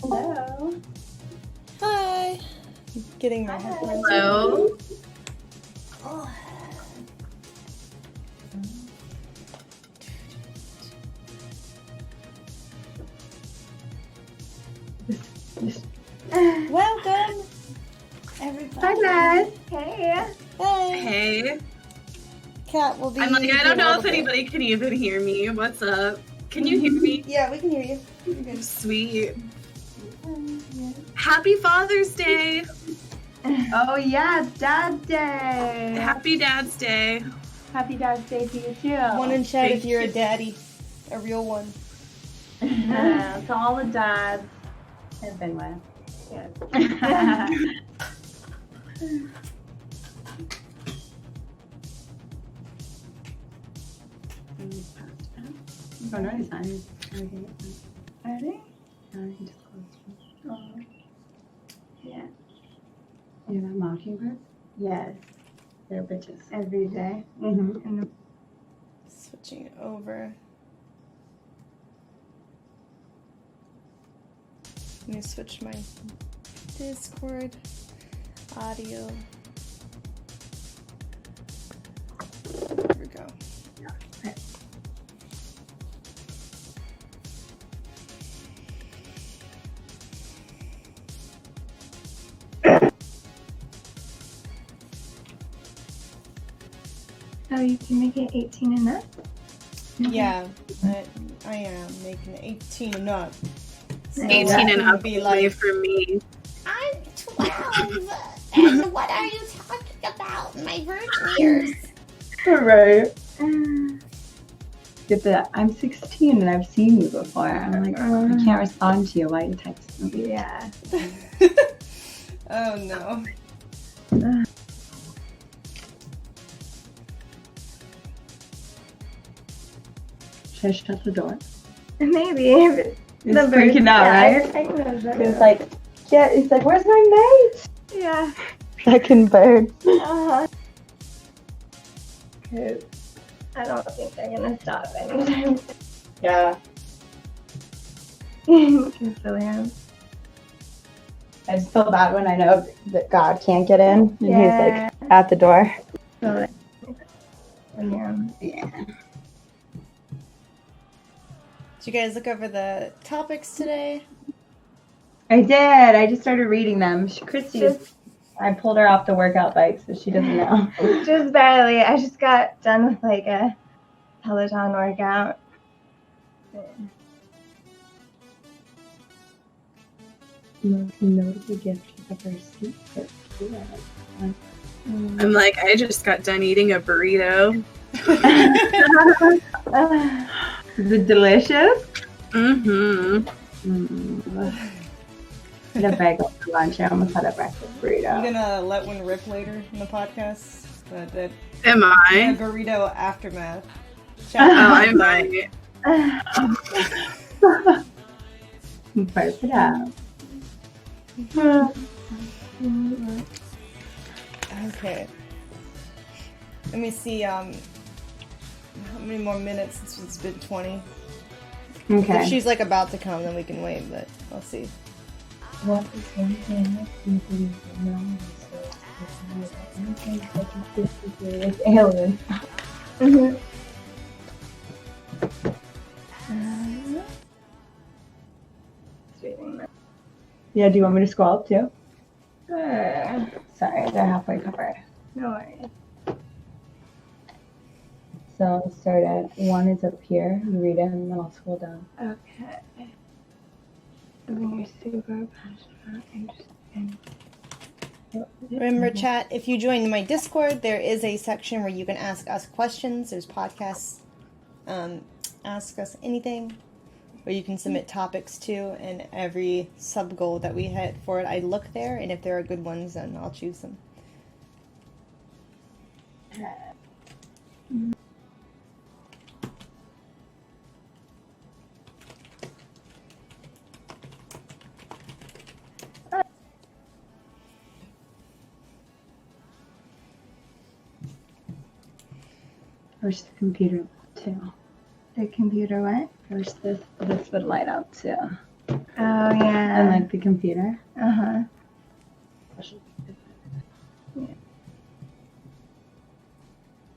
Hello. Hi. Getting my headphones. Hello. Oh. Welcome, everybody. Hi guys. Hey. Hey. Hey. Cat will be. I'm like, I don't know if bit. anybody can even hear me. What's up? Can you hear me? Yeah, we can hear you. You're good. Sweet. Happy Father's Day. Oh yeah, it's Dad's Day. Happy Dad's Day. Happy Dad's Day to you too. One in chat if Thank you're you. a daddy, a real one. To all the dads have been with. Yes. Oh, no, it's not. Are they? No, he just closed. Oh. Yeah. You have mockingbird? Yes. They're bitches. Every day. Mm-hmm. And Switching it over. Let me switch my Discord audio. There we go. oh, you can make it 18 and up? Yeah, I am making it 18 and up. So 18 that and would up be only like, for me. I'm 12, and what are you talking about? My virgin years. Right. Uh, Get that. I'm 16 and I've seen you before. I'm like, I can't respond to you. Why you text me? yeah. oh no. Should I shut the door? Maybe. It's freaking out, right? I know that. It's like, yeah, he's like, where's my mate? Yeah. Fucking bird. Uh-huh. 'Cause I don't think they're gonna stop anytime soon. Yeah. Brilliant. I just feel bad when I know that God can't get in and Yeah. he's like at the door. So, yeah. Yeah. Did you guys look over the topics today? I did. I just started reading them. Christie is, I pulled her off the workout bike, so she doesn't know. Just barely. I just got done with like a Peloton workout. Most notable gift you ever received. I'm like, I just got done eating a burrito. Is it delicious? Mm-hmm. I had a bagel for lunch. I almost had a breakfast burrito. I'm gonna let one rip later in the podcast. The Am I? burrito aftermath. Oh, I might. Burp it out. Okay. Let me see. How many more minutes since it's been 20? Okay. If she's like about to come, then we can wait. But let's see. What is one thing that you believe in now? Anything that you disagree with aliens? Yeah, do you want me to scroll up too? Sorry, they're halfway covered. No worries. So I'll start at 1 is up here. You read it and then I'll scroll down. Okay. I mean, you're super passionate, interesting. Remember, chat, if you join my Discord, there is a section where you can ask us questions. There's podcasts, ask us anything, where you can submit topics to, and every sub-goal that we hit for it, I look there, and if there are good ones, then I'll choose them. First the computer too. The computer what? First this would light up too. Oh yeah. And like the computer. Uh-huh.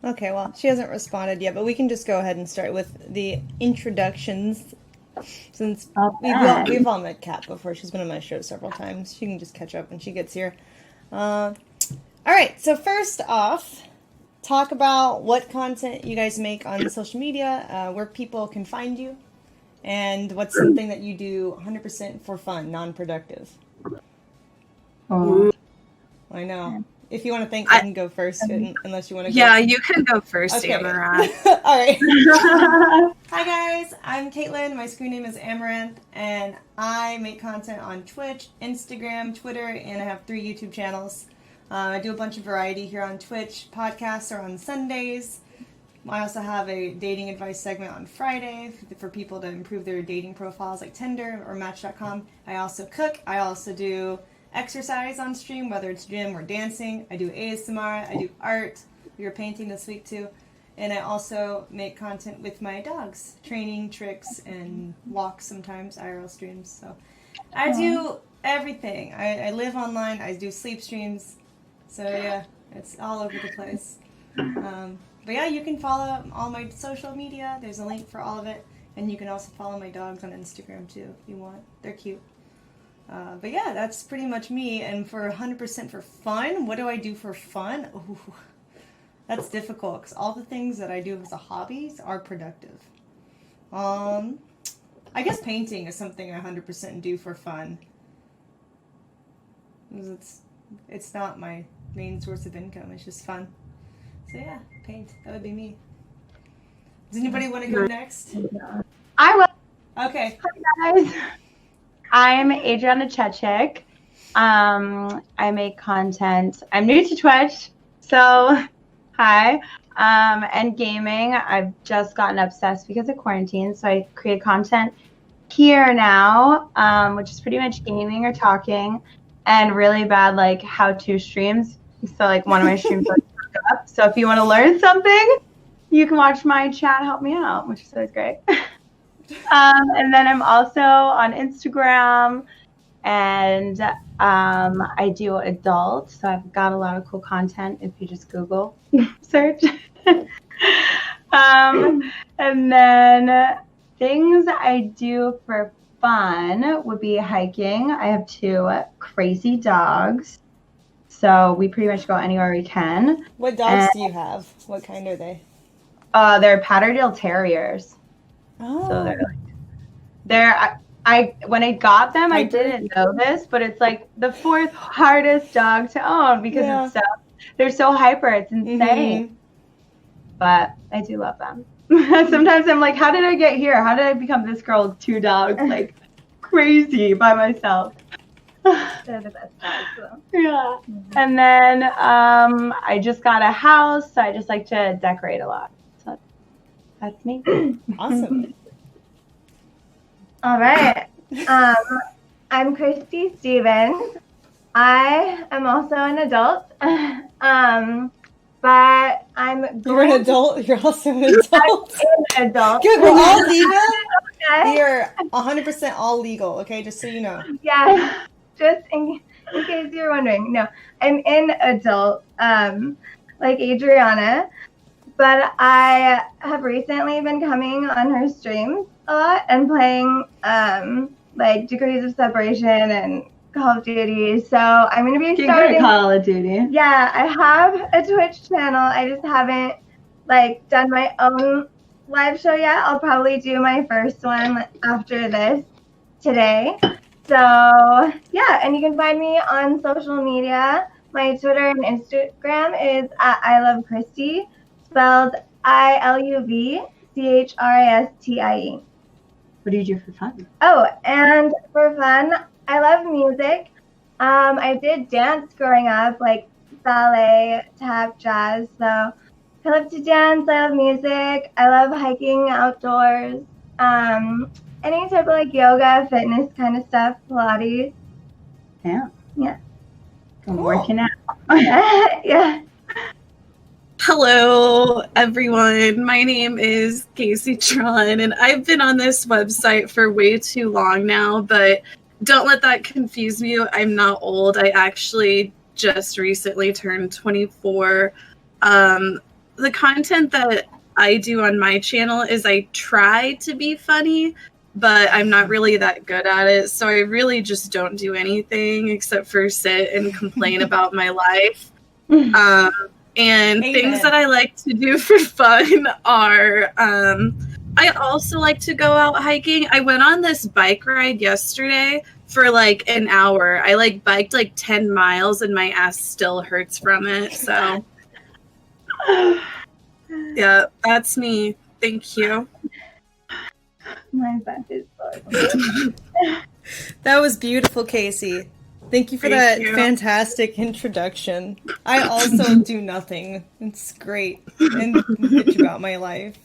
Okay, well, she hasn't responded yet, but we can just go ahead and start with the introductions. Since we've all met Kat before. She's been on my show several times. She can just catch up when she gets here. All right, so first off, talk about what content you guys make on social media, where people can find you, and what's something that you do 100% for fun, non-productive. Oh. I know. If you want to think, I can go first, unless you want to go. Yeah, you can go first, Okay. Amouranth. All right. Hi, guys. I'm Caitlin. My screen name is Amouranth, and I make content on Twitch, Instagram, Twitter, and I have 3 YouTube channels. I do a bunch of variety here on Twitch. Podcasts are on Sundays. I also have a dating advice segment on Friday for people to improve their dating profiles like Tinder or Match.com. I also cook. I also do exercise on stream, whether it's gym or dancing. I do ASMR. I do art. We were painting this week too. And I also make content with my dogs, training, tricks, and walks sometimes, IRL streams. So I do everything. I live online. I do sleep streams. So yeah, it's all over the place. But yeah, you can follow all my social media. There's a link for all of it. And you can also follow my dogs on Instagram too if you want. They're cute. But yeah, that's pretty much me. And for 100% for fun, what do I do for fun? Ooh, that's difficult because all the things that I do as a hobby are productive. I guess painting is something I 100% do for fun. It's not my main source of income. It's just fun. So yeah, paint. That would be me. Does anybody want to go next? I will. Okay. Hi, guys. I'm Adriana Chechik. I make content. I'm new to Twitch, so hi. And gaming. I've just gotten obsessed because of quarantine, so I create content here now, which is pretty much gaming or talking, and really bad like how-to streams. So like one of my streams was up. So if you want to learn something, you can watch my chat help me out, which is always great. And then I'm also on Instagram, and I do adult, so I've got a lot of cool content if you just Google search. And then things I do for fun would be hiking. I have 2 crazy dogs, so we pretty much go anywhere we can. What dogs do you have? What kind are they? They're Patterdale Terriers. Oh. So I when I got them, I didn't know this, but it's like the 4th hardest dog to own because they're so hyper. It's insane. Mm-hmm. But I do love them. Sometimes I'm like, how did I get here? How did I become this girl with 2 dogs? Like crazy by myself. They're the best dogs, though. Yeah. Mm-hmm. And then I just got a house, so I just like to decorate a lot. So that's me. Awesome. All right. I'm Christie Stevens. I am also an adult. But You're an adult? You're also an adult? I'm an adult. Good, we're all legal? Okay. We are 100% all legal, okay? Just so you know. Yeah. Just in case you're wondering. No, I'm an adult, like Adriana. But I have recently been coming on her streams a lot and playing like Degrees of Separation and Call of Duty. So I'm going to be starting Call of Duty. Yeah, I have a Twitch channel. I just haven't like done my own live show yet. I'll probably do my first one after this today. So yeah, and you can find me on social media. My Twitter and Instagram is @ILoveChristie, spelled ILUVCHRISTIE. What do you do for fun? Oh, and for fun, I love music. I did dance growing up, like ballet, tap, jazz. So I love to dance. I love music. I love hiking outdoors. Any type of like yoga, fitness kind of stuff, Pilates. Yeah. Yeah. I'm working out. Yeah. Hello, everyone. My name is Casey Tron, and I've been on this website for way too long now, but don't let that confuse you. I'm not old. I actually just recently turned 24. The content that I do on my channel is I try to be funny, but I'm not really that good at it. So I really just don't do anything except for sit and complain about my life. And things that I like to do for fun are, I also like to go out hiking. I went on this bike ride yesterday for like an hour. I like biked like 10 miles and my ass still hurts from it. So yeah, that's me. Thank you. My back is sore. That was beautiful, Casey. Thank you for that fantastic introduction. I also do nothing. It's great. And bitch about my life.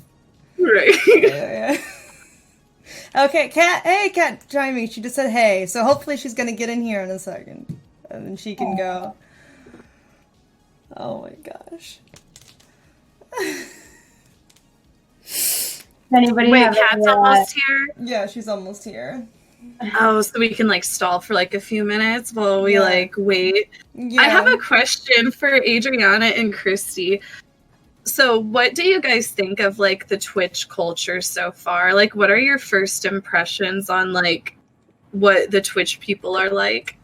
Right. Yeah. Okay, Kat. Hey, Kat, join me. She just said hey. So hopefully she's going to get in here in a second. And then she can go. Oh my gosh. Anybody Wait, have Kat's any, almost here? Yeah, she's almost here. Oh, so we can like stall for like a few minutes while we like wait. Yeah. I have a question for Adriana and Christie. So what do you guys think of like the Twitch culture so far? Like what are your first impressions on like what the Twitch people are like?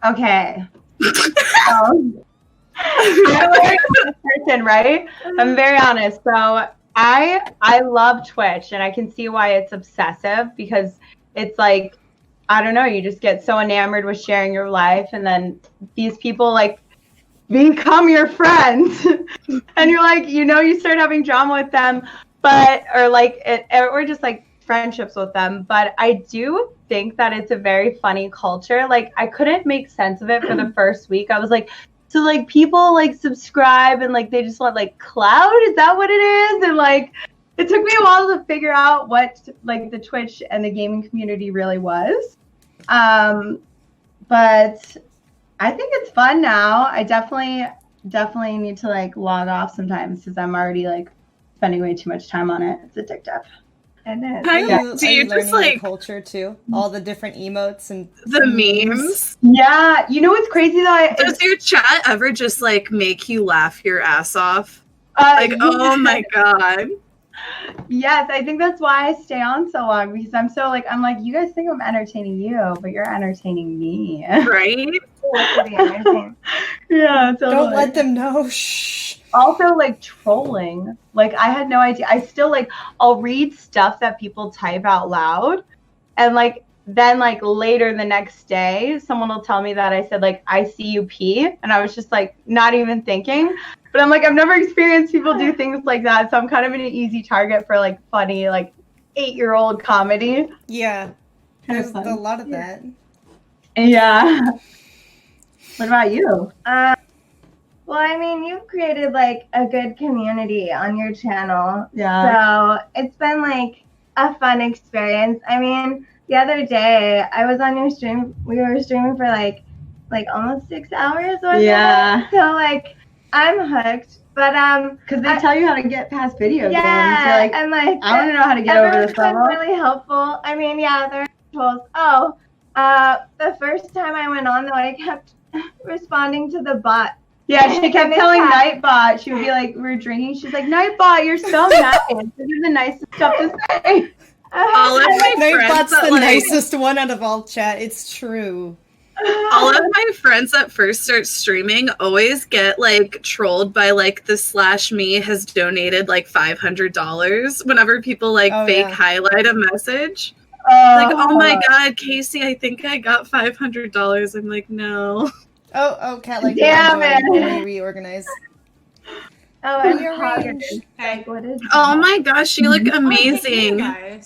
Okay. I'm a person, right? I'm very honest. So I love Twitch, and I can see why it's obsessive, because it's like, I don't know, you just get so enamored with sharing your life, and then these people like become your friends and you're like, you start having drama with them, but or just like friendships with them. But I do think that it's a very funny culture. Like I couldn't make sense of it for the first week. I was like, so like people like subscribe and like they just want like clout, is that what it is? And like it took me a while to figure out what like the Twitch and the gaming community really was. But I think it's fun now. I definitely need to like log off sometimes because I'm already like spending way too much time on it. It's addictive. And then, Do you just like the culture too? All the different emotes and the memes? Yeah, you know what's crazy though? Does your chat ever just like make you laugh your ass off? Oh my god. Yes, I think that's why I stay on so long, because I'm like, you guys think I'm entertaining you, but you're entertaining me. Right? Yeah, totally. Don't let them know. Shh. Also, like trolling. Like I had no idea. I still like, I'll read stuff that people type out loud, and like then like later the next day, someone will tell me that I said like ICUP, and I was just like not even thinking. But I'm like, I've never experienced people do things like that, so I'm kind of an easy target for like funny like 8-year-old comedy. Yeah, there's a lot of that. Yeah. What about you? Well, I mean, you've created like a good community on your channel. Yeah. So it's been like a fun experience. I mean, the other day I was on your stream. We were streaming for like almost 6 hours. Yeah. So like I'm hooked. But because they tell you how to get past video games. Yeah. You're like, and like I want to know how to get over this level. Everyone's been really helpful. I mean, yeah, there are tools. Oh, the first time I went on though, I kept responding to the bot. Yeah, she kept telling Nightbot. She would be like, we're drinking. She's like, Nightbot, you're so nice. This is the nicest stuff to say. All of my Nightbot's friends the nicest one out of all chat. It's true. All of my friends that first start streaming always get like trolled by like the /me has donated like $500 whenever people like highlight a message. Like, oh my god, Casey, I think I got $500. I'm like, no. Oh, Kat, like, damn it. Let me reorganize. Oh, and you're right. Like, what is Oh my gosh, you look amazing.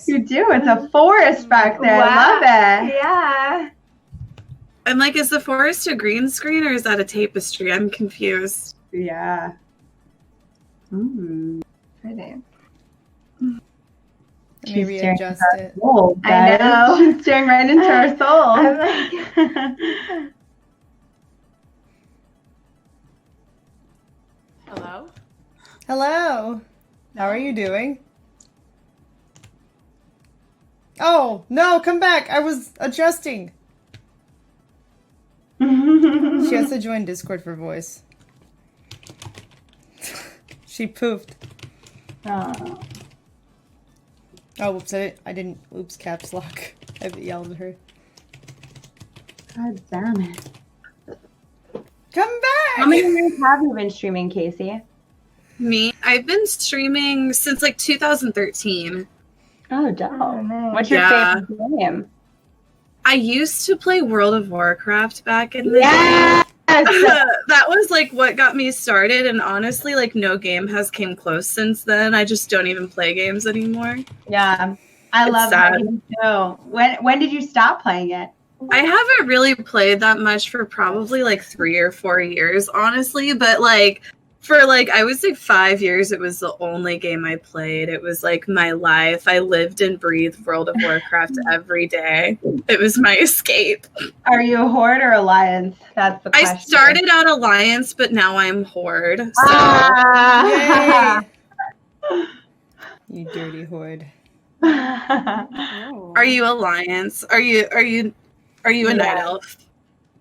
You do. It's a forest back there. Wow. I love it. Yeah. I'm like, is the forest a green screen or is that a tapestry? I'm confused. Yeah. Pretty. Let me readjust it. Soul, I know. She's staring right into her soul. I'm like, Hello? Hello. How are you doing? Oh, no, come back. I was adjusting. She has to join Discord for voice. She poofed. Oh. Oh, whoops, I didn't, oops, caps lock. I yelled at her. God damn it. Come back! How many years have you been streaming, Casey? Me, I've been streaming since like 2013. Oh, dope. Oh, nice. What's your Yeah. favorite game? I used to play World of Warcraft back in the Yes! day. That was like what got me started, and honestly, like no game has came close since then. I just don't even play games anymore. Yeah. I It's love sad. that game too. When did you stop playing it? I haven't really played that much for probably like 3 or 4 years, honestly, but like for like I would say 5 years it was the only game I played. It was like my life. I lived and breathed World of Warcraft every day. It was my escape. Are you a Horde or Alliance? That's the question. I started out Alliance, but now I'm Horde. So Ah! Yay! You dirty horde. are you Alliance? Are you a night Yeah. elf?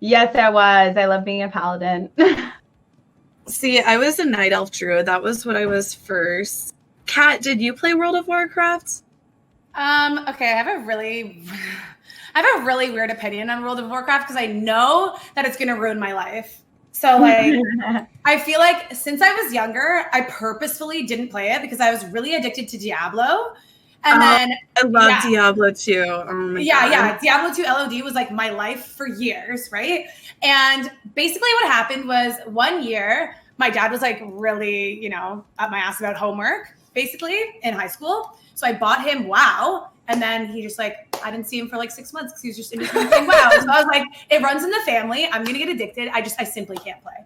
Yes, I was. I love being a paladin. See, I was a night elf druid. That was what I was first. Kat, did you play World of Warcraft? Okay, I have a really weird opinion on World of Warcraft because I know that it's gonna ruin my life. So like I feel like since I was younger, I purposefully didn't play it because I was really addicted to Diablo. And then I love yeah. Diablo too. Oh my yeah, God. yeah. Diablo 2 LOD was like my life for years, right? And basically what happened was one year, my dad was like really, you know, up my ass about homework, basically, in high school. So I bought him WoW. And then he just like, I didn't see him for like 6 months because he was just in his room playing WoW. So I was like, it runs in the family. I'm going to get addicted. I simply can't play.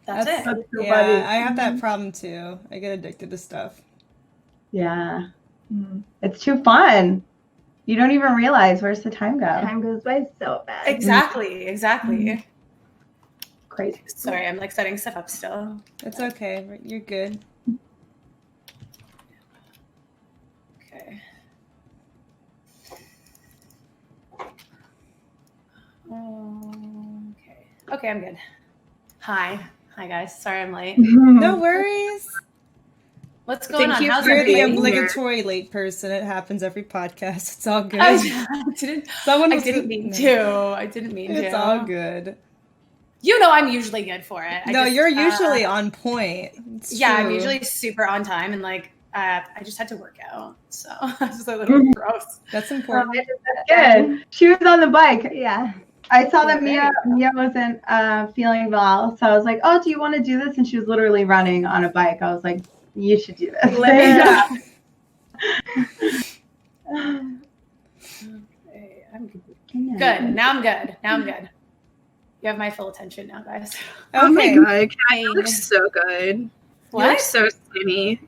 That's it. so Yeah, funny. I have that problem too. I get addicted to stuff. Yeah. It's too fun. You don't even realize where's the time go. Time goes by so fast. Exactly. Crazy. Sorry, I'm like setting stuff up still. It's okay. You're good. Okay. Okay, I'm good. Hi guys. Sorry I'm late. No worries. What's going on? you How's for You're the being everybody? here. obligatory late person. It happens every podcast. It's all good. I didn't Someone was mean to. I didn't mean to. It's all good. You know I'm usually good for it. You're usually on point. It's Yeah, I'm true. usually super on time and like I just had to work out. So it's just a little gross. That's important. Good. She was on the bike. Yeah. I saw that Mia wasn't feeling well. So I was like, oh, do you want to do this? And she was literally running on a bike. I was like, you should do this. Yeah. Okay, I'm good. Good. Now I'm good. You have my full attention now, guys. Oh my Okay. God, Kat, you look so good. You look What? so skinny.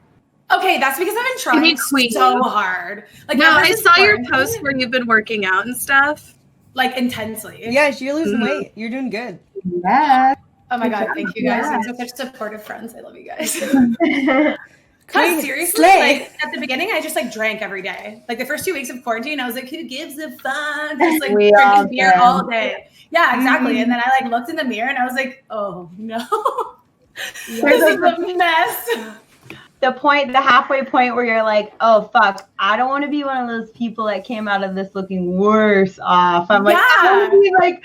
Okay, that's because I've been trying Queen. so hard. Like No, ever I since saw your quarantine, post where you've been working out and stuff. like intensely. Yes, you're losing Mhm. weight. You're doing good. Yeah. Oh my god, Good thank job. you guys. Yeah. You're such supportive friends. I love you guys. Queen, God, seriously, slay. like at the beginning, I just like drank every day. Like the first 2 weeks of quarantine, I was like, "Who gives a fuck?" Just like We all drinking beer did. all day. Yeah, exactly. And then I like looked in the mirror and I was like, "Oh no, this is a mess." The halfway point where you're like, oh fuck, I don't want to be one of those people that came out of this looking worse off. I'm like, I Yeah. want to be like,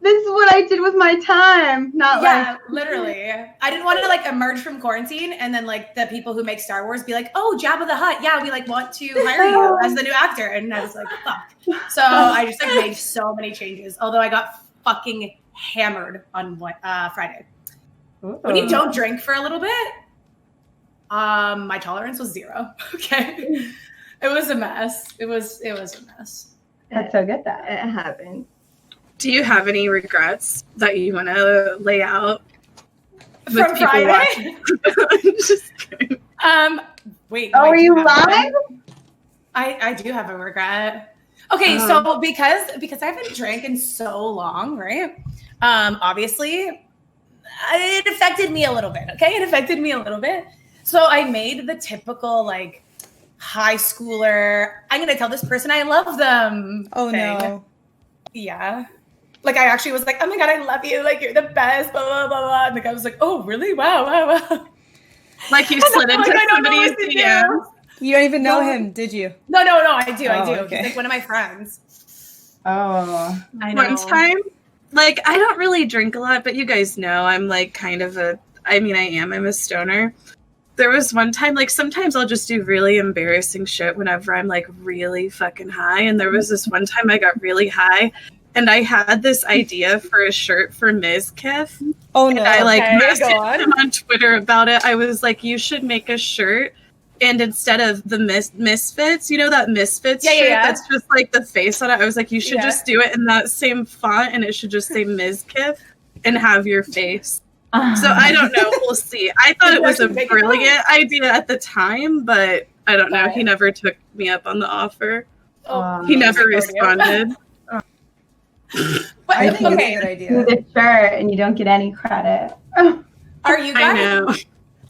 this is what I did with my time, not Yeah, literally. I didn't want to like emerge from quarantine and then like the people who make Star Wars be like, "Oh, Jabba the Hutt, yeah, we like want to hire you as the new actor." And I was like, "Fuck." So I just like made so many changes. Although I got fucking hammered on Friday. like. When you don't drink for a little bit, my tolerance was 0. Okay, it was a mess. It was a mess. That's so good that. It happened. Do you have any regrets that you want to lay out with From people Friday? watching? I'm just kidding. Wait. Oh, no, I are do you have live? one. I do have a regret. Okay, so because I haven't drank in so long, right? Obviously, it affected me a little bit. Okay, it affected me a little bit. So I made the typical like high schooler, I'm gonna tell this person I love them. Oh thing. no. Yeah. Like I actually was like, oh my God, I love you. Like you're the best, blah, blah, blah, blah. And the guy was like, oh, really? Wow, wow, wow. Like you slid into somebody's DMs. You don't even know him, did you? No, I do. Okay. He's like one of my friends. Oh. I know. One time, like I don't really drink a lot, but you guys know I'm like kind of I'm a stoner. There was one time, like sometimes I'll just do really embarrassing shit whenever I'm like really fucking high. And there was this one time I got really high and I had this idea for a shirt for Ms. Kiff. Oh no. And I like Okay, messaged him on Twitter about it. I was like, you should make a shirt. And instead of the Misfits, you know that Misfits shirt that's just like the face on it? I was like, you should just do it in that same font and it should just say Ms. Kiff and have your face. So I don't know. We'll see. I thought it was a brilliant idea at the time, but I don't know. He never took me up on the offer. He never responded. But I think okay, it's a good idea. Do the shirt and you don't get any credit. are you I guys know.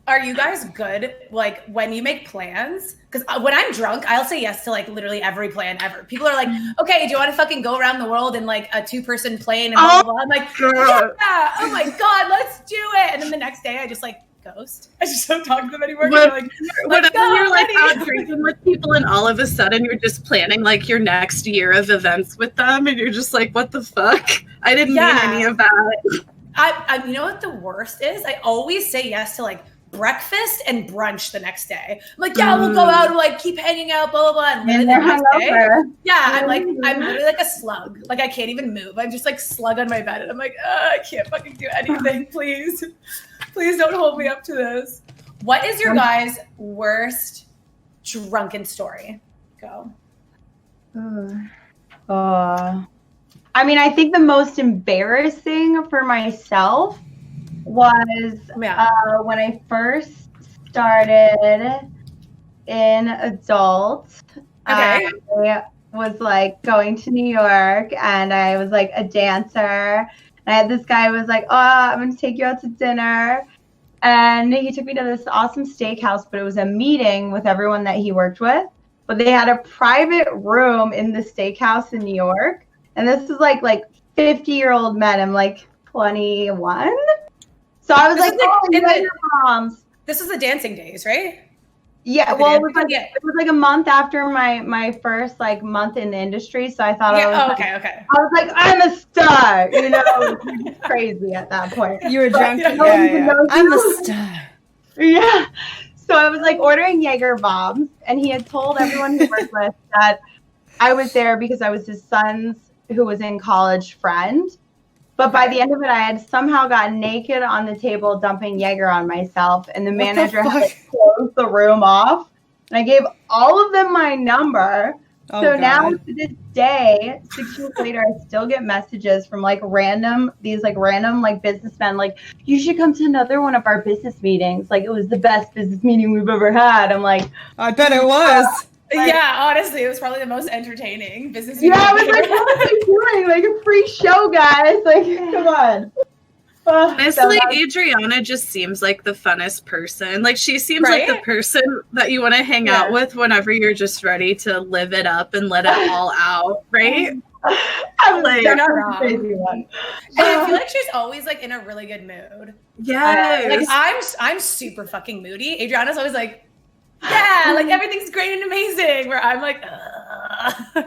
Are you guys good, like, when you make plans? Because when I'm drunk, I'll say yes to, like, literally every plan ever. People are like, okay, do you want to fucking go around the world in, like, a 2-person plane? And blah, blah, blah. I'm like, yeah, oh, my God, let's do it. And then the next day, I just, like, ghost. I just don't talk to them anymore. Like, Whenever you're, like, out drinking with people and all of a sudden you're just planning, like, your next year of events with them and you're just like, what the fuck? I didn't mean any of that. I you know what the worst is? I always say yes to, like, breakfast and brunch the next day. I'm like, yeah, we'll go out and like keep hanging out, blah, blah, blah. And then the next day, I'm literally like a slug. Like I can't even move. I'm just like slug on my bed and I'm like, I can't fucking do anything. Please don't hold me up to this. What is your guys' worst drunken story? Go. I mean, I think the most embarrassing for myself was when I first started in adult. I was like going to New York and I was like a dancer. And I had this guy who was like, oh, I'm going to take you out to dinner. And he took me to this awesome steakhouse, but it was a meeting with everyone that he worked with. But they had a private room in the steakhouse in New York. And this is like 50-year-old men. I'm like 21. So I was you guys are moms. This is the dancing days, right? Yeah, well, it was like a month after my first like month in the industry. So I thought okay. I was like, I'm a star, you know, it was crazy at that point. You were drunk. Yeah. I'm a star. Yeah. So I was like ordering Jaeger bombs, and he had told everyone he worked with that I was there because I was his son's who was in college friend. But by the end of it, I had somehow gotten naked on the table, dumping Jaeger on myself, and the manager had to close the room off. And I gave all of them my number. Oh, so God. now to this day, 6 years later, I still get messages from random businessmen, like, you should come to another one of our business meetings. Like, it was the best business meeting we've ever had. I'm like, I bet it was. Yeah, honestly, it was probably the most entertaining business meeting. Yeah, I was like, what are you doing? Like a free show, guys. Like, come on. Honestly, Adriana just seems like the funnest person. Like she seems like the person that you want to hang out with whenever you're just ready to live it up and let it all out, right? I'm like, you're not wrong. Crazy one. And I feel like she's always like in a really good mood. Yes. Like I'm super fucking moody. Adriana's always like, yeah, like everything's great and amazing. Where I'm like,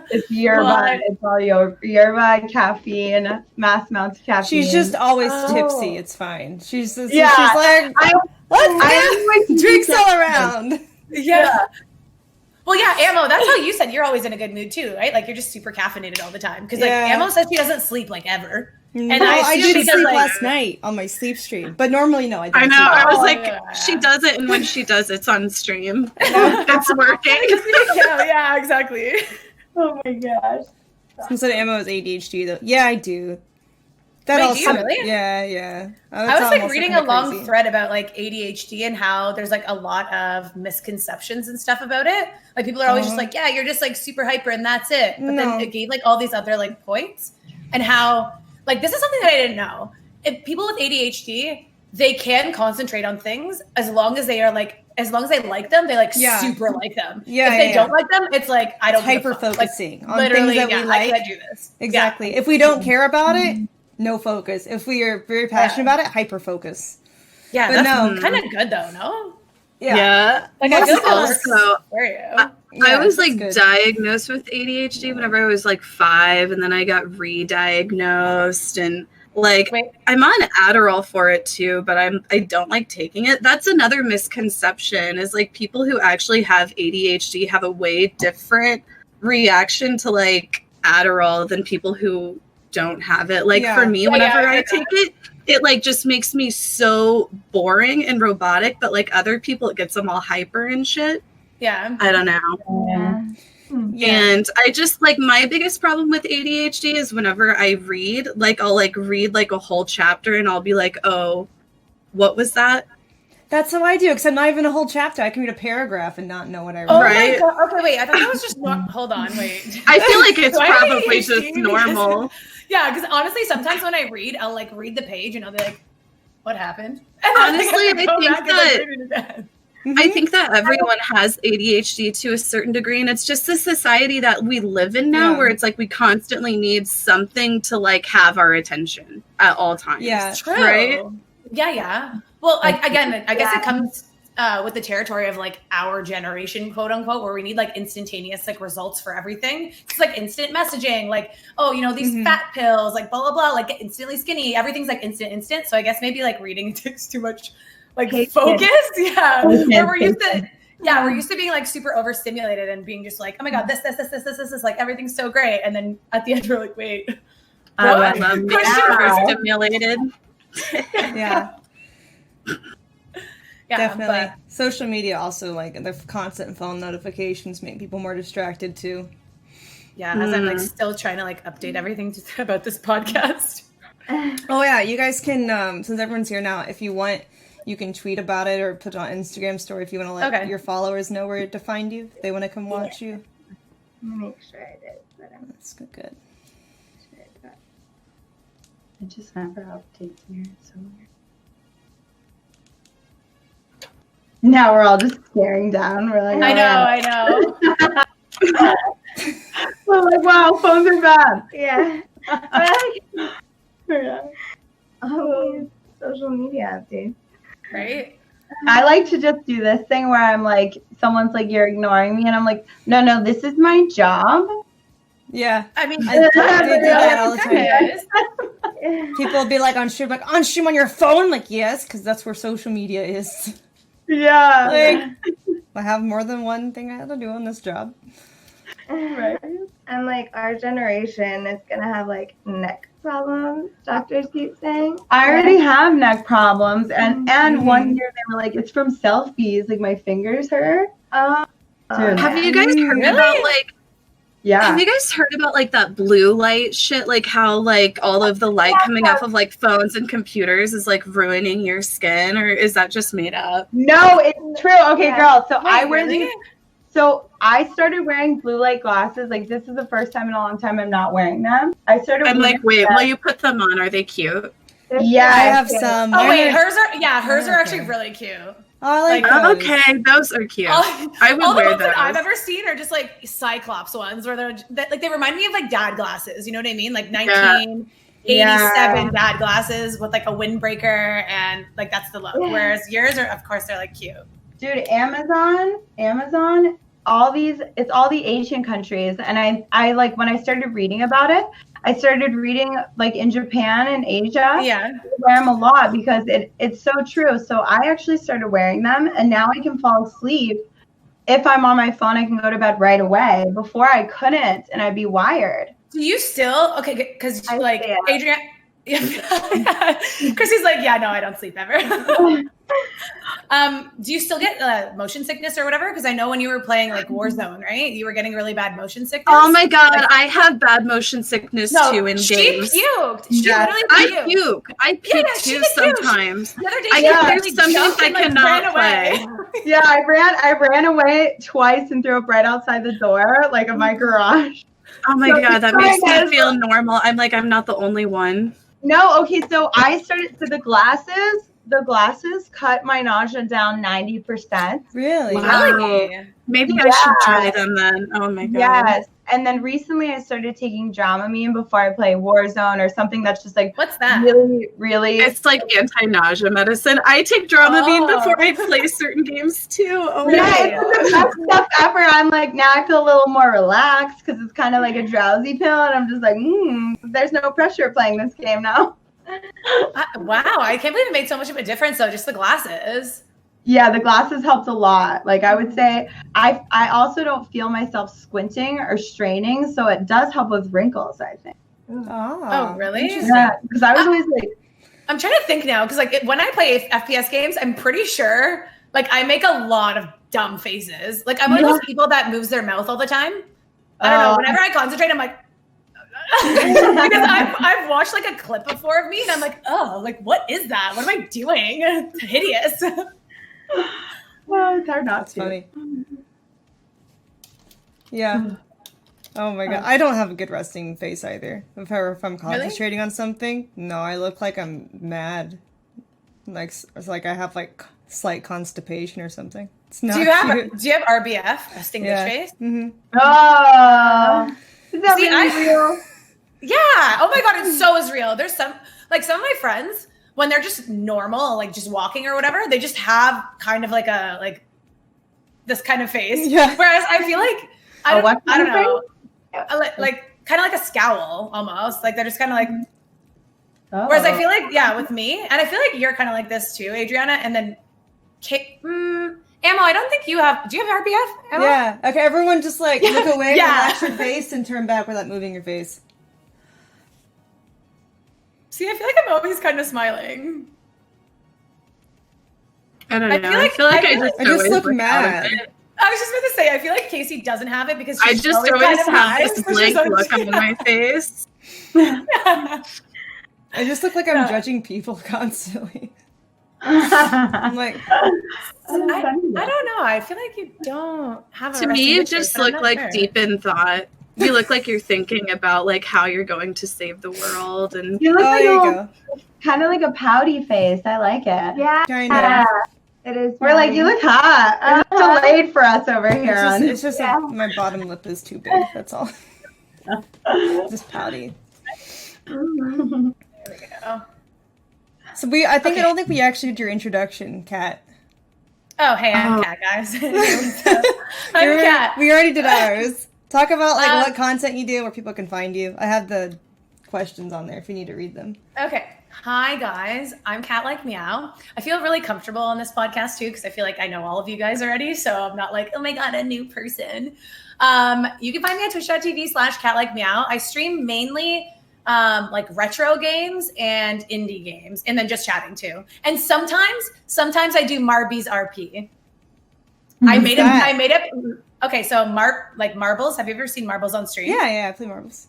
it's yerba. It's all yerba, caffeine, mass amounts of caffeine. She's just always tipsy. It's fine. She's like, let's drinks all around. Yeah. Well, yeah, Ammo, that's how you said you're always in a good mood too, right? Like you're just super caffeinated all the time. Because like Ammo says she doesn't sleep like ever. And I did sleep last night on my sleep stream, but normally no, I don't. I know. I was like, she does it, and when she does, it's on stream. It's working. Yeah, exactly. Oh my gosh. Some said Ammo is ADHD though. Yeah, I do. Wait, do you really? Yeah. I was like reading a long thread about like ADHD and how there's like a lot of misconceptions and stuff about it. Like people are always just like, yeah, you're just like super hyper and that's it. But then it gave like all these other like points and how like this is something that I didn't know. If people with ADHD, they can concentrate on things as long as they are like, as long as they like them, they like super like them. Yeah. If they don't like them, it's like, I don't hyper focusing like, on literally, things that we like. I can't do this. Exactly. If we don't care about it, no focus. If we are very passionate about it, hyper focus. Yeah, but that's kind of good though, no? Yeah. Like I feel like also, I was like good. diagnosed with ADHD whenever I was like 5, and then I got re-diagnosed, and like I'm on Adderall for it too, but I don't like taking it. That's another misconception, is like people who actually have ADHD have a way different reaction to like Adderall than people who don't have it. Like for me, whenever I take it, it like just makes me so boring and robotic, but like other people, it gets them all hyper and shit. Yeah. I don't know. Yeah. And I just like, my biggest problem with ADHD is whenever I read, like I'll like read like a whole chapter and I'll be like, oh, what was that? That's how I do, because I'm not even a whole chapter. I can read a paragraph and not know what I read. Oh my God. Okay, wait. I thought that was just hold on, wait. I feel like it's probably just normal. Yeah, because honestly, sometimes when I read, I'll like read the page and I'll be like, what happened? And honestly, I I think that everyone has ADHD to a certain degree, and it's just the society that we live in now where it's like we constantly need something to like have our attention at all times. Yeah, true. Right? Yeah. Well, I guess it comes with the territory of like our generation, quote unquote, where we need like instantaneous like results for everything. It's like instant messaging, like, oh, you know, these fat pills, like blah, blah, blah, like get instantly skinny. Everything's like instant. So I guess maybe like reading takes too much like focus. Yeah. Where we're used to being like super overstimulated and being just like, oh my God, this, like everything's so great. And then at the end we're like, wait. I love being overstimulated. Yeah. Definitely. But Social media also, like the constant phone notifications make people more distracted too. Yeah, as I'm like still trying to like update everything about this podcast. Oh yeah, you guys can, since everyone's here now, if you want, you can tweet about it or put it on Instagram story if you want to let your followers know where to find you, if they want to come watch you. Make sure I did. That's good. I just never update here. So weird. Now we're all just staring down. We're like, I know. We're like, wow, phones are bad. Yeah. Social media updates. Right? I like to just do this thing where I'm like, someone's like, you're ignoring me. And I'm like, no, this is my job. Yeah. I mean, I do that all the time. People will be like on stream on your phone. Like, yes, because that's where social media is. Yeah. Like, I have more than one thing I have to do on this job. Right. And like our generation is gonna have like neck problems. Doctors keep saying. I already have neck problems, and 1 year they were like, it's from selfies. Like my fingers hurt. Have you guys heard about like? Yeah. Have you guys heard about like that blue light shit? Like how like all of the light coming off of like phones and computers is like ruining your skin, or is that just made up? No, it's true. Okay, girl. So I wear really? these. So I started wearing blue light glasses. Like this is the first time in a long time I'm not wearing them. I started. I'm like, wait, them. will you put them on? Are they cute? Yeah, I have some. Oh wait, hers are actually really cute. Oh, I like those. Okay, those are cute. I would all the wear ones those. that I've ever seen are just like Cyclops ones, where they remind me of like dad glasses. You know what I mean? Like 1987 dad glasses with like a windbreaker, and like that's the look. Whereas yours are, of course, they're like cute. Dude, Amazon, it's all the Asian countries. And I like, when I started reading about it, I started reading like in Japan and Asia. Yeah. I wear them a lot because it's so true. So I actually started wearing them, and now I can fall asleep. If I'm on my phone, I can go to bed right away. Before I couldn't, and I'd be wired. Do you still, okay, because like Adriana, Christie's like, yeah, no, I don't sleep ever. Do you still get motion sickness or whatever? Because I know when you were playing like Warzone, right? You were getting really bad motion sickness. Oh my God, I have bad motion sickness too in games. She puked. She literally puked. I puke too sometimes. The other day, there's sometimes I cannot play. Yeah, I ran away twice and threw up right outside the door, like of my garage. Oh my God, that makes me feel normal. I'm like, I'm not the only one. No, okay, so I started, so the glasses, the glasses cut my nausea down 90%. Really? Wow. Maybe I should try them then. Oh my god. Yes. And then recently I started taking Dramamine before I play Warzone or something that's just like What's that? really, really. It's like anti-nausea medicine. I take Dramamine before I play certain games too. Oh Yeah, my it's the best stuff ever. I'm like, now I feel a little more relaxed because it's kind of like a drowsy pill. And I'm just like, there's no pressure playing this game now. Wow, I can't believe it made so much of a difference though, just the glasses. Yeah, the glasses helped a lot. Like I would say, I also don't feel myself squinting or straining, so it does help with wrinkles, I think. Oh, really? Yeah, because I was always like, I'm trying to think now, because like when I play FPS games, I'm pretty sure like I make a lot of dumb faces. Like I'm one of those people that moves their mouth all the time. I don't know. Whenever I concentrate, I'm like, because I've watched like a clip before of me, and I'm like, oh, like what is that? What am I doing? It's hideous. well, it's hard not That's to. funny. Yeah. Oh my god. I don't have a good resting face either. If I'm concentrating on something, no, I look like I'm mad. Like it's like I have like slight constipation or something. It's not Do you have cute. RBF, resting bitch face? Mm-hmm. Oh, is that See, really real? Yeah. Oh my god, it so is real. There's some of my friends when they're just normal, like just walking or whatever, they just have kind of like this kind of face. Yeah. Whereas I feel like I don't know, face? like kind of like a scowl almost. Like they're just kind of like. Oh. Whereas I feel like with me, and I feel like you're kind of like this too, Adriana. And then, Ammo, I don't think you have. Do you have RBF? Ammo? Yeah. Okay, everyone just like look away, Yeah. relax your face, and turn back without moving your face. See, I feel like I'm always kind of smiling. I don't know. I feel like I just always look look mad. I was just going to say, I feel like Casey doesn't have it because I she's just always kind of have high, this so blank she's always- look on my face. I just look like I'm judging people constantly. I'm like, I don't know. I feel like you don't have a To me, you resting bitch just face, but I'm look not like sure. deep in thought. You look like you're thinking about like how you're going to save the world, and You look oh, like there you go. kind of like a pouty face. I like it. Yeah, Kind of. it is. We're like, you look hot. It's delayed for us over here. It's just my bottom lip is too big. That's all. Just pouty. There we go. So I don't think we actually did your introduction, Kat. Oh, hey, I'm Kat, guys. I'm Kat. We already did ours. Talk about like what content you do, where people can find you. I have the questions on there if you need to read them. Okay. Hi, guys. I'm Kat Like Meow. I feel really comfortable on this podcast, too, because I feel like I know all of you guys already, so I'm not like, oh my God, a new person. You can find me at twitch.tv/Kat Like Meow. I stream mainly like retro games and indie games, and then just chatting, too. And sometimes I do Marby's RP. I made up. Okay, so marbles. Have you ever seen marbles on stream? Yeah, I play marbles.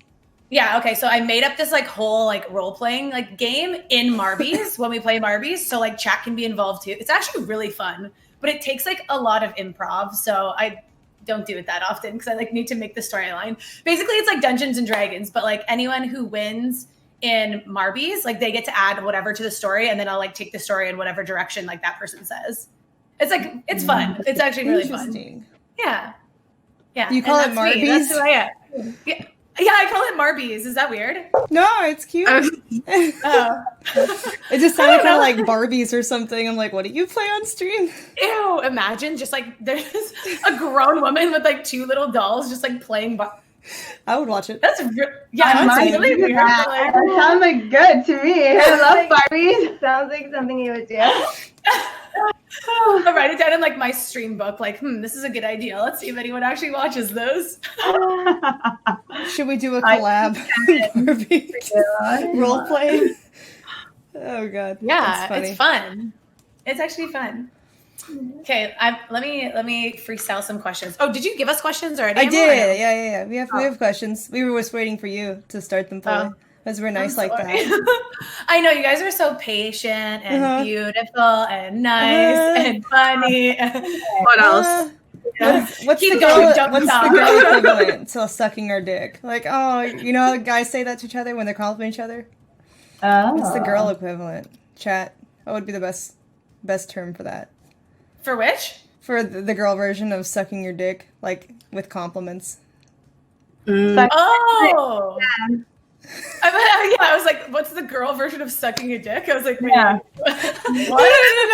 Yeah, okay, so I made up this like whole like role-playing like game in Marby's when we play Marby's, so like chat can be involved too. It's actually really fun, but it takes like a lot of improv, so I don't do it that often because I like need to make the storyline. Basically, it's like Dungeons and Dragons, but like anyone who wins in Marby's, like they get to add whatever to the story, and then I'll like take the story in whatever direction like that person says. It's like it's fun. It's actually really fun. Interesting. Yeah. You call it Marby's? Marby's? That's who I am. Yeah, I call it Marby's. Is that weird? No, it's cute. Oh. It just sounded kind of like Barbies or something. I'm like, what do you play on stream? Ew, imagine just like there's a grown woman with like two little dolls just like playing. I would watch it. That's I that's might really do weird. that. but, like- That sounds like good to me. I love Barbies. Sounds like something you would do. I'll write it down in like my stream book. Like, this is a good idea. Let's see if anyone actually watches those. Should we do a collab? Role play? Oh god. Yeah, That's funny. it's fun. It's actually fun. Okay, let me freestyle some questions. Oh, did you give us questions already? I Emma, did. or- Yeah. We have questions. We were just waiting for you to start them fully. Because we're nice like Sorry. that. I know you guys are so patient and Uh-huh. beautiful and nice and funny. What else? What's Keep the going, girl? don't What's stop. the girl equivalent to sucking our dick? Like, oh, you know, how guys say that to each other when they're complimenting each other. Oh. What's the girl equivalent? Chat, What would be the best term for that? For which? For the girl version of sucking your dick, like with compliments. Oh. I was like, what's the girl version of sucking a dick? I was like, wait, Yeah. what?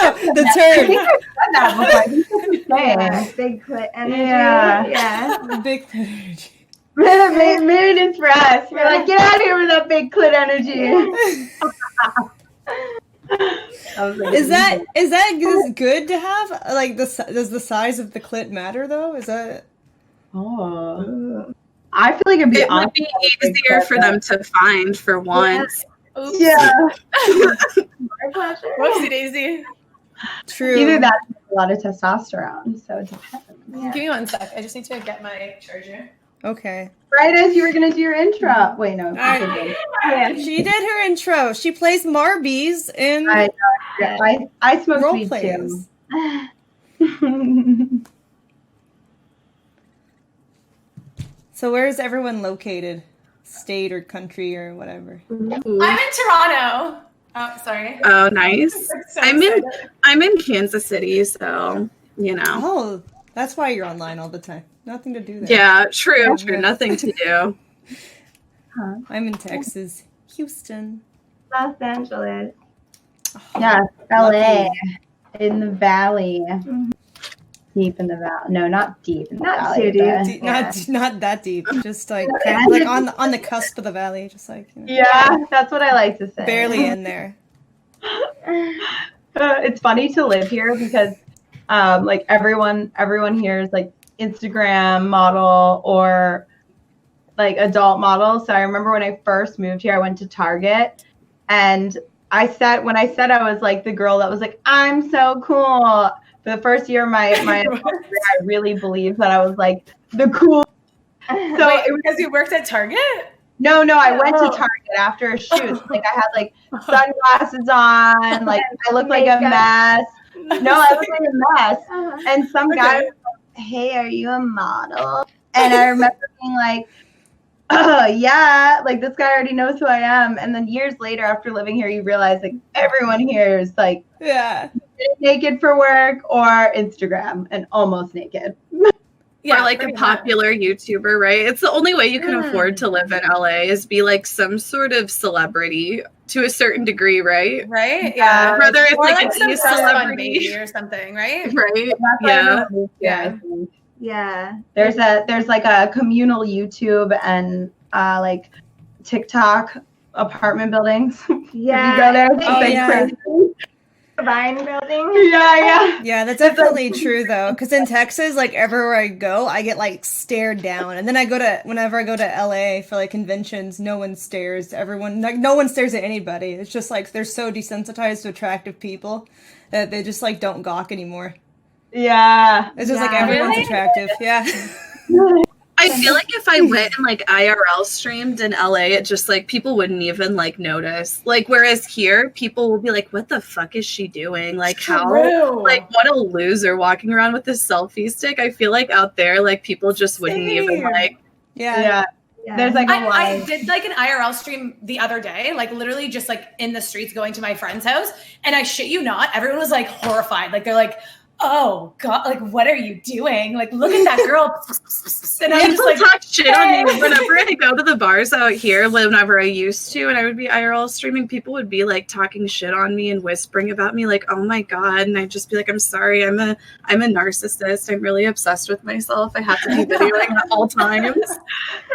No. The I term. think I've said that before. I think it's Yeah, big clit energy. Yeah. Yeah. Big energy. Maybe it's for us. We're like, get out of here with that big clit energy. I was like, Is that good to have? Like, does the size of the clit matter though? Is that? Oh. I feel like it'd be It would be easier for them to find for once. Oops. Yeah. My pleasure. Whoopsie daisy. True. Either that or a lot of testosterone, so it depends. Yeah. Give me 1 sec. I just need to get my charger. Okay. Right as you were gonna do your intro. Wait, no. Yeah. She did her intro. She plays Marbies in I smoke role weed plays. too. So where is everyone located? State or country or whatever? I'm in Toronto. Oh, sorry. Oh, nice. So I'm excited. in Kansas City, so you know. Oh, that's why you're online all the time. Nothing to do there. Yeah, true. Yeah. Nothing to do. I'm in Texas, Houston. Los Angeles. Yeah, LA. Lucky. In the valley. Mhm. Deep in the valley. No, not deep in the Not valley. too deep. but- Deep- Yeah. Not that deep. Just like Yeah. like on the cusp of the valley, just like Yeah, that's what I like to say. barely in there. It's funny to live here because like everyone here is like Instagram model or like adult model. So I remember when I first moved here, I went to Target and when I said I was like the girl that was like, I'm so cool. For the first year of my career, I really believed that I was like the cool. So Wait, it was, because you worked at Target? no, I went to Target after a shoot. Like I had like sunglasses on, like I looked like a mess. No, I looked like a mess. Uh-huh. And some guy was like, hey, are you a model? And I remember being like, oh, yeah, like this guy already knows who I am. And then years later, after living here, you realize like everyone here is like Yeah. naked for work or Instagram and almost naked. Or like a pretty much. popular YouTuber, right? It's the only way you can afford to live in LA is be like some sort of celebrity to a certain degree, right? Right? Yeah. Yeah. Whether it's Or like like a some new trust fund celebrity, baby or something, right? right? That's why Yeah. everyone moves here, Yeah. I think. Yeah. There's like a communal YouTube and like TikTok apartment buildings. Yeah. You go there, it's Oh, like yeah. crazy. Vine building. Yeah. Yeah, that's definitely true though. Because in Texas, like everywhere I go, I get like stared down. And then whenever I go to LA for like conventions, no one stares. No one stares at anybody. It's just like they're so desensitized to attractive people that they just like don't gawk anymore. Yeah. It's just like Yeah. everyone's Really? attractive. Yeah. I feel like if I went and like IRL streamed in LA, it just like people wouldn't even like notice. Like whereas here, people will be like, "What the fuck is she doing? Like how? True. Like what a loser walking around with this selfie stick." I feel like out there, like people just wouldn't even Same. like. Yeah. Yeah. There's like a I line. did like an IRL stream the other day, like literally just like in the streets going to my friend's house. And I shit you not, everyone was like horrified. Like they're like, oh God, like what are you doing? Like look at that girl. And I'm just People like, talk shit on me "Hey." whenever I go to the bars out here. Whenever I used to, and I would be IRL streaming, people would be like talking shit on me and whispering about me, like, "Oh my God!" And I'd just be like, "I'm sorry, I'm a narcissist. I'm really obsessed with myself. I have to be videoing at all times."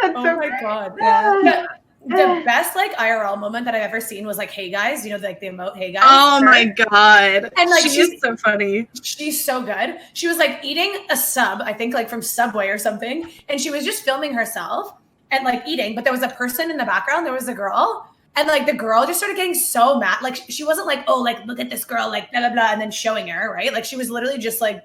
That's Oh so my God. Yeah. The best like IRL moment that I've ever seen was like, "Hey guys," you know, like the emote, "Hey guys." Oh her. my God! And, like, she's she's- so funny. She's so good. She was like eating a sub, I think like from Subway or something. And she was just filming herself and like eating, but there was a person in the background. There was a girl. And like the girl just started getting so mad. Like she wasn't like, oh, like look at this girl, like blah, blah, blah, and then showing her, right? Like she was literally just like,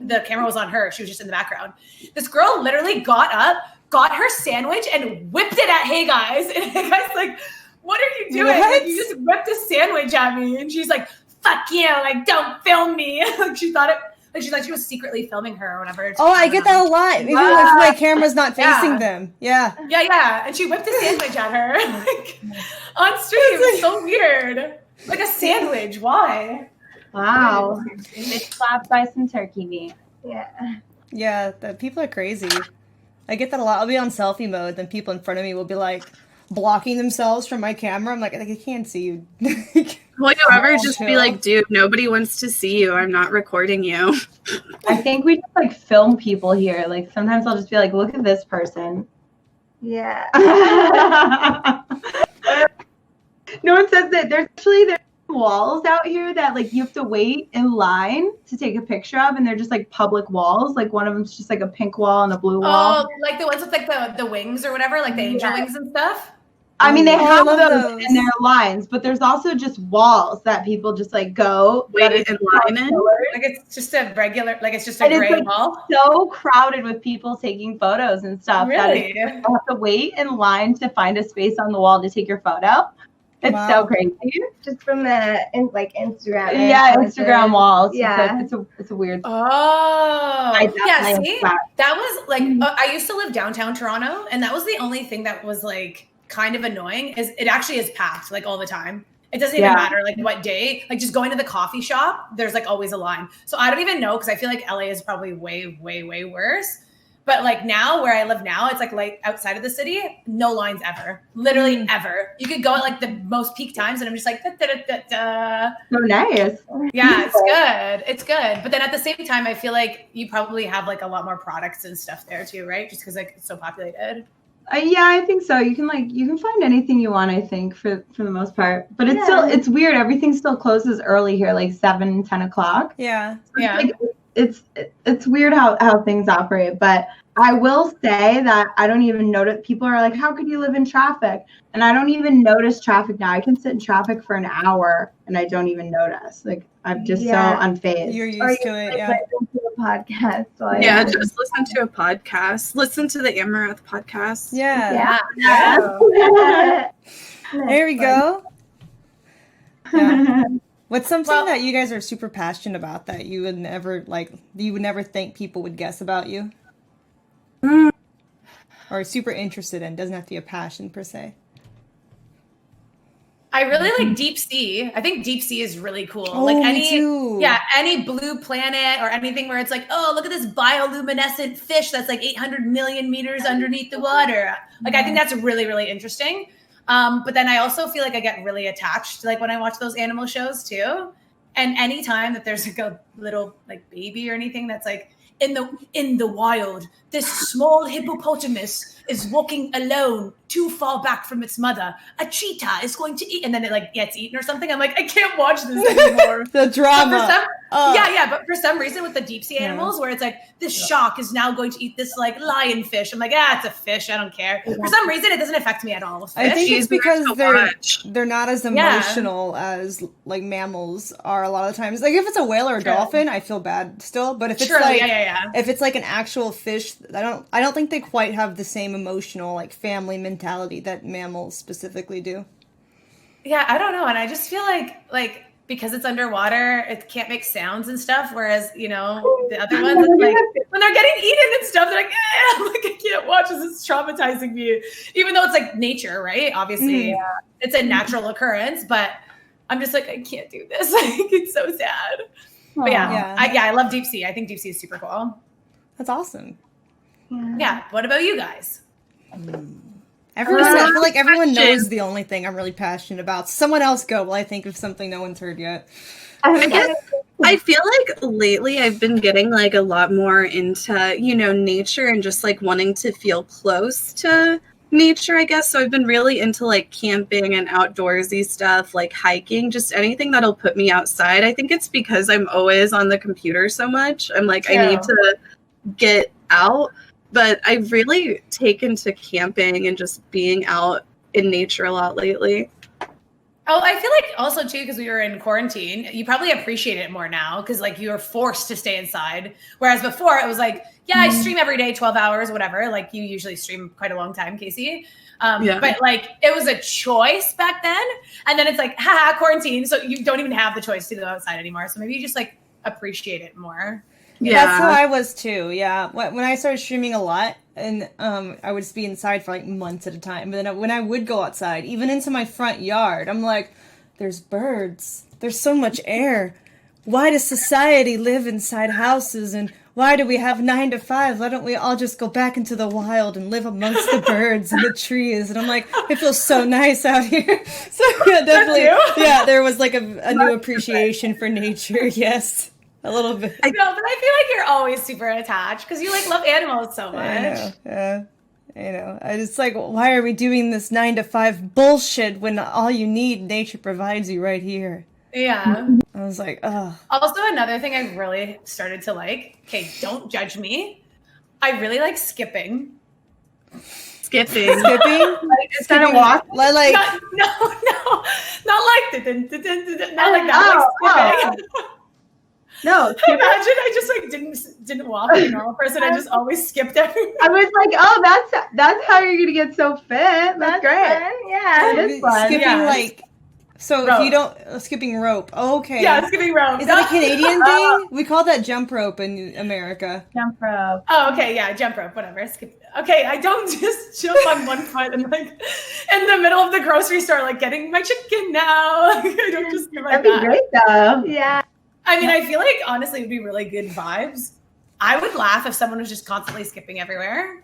the camera was on her. She was just in the background. This girl literally got up, got her sandwich and whipped it at Hey Guys. And Hey Guys like, what are you doing? What? Like, you just whipped a sandwich at me. And she's like, fuck you, like don't film me. Like she thought it Like she's like she was secretly filming her or whatever. Oh, I get that a lot. Even if my camera's not facing them. Yeah. Yeah. And she whipped a sandwich at her like, on stream. It's so weird. Like a sandwich. Why? Wow. It's slapped by some turkey meat. Yeah. Yeah, people are crazy. I get that a lot. I'll be on selfie mode, then people in front of me will be like blocking themselves from my camera. I'm like, I can't see you. Will you ever just be like, dude, nobody wants to see you. I'm not recording you. I think we just like film people here. Like sometimes I'll just be like, look at this person. Yeah. No one says that there's walls out here that like you have to wait in line to take a picture of, and they're just like public walls. Like one of them's just like a pink wall and a blue wall. Oh, like the ones with like the wings or whatever, like the angel wings and stuff. I mean, they have those in their lines, but there's also just walls that people just like go wait in line in. Like it's just a regular, like it's just a gray wall. So crowded with people taking photos and stuff. Really? That you have to wait in line to find a space on the wall to take your photo. It's so crazy. Just from the Instagram. Yeah, Instagram walls. Yeah. It's a weird. Oh, yeah. See, that. that was like I used to live downtown Toronto, and that was the only thing that was like kind of annoying. Is it actually is packed like all the time. It doesn't even matter like what day. Like just going to the coffee shop, there's like always a line. So I don't even know because I feel like LA is probably way, way, way worse. But like now where I live now, it's like outside of the city, no lines ever. Literally ever. You could go at like the most peak times and I'm just like, da, da, da, da. So nice. Yeah, it's good. It's good. But then at the same time, I feel like you probably have like a lot more products and stuff there too, right? Just because like it's so populated. Yeah, I think so. You can find anything you want, I think, for the most part. But it's weird. Everything still closes early here, like 7, 10 o'clock. Yeah. So it's weird how things operate, but I will say that I don't even notice. People are like, how could you live in traffic? And I don't even notice traffic now. I can sit in traffic for an hour and I don't even notice. Like I'm just so unfazed. You're used to it, yeah. Listen to a podcast. Yeah, just listen to a podcast. Listen to the Amouranth podcast. Yeah. There we go. Yeah. What's something that you guys are super passionate about that you would never think people would guess about you? Or super interested in? Doesn't have to be a passion per se. I really like deep sea. I think deep sea is really cool. Oh, like me too. any blue planet or anything where it's like, oh, look at this bioluminescent fish that's like 800 million meters underneath the water. Like I think that's really, really interesting. But then I also feel like I get really attached like when I watch those animal shows too. And anytime that there's like a little like baby or anything that's like in the wild, this small hippopotamus is walking alone too far back from its mother. A cheetah is going to eat, and then it like gets eaten or something. I'm like, I can't watch this anymore. The drama. But for some reason with the deep sea animals where it's like this shark is now going to eat this like lionfish. I'm like, it's a fish. I don't care. For some reason, it doesn't affect me at all. I think it's because they're not as emotional as like mammals are a lot of times. Like if it's a whale or a dolphin, I feel bad still. But if it's if it's like an actual fish, I don't think they quite have the same emotional like family mentality that mammals specifically do. Yeah, I don't know. And I just feel like because it's underwater, it can't make sounds and stuff. Whereas, the other ones, it's like when they're getting eaten and stuff, they're like, I'm like, I can't watch this. It's traumatizing me. Even though it's like nature, right? Obviously, it's a natural occurrence, but I'm just like, I can't do this. Like, it's so sad. But I love deep sea. I think deep sea is super cool. That's awesome. Yeah. What about you guys? I feel like everyone knows the only thing I'm really passionate about. Someone else go while I think of something no one's heard yet. I feel like lately I've been getting like a lot more into, nature and just like wanting to feel close to nature, I guess. So I've been really into like camping and outdoorsy stuff, like hiking, just anything that'll put me outside. I think it's because I'm always on the computer so much. I'm like, I need to get out. But I've really taken to camping and just being out in nature a lot lately. Oh, I feel like also too, because we were in quarantine, you probably appreciate it more now because like you were forced to stay inside. Whereas before it was like, I stream every day, 12 hours, whatever. Like you usually stream quite a long time, Casey. But like it was a choice back then. And then it's like, quarantine. So you don't even have the choice to go outside anymore. So maybe you just like appreciate it more. That's how I was too. Yeah, when I started streaming a lot, and I would just be inside for like months at a time. But then when I would go outside, even into my front yard, I'm like, there's birds. There's so much air. Why does society live inside houses, and why do we have 9 to 5? Why don't we all just go back into the wild and live amongst the birds and the trees? And I'm like, it feels so nice out here. So yeah, definitely, yeah, there was like a new appreciation for nature. Yes, a little bit. No, but I feel like you're always super attached because you like love animals so much. I know, yeah. You know, I just like, why are we doing this 9 to 5 bullshit when all you need, nature provides you right here? Yeah. I was like, oh. Also, another thing I really started to like, okay, don't judge me. I really like skipping. Skipping. Like, instead of walking? Like, No, not like not like that. Like skipping. No, Imagine I just like didn't walk like a normal person. I just always skipped everywhere. I was like, oh, that's how you're gonna get so fit. That's great. Fun. Yeah. It is fun. skipping Yeah. like, so rope. if you don't, skipping rope. Oh, okay. Yeah, skipping rope. Is that a Canadian thing? We call that jump rope in America. Jump rope. Oh, okay, yeah, jump rope, whatever. Skip. Okay, I don't just jump on one foot and like in the middle of the grocery store, like getting my chicken now. I don't just do like That'd be that. great though. Yeah. I mean, I feel like honestly, it'd be really good vibes. I would laugh if someone was just constantly skipping everywhere,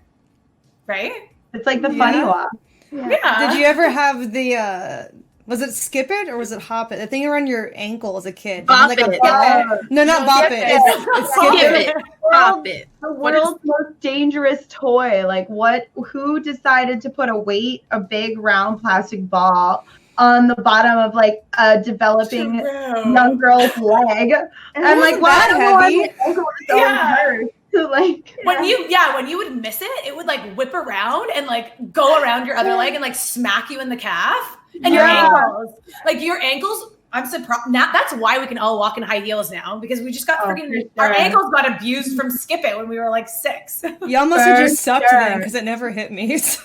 right? It's like the funny walk. Yeah. Did you ever have the, was it skip it or was it hop it? The thing around your ankle as a kid. Bop Like a it. ball. No, not bop it. It's skip Skip it. it. Pop it. The What is- world's most dangerous toy. Like who decided to put a big round plastic ball on the bottom of like a developing young girl's leg? And I'm like, why that do heavy? my ankle is so Yeah. hurt? So like When you would miss it, it would like whip around and like go around your other leg and like smack you in the calf and your ankles. Like your ankles, I'm surprised. Now that's why we can all walk in high heels now because we just got freaking our ankles got abused from skip it when we were like 6. Y'all must have just For sucked sure. then because it never hit me. So.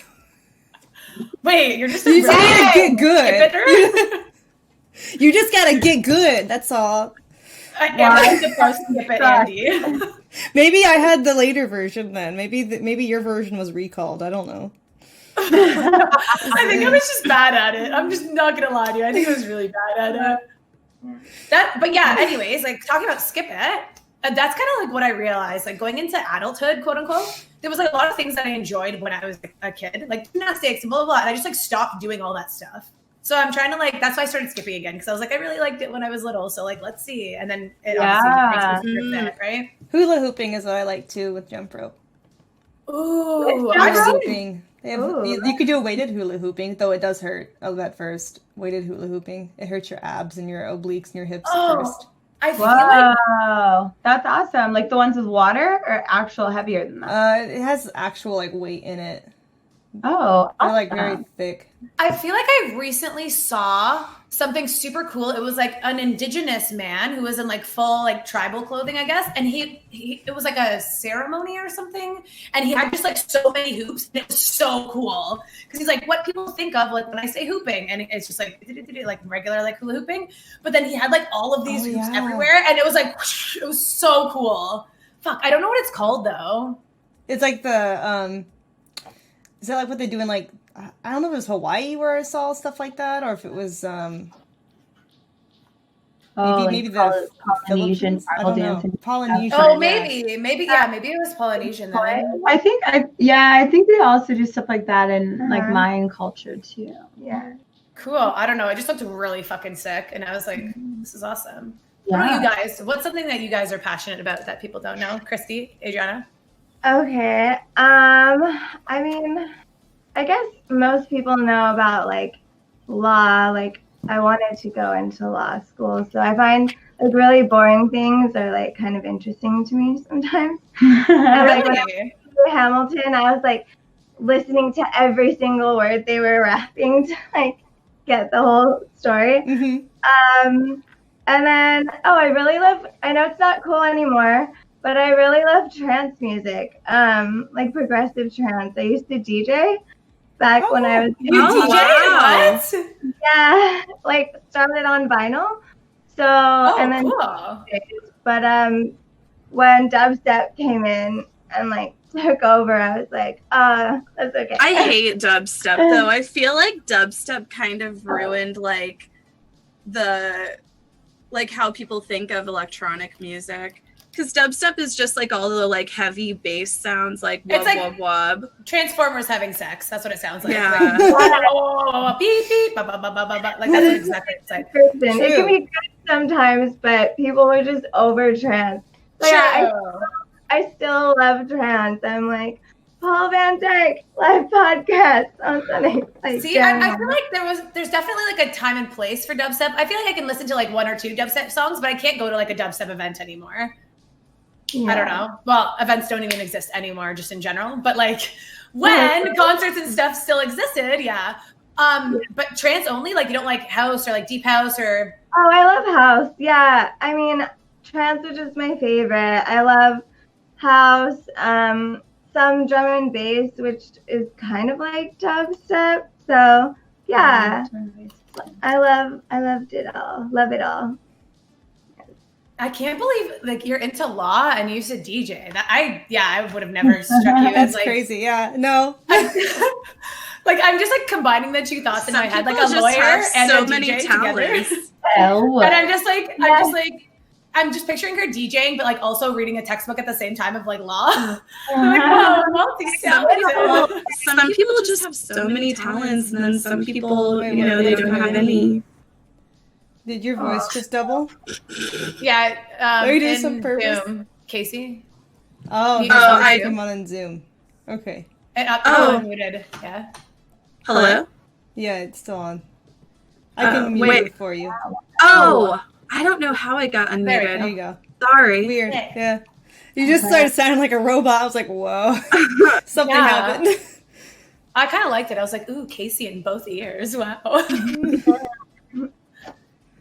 Wait, you're just You just gotta get good. skip-it-er? You just gotta get good. That's all. Everyone's the first skip it, Andy. Maybe I had the later version then. Maybe your version was recalled. I don't know. I think I was just bad at it. I'm just not gonna lie to you. I think I was really bad at it. But yeah, anyways, like talking about skip it, that's kind of like what I realized, like going into adulthood, quote unquote, there was like a lot of things that I enjoyed when I was a kid, like gymnastics and blah, blah, blah. And I just like stopped doing all that stuff. So I'm trying to like, that's why I started skipping again. Cause I was like, I really liked it when I was little. So like, let's see. And then it obviously makes me fit, right? Hula hooping is what I like too with jump rope. Ooh, Hula I've seen hooping. They have, you could do a weighted hula hooping, though it does hurt at first. Weighted hula hooping. It hurts your abs and your obliques and your hips at first. I feel like wow, that's awesome. Like the ones with water or actual heavier than that? It has actual like weight in it. Oh, They're like awesome. very thick. I feel like I recently saw something super cool. It was like an indigenous man who was in like full like tribal clothing, I guess. And he it was like a ceremony or something. And he had just like so many hoops. And it was so cool. Because he's like, what people think of like when I say hooping. And it's just like regular like hula hooping. But then he had like all of these hoops everywhere. And it was like, whoosh, it was so cool. Fuck, I don't know what it's called though. It's like the is that like what they do in like, I don't know if it was Hawaii where I saw stuff like that, or if it was maybe the Polynesian Philippines? I don't know. Polynesian. Oh, yeah. maybe it was Polynesian then. I think they also do stuff like that in like Mayan culture too. Yeah. Cool. I don't know. It just looked really fucking sick. And I was like, this is awesome. What Yeah. about you guys? What's something that you guys are passionate about that people don't know? Christy, Adriana? Okay. I mean, I guess most people know about like law. Like I wanted to go into law school, so I find like really boring things are like kind of interesting to me sometimes. And, like when I Really? was in Hamilton, I was like listening to every single word they were rapping to like get the whole story. Mm-hmm. And then I know it's not cool anymore, but I really love trance music, like progressive trance. I used to DJ back when I was You DJ? wow. What? yeah, like started on vinyl. So Oh, and then cool. but when dubstep came in and like took over, I was like, that's okay. I hate dubstep though. I feel like dubstep kind of ruined like how people think of electronic music. Because dubstep is just like all the like heavy bass sounds, like wub, It's like wub, wub. Transformers having sex. That's what it sounds like. Yeah. It's like, beep, beep, ba, ba, ba, ba, ba, ba. Like that's what exactly it's like. It can be good sometimes, but people were just over trance. Like, I still love trance. I'm like, Paul Van Dyke live podcast on Sunday. Like, See, I feel like there's definitely like a time and place for dubstep. I feel like I can listen to like 1 or 2 dubstep songs, but I can't go to like a dubstep event anymore. Yeah. I don't know. Well, events don't even exist anymore, just in general. But like when concerts and stuff still existed, yeah. But trance only, like you don't like house or like deep house or. Oh, I love house. Yeah, I mean, trance is just my favorite. I love house. Some drum and bass, which is kind of like dubstep. So yeah, I loved it all. Love it all. I can't believe like you're into law and you used to DJ. I would have never struck you That's as like crazy. Yeah, no. like I'm just like combining the two thoughts in my head, like a People just lawyer have and so a many DJ talents. together. Oh. And I'm just picturing her DJing, but like also reading a textbook at the same time of like law. I'm like, wow, multi-talented. Some people just have so many talents, and then some people, you know, they don't have any. Did your voice just double? Yeah. Are you doing in some purpose? Zoom. Casey? Oh, I come on in Zoom. Okay. Muted. Yeah. Hello? Yeah, it's still on. I can mute it for you. Oh, I don't know how I got unmuted. There you go. Sorry. Weird. Yeah. You just started sounding like a robot. I was like, whoa. Something happened. I kind of liked it. I was like, ooh, Casey in both ears. Wow.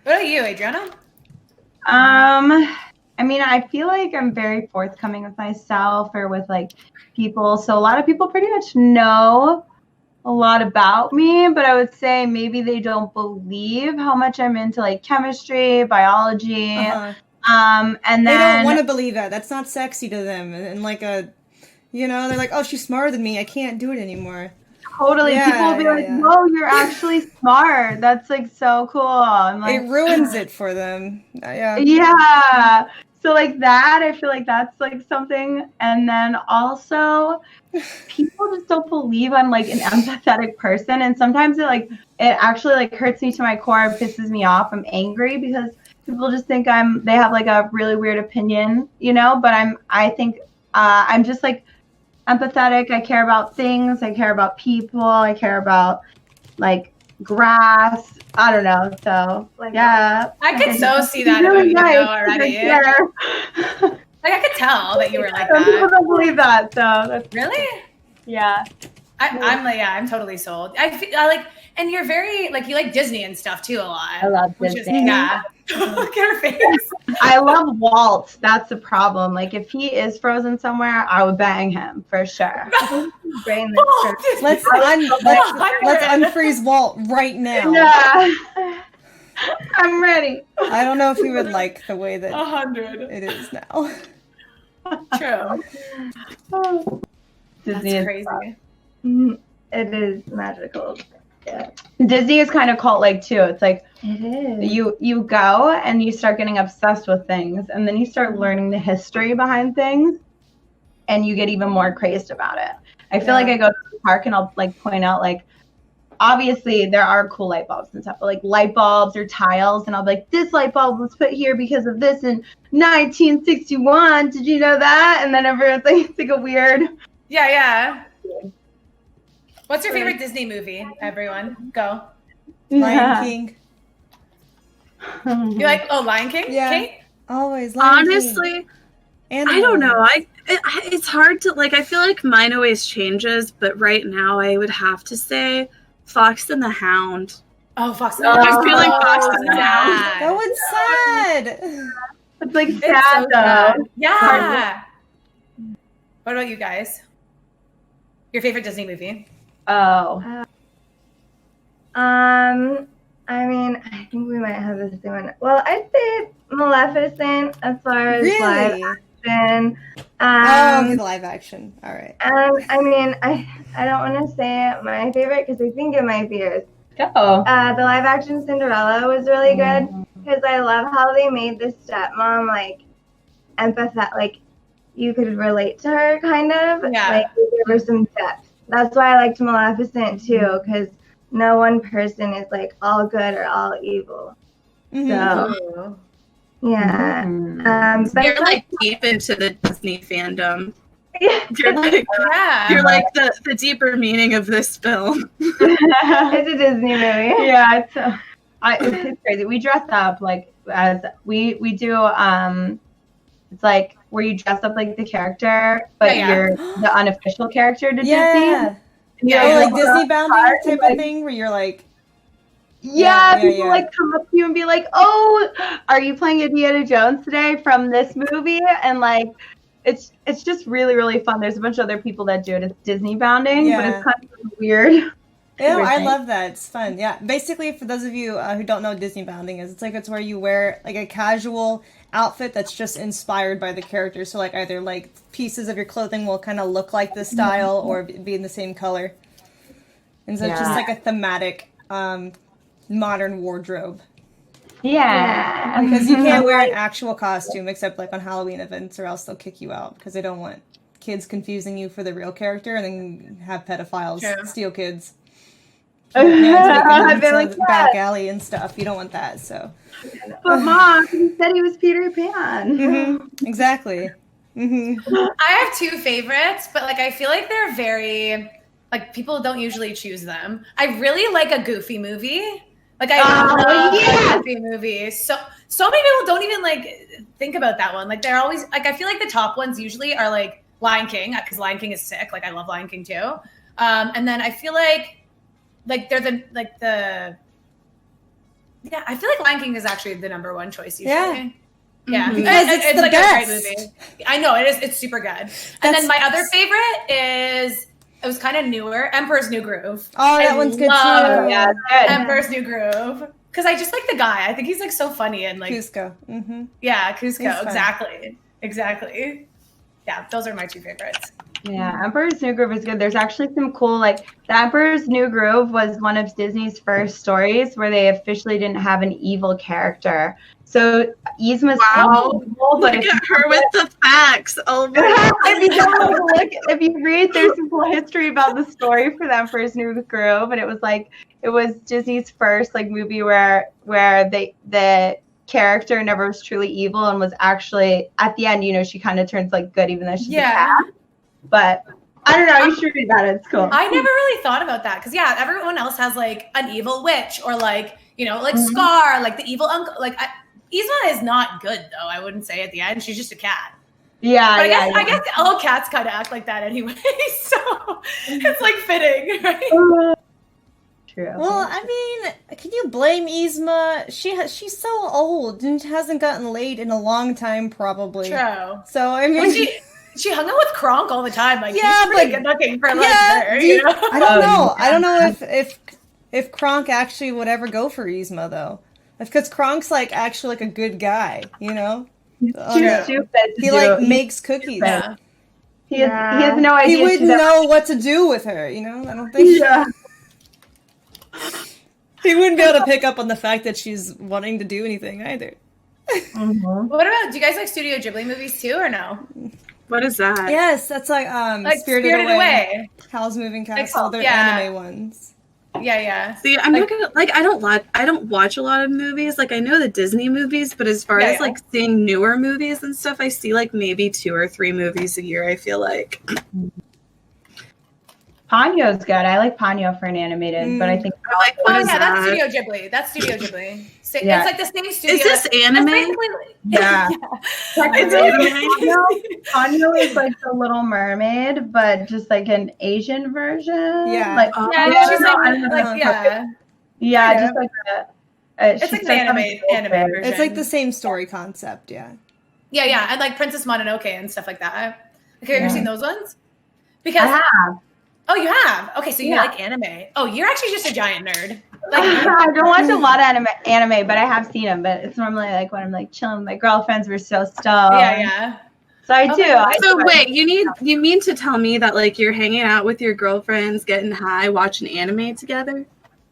What about you, Adriana? I mean, I feel like I'm very forthcoming with myself or with like people. So a lot of people pretty much know a lot about me, but I would say maybe they don't believe how much I'm into like chemistry, biology. Uh-huh. And then they don't want to believe that. That's not sexy to them. And like they're like, oh, she's smarter than me. I can't do it anymore. Totally. People will be like, whoa, you're actually smart. That's like so cool. I'm like, it ruins it for them. Yeah. So like that, I feel like that's like something. And then also people just don't believe I'm like an empathetic person. And sometimes it actually like hurts me to my core, pisses me off. I'm angry because people just think they have like a really weird opinion, you know, but I think I'm just like empathetic. I care about things. I care about people. I care about like grass. I don't know. So like, yeah. I could so see that really about nice, you already. Like I could tell that you were like Some people that. don't believe that. So that's Really? yeah. I'm totally sold. I like, and you're very like you like Disney and stuff too a lot. I love Disney. Yeah. Look at her face. I love Walt. That's the problem. Like if he is frozen somewhere, I would bang him for sure. Let's unfreeze Walt right now. Yeah. I'm ready. I don't know if he would like the way that 100. it is now. True. Disney That's is crazy. It is magical. Yeah. Disney is kind of cult-like too. It's like It is. you go and you start getting obsessed with things, and then you start learning the history behind things, and you get even more crazed about it. I feel like I go to the park and I'll like point out like, obviously there are cool light bulbs and stuff, but like light bulbs or tiles, and I'll be like, this light bulb was put here because of this in 1961. Did you know that? And then everyone's like, it's like a weird. Yeah. What's your favorite Disney movie? Everyone, go. Lion King. You like Lion King? Yeah. Kate? Always. Lion Honestly, King. I don't know. It's hard to like. I feel like mine always changes, but right now I would have to say Fox and the Hound. Oh, Fox. I'm feeling Fox and the Hound. That one's sad. It's like It's sad so though. sad. Yeah. What about you guys? Your favorite Disney movie? Oh. I mean, I think we might have the same one. Well, I'd say Maleficent as far as Really? live action. Oh, the live action. All right. And I mean, I don't want to say my favorite because I think it might be yours. Go. The live action Cinderella was really good because I love how they made the stepmom like empathetic, like you could relate to her kind of. Yeah. Like they gave her some depth. That's why I liked Maleficent too, because no one person is like all good or all evil. So yeah. But You're like deep into the Disney fandom. yeah, You're like, Yeah. you're like the deeper meaning of this film. it's a Disney movie. Yeah, it's crazy. We dress up like as we do. It's like where you dress up like the character, but you're the unofficial character to Disney. Yeah. Yeah, like Disney bounding type of thing where you're like, people like come up to you and be like, "Oh, are you playing Indiana Jones today from this movie?" And like, it's just really really fun. There's a bunch of other people that do it. It's Disney bounding, but it's kind of weird. Yeah, I love that. It's fun. Yeah, basically, for those of you who don't know what Disney bounding is, it's where you wear like a casual outfit that's just inspired by the character. So like either like pieces of your clothing will kind of look like the style or be in the same color, and so it's just like a thematic modern wardrobe. Yeah, because you can't wear an actual costume except like on Halloween events, or else they'll kick you out because they don't want kids confusing you for the real character and then have pedophiles steal kids. Back alley and stuff. You don't want that. So, but Mom, he said he was Peter Pan. Exactly. I have two favorites, but like I feel like they're very like people don't usually choose them. I really like a Goofy movie. Like I love a Goofy movie. So many people don't even like think about that one. Like they're always like I feel like the top ones usually are like Lion King because Lion King is sick. Like I love Lion King too. And then I feel like they're I feel like Lion King is actually the number one choice usually. Yeah, because it's like best. A great movie. I know it is. It's super good. And then my other favorite is it was kind of newer, Emperor's New Groove. Oh, that one's good too. Yeah, good. Emperor's New Groove because I just like the guy. I think he's like so funny and like Cusco. Yeah, Cusco. Exactly. Yeah, those are my two favorites. Yeah, Emperor's New Groove is good. There's actually some cool, like, the Emperor's New Groove was one of Disney's first stories where they officially didn't have an evil character. So Yzma's cool, but look at her with the facts. Oh my if you read, there's some cool history about the story for the Emperor's New Groove, and it was Disney's first like movie where the character never was truly evil and was actually at the end, she kind of turns like good even though she's a cat. But I don't know. You should read that. It's cool. I never really thought about that because everyone else has like an evil witch or like like Scar, like the evil uncle. Like Yzma is not good though. I wouldn't say at the end. She's just a cat. Yeah, but I guess all cats kind of act like that anyway. So it's like fitting, right? True. Well, I mean, can you blame Yzma? She's so old and hasn't gotten laid in a long time, probably. True. So I mean. She hung out with Kronk all the time. Like, he's pretty good looking for her. I don't know. I don't know if Kronk actually would ever go for Yzma though, because Kronk's like actually like a good guy, He's too stupid. He like makes cookies. Yeah. He has no idea. He wouldn't know what to do with her. I don't think. Yeah. He wouldn't be able to pick up on the fact that she's wanting to do anything either. What about? Do you guys like Studio Ghibli movies too, or no? What is that? Yes, that's like Spirited Away. Howl's Moving Castle. They're anime ones. Yeah. See, I'm not gonna I don't watch a lot of movies. Like I know the Disney movies, but as far as like seeing newer movies and stuff, I see like maybe 2 or 3 movies a year. I feel like. Ponyo's good. I like Ponyo for an animated, but I think that's Studio Ghibli. That's Studio Ghibli. It's like the same studio. Is this anime? Yeah. It's anime. Ponyo is like the Little Mermaid, but just like an Asian version. Yeah. She's just like it's like an anime version. It's like the same story concept. Yeah. Yeah, and like Princess Mononoke and stuff like that. Have you ever seen those ones? Because I have. Oh, you have? Okay, so you like anime. Oh, you're actually just a giant nerd. Like, I don't watch a lot of anime, but I have seen them. But it's normally like when I'm like chilling with my girlfriends, we're so stoned. Yeah. So I do. So wait, you mean to tell me that like you're hanging out with your girlfriends, getting high, watching anime together?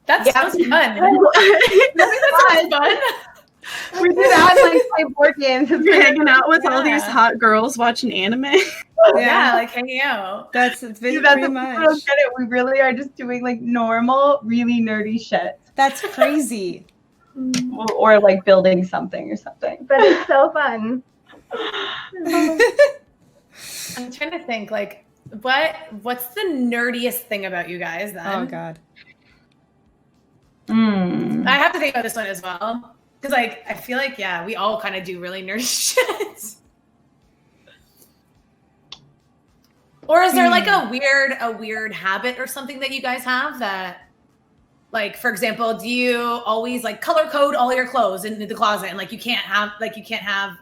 That sounds fun. That sounds fun. We do that and like play board games. You're hanging out with all these hot girls watching anime. Yeah, like hanging out. That's pretty much. People don't get it. We really are just doing like normal, really nerdy shit. That's crazy. Or like building something or something. But it's so fun. I'm trying to think, like, what's the nerdiest thing about you guys then? Oh God. I have to think about this one as well. Because like I feel like, yeah, we all kind of do really nerdy shit. Or is there like a weird habit or something that you guys have that, like, for example, do you always like color code all your clothes into the closet and like you can't have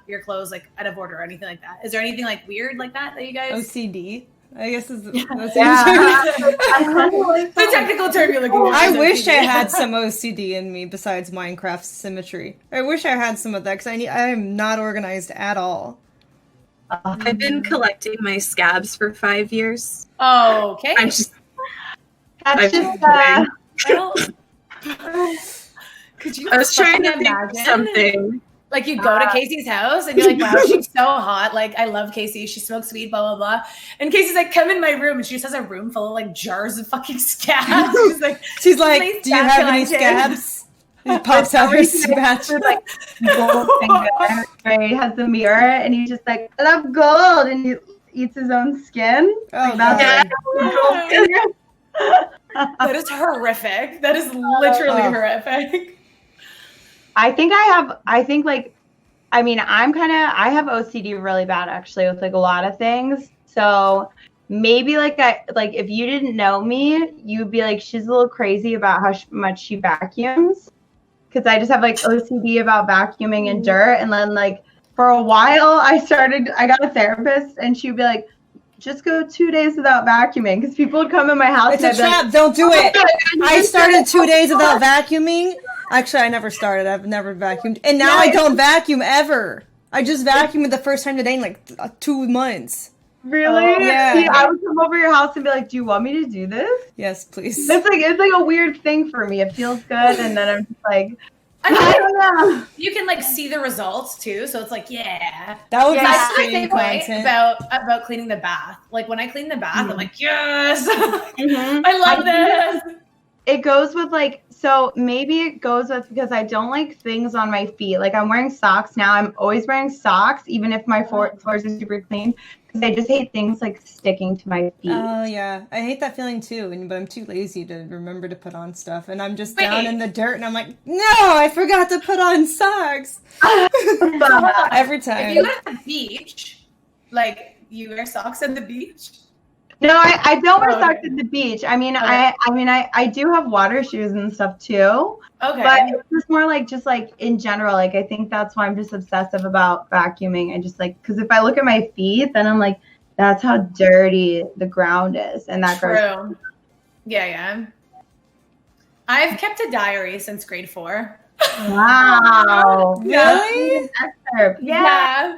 your clothes like out of order or anything like that? Is there anything like weird like that you guys? OCD, I guess is the the technical term you're looking for. I wish I had some OCD in me besides Minecraft symmetry. I wish I had some of that because I am not organized at all. I've been collecting my scabs for 5 years. Oh, okay. I'm just Well, could you? I was trying to think imagine of something. Like you go to Casey's house and you're like, wow, she's so hot. Like, I love Casey. She smokes weed, blah, blah, blah. And Casey's like, come in my room. And she just has a room full of like jars of fucking scabs. She's like, do you have any scabs? He pops out her scabs. Like gold finger. Right, he has the mirror and he's just like, I love gold, and he eats his own skin. Oh, That's God. That is horrific. That is literally horrific. I have OCD really bad actually with like a lot of things. So maybe like if you didn't know me, you'd be like, she's a little crazy about how much she vacuums. Because I just have like OCD about vacuuming and dirt. And then like for a while I got a therapist and she'd be like, just go 2 days without vacuuming. Because people would come in my house. It's a trap. Don't do it. I started 2 days without vacuuming. Actually, I never started. I've never vacuumed. And now I don't vacuum ever. I just vacuumed the first time today in like 2 months. Really? Yeah. See, I would come over your house and be like, do you want me to do this? Yes, please. It's like a weird thing for me. It feels good. And then I'm just like, I mean, I don't know. you can like see the results too. So it's like, yeah. That would I be feel the stream same way content. about cleaning the bath. Like when I clean the bath, I'm like, yes, I love this. It goes with like, so maybe it goes with because I don't like things on my feet. Like I'm wearing socks now. I'm always wearing socks, even if my floors are super clean. Because I just hate things like sticking to my feet. Oh, yeah. I hate that feeling too, but I'm too lazy to remember to put on stuff. And I'm just down in the dirt and I'm like, no, I forgot to put on socks. Every time. If you go to the beach, like you wear socks at the beach? No, I don't wear socks at the beach. I mean, I do have water shoes and stuff too. Okay. But it's just more like in general, like I think that's why I'm just obsessive about vacuuming. I just like, because if I look at my feet, then I'm like, that's how dirty the ground is. And that True. Yeah. I've kept a diary since grade 4. Wow. Really? Yeah.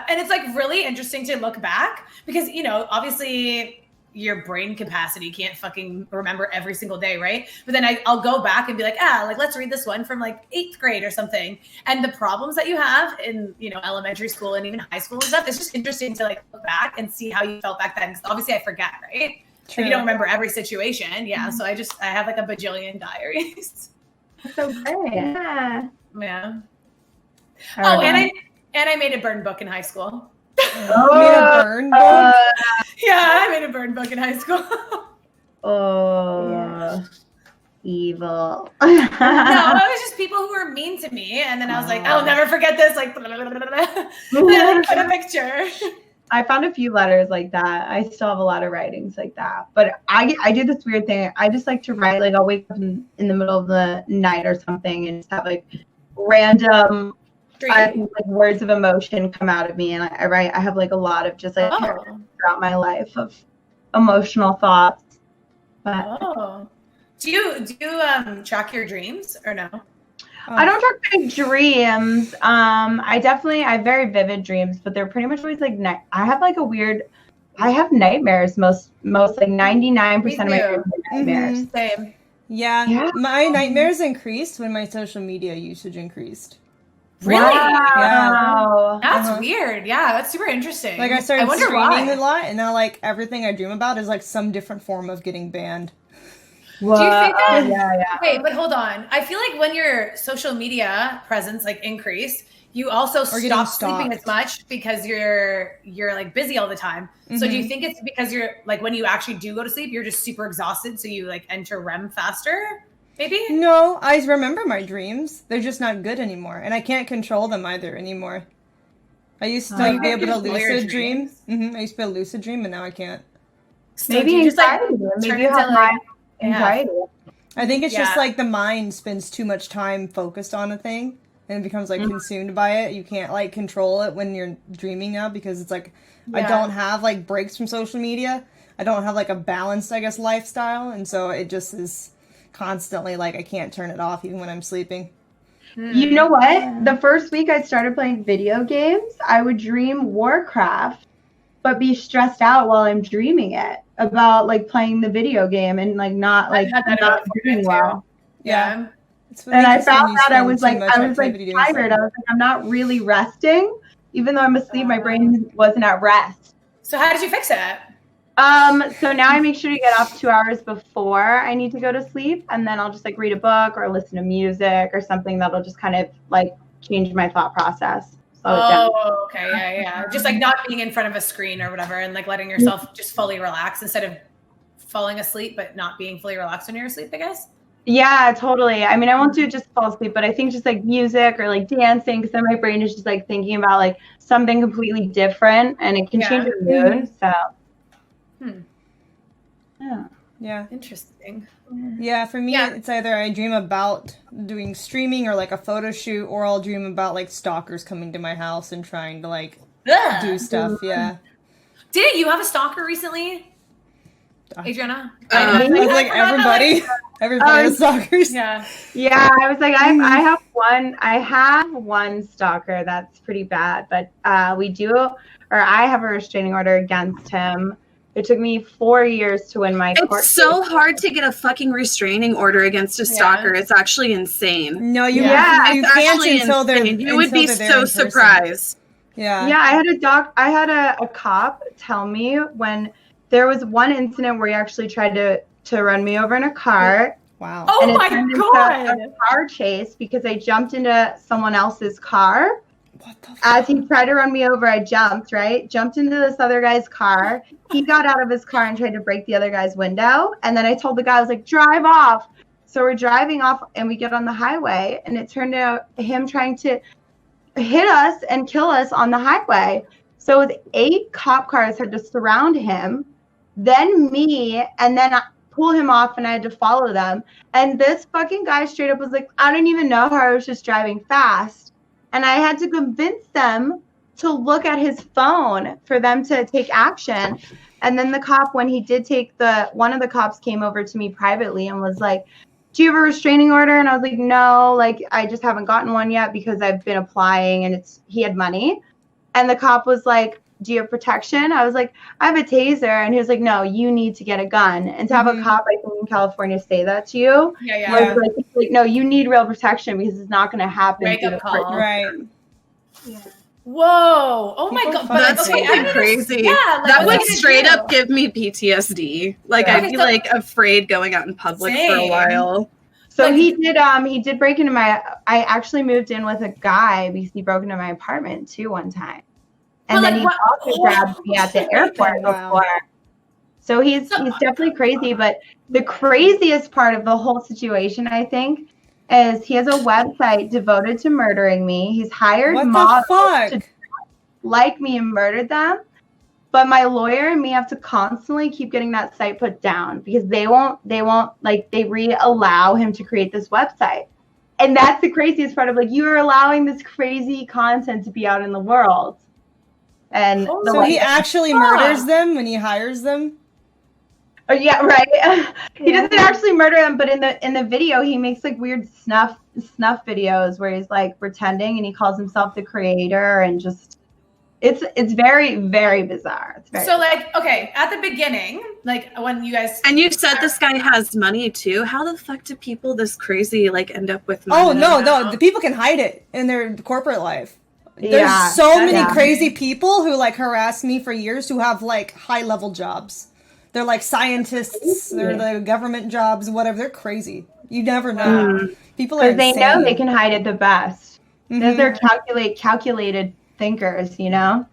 And it's like really interesting to look back because, you know, obviously your brain capacity can't fucking remember every single day, right? But then I'll go back and be like, like let's read this one from like 8th grade or something. And the problems that you have in, you know, elementary school and even high school and stuff, it's just interesting to like look back and see how you felt back then. Because obviously I forget, right? Like, you don't remember every situation. Yeah. So I have like a bajillion diaries. That's so great. Yeah. Yeah. Oh, and I made a burn book in high school. You made a burn book? Yeah, I made a burn book in high school. Evil. No, it was just people who were mean to me, and then I was like, I'll never forget this. Like, blah, blah, blah, blah. And then I put a picture. I found a few letters like that. I still have a lot of writings like that. But I do this weird thing. I just like to write, like I'll wake up in the middle of the night or something and just have like random like words of emotion come out of me, and I write. I have like a lot of just like throughout my life of emotional thoughts. But do you track your dreams or no? I don't track my dreams. I have very vivid dreams, but they're pretty much always like I have nightmares most like 99% of my dreams are nightmares. Same. Yeah, my nightmares increased when my social media usage increased. Really? Wow. That's weird. Yeah, that's super interesting. Like I started wonder streaming why. a lot, and now like everything I dream about is like some different form of getting banned. Do you think that? Yeah. Wait, but hold on. I feel like when your social media presence like increased, you also stop sleeping as much because you're like busy all the time. So do you think it's because you're like when you actually do go to sleep, you're just super exhausted, so you like enter REM faster? Maybe? No, I remember my dreams. They're just not good anymore, and I can't control them either anymore. I used to be able to lucid dream. I used to be able to lucid dream, and now I can't. Maybe you just like maybe you have my anxiety. I think it's just like the mind spends too much time focused on a thing and it becomes like consumed by it. You can't like control it when you're dreaming now because it's like I don't have like breaks from social media. I don't have like a balanced, I guess, lifestyle, and so it just is constantly like I can't turn it off even when I'm sleeping. You know what? The first week I started playing video games, I would dream Warcraft, but be stressed out while I'm dreaming it about like playing the video game and like not doing well. Yeah. And I found out I was tired. I was like, I'm not really resting, even though I'm asleep. My brain wasn't at rest. So how did you fix it? So now I make sure to get up 2 hours before I need to go to sleep, and then I'll just like read a book or listen to music or something that'll just kind of like change my thought process. Oh, okay, yeah. Just like not being in front of a screen or whatever, and like letting yourself just fully relax instead of falling asleep, but not being fully relaxed when you're asleep, I guess. Yeah, totally. I mean, I won't do it just fall asleep, but I think just like music or like dancing, because then my brain is just like thinking about like something completely different, and it can change your mood. So. Yeah. Interesting. Yeah, for me, it's either I dream about doing streaming or like a photo shoot, or I'll dream about like stalkers coming to my house and trying to like do stuff. Yeah. Didn't you have a stalker recently, Adriana? With like everybody has stalkers. Yeah. I was like, I have one stalker that's pretty bad, but I have a restraining order against him. It took me 4 years to win my court case. It's so hard to get a fucking restraining order against a stalker. It's actually insane. No, you can't actually until they're. You would be so surprised. Yeah. I had a cop tell me when there was one incident where he actually tried to run me over in a car. Wow. Oh and my God. A car chase because I jumped into someone else's car. What the fuck? As he tried to run me over, I jumped into this other guy's car. He got out of his car and tried to break the other guy's window. And then I told the guy, I was like, drive off. So we're driving off and we get on the highway, and it turned out him trying to hit us and kill us on the highway. So with 8 cop cars had to surround him, then me, and then pull him off, and I had to follow them. And this fucking guy straight up was like, I don't even know how I was just driving fast. And I had to convince them to look at his phone for them to take action. And then the cop, when he did one of the cops came over to me privately and was like, do you have a restraining order? And I was like, no, like I just haven't gotten one yet because I've been applying, and he had money. And the cop was like, do you have protection? I was like, I have a taser. And he was like, no, you need to get a gun. And to have a cop, I think in California, say that to you. Like, no, you need real protection because it's not going to happen. Wake up call. Right. Yeah. Whoa. Oh my God. That's crazy. Yeah, that would straight up give me PTSD. Like I'd be like afraid going out in public for a while. So he did break into I actually moved in with a guy because he broke into my apartment too one time. And then he also grabbed me at the airport before. So he's definitely crazy. But the craziest part of the whole situation, I think, is he has a website devoted to murdering me. He's hired models to like me and murdered them. But my lawyer and me have to constantly keep getting that site put down because they allow him to create this website. And that's the craziest part of like, you're allowing this crazy content to be out in the world. And so he actually murders them when he hires them? Oh yeah, right. He Yeah. doesn't actually murder them, but in the video, he makes like weird snuff videos where he's like pretending, and he calls himself the creator, and just it's very, very bizarre. It's very So like, okay, at the beginning, like when you guys And you said this guy has money too. How the fuck do people this crazy like end up with money? Oh no, the people can hide it in their corporate life. There's Yeah, so many yeah. crazy people who like harass me for years who have like high level jobs. They're like scientists, they're the government jobs, whatever. They're crazy. You never know. People are because they know they can hide it the best. Mhm. They're calculated thinkers, you know,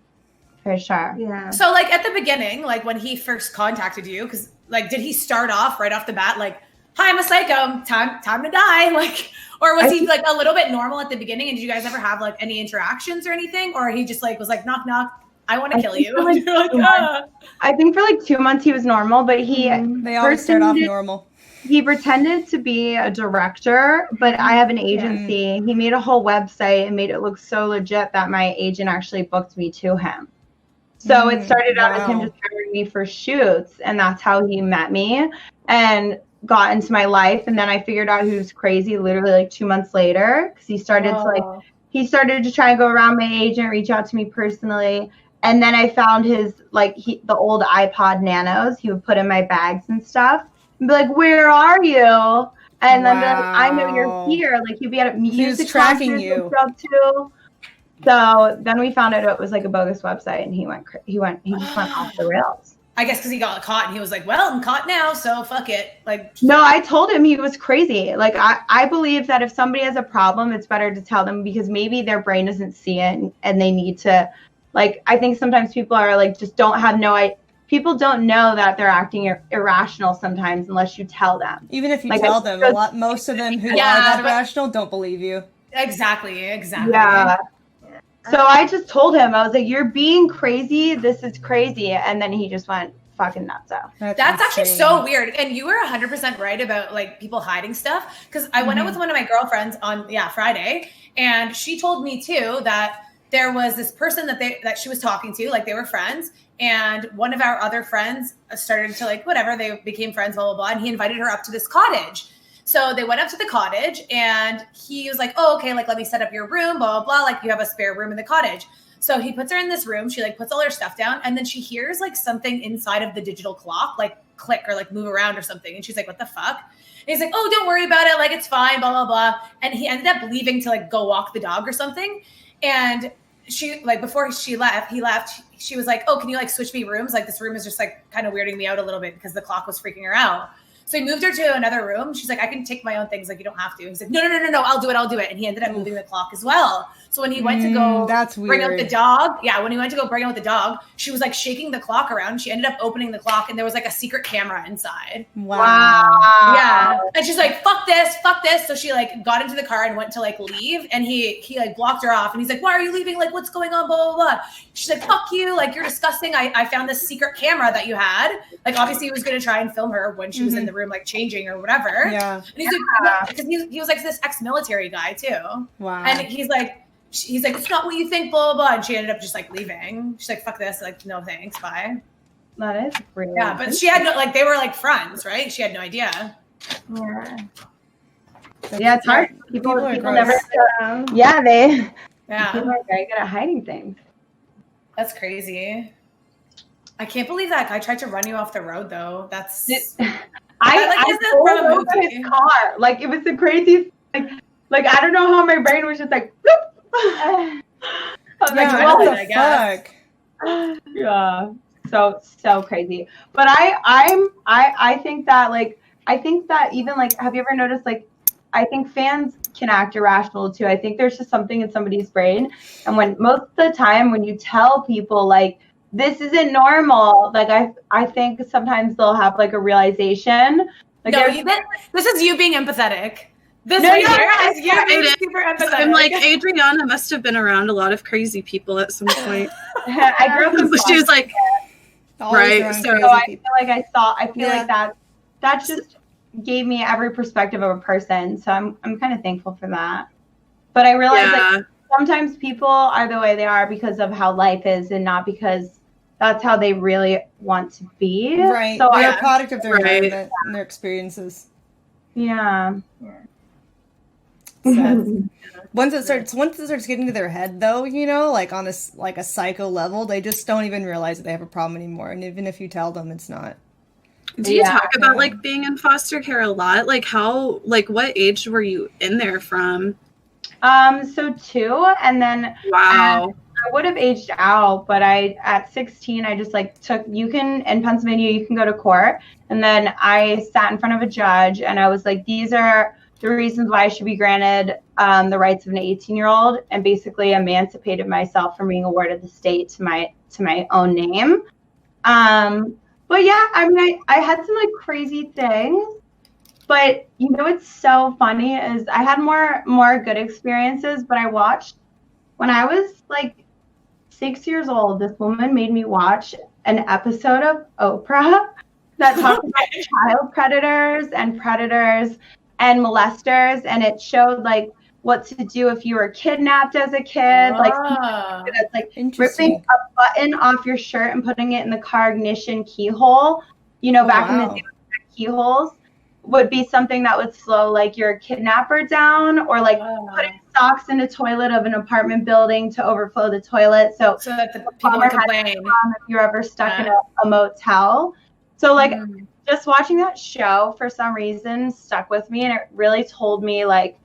for sure. Yeah. So like at the beginning, like when he first contacted you, because like did he start off right off the bat like, "Hi, I'm a psycho, time to die," like, or was he like a little bit normal at the beginning? And did you guys ever have like any interactions or anything, or he just like was like, "Knock knock, I want to kill you"? like, You're like, "Ah." I think for like 2 months he was normal, but he They always start off normal. He pretended to be a director, but I have an agency. He made a whole website and made it look so legit that my agent actually booked me to him. So it started out as him just hiring me for shoots, and that's how he met me and got into my life. And then I figured out he was crazy literally like 2 months later, because he started to try and go around my agent, reach out to me personally. And then I found his the old iPod Nanos he would put in my bags and stuff. And be like, "Where are you?" And then be like, "I know you're here." Like he'd be at a music tracking concert you. too. So then we found out it was like a bogus website, and he just went off the rails. I guess because he got caught and he was like, "Well, I'm caught now, so fuck it." Like, No, I told him he was crazy. Like I believe that if somebody has a problem, it's better to tell them, because maybe their brain doesn't see it and they need to. Like, I think sometimes people are like, just don't have people don't know that they're acting irrational sometimes unless you tell them. Even if you Like, tell them, most of them who are that irrational don't believe you. exactly. Yeah. So I just told him, I was like, "You're being crazy. This is crazy." And then he just went fucking nuts out. That's actually so weird. And you were 100% right about like people hiding stuff. Because I went out with one of my girlfriends on Friday, and she told me too that there was this person that she was talking to, like they were friends, and one of our other friends started to like whatever, they became friends, blah blah blah, and he invited her up to this cottage. So they went up to the cottage, and he was like, "Oh, okay, like let me set up your room, blah blah blah, like you have a spare room in the cottage." So he puts her in this room, she like puts all her stuff down, and then she hears like something inside of the digital clock like click or like move around or something, and she's like, "What the fuck?" And he's like, "Oh, don't worry about it, like it's fine, blah blah blah." And he ended up leaving to like go walk the dog or something. And she like before he left, she was like, "Oh, can you like switch me rooms? Like this room is just like kind of weirding me out a little bit," because the clock was freaking her out. So he moved her to another room. She's like, "I can take my own things. Like, you don't have to." He's like, No, I'll do it. And he ended up moving the clock as well. So when he went to go bring out the dog, when he went to go bring out the dog, she was like shaking the clock around. She ended up opening the clock, and there was like a secret camera inside. Wow. Yeah. And she's like, fuck this. So she like got into the car and went to like leave, and he like blocked her off, and he's like, "Why are you leaving? Like, what's going on? Blah, blah, blah." She's like, "Fuck you. Like, you're disgusting. I found this secret camera that you had." Like, obviously he was going to try and film her when she was in the room, like changing or whatever. Yeah. And he's like, because he was like this ex-military guy too. Wow. And he's like, "It's not what you think, blah, blah, blah." And she ended up just like leaving. She's like, "Fuck this. Like, no thanks. Bye." That is really Yeah. But she had no, like, they were like friends, right? She had no idea. Yeah, it's hard. People never. Yeah. Yeah. People are very good at hiding things. That's crazy. I can't believe that guy tried to run you off the road, though. That's I pulled over his car. Like, it was the craziest. Like I don't know how my brain was just like. I was like, what the fuck? Yeah. So crazy. But I think that even like, have you ever noticed, like, I think fans can act irrational too. I think there's just something in somebody's brain, and when most of the time when you tell people like this isn't normal, like I think sometimes they'll have like a realization. Like, no, this is you being empathetic. This is you being super empathetic. I'm like, Adriana must have been around a lot of crazy people at some point. I grew up in She was like, right. So I feel like that just gave me every perspective of a person. So I'm kind of thankful for that. But I realize like sometimes people are the way they are because of how life is, and not because that's how they really want to be. Right. So They're I, a product of their Right. environment and their experiences. yeah. So once it starts getting to their head, though, you know, like on a psycho level, they just don't even realize that they have a problem anymore. And even if you tell them, it's not. Do you Yeah. talk about like being in foster care a lot? Like how, like what age were you in there from? So 2, and then Wow. I would have aged out, but at 16, I just like in Pennsylvania, you can go to court. And then I sat in front of a judge and I was like, these are the reasons why I should be granted the rights of an 18-year-old, and basically emancipated myself from being awarded the state to my own name. But yeah, I mean, I had some like crazy things, but you know, what's so funny is I had more good experiences, but I watched when I was like 6 years old, this woman made me watch an episode of Oprah that talked about child predators and molesters, and it showed like what to do if you were kidnapped as a kid, like that's like ripping Interesting. a button off your shirt and putting it in the car ignition keyhole. You know, back in the day, keyholes would be something that would slow like your kidnapper down, or like putting socks in a toilet of an apartment building to overflow the toilet. So that the people would complain. If you're ever stuck in a motel. So like just watching that show for some reason stuck with me, and it really told me like,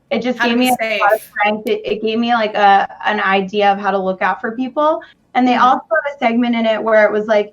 it just gave me a lot of strength. It gave me like an idea of how to look out for people. And they also had a segment in it where it was like,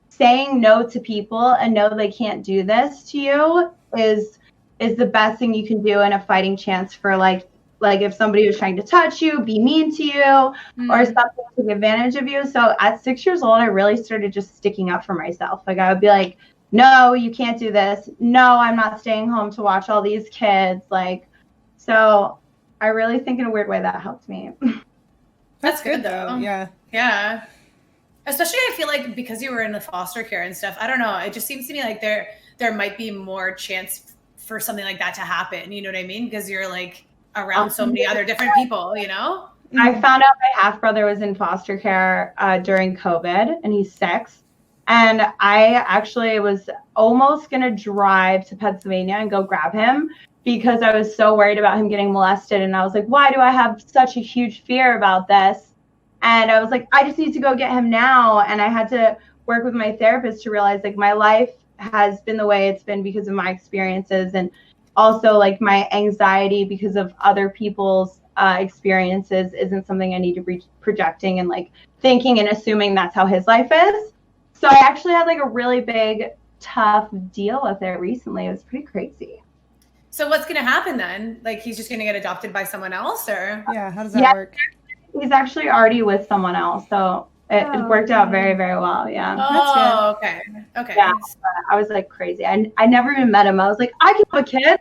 saying no to people and know they can't do this to you is the best thing you can do in a fighting chance for like if somebody was trying to touch you, be mean to you, or something, take advantage of you. So at 6 years old, I really started just sticking up for myself. Like I would be like, no, you can't do this. No, I'm not staying home to watch all these kids. Like, so I really think in a weird way that helped me. That's good though. Yeah. Yeah. Especially I feel like because you were in the foster care and stuff, I don't know. It just seems to me like there might be more chance for something like that to happen. You know what I mean? Because you're like around so many other different people, you know? I found out my half brother was in foster care during COVID, and he's 6. And I actually was almost going to drive to Pennsylvania and go grab him because I was so worried about him getting molested. And I was like, why do I have such a huge fear about this? And I was like, I just need to go get him now. And I had to work with my therapist to realize like my life has been the way it's been because of my experiences, and also like my anxiety because of other people's experiences isn't something I need to be projecting and like thinking and assuming that's how his life is. So I actually had like a really big, tough deal with it recently. It was pretty crazy. So what's going to happen then? Like he's just going to get adopted by someone else, or? Yeah, how does that work? He's actually already with someone else, so it worked out very, very well. Yeah. Oh, okay. Okay. Yeah, I was like crazy. I never even met him. I was like, I can have a kid.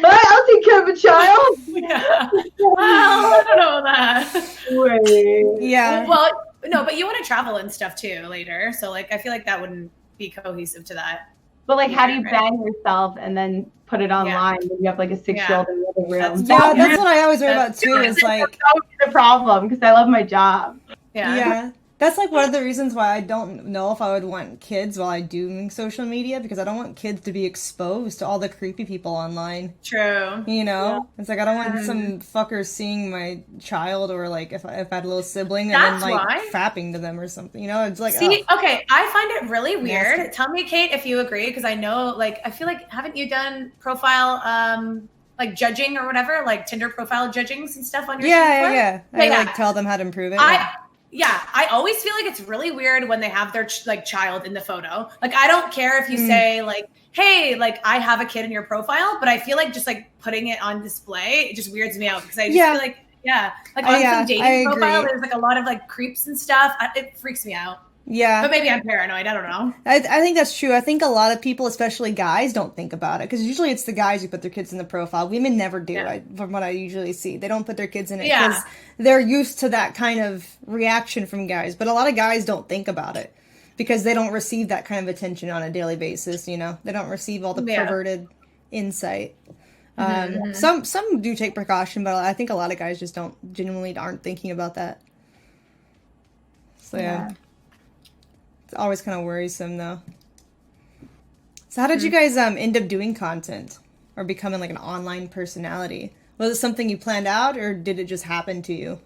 I'll take care of a child. Yeah. Well, I don't know that. Wait. Yeah. Well, no, but you want to travel and stuff too later. So like, I feel like that wouldn't be cohesive to that. But like, how do you bang yourself and then put it online when you have like a 6-year-old in the other room? That's what I always worry about too. Is like that would be the problem because I love my job. Yeah. That's like one of the reasons why I don't know if I would want kids while I'm doing social media, because I don't want kids to be exposed to all the creepy people online. True. You know? It's like I don't want some fuckers seeing my child, or like if I had a little sibling and then like fapping to them or something. You know? It's like okay, I find it really weird. Nasty. Tell me, Kate, if you agree, because I know like I feel like haven't you done profile like judging or whatever, like Tinder profile judgings and stuff on your Yeah. I like tell them how to improve it. I always feel like it's really weird when they have their child in the photo. Like, I don't care if you say like, hey, like I have a kid in your profile, but I feel like just like putting it on display, it just weirds me out because I just feel like, like on some dating profile, there's like a lot of like creeps and stuff. It freaks me out. Yeah. But maybe I'm paranoid. I don't know. I think that's true. I think a lot of people, especially guys, don't think about it. Because usually it's the guys who put their kids in the profile. Women never do, from what I usually see. They don't put their kids in it because they're used to that kind of reaction from guys. But a lot of guys don't think about it because they don't receive that kind of attention on a daily basis, you know? They don't receive all the perverted insight. Some do take precaution, but I think a lot of guys just genuinely aren't thinking about that. So, yeah. always kind of worrisome, though. So how did you guys end up doing content or becoming like an online personality? Was it something you planned out, or did it just happen to you?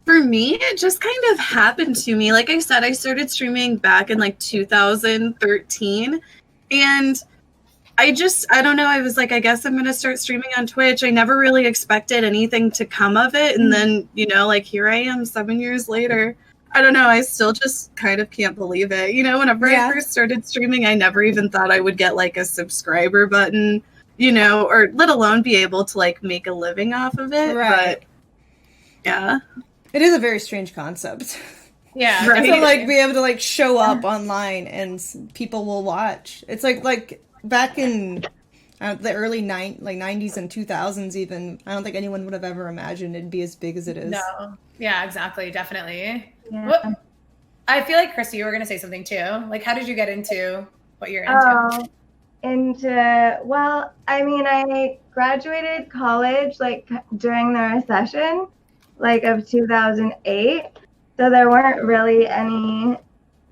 For me, it just kind of happened to me. Like I said, I started streaming back in like 2013. And I don't know. I was like, I guess I'm going to start streaming on Twitch. I never really expected anything to come of it. And then, like here I am 7 years later. I don't know. I still just kind of can't believe it. Whenever I first started streaming, I never even thought I would get like a subscriber button, or let alone be able to like make a living off of it. Right. But yeah. It is a very strange concept. Yeah. Right. To like be able to like show up online and people will watch. It's like back in the early 90s and 2000s even. I don't think anyone would have ever imagined it'd be as big as it is. No. Yeah, exactly. Definitely. Yeah. I feel like, Christy, you were going to say something too. Like, how did you get into what you're into? Well, I mean, I graduated college like during the recession, like of 2008. So there weren't really any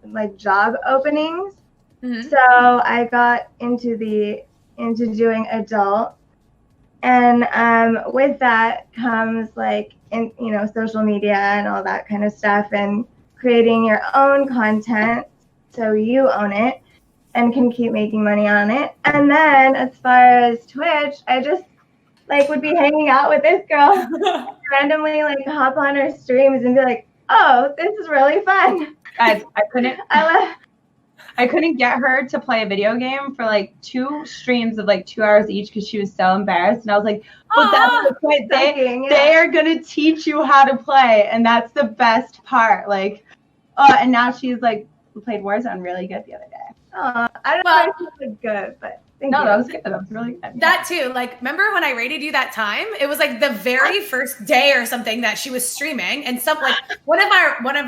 like job openings. Mm-hmm. So I got into doing adult, and with that comes like social media and all that kind of stuff, and creating your own content so you own it and can keep making money on it. And then as far as Twitch, I just like would be hanging out with this girl, randomly like hop on her streams and be like, oh, this is really fun. Guys, I couldn't get her to play a video game for like 2 streams of like 2 hours each because she was so embarrassed. And I was like, but that's the point. They are going to teach you how to play. And that's the best part. Like, and now she's like played Warzone really good the other day. I don't know if it was good, but thank you. That was good. That was really good. That too. Like, remember when I rated you that time? It was like the very first day or something that she was streaming, and one of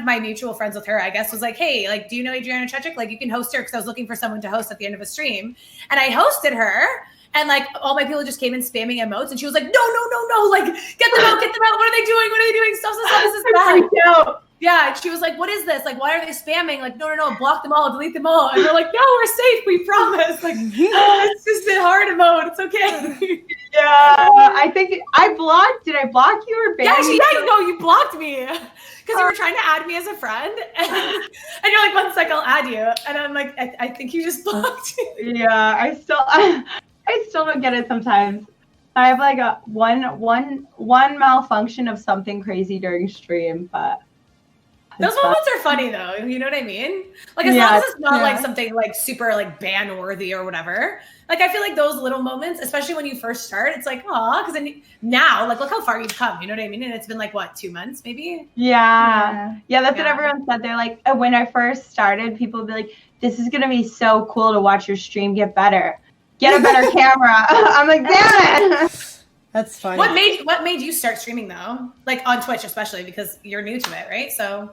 my mutual friends with her, I guess, was like, "Hey, like, do you know Adriana Chechik? Like, you can host her," because I was looking for someone to host at the end of a stream, and I hosted her. And like all my people just came in spamming emotes, and she was like, "No! Like, get them out! What are they doing? Stop! This is bad." Yeah, and she was like, "What is this? Like, why are they spamming? Like, no, block them all, delete them all." And we're like, "No, we're safe. We promise. Like, it's just a hard mode. It's okay." Yeah, I think I blocked. Did I block you or ban you? No, you blocked me because you were trying to add me as a friend, and you're like, "1 sec, I'll add you," and I'm like, "I think you just blocked me." Yeah, I still don't get it sometimes. I have like a one malfunction of something crazy during stream, but. Those moments are funny though. You know what I mean? Like as long as it's not like something like super like ban worthy or whatever. Like I feel like those little moments, especially when you first start, it's like, aw, because then now like look how far you've come. You know what I mean? And it's been like what, 2 months maybe? Yeah. That's what everyone said. They're like, when I first started, people would be like, this is gonna be so cool to watch your stream get better. Get a better camera. I'm like, damn it. That's funny. What made you start streaming though? Like on Twitch especially because you're new to it, right? So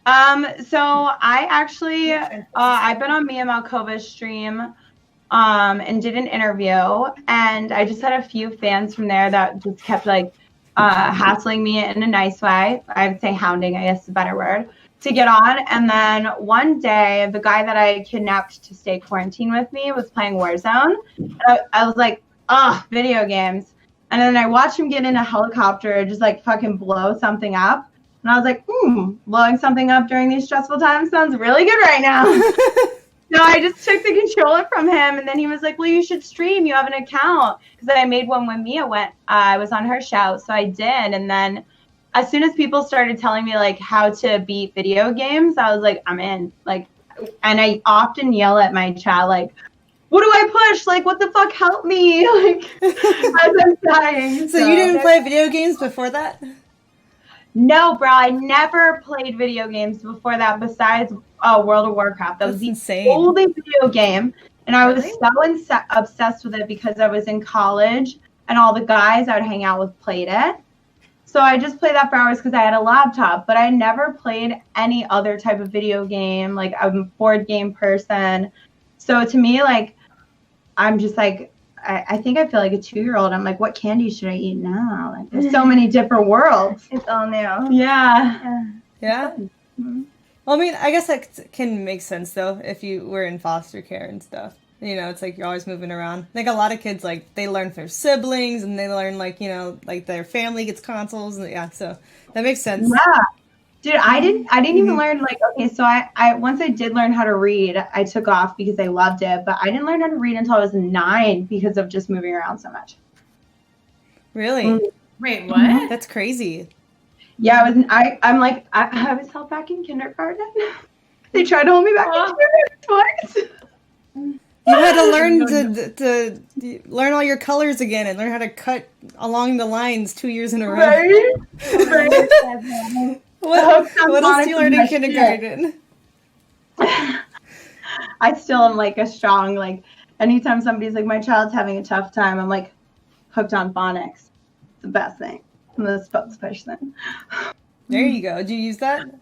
I actually, I've been on Mia Malkova's stream, and did an interview, and I just had a few fans from there that just kept like, hassling me in a nice way. I would say hounding, I guess is a better word, to get on. And then one day, the guy that I kidnapped to stay quarantined with me was playing Warzone. And I was like, video games. And then I watched him get in a helicopter and just like fucking blow something up. And I was like, blowing something up during these stressful times sounds really good right now. So I just took the controller from him. And then he was like, well, you should stream. You have an account. Because I made one when Mia went. I was on her show. So I did. And then as soon as people started telling me like how to beat video games, I was like, I'm in. Like, and I often yell at my chat, like, what do I push? Like, what the fuck? Help me. Like, as I'm dying. So you didn't play video games before that? No, bro, I never played video games before that besides World of Warcraft. That was the insane. only video game. And I was so obsessed with it because I was in college and all the guys I would hang out with played it. So I just played that for hours because I had a laptop. But I never played any other type of video game. Like, I'm a board game person. So to me, like, I'm just like, I think I feel like a 2-year-old. I'm like, what candy should I eat now? Like, there's so many different worlds. It's all new. Yeah. Yeah. Well, I mean, I guess that can make sense, though, if you were in foster care and stuff. You know, it's like you're always moving around. Like, a lot of kids, like, they learn from their siblings, and they learn, like, you know, like, their family gets consoles, and yeah, so that makes sense. Yeah. Dude, I didn't even learn, like, okay, so I once I did learn how to read, I took off because I loved it, but I didn't learn how to read until I was 9 because of just moving around so much. Really? Wait, what? That's crazy. Yeah, I was held back in kindergarten. They tried to hold me back in kindergarten twice. You had to learn to learn all your colors again and learn how to cut along the lines 2 years in a row. Right? What else do you learn in kindergarten? I still am like a strong, like, anytime somebody's like, my child's having a tough time, I'm like, hooked on phonics. It's the best thing. I'm the spokesperson. There you go. Do you use that?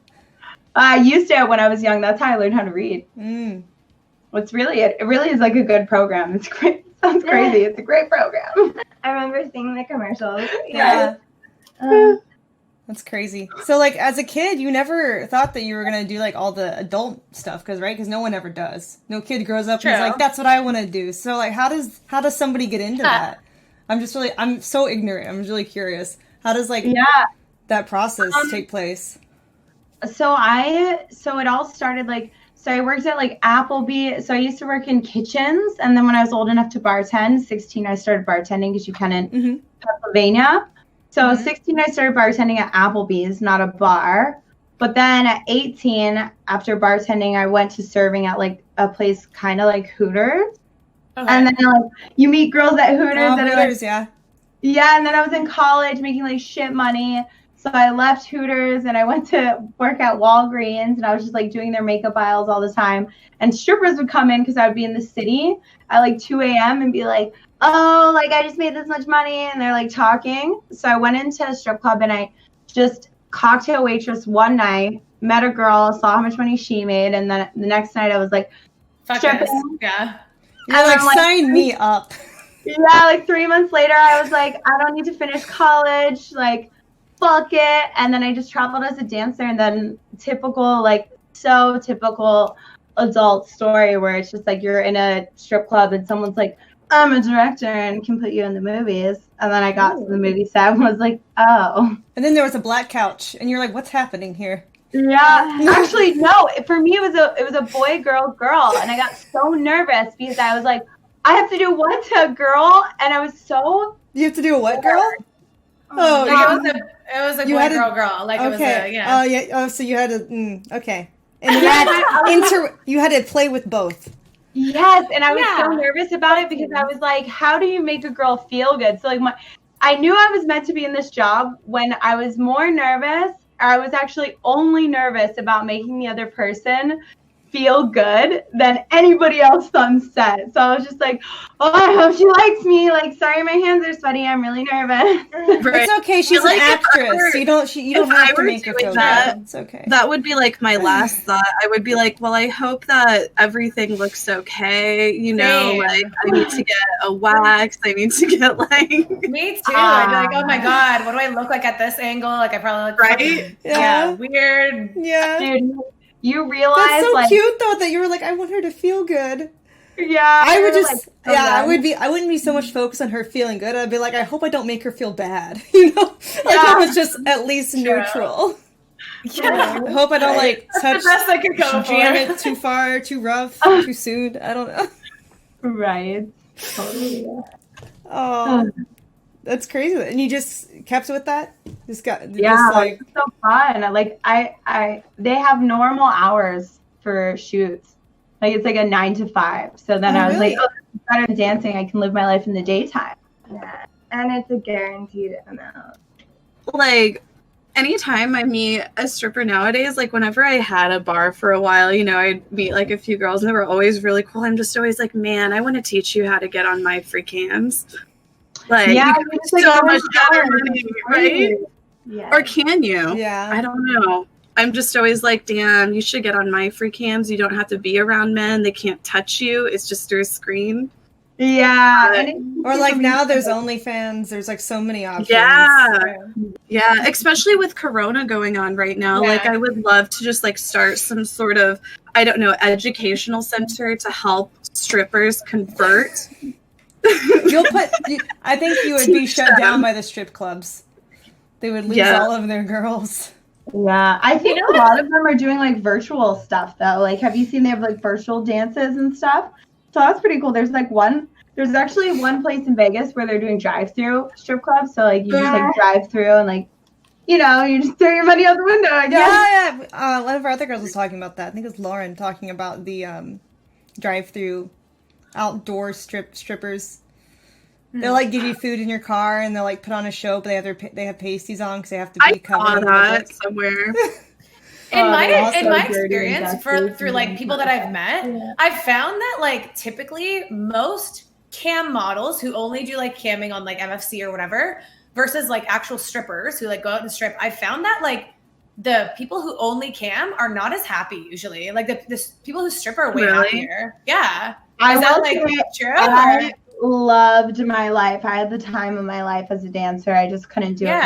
I used it when I was young. That's how I learned how to read. It really is like a good program. It's great. It sounds crazy. It's a great program. I remember seeing the commercials. Yeah. That's crazy. So, like, as a kid, you never thought that you were going to do, like, all the adult stuff, because no one ever does. No kid grows up and is like, that's what I want to do. So, like, how does somebody get into that? I'm so ignorant. I'm really curious. How does, like, that process take place? So it all started, like, so I worked at, like, Applebee. So I used to work in kitchens. And then when I was old enough to bartend, 16, I started bartending because you can in Pennsylvania. So 16, I started bartending at Applebee's, not a bar. But then at 18, after bartending, I went to serving at, like, a place kind of like Hooters. Okay. And then, like, you meet girls at Hooters. Hooters, yeah, and then I was in college making, like, shit money. So I left Hooters and I went to work at Walgreens, and I was just, like, doing their makeup aisles all the time. And strippers would come in because I would be in the city at, like, 2 a.m. and be like, oh, like, I just made this much money. And they're, like, talking. So I went into a strip club and I just cocktail waitress one night, met a girl, saw how much money she made. And then the next night I was like, stripping. Yeah. You're like, sign me up. Yeah, like 3 months later, I was like, I don't need to finish college. Like, fuck it. And then I just traveled as a dancer. And then typical adult story where it's just like you're in a strip club and someone's like, I'm a director and can put you in the movies. And then I got to the movie set and was like, oh. And then there was a black couch. And you're like, what's happening here? Yeah. Actually, no. For me, it was a boy, girl. And I got so nervous because I was like, I have to do what to a girl? And I was so... You have to do a what, girl? Oh, like it was a boy, girl. Like, okay. It was Oh, yeah. Oh, so you had to... okay. And you had to play with both. Yes, and I was so nervous about it because I was like, how do you make a girl feel good? So, like, I knew I was meant to be in this job when I was more nervous, or I was actually only nervous about making the other person feel good than anybody else on set. So I was just like, oh, I hope she likes me. Like, sorry, my hands are sweaty. I'm really nervous. Right. It's okay. She's an actress. You don't have to make her feel good. It's okay. That would be like my last thought. I would be like, well, I hope that everything looks okay. You know, like, I need to get a wax. I need to get, like... Me too. I'd be like, oh my God, what do I look like at this angle? Like, I probably look right. Yeah, weird. Yeah. Dude, you realize that's so cute though that you were like, I want her to feel good. Yeah, I would just I wouldn't be so much focused on her feeling good. I'd be like, I hope I don't make her feel bad. You know, like I was just at least neutral. Yeah, I hope I don't like touch, the best I could go jam it too far, too rough, too soon. I don't know. Right. Totally. Oh. That's crazy. And you just kept with that? Just it's so fun. Like they have normal hours for shoots. Like it's like a 9 to 5. So then I was like, oh, this is better than dancing. I can live my life in the daytime. Yeah. And it's a guaranteed amount. Like anytime I meet a stripper nowadays, like whenever I had a bar for a while, you know, I'd meet like a few girls and they were always really cool. I'm just always like, man, I want to teach you how to get on my freak hands. Like, yeah, it's like so much better money, right? Yeah. Or can you? Yeah. I don't know. I'm just always like, damn, you should get on my free cams. You don't have to be around men. They can't touch you. It's just through a screen. Yeah. And Or like now there's OnlyFans. There's like so many options. Yeah, especially with Corona going on right now. Yeah. Like I would love to just like start some sort of, I don't know, educational center to help strippers convert. I think you would be shut down by the strip clubs. They would lose all of their girls. Yeah, I think a lot of them are doing like virtual stuff though. Like, have you seen they have like virtual dances and stuff? So that's pretty cool. There's actually one place in Vegas where they're doing drive-through strip clubs. So like you just like drive through and like, you just throw your money out the window, I guess. Yeah. One of our other girls was talking about that. I think it was Lauren talking about the drive-through outdoor strippers. They'll like give you food in your car, and they'll like put on a show, but they have pasties on because they have to be covered. I saw that somewhere. In my experience, through like people that I've met, I've found that like typically most cam models who only do like camming on like MFC or whatever, versus like actual strippers who like go out and strip. I found that like the people who only cam are not as happy usually. Like the people who strip are way happier. Yeah. Is that like true? I loved my life. I had the time of my life as a dancer. I just couldn't do it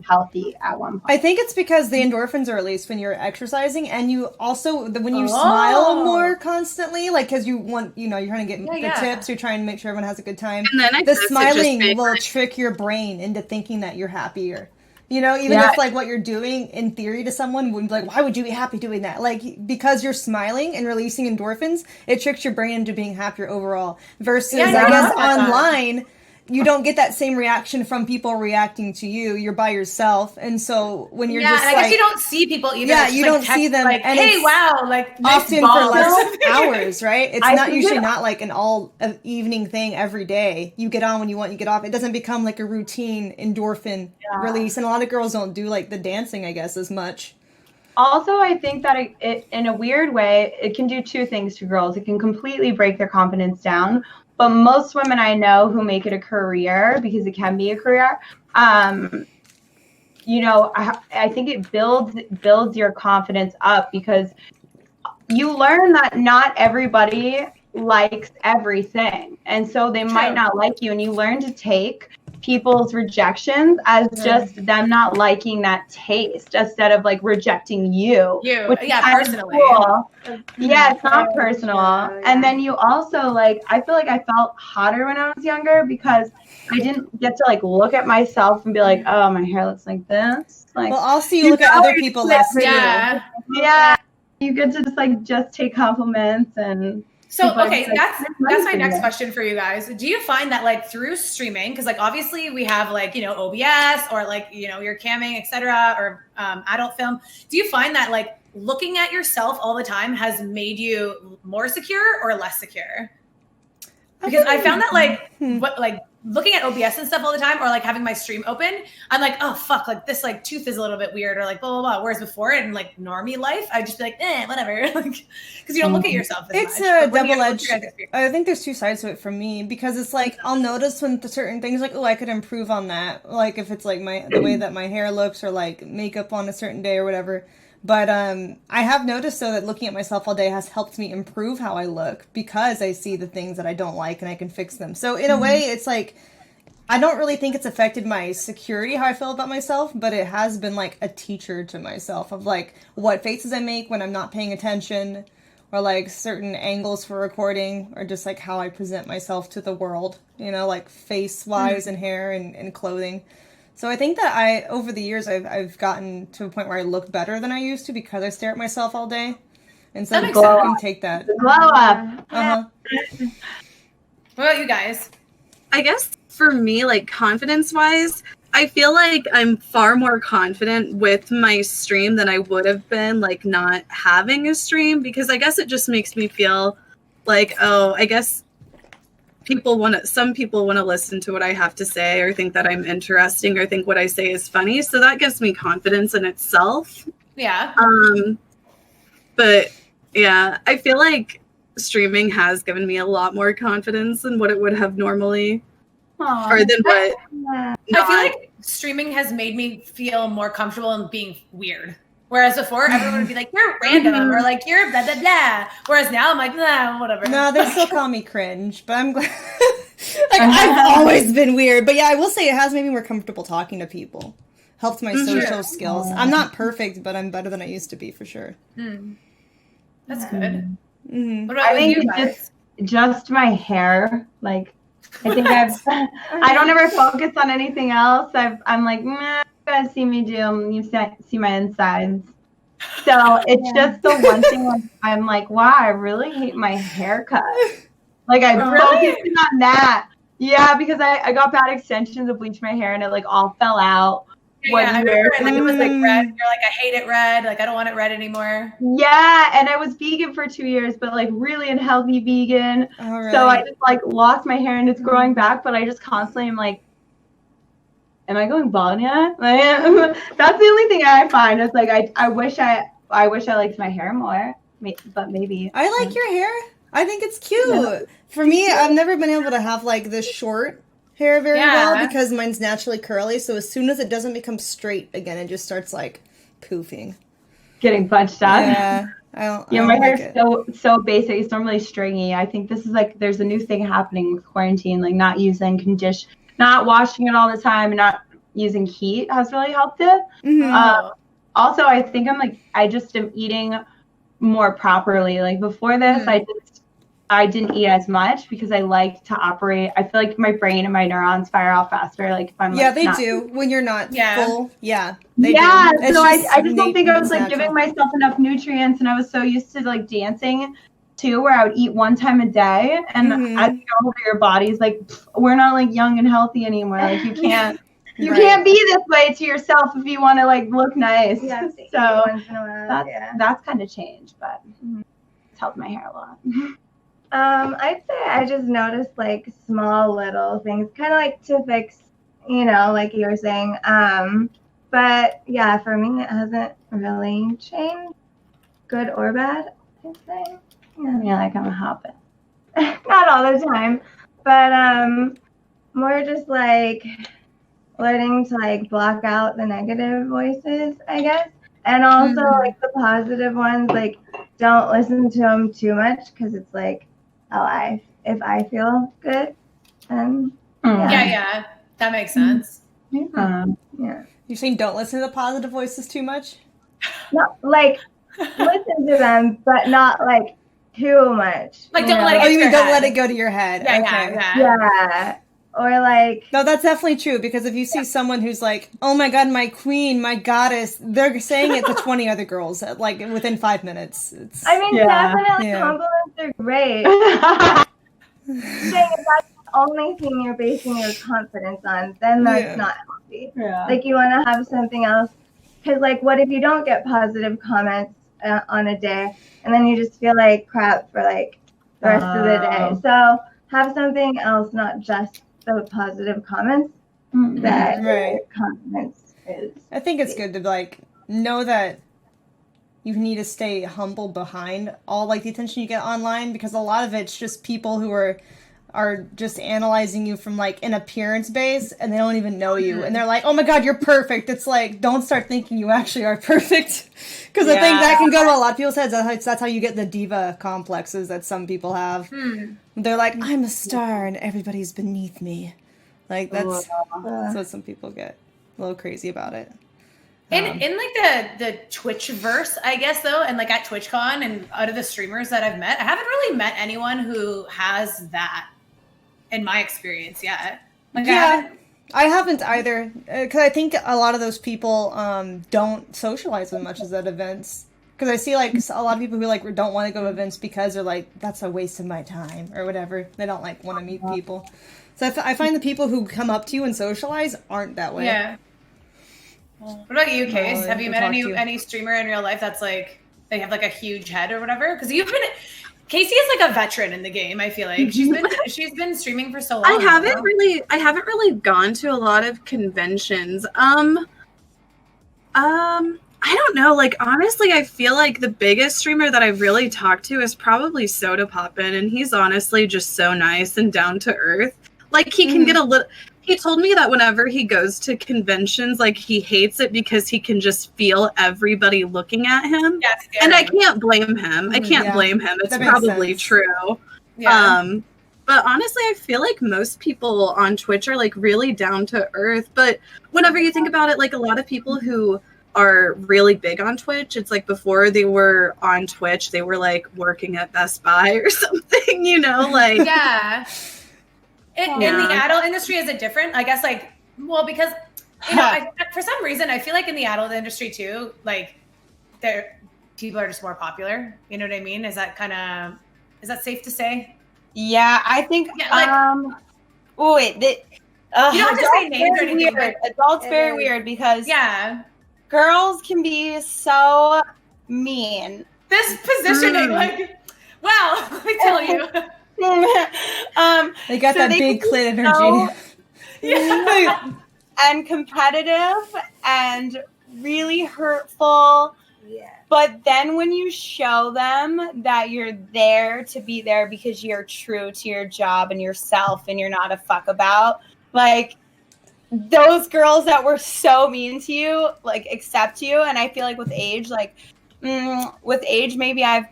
healthy at one point. I think it's because the endorphins are released when you're exercising, and you also when you smile more constantly, like because you want, you're trying to get the tips, you're trying to make sure everyone has a good time. And then the smiling will trick your brain into thinking that you're happier. Even if like what you're doing in theory to someone would be like, why would you be happy doing that? Like, because you're smiling and releasing endorphins, it tricks your brain into being happier overall. Versus, I guess, online, you don't get that same reaction from people reacting to you. You're by yourself. And so when you're just and I guess you don't see people either. Yeah, you don't see them. Like, and hey, wow, like nice often for less hours, right? It's not usually not like an all evening thing every day. You get on when you want, you get off. It doesn't become like a routine endorphin release. And a lot of girls don't do like the dancing, I guess, as much. Also, I think that it in a weird way, it can do two things to girls. It can completely break their confidence down. But most women I know who make it a career, because it can be a career, I think it builds your confidence up, because you learn that not everybody likes everything. And so they might not like you, and you learn to take people's rejections as just them not liking that taste instead of like rejecting you. Personally. Cool. Yeah, it's not personal. And then you also like, I feel like I felt hotter when I was younger because I didn't get to like look at myself and be like, oh, my hair looks like this. Like, well, also you look at other people less too. Yeah. You get to just take compliments and. So, okay, that's my next question for you guys. Do you find that like through streaming, because like obviously we have like, OBS or like, your camming, etc., or adult film. Do you find that like looking at yourself all the time has made you more secure or less secure? Because I found that like looking at OBS and stuff all the time, or like having my stream open, I'm like, oh fuck, like this like tooth is a little bit weird, or like blah blah blah. Whereas before in like normie life, I'd just be like, whatever, like because you don't look at yourself as it's much. A double-edged. I think there's two sides to it for me, because it's like I'll notice when certain things like, oh, I could improve on that, like if it's like the way that my hair looks, or like makeup on a certain day or whatever. But I have noticed, though, that looking at myself all day has helped me improve how I look, because I see the things that I don't like and I can fix them. So in a way, it's like, I don't really think it's affected my security, how I feel about myself, but it has been like a teacher to myself of like what faces I make when I'm not paying attention, or like certain angles for recording, or just like how I present myself to the world, like face-wise and hair and clothing. So I think that over the years, I've gotten to a point where I look better than I used to, because I stare at myself all day. And so I can take that. Glow up. What about you guys? I guess for me, like confidence-wise, I feel like I'm far more confident with my stream than I would have been like not having a stream, because I guess it just makes me feel like, oh, I guess some people want to listen to what I have to say, or think that I'm interesting, or think what I say is funny. So that gives me confidence in itself. Yeah. But yeah, I feel like streaming has given me a lot more confidence than what it would have normally. Or than what. I feel like streaming has made me feel more comfortable in being weird. Whereas before, everyone would be like, "You're random," or like, "You're blah blah blah." Whereas now, I'm like, "Nah, whatever." No, they still call me cringe, but I'm glad. Like, I've always been weird, but yeah, I will say it has made me more comfortable talking to people. Helped my social skills. I'm not perfect, but I'm better than I used to be for sure. That's good. Mm-hmm. What about I think you it's guys? just my hair. Like, I think I don't ever focus on anything else. I'm like, nah, you guys see me do. You see my insides. So it's just the one thing like, I'm like, wow, I really hate my haircut. Like I'm focusing on that. Yeah, because I got bad extensions to bleach my hair and it like all fell out. Yeah, I remember, and then it was like red. And you're like, I hate it red. Like I don't want it red anymore. Yeah, and I was vegan for 2 years, but like really unhealthy vegan. Oh, really? So I just like lost my hair and it's growing back, but I just constantly am like, am I going bald yet? Like, that's the only thing I find. It's like I wish I liked my hair more, but maybe. I like your hair. I think it's cute. Yeah. For me, I've never been able to have like this short hair very well because mine's naturally curly. So as soon as it doesn't become straight again, it just starts like poofing, getting bunched up. Yeah, my hair's so basic. It's normally stringy. I think this is like there's a new thing happening with quarantine, like not using condition, not washing it all the time, and not using heat has really helped it. Mm-hmm. Also, I think I just am eating more properly. Like before this, I didn't eat as much because I like to operate. I feel like my brain and my neurons fire off faster. Like if I'm they do when you're not full. Yeah, they do. So I just don't think I was like giving myself enough nutrients, and I was so used to like dancing too, where I would eat one time a day, and as you go over, your body's like we're not like young and healthy anymore. Like you can't. You can't be this way to yourself if you want to like look nice. Yeah, so once in a while, that's kind of changed, but it's helped my hair a lot. I'd say I just noticed like small little things, kind of like to fix, like you were saying. But yeah, for me it hasn't really changed, good or bad. I'd say. Yeah, like I'm a hobbit. Not all the time, but more just like learning to like block out the negative voices, I guess, and also like the positive ones, like don't listen to them too much because it's like, if I feel good, then yeah, that makes sense. Yeah. You're saying don't listen to the positive voices too much? Not like listen to them, but not like too much. Like don't let it. You mean don't let it go to your head? Yeah. Or like... No, that's definitely true, because if you see someone who's like, oh my god, my queen, my goddess, they're saying it to 20 other girls, like, within 5 minutes. Definitely compliments are great. Saying if that's the only thing you're basing your confidence on, then that's not healthy. Yeah. Like, you want to have something else. Because, like, what if you don't get positive comments on a day, and then you just feel like crap for, like, the rest of the day? So, have something else, not just the positive comments that your confidence is. I think it's good to like know that you need to stay humble behind all like the attention you get online, because a lot of it's just people who are just analyzing you from like an appearance base, and they don't even know you, and they're like, oh my god, you're perfect. It's like, don't start thinking you actually are perfect, because I think that can go to a lot of people's heads. That's how you get the diva complexes that some people have. They're like, I'm a star and everybody's beneath me. Like that's what some people get a little crazy about it. In like the Twitch verse, I guess, though, and like at TwitchCon and out of the streamers that I've met, I haven't really met anyone who has that in my experience yet. Like, I haven't either, because I think a lot of those people don't socialize as much as at events. Because I see like a lot of people who like don't want to go to events because they're like, that's a waste of my time or whatever. They don't like want to meet people. So I find the people who come up to you and socialize aren't that way. Yeah. What about you, Case? Have you met any streamer in real life that's like they have like a huge head or whatever? Because Casey is like a veteran in the game. I feel like she's been streaming for so long. I haven't really gone to a lot of conventions. I don't know. Like honestly, I feel like the biggest streamer that I've really talked to is probably Soda Poppin', and he's honestly just so nice and down to earth. Like he can get He told me that whenever he goes to conventions, like he hates it because he can just feel everybody looking at him. Yeah, it's And I scary. can't blame him. I can't Yeah, blame him. It's that makes probably sense. true. Yeah. But honestly, I feel like most people on Twitch are like really down to earth. But whenever you think about it, like a lot of people who are really big on Twitch, it's like before they were on Twitch, they were like working at Best Buy or something, you know, like Yeah. In the adult industry, is it different? I guess like, well, because, you know, for some reason, I feel like in the adult industry too, like people are just more popular. You know what I mean? Is that safe to say? Yeah, I think. Yeah, like, you don't have to say names or anything, but adults very weird because girls can be so mean. This positioning, like, well, let me tell you. They got that big clit energy. And competitive and really hurtful. Yeah. But then when you show them that you're there to be there because you're true to your job and yourself and you're not a fuck about, like those girls that were so mean to you, like accept you. And I feel like with age, maybe I'm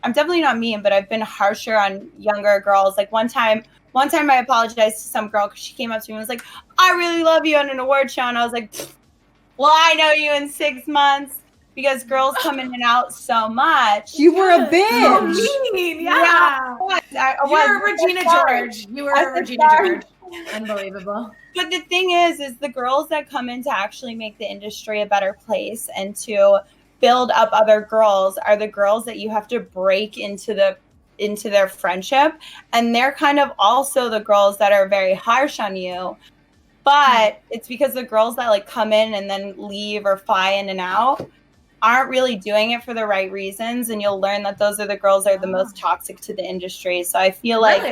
definitely not mean, but I've been harsher on younger girls. Like one time I apologized to some girl because she came up to me and was like, I really love you on an award show. And I was like, well, I know you in 6 months. Because girls come in and out so much. You were a bitch. So mean. Yeah. You were Regina George. You were Regina George. Unbelievable. But the thing is the girls that come in to actually make the industry a better place and to build up other girls are the girls that you have to break into their friendship. And they're kind of also the girls that are very harsh on you. But it's because the girls that like come in and then leave or fly in and out aren't really doing it for the right reasons, and you'll learn that those are the girls that are the most toxic to the industry. So I feel like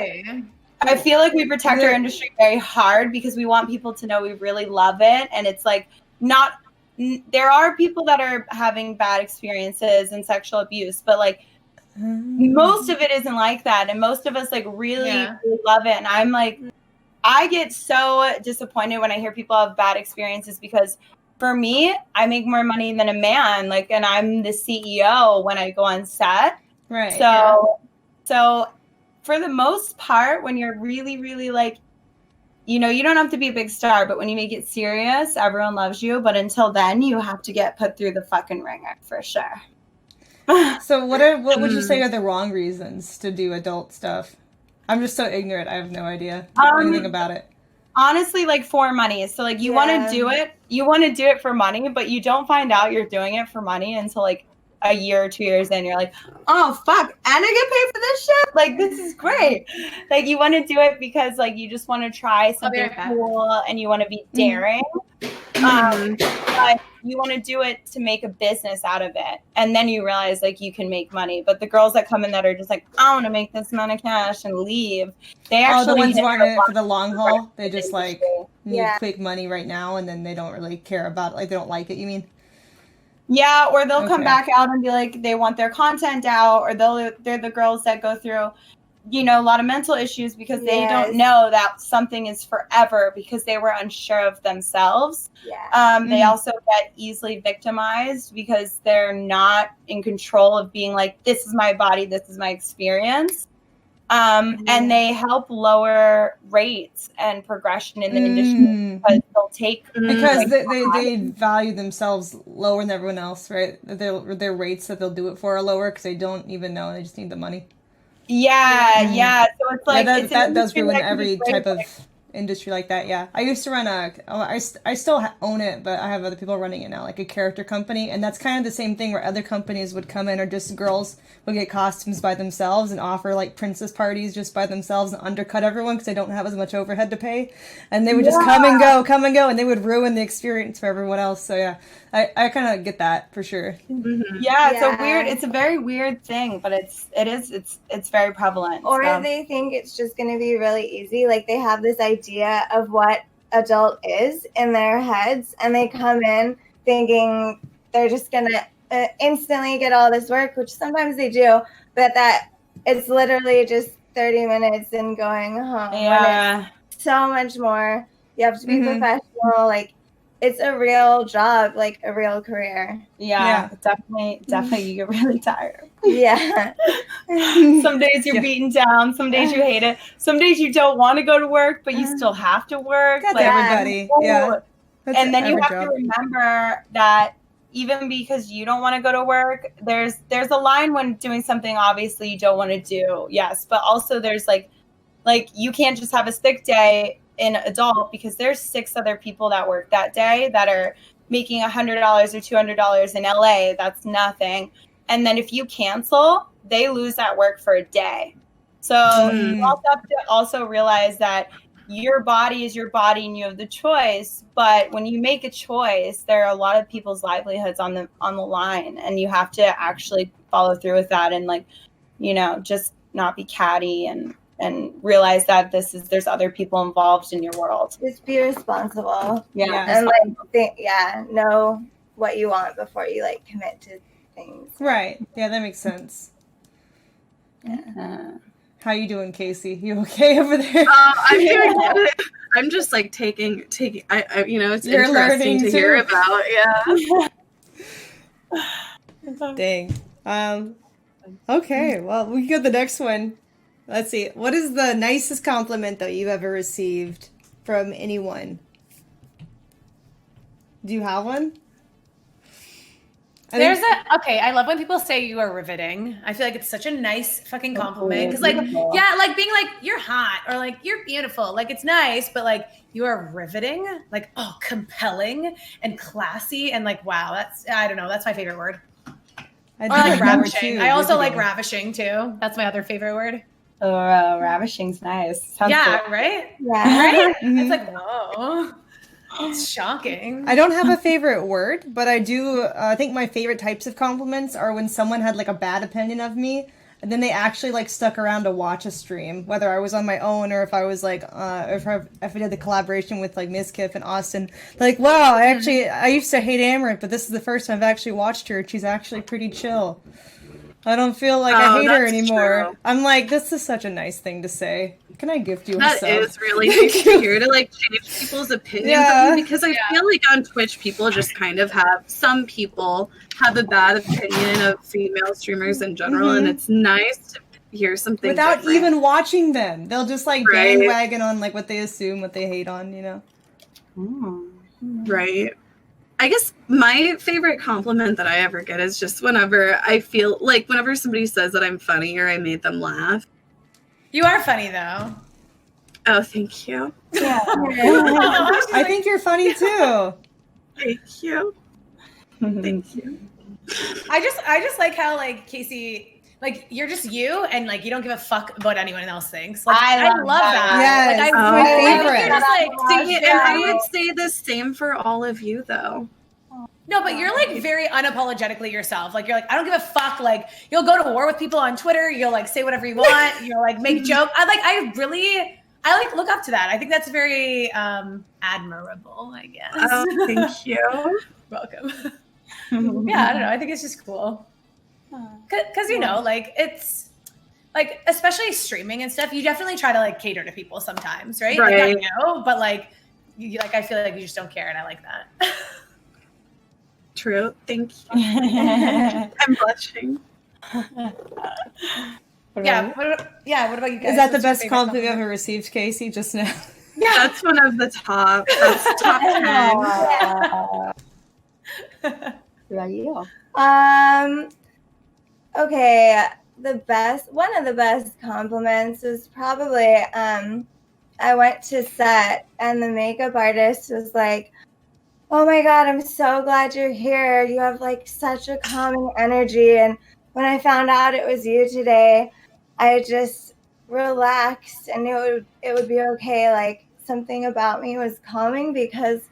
we protect our industry very hard because we want people to know we really love it. And it's like there are people that are having bad experiences and sexual abuse, but like most of it isn't like that. And most of us like really love it. And I'm like, I get so disappointed when I hear people have bad experiences because for me, I make more money than a man, like, and I'm the CEO when I go on set. Right. So for the most part, when you're really, really like, you know, you don't have to be a big star, but when you make it serious, everyone loves you. But until then, you have to get put through the fucking ringer for sure. So what would you say are the wrong reasons to do adult stuff? I'm just so ignorant. I have no idea anything about it. Honestly, like for money. So like you want to do it for money, but you don't find out you're doing it for money until like a year or 2 years in. You're like, oh fuck, and I get paid for this shit? Like this is great. Like you want to do it because like you just want to try something cool and you want to be daring. But you want to do it to make a business out of it. And then you realize like you can make money. But the girls that come in that are just like, I want to make this amount of cash and leave. They actually the ones who aren't in it for the long haul. They just like need Yeah. quick money right now, and then they don't really care about it. Like they don't like it. You mean? Yeah, or they'll come back out and be like, they want their content out, or they're the girls that go through, you know, a lot of mental issues because they don't know that something is forever because they were unsure of themselves. Yeah. They also get easily victimized because they're not in control of being like, this is my body, this is my experience. And they help lower rates and progression in the industry because they'll take because they value themselves lower than everyone else, right? Their rates that they'll do it for are lower because they don't even know, they just need the money. Yeah. So it's like that does ruin every type of industry like that. Yeah, I used to run I still own it, but I have other people running it now, like a character company, and that's kind of the same thing where other companies would come in, or just girls would get costumes by themselves and offer like princess parties just by themselves and undercut everyone because they don't have as much overhead to pay, and they would just come and go, and they would ruin the experience for everyone else. So yeah, I kind of get that for sure. It's a very weird thing, but it's very prevalent. Or they think it's just going to be really easy. Like they have this idea of what adult is in their heads, and they come in thinking they're just going to instantly get all this work, which sometimes they do, but that it's literally just 30 minutes and going home. Yeah. so much more. You have to be professional. Like, it's a real job, like a real career. Yeah. Definitely. You get really tired. Yeah. Some days you're beaten down. Some days you hate it. Some days you don't want to go to work, but you still have to work. That's Like, everybody. Yeah. That's and then you every have job. to remember that even because you don't want to go to work, there's a line when doing something obviously you don't want to do. Yes, but also there's like you can't just have a sick day in adult because there's 6 other people that work that day that are making $100 or $200 in LA. That's nothing. And then if you cancel, they lose that work for a day. So you also have to also realize that your body is your body and you have the choice. But when you make a choice, there are a lot of people's livelihoods on the line, and you have to actually follow through with that and just not be catty and realize that there's other people involved in your world. Just be responsible. Yeah. And know what you want before you commit to things. Right. Yeah, that makes sense. Yeah. How you doing, Casey? You okay over there? I'm doing good. I'm just taking. It's You're interesting learning to too. hear about. Yeah. Dang. Okay. Well, we can go to the next one. Let's see. What is the nicest compliment that you've ever received from anyone? Do you have one? I love when people say you are riveting. I feel like it's such a nice fucking compliment. Because being you're hot or you're beautiful. It's nice, but you are riveting. Compelling and classy and wow, I don't know, that's my favorite word. Or ravishing. I also like ravishing too. That's my other favorite word. Oh, ravishing's nice. Sounds yeah, good. right? Yeah. Right? Mhm. It's whoa. It's shocking. I don't have a favorite word, but I do. I think my favorite types of compliments are when someone had a bad opinion of me, and then they actually stuck around to watch a stream, whether I was on my own or if I was if I did the collaboration with Miss Kiff and Austin. Wow, I used to hate Amouranth, but this is the first time I've actually watched her. She's actually pretty chill. I don't feel like I hate her anymore. True. I'm this is such a nice thing to say. Can I gift you a sub? That is really nice to hear, to change people's opinions of you, because I feel on Twitch people just kind of some people have a bad opinion of female streamers in general, and it's nice to hear something without different. even watching them. They'll just bandwagon on what they assume, what they hate on, Right. I guess my favorite compliment that I ever get is just whenever I feel whenever somebody says that I'm funny or I made them laugh. You are funny though. Oh, thank you. Yeah. I think you're funny too. Thank you. Thank you. I just like how Casey, you're just you and you don't give a fuck what anyone else thinks. I love that. Yes, my favorite. You're just And I would say the same for all of you though. No, but you're very unapologetically yourself. You're I don't give a fuck. You'll go to war with people on Twitter. You'll say whatever you want. You'll make jokes. I look up to that. I think that's very admirable, I guess. Oh, thank you. Welcome. Yeah, I don't know. I think it's just cool. Cause it's especially streaming and stuff, you definitely try to cater to people sometimes, right? Right. I know, but I feel you just don't care, and I like that. True. Thank you. I'm blushing. Yeah. What about you guys? Is that the What's your best favorite compliment you've ever received, Casey? Just now. Yeah, that's one of the top. That's top 10. What about you? Okay, one of the best compliments was probably I went to set and the makeup artist was like, "Oh my God, I'm so glad you're here. You have such a calming energy." And when I found out it was you today, I just relaxed and it would be okay. Something about me was calming because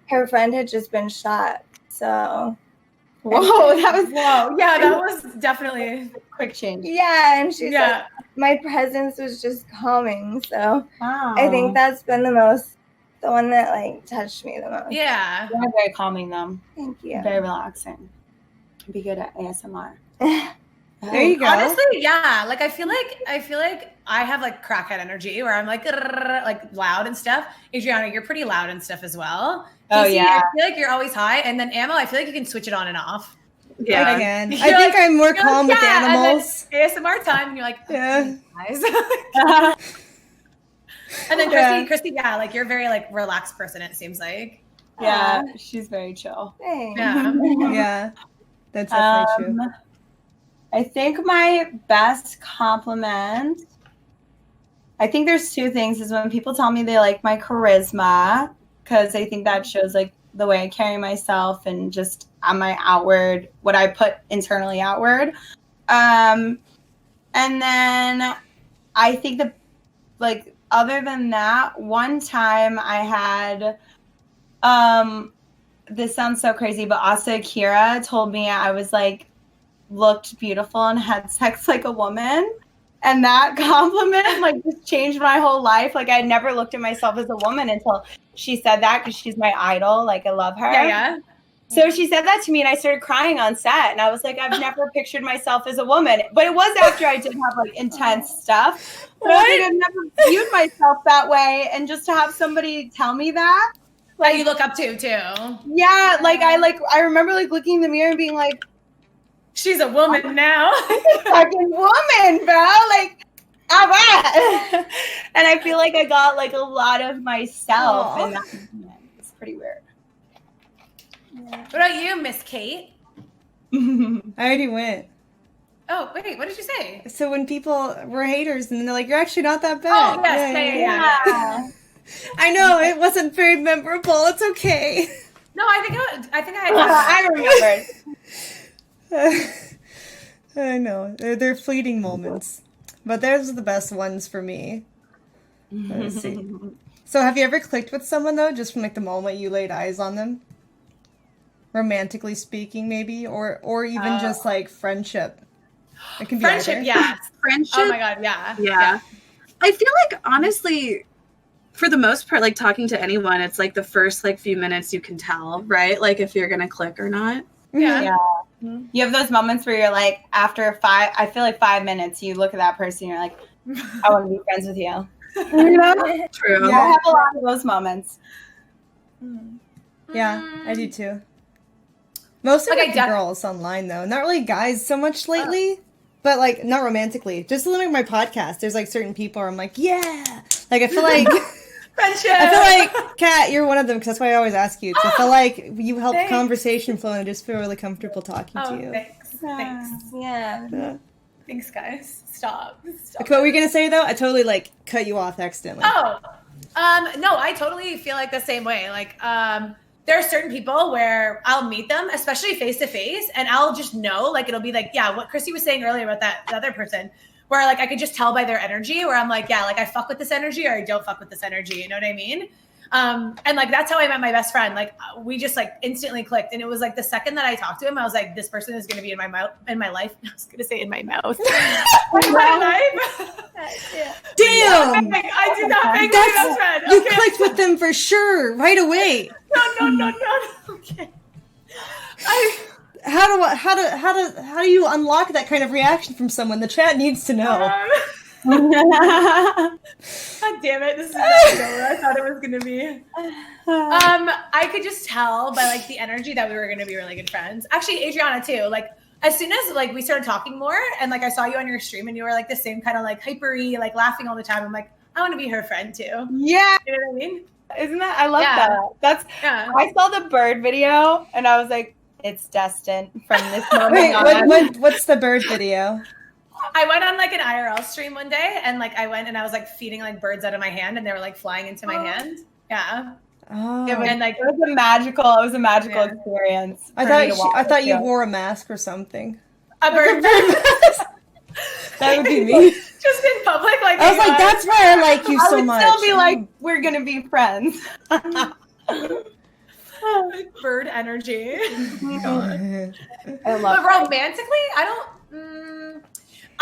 her friend had just been shot. So Whoa, Yeah, that was definitely a quick change. yeah, and she's my presence was just calming. So Wow. I think that's been the one that touched me the most. Yeah. You're very calming, though. Thank you. Very relaxing. Be good at ASMR. There you go. Honestly, yeah. Like I feel like I have like crackhead energy where I'm like loud and stuff. Adriana, you're pretty loud and stuff as well. Oh, Casey, yeah. I feel like you're always high, and then Ammo, I feel like you can switch it on and off. Yeah. I can. You're I think I'm more you're calm with yeah, animals. And then ASMR time, and you're like, Yeah. guys. And then Christy, yeah, like you're very like relaxed person. It seems like. Yeah, she's very chill. Thanks. Yeah. Yeah, that's definitely true. I think my best compliment, I think there's two things, is when people tell me they like my charisma, because I think that shows like the way I carry myself and just on my outward, what I put internally outward. And then I think that, like, other than that, one time I had, this sounds so crazy, but Asa Akira told me I was like, looked beautiful and had sex like a woman. And that compliment like just changed my whole life. Like I had never looked at myself as a woman until she said that, because she's my idol. Like I love her. Yeah. So she said that to me and I started crying on set. And I was like, I've never pictured myself as a woman. But it was after I did have like intense stuff. But I was like, I've never viewed myself that way. And just to have somebody tell me that. Like you look up to too. Yeah. I remember like looking in the mirror and being like, she's a woman now. fucking woman, bro. Like, all right. And I feel like I got like a lot of myself in that moment. It's pretty weird. What about you, Miss Kate? I already went. Oh, wait, what did you say? So when people were haters and they're like, you're actually not that bad. Oh, yes, yeah. I know, it wasn't very memorable. It's okay. No, I think I remember. I know. They're fleeting moments. But those are the best ones for me. Let's see. So have you ever clicked with someone, though, just from like the moment you laid eyes on them? Romantically speaking, maybe? Or even just like friendship? It can be friendship, either. yeah. Friendship? Oh my God, yeah. Yeah. I feel like, honestly, for the most part, like talking to anyone, it's like the first like few minutes you can tell, right? Like if you're going to click or not. Yeah. You have those moments where you're like, after 5 minutes, you look at that person, you're like, I want to be friends with you. You know? True. Yeah, I have a lot of those moments. Yeah, I do too. Mostly like girls online, though. Not really guys so much lately. But, like, not romantically. Just like my podcast. There's, like, certain people where I'm like, yeah. Like, I feel like... Friendship! I feel like, Kat, you're one of them, because that's why I always ask you. I feel like you help conversation flow, and I just feel really comfortable talking to you. Thanks. Yeah. Thanks, guys. Stop. What were you going to say, though? I totally, like, cut you off accidentally. No, I totally feel like the same way. Like, there are certain people where I'll meet them, especially face to face, and I'll just know, like, it'll be like, yeah, what Christie was saying earlier about that other person, where like I could just tell by their energy, where I'm like, yeah, like I fuck with this energy or I don't fuck with this energy. You know what I mean? And like that's how I met my best friend. Like we just like instantly clicked, and it was like the second that I talked to him, I was like, this person is going to be in my mouth, in my life. I was going to say in my mouth. In my life. Damn! I did not make my best friend. You clicked with them for sure, right away. No. Okay. How do you unlock that kind of reaction from someone? The chat needs to know. God damn it! This is not where I thought it was gonna be. I could just tell by like the energy that we were gonna be really good friends. Actually, Adriana too. Like as soon as like we started talking more, and like I saw you on your stream, and you were like the same kind of like hypery, like laughing all the time. I'm like, I want to be her friend too. Yeah. You know what I mean? Isn't that? I love that. I saw the bird video, and I was like, it's destined from this moment on. What's the bird video? I went on like an IRL stream one day, and like I went and I was like feeding like birds out of my hand, and they were like flying into my hand. Yeah. Oh. And like it was a magical experience. I thought you wore a mask or something. A bird mask. That would be me. Just in public, like I was like, that's why I like you so much. I would still be like, we're gonna be friends. Bird energy. I love. But romantically, I don't.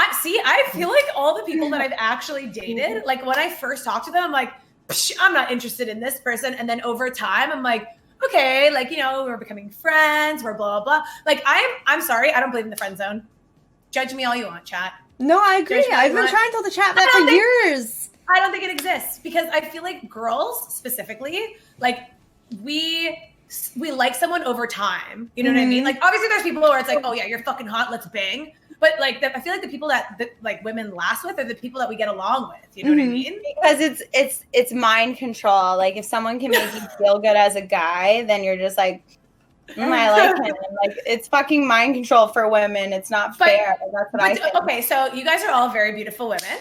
I feel like all the people that I've actually dated, like when I first talked to them, I'm like, I'm not interested in this person, and then over time, I'm like, okay, like we're becoming friends, we're blah blah blah. Like I'm sorry, I don't believe in the friend zone. Judge me all you want, chat. No, I agree. I've been trying to tell the chat that for years. I don't think it exists because I feel like girls specifically, like we like someone over time. You know what I mean? Like obviously there's people where it's like, oh yeah, you're fucking hot, let's bang. But like I feel like the people that like women last with are the people that we get along with. You know what I mean? Because it's mind control. Like if someone can make you feel good as a guy, then you're just like, I like him. Like it's fucking mind control for women. It's not fair. That's what I think. Okay, so you guys are all very beautiful women.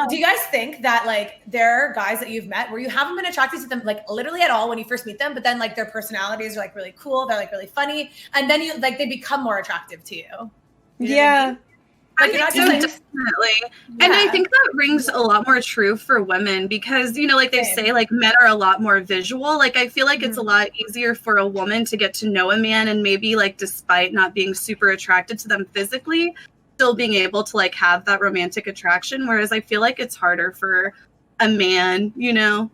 Do you guys think that like there are guys that you've met where you haven't been attracted to them like literally at all when you first meet them, but then like their personalities are like really cool, they're like really funny, and then you like they become more attractive to you? You know what I mean? Like, you're not just, like, definitely. And I think that rings a lot more true for women because, you know, like they say, like men are a lot more visual. Like I feel like it's a lot easier for a woman to get to know a man and maybe like despite not being super attracted to them physically, still being able to like have that romantic attraction. Whereas I feel like it's harder for a man, you know?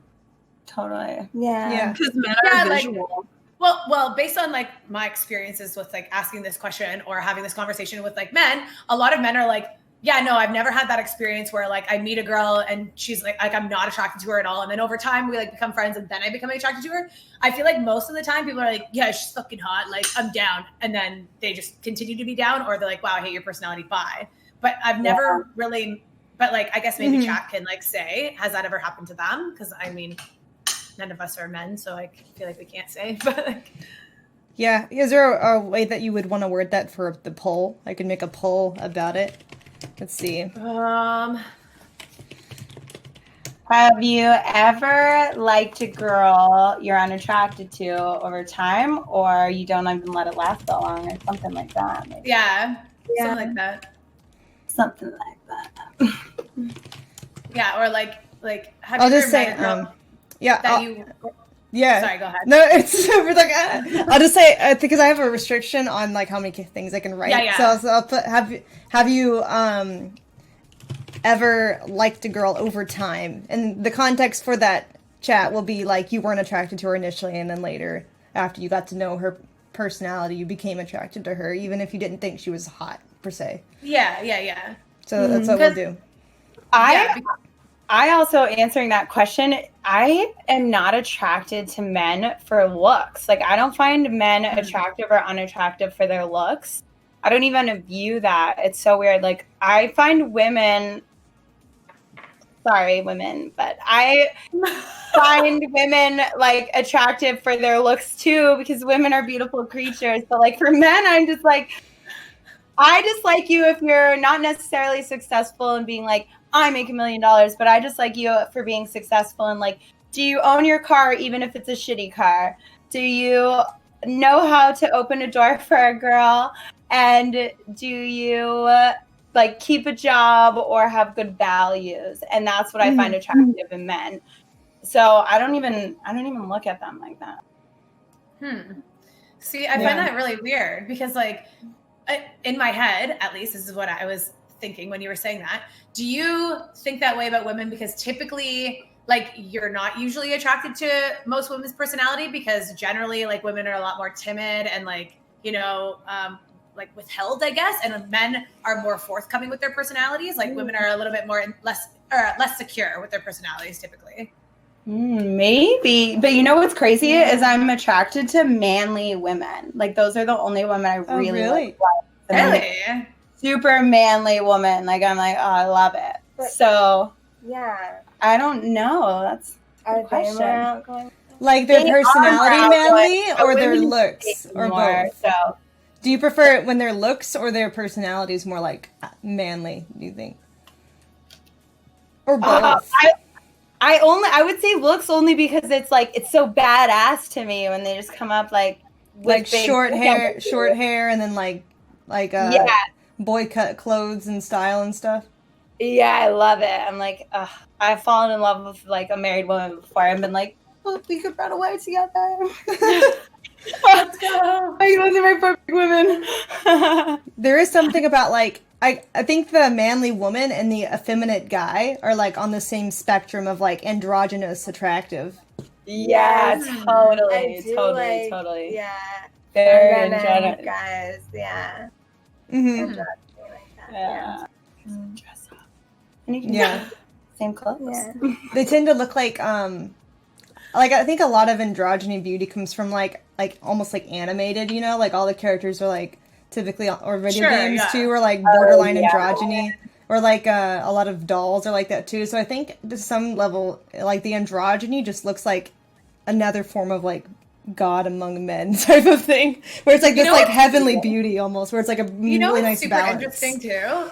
Totally. Yeah. Because men are visual. Well, based on like my experiences with like asking this question or having this conversation with like men, a lot of men are like, yeah, no, I've never had that experience where like I meet a girl and she's like I'm not attracted to her at all. And then over time we like become friends and then I become attracted to her. I feel like most of the time people are like, yeah, she's fucking hot. Like I'm down. And then they just continue to be down or they're like, wow, I hate your personality. Bye. But I've never really, but like, I guess maybe chat can like say, has that ever happened to them? Cause I mean, none of us are men, so I feel like we can't say. But like, yeah, is there a way that you would want to word that for the poll? I could make a poll about it. Let's see. Have you ever liked a girl you're unattracted to over time, or you don't even let it last that long, or something like that? Maybe. Yeah, something like that. Something like that. Yeah, or like have I'll you just ever say, met a girl yeah. that you? Yeah. Sorry, go ahead. No, it's like I'll just say because I have a restriction on like how many things I can write. Yeah. So I'll put have you ever liked a girl over time? And the context for that chat will be like you weren't attracted to her initially, and then later after you got to know her personality, you became attracted to her, even if you didn't think she was hot per se. Yeah. So that's what we'll do. I also answering that question, I am not attracted to men for looks. Like I don't find men attractive or unattractive for their looks. I don't even view that. It's so weird. Like I find women, sorry women, but I find women like attractive for their looks too, because women are beautiful creatures. But like for men, I'm just like, I just like you if you're not necessarily successful and being like, I make $1 million, but I just like you for being successful and like, do you own your car even if it's a shitty car? Do you know how to open a door for a girl? And do you like keep a job or have good values? And that's what I find attractive in men. So I don't even look at them like that. See, I find that really weird because like in my head, at least this is what I was thinking when you were saying that. Do you think that way about women because typically like you're not usually attracted to most women's personality because generally like women are a lot more timid and like, you know, like withheld, I guess, and men are more forthcoming with their personalities. Like women are a little bit more less secure with their personalities typically. Maybe, but you know what's crazy is I'm attracted to manly women. Like those are the only women I really like. Really? Super manly woman. Like I'm like, oh, I love it. But, so yeah, I don't know. That's a good question. question. Like their personality manly or their women looks or more, both? So Do you prefer it when their looks or their personality is more like manly, do you think? Or both? I would say looks only because it's like it's so badass to me when they just come up like with big short hair and then like boy cut clothes and style and stuff. Yeah, I love it. I'm like, I've fallen in love with like a married woman before. I've been like, oh, we could run away together. Let's go. Those are my perfect women. There is something about like I think the manly woman and the effeminate guy are like on the same spectrum of like androgynous attractive. Yeah, totally. Yeah. Very feminine guys, yeah. Mm-hmm. Yeah. Dress up. And you can Yeah. same clothes. Yeah. They tend to look like I think a lot of androgyny beauty comes from like almost like animated, you know, like all the characters are like typically, or video Sure, games yeah. too, or like borderline yeah. androgyny, or like a lot of dolls are like that too. So I think to some level, like the androgyny just looks like another form of like God among men type of thing, where it's like this like heavenly beauty almost, where it's like a really nice super balance. interesting too?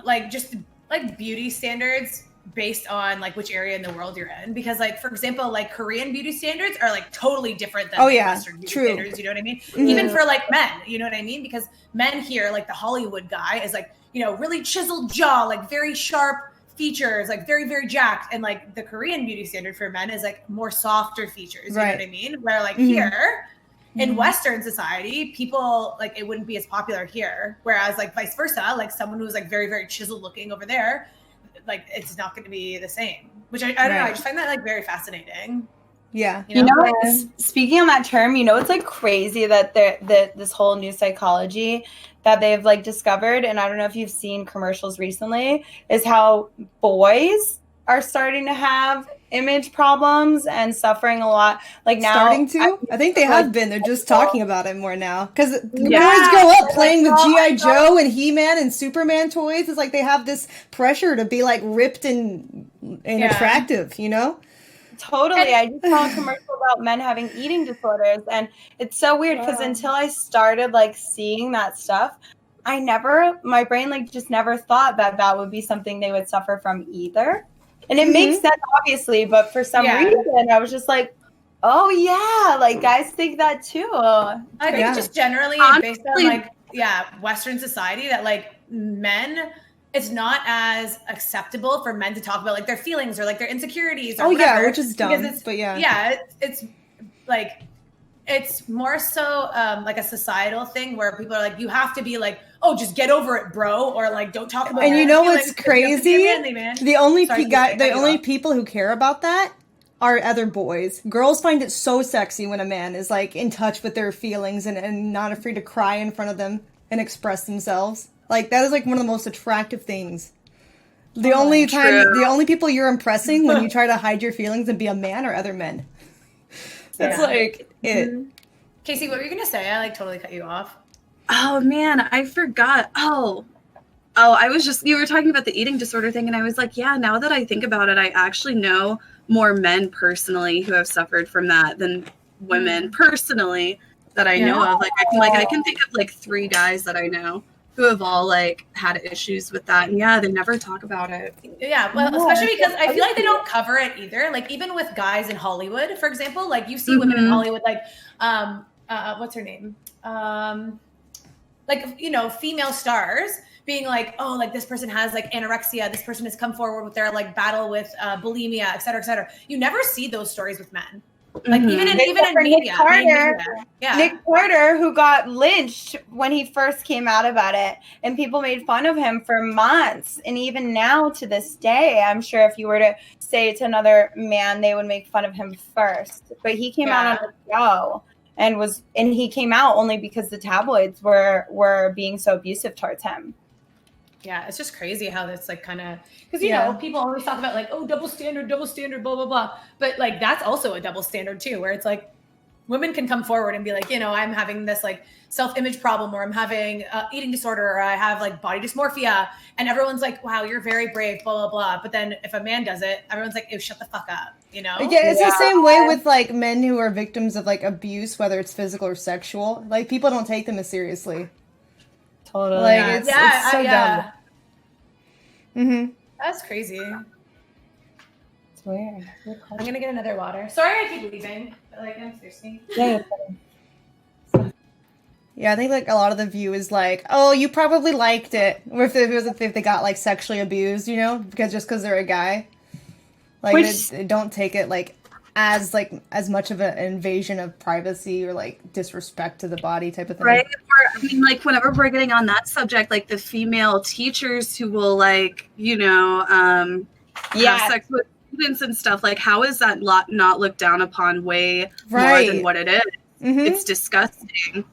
Like just like beauty standards based on like which area in the world you're in, because like for example, like Korean beauty standards are like totally different than Western beauty standards. You know what I mean? Mm-hmm. Even for like men, you know what I mean? Because men here, like the Hollywood guy, is like, you know, really chiseled jaw, like very sharp features, like very, very jacked. And like the Korean beauty standard for men is like more softer features. You know what I mean? Where like here in Western society, people like it wouldn't be as popular here. Whereas like vice versa, like someone who's like very, very chiseled looking over there, like it's not going to be the same. Which I don't know. I just find that like very fascinating. Yeah. You know, speaking on that term, you know, it's like crazy that this whole new psychology that they've like discovered, and I don't know if you've seen commercials recently, is how boys are starting to have image problems and suffering a lot. Like now, starting to, I think they have been. They're just talking about it more now because boys grow up playing with GI Joe and He-Man and Superman toys. It's like they have this pressure to be like ripped and attractive, you know. Totally. I just saw a commercial about men having eating disorders, and it's so weird because until I started like seeing that stuff, my brain like just never thought that would be something they would suffer from either. And it makes sense, obviously, but for some reason I was just like, oh yeah, like guys think that too. I think just generally based on like, Western society, that like men, it's not as acceptable for men to talk about like their feelings or like their insecurities or whatever, which is dumb, but it's like it's more so like a societal thing where people are like, you have to be like, oh, just get over it, bro, or like don't talk about it. And you know what's crazy? The only people who care about that are other boys. Girls find it so sexy when a man is like in touch with their feelings and not afraid to cry in front of them and express themselves. Like that is like one of the most attractive things. The only people you're impressing when you try to hide your feelings and be a man are other men. That's like it. Casey, what were you gonna say? I like totally cut you off. Oh man, I forgot. Oh, I was just, you were talking about the eating disorder thing, and I was like, yeah, now that I think about it, I actually know more men personally who have suffered from that than women personally that I know of. Like I can think of like 3 guys that I know who have all like had issues with that, and they never talk about it. Yeah, well, especially because I feel like they don't cover it either. Like even with guys in Hollywood, for example, like you see women in Hollywood, like what's her name? Like, you know, female stars being like, oh, like this person has like anorexia, this person has come forward with their like battle with bulimia, et cetera, et cetera. You never see those stories with men. Like even in media. Nick Carter, who got lynched when he first came out about it, and people made fun of him for months. And even now to this day, I'm sure if you were to say it to another man, they would make fun of him first. But he came out on the show and he came out only because the tabloids were being so abusive towards him. Yeah, it's just crazy how that's like kind of, because you know, people always talk about like, oh, double standard, blah, blah, blah. But like that's also a double standard too, where it's like women can come forward and be like, you know, I'm having this like self-image problem, or I'm having eating disorder, or I have like body dysmorphia, and everyone's like, wow, you're very brave, blah, blah, blah. But then if a man does it, everyone's like, ew, shut the fuck up, you know? Yeah, it's the same way with like men who are victims of like abuse, whether it's physical or sexual. Like people don't take them as seriously. Totally. Like it's so dumb. Mm-hmm. That's crazy. It's weird. I'm gonna get another water. Sorry, I keep leaving. But, like I'm thirsty. Yeah, I think like a lot of the view is like, oh, you probably liked it, or if they got like sexually abused, you know, because they're a guy. Like they don't take it like as much of an invasion of privacy or like disrespect to the body type of thing. Right. Or, I mean, like whenever we're getting on that subject, like the female teachers who will like, you know, have sex with students and stuff, like how is that not looked down upon way more than what it is? Mm-hmm. It's disgusting.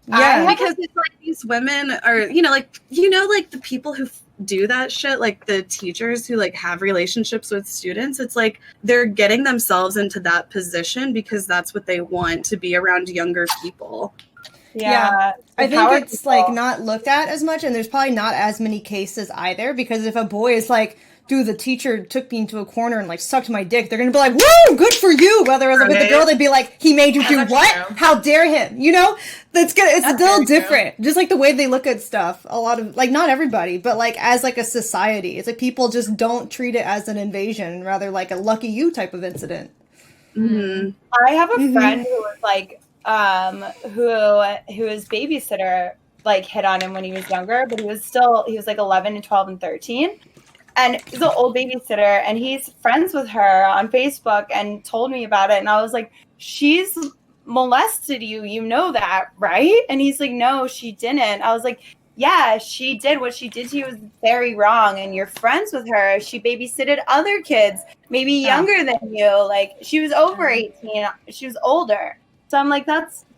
Yeah. Because it's like these women are, like the people who do that shit, like the teachers who like have relationships with students, it's like they're getting themselves into that position because that's what they want, to be around younger people. Yeah. I think it's like not looked at as much, and there's probably not as many cases either, because if a boy is like, dude, the teacher took me into a corner and like sucked my dick, they're gonna be like, woo, good for you. Whereas with the girl, they'd be like, he made you do what? True. How dare him? It's a little different. True. Just like the way they look at stuff. A lot of, like, not everybody, but like as like a society, it's like people just don't treat it as an invasion, rather like a lucky you type of incident. Mm-hmm. I have a friend who was like, whose babysitter like hit on him when he was younger, but he was like 11 and 12 and 13. And he's an old babysitter, and he's friends with her on Facebook and told me about it. And I was like, she's molested you. You know that, right? And he's like, no, she didn't. I was like, yeah, she did. What she did to you was very wrong. And you're friends with her. She babysitted other kids, maybe younger than you. Like, she was over 18. She was older. So I'm like,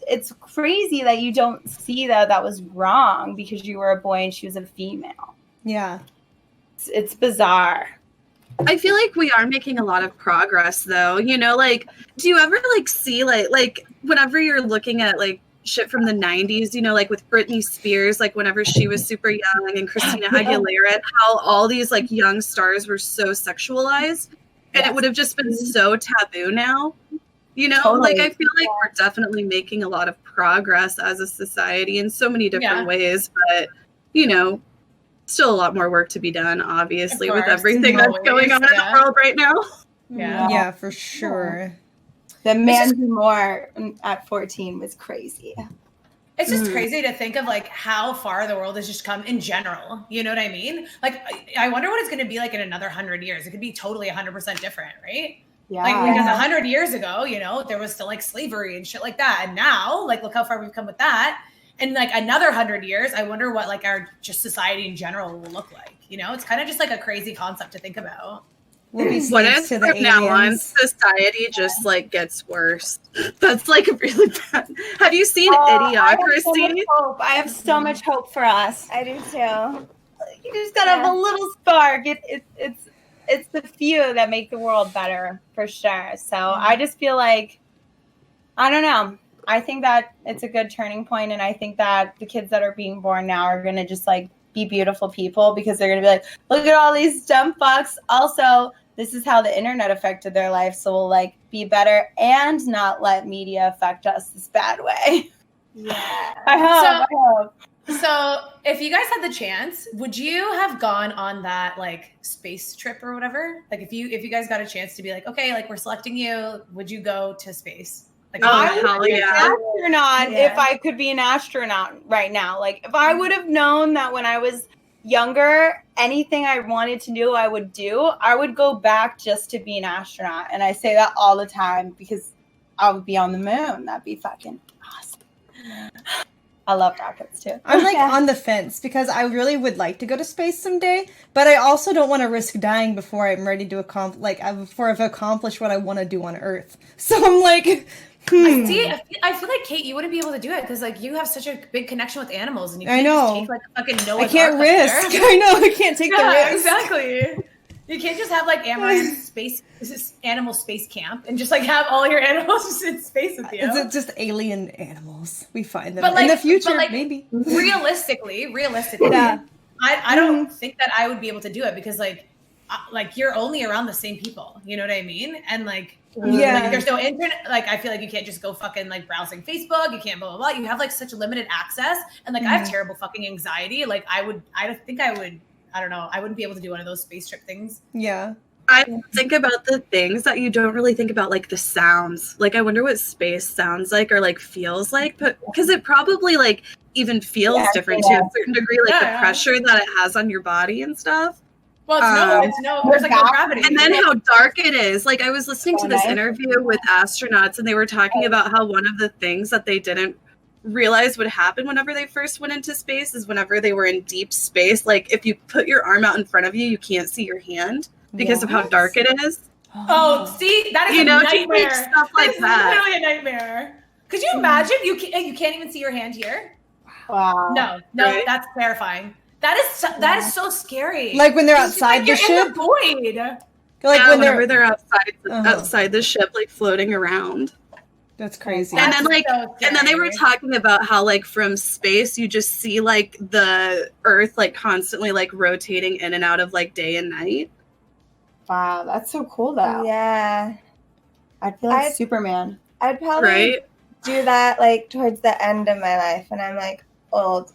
it's crazy that you don't see that was wrong because you were a boy and she was a female. Yeah. It's bizarre. I feel like we are making a lot of progress, though. Like, do you ever like see like whenever you're looking at like shit from the 90s, like with Britney Spears, like whenever she was super young, and Christina Aguilera, and how all these like young stars were so sexualized, and it would have just been so taboo now. Totally. Like, I feel like we're definitely making a lot of progress as a society in so many different ways, but still a lot more work to be done, obviously, with everything that's going on in the world right now. Yeah, for sure. The man who more at 14 was crazy. It's just crazy to think of like how far the world has just come in general. You know what I mean? Like, I wonder what it's going to be like in another 100 years. It could be totally 100% different, right? Yeah. Like, because 100 years ago, there was still like slavery and shit like that. And now, like, look how far we've come with that. And like another 100 years, I wonder what like our just society in general will look like. It's kind of just like a crazy concept to think about. What if from now on society just like gets worse? That's like really bad. Have you seen Idiocracy? I have so much hope for us. I do too. You just gotta have a little spark. It's the few that make the world better, for sure. So I just feel like, I don't know. I think that it's a good turning point, and I think that the kids that are being born now are going to just like be beautiful people, because they're going to be like, look at all these dumb fucks. Also, this is how the internet affected their life, so we'll like be better and not let media affect us this bad way. Yeah. I hope. So if you guys had the chance, would you have gone on that like space trip or whatever? Like if you guys got a chance to be like, okay, like we're selecting you, would you go to space? Like, I would be an astronaut if I could be an astronaut right now. Like, if I would have known that when I was younger, anything I wanted to do, I would do, I would go back just to be an astronaut. And I say that all the time because I would be on the moon. That'd be fucking awesome. I love rockets too. I'm like on the fence because I really would like to go to space someday, but I also don't want to risk dying before I'm ready to before I've accomplished what I want to do on Earth. So I'm like, I feel like, Kate, you wouldn't be able to do it because like you have such a big connection with animals, and you can't just take like a fucking Noah's I can't risk. I know I can't take the risk. Exactly. You can't just have like Amouranth animal space camp and just like have all your animals just in space with you. Is it just alien animals? We find them in the future, maybe. Realistically, yeah. I don't think that I would be able to do it because like you're only around the same people. You know what I mean? And like there's no internet. Like I feel like you can't just go fucking like browsing Facebook. You can't blah blah blah. You have like such limited access, and like I have terrible fucking anxiety. Like I don't know. I wouldn't be able to do one of those space trip things. Yeah. I think about the things that you don't really think about, like the sounds. Like, I wonder what space sounds like or like feels like, but because it probably like even feels different to a certain degree, like the pressure that it has on your body and stuff. Well, there's like no gravity. And then how dark it is. Like, I was listening to this interview with astronauts, and they were talking about how one of the things that they didn't realize would happen whenever they first went into space is whenever they were in deep space, like if you put your arm out in front of you, you can't see your hand because of how dark it is. Oh, see, that is a nightmare. Stuff like that. Literally a nightmare. Could you imagine? You can't even see your hand here. Wow. No, Right? that's terrifying. That is so scary. Like when they're It's just outside the you're ship. in the void. Like Yeah, when whenever they're they're outside the ship, like floating around. That's crazy. And then That's so and then they were scary. talking about how like from space you just see like the Earth like constantly like rotating in and out of like day and night. Wow, that's so cool though. Yeah. I feel like I'd- Superman. I'd probably Right? do that like towards the end of my life when I'm like old.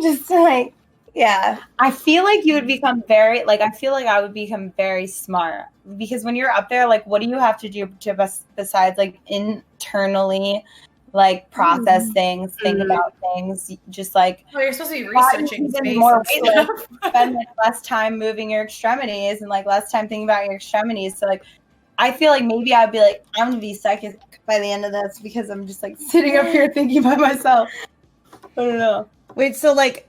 Just to like, yeah. I feel like you would become very like I feel like I would become very smart because when you're up there, like, what do you have to do besides like internally, like process things, think about things, just like Well, you're supposed to be gotten researching even space. more and weight, stuff. spend like, less time moving your extremities and like less time thinking about your extremities. So like, I feel like maybe I'd be like, I'm gonna be psychic by the end of this because I'm just like sitting up here thinking by myself. I don't know. Wait, so like,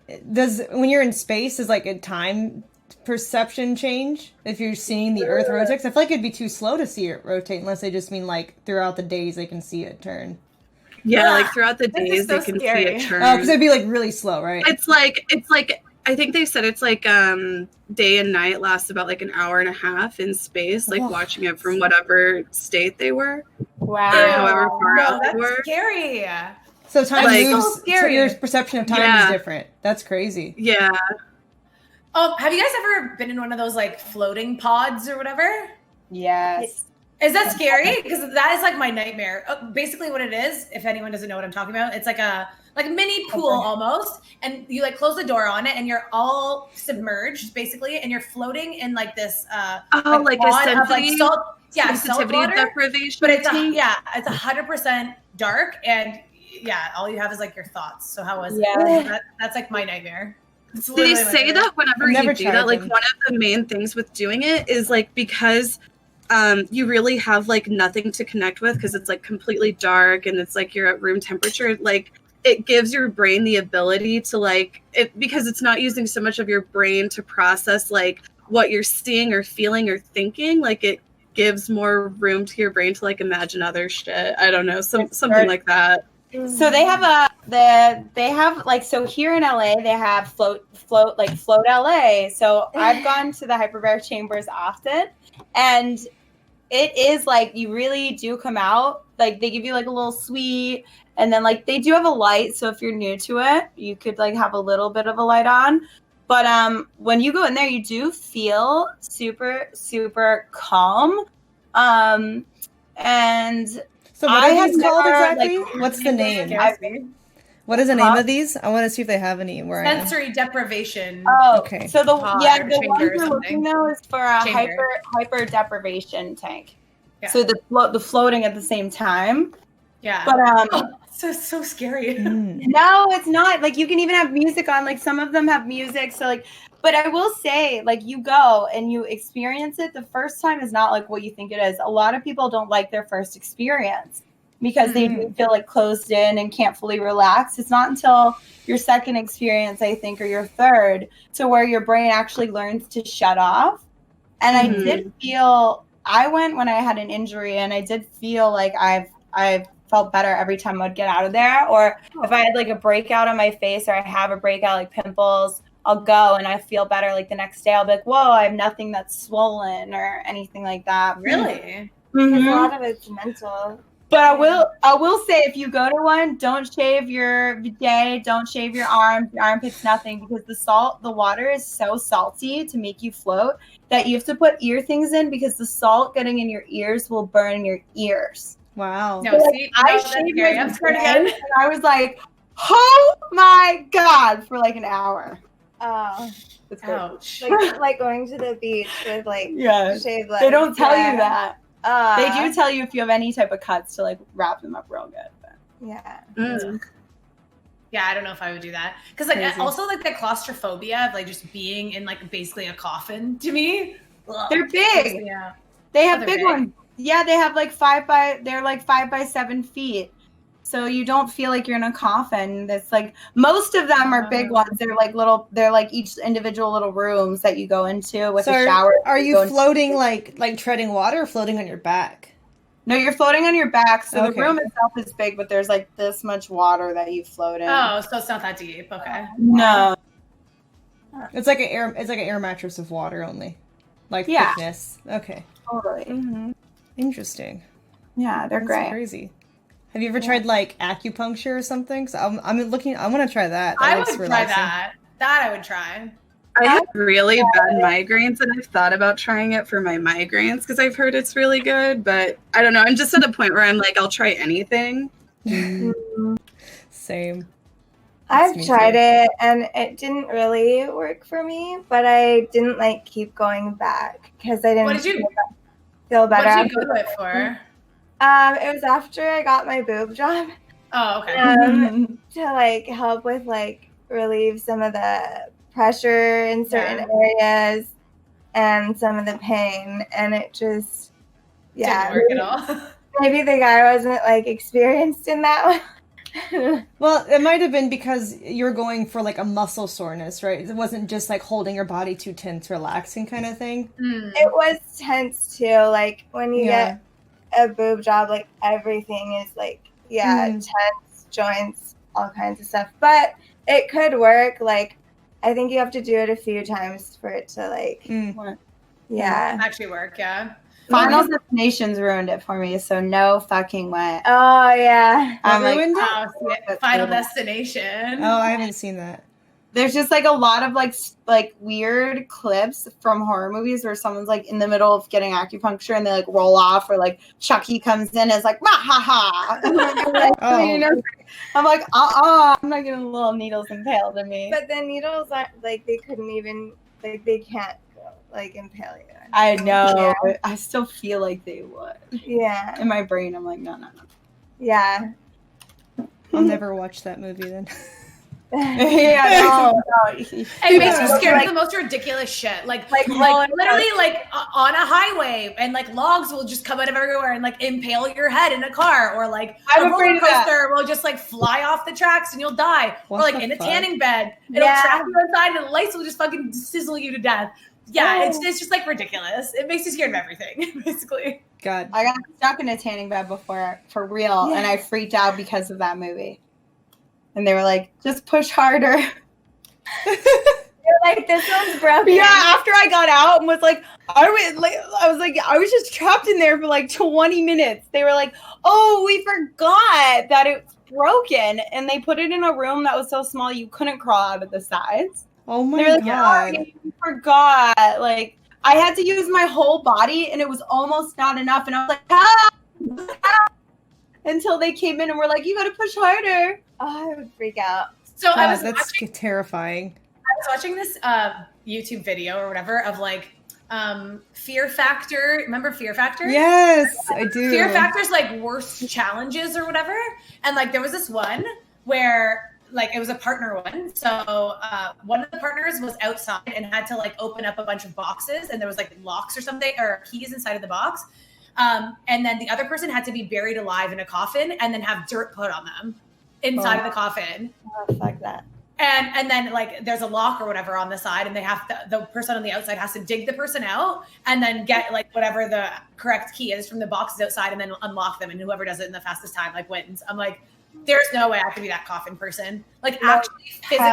when you're in space, is like a time perception change if you're seeing the Earth rotate? 'Cause I feel like it'd be too slow to see it rotate unless they just mean like throughout the days they can see it turn. Yeah, like throughout the This is days so they can scary. see it turn. Oh, because it'd be like really slow, right? It's like I think they said it's like day and night lasts about like an hour and a half in space, like watching it from whatever state they were. Wow. Or however far No, out they that's were. scary. So time Like- moves. so scary. Your perception of time Yeah. is different. That's crazy. Yeah. Have you guys ever been in one of those like floating pods or whatever? Yes. Is that scary? Because that is like my nightmare. Basically, what it is, if anyone doesn't know what I'm talking about, it's like a mini pool almost, and you like close the door on it, and you're all submerged basically, and you're floating in like this Like a pod of, like, sensitivity, salt sensitivity water, deprivation. but it's 100% dark, and all you have is like your thoughts. So how was it? That's like my nightmare. It's They literally my say nightmare. that whenever I've never you do tried that, like them. one of the main things with doing it is like because you really have like nothing to connect with because it's like completely dark and it's like you're at room temperature. Like it gives your brain the ability to like it because it's not using so much of your brain to process like what you're seeing or feeling or thinking. Like it gives more room to your brain to like imagine other shit. I don't know, something like that. So they have like so here in LA they have float LA. So I've gone to the hyperbaric chambers often, and it is like you really do come out like they give you like a little suite, and then like they do have a light. So if you're new to it, you could like have a little bit of a light on. But when you go in there, you do feel super super calm, and So what I are have these called never, exactly? like, What's the name? Scares me. What is the name of these? I want to see if they have any where I am. Sensory deprivation. Oh, Okay. so the Pod the or one chamber or you're looking something. though is for a Chamber. hyper deprivation tank. Yeah. So the floating at the same time. Yeah. But so scary. Mm. no, it's not. Like you can even have music on. Like some of them have music. So like, but I will say, like you go and you experience it. The first time is not like what you think it is. A lot of people don't like their first experience because they do feel like closed in and can't fully relax. It's not until your second experience, I think, or your third, to where your brain actually learns to shut off. And I did feel. I went when I had an injury, and I did feel like I've felt better every time I'd get out of there. Or if I had like a breakout on my face, or I have a breakout like pimples, I'll go and I feel better. Like the next day, I'll be like, "Whoa, I have nothing that's swollen or anything like that." Really? Because Mhm. a lot of it's mental. But I will say, if you go to one, don't shave your bidet, don't shave your arms, your armpits, nothing, because the water is so salty to make you float that you have to put ear things in because the salt getting in your ears will burn your ears. Wow. No, So, like, see, I that's shaved scary. my I'm scared bidet, again. and I was like, "Oh my god!" for like an hour. Oh, It's crazy. Ouch. like going to the beach with like Yeah, shaved legs. they don't tell yeah. you that. They do tell you if you have any type of cuts to like wrap them up real good. But. Yeah. Yeah, I don't know if I would do that. Because like Crazy. also like the claustrophobia of like just being in like basically a coffin to me. Ugh. They're big. Yeah. They have they're big big. ones. Yeah, they have like 5 by 7 feet. So you don't feel like you're in a coffin. That's like most of them are big ones. They're like little. They're like each individual little rooms that you go into with So a shower. are go you into. floating like treading water or floating on your back? No, you're floating on your back, so the Okay. room itself is big, but there's like this much water that you float in. Oh, so it's not that deep. Okay. No. It's like an air mattress of water only, like Yeah. thickness. Okay, Totally. Mm-hmm. interesting. Yeah, they're That's great. crazy. Have you ever tried like acupuncture or something? So I'm looking. I want to try that. I looks would try relaxing. that. That I would try. I have really bad migraines, and I've thought about trying it for my migraines because I've heard it's really good. But I don't know. I'm just at a point where I'm like, I'll try anything. Same. I've me tried too. it and it didn't really work for me, but I didn't like keep going back because I What didn't did you feel What better. did you go to it for? It was after I got my boob job Oh, okay. to like help with like relieve some of the pressure in certain areas and some of the pain, and it just Didn't work at all. maybe the guy wasn't like experienced in that one. Well, it might have been because you're going for like a muscle soreness, right? It wasn't just like holding your body too tense, relaxing kind of thing. It was tense too. Like when you Yeah. get a boob job, like everything is like tense, joints, all kinds of stuff. But it could work. Like I think you have to do it a few times for it to like Actually work, yeah. Final Destinations ruined it for me, so no fucking way. Oh yeah. I'm like, ruined it? Oh, yeah. Final Destination. Oh, I haven't seen that. there's just like a lot of like weird clips from horror movies where someone's like in the middle of getting acupuncture and they like roll off, or like Chucky comes in and is like, "Rah, ha ha." And I'm like, Oh. you know, I'm like, I'm not getting little needles impaled in me. But the needles aren't like they couldn't even like they can't like impale you. I know, but I still feel like they would. Yeah. In my brain, I'm like, no. Yeah. I'll never watch that movie then. Yeah, no. It makes me scared of the most ridiculous shit. Like literally, like on a highway, and like logs will just come out of everywhere and like impale your head in a car, or like I'm a afraid roller of that. coaster will just like fly off the tracks and you'll die, What or like the in a fuck? tanning bed, it'll trap you inside and the lights will just fucking sizzle you to death. Yeah, it's just like ridiculous. It makes you scared of everything, basically. God. I got stuck in a tanning bed before, for real, and I freaked out because of that movie. And they were like, just push harder. You're like, this one's broken. Yeah, after I got out and was like, I was just trapped in there for like 20 minutes. They were like, oh, we forgot that it's broken. And they put it in a room that was so small you couldn't crawl out of the sides. Oh They my were like, god. "Oh, we forgot." Like, I had to use my whole body and it was almost not enough. And I was like, help! Until they came in and were like, you gotta push harder. Oh, I would freak out. So I God, was that's terrifying. watching this YouTube video or whatever of like Fear Factor. Remember Fear Factor? Yes, I do. Fear Factor's like worst challenges or whatever. And like there was this one where like it was a partner one. So one of the partners was outside and had to like open up a bunch of boxes, and there was like locks or something or keys inside of the box. And then the other person had to be buried alive in a coffin and then have dirt put on them inside of the coffin. Oh, fuck that. And then like there's a lock or whatever on the side, and they have to, the person on the outside has to dig the person out and then get like whatever the correct key is from the boxes outside and then unlock them, and whoever does it in the fastest time like wins. I'm like, there's no way I could be that coffin person. Like actually physically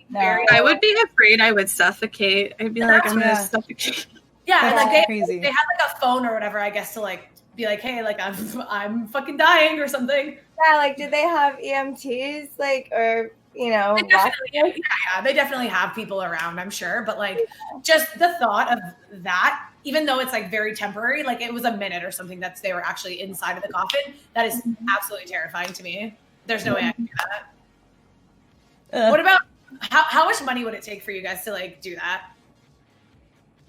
very I would be afraid I would suffocate. I'd be like, I'm gonna suffocate. yeah, and like crazy. they had like a phone or whatever, I guess, to like be like, hey, like I'm fucking dying or something. Yeah, like did they have EMTs like or you know They definitely have people around, I'm sure, but like just the thought of that, even though it's like very temporary, like it was a minute or something that they were actually inside of the coffin, that is absolutely terrifying to me. There's no way I can do that. What about how much money would it take for you guys to like do that?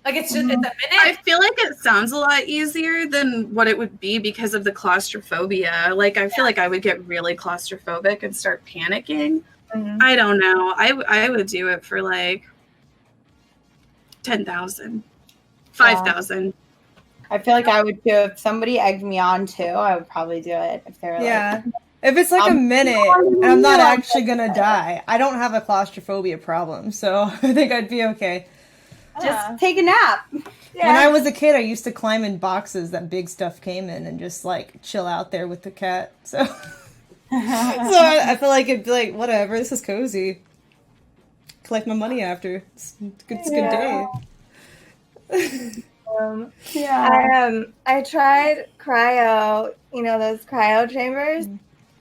Like it's just it's a minute. I feel like it sounds a lot easier than what it would be because of the claustrophobia. Like I feel like I would get really claustrophobic and start panicking. I don't know. I would do it for like 10,000, 5,000. I feel like I would too. If somebody egged me on too, I would probably do it. If they were Yeah. If it's like a minute and I'm not actually gonna die, I don't have a claustrophobia problem, so I think I'd be okay. Just take a nap. Yeah. When I was a kid, I used to climb in boxes that big stuff came in and just like chill out there with the cat. So, I feel like it'd be like, whatever, this is cozy. Collect my money after. It's a good day. I tried cryo, those cryo chambers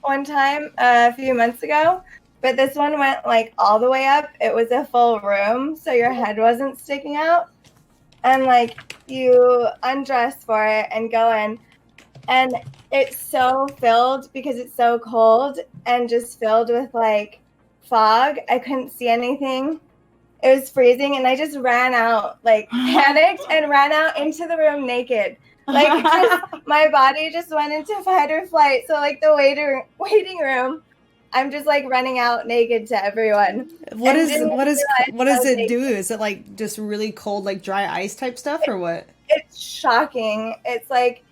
one time a few months ago, but this one went like all the way up. It was a full room, so your head wasn't sticking out. And like you undress for it and go in, and it's so filled because it's so cold and just filled with like fog. I couldn't see anything. It was freezing, and I just ran out, like panicked, and ran out into the room naked. Like my body just went into fight or flight. So like the waiting room, I'm just like running out naked to everyone. What does it do? Is it like just really cold, like dry ice type stuff, or what? It's shocking. It's like,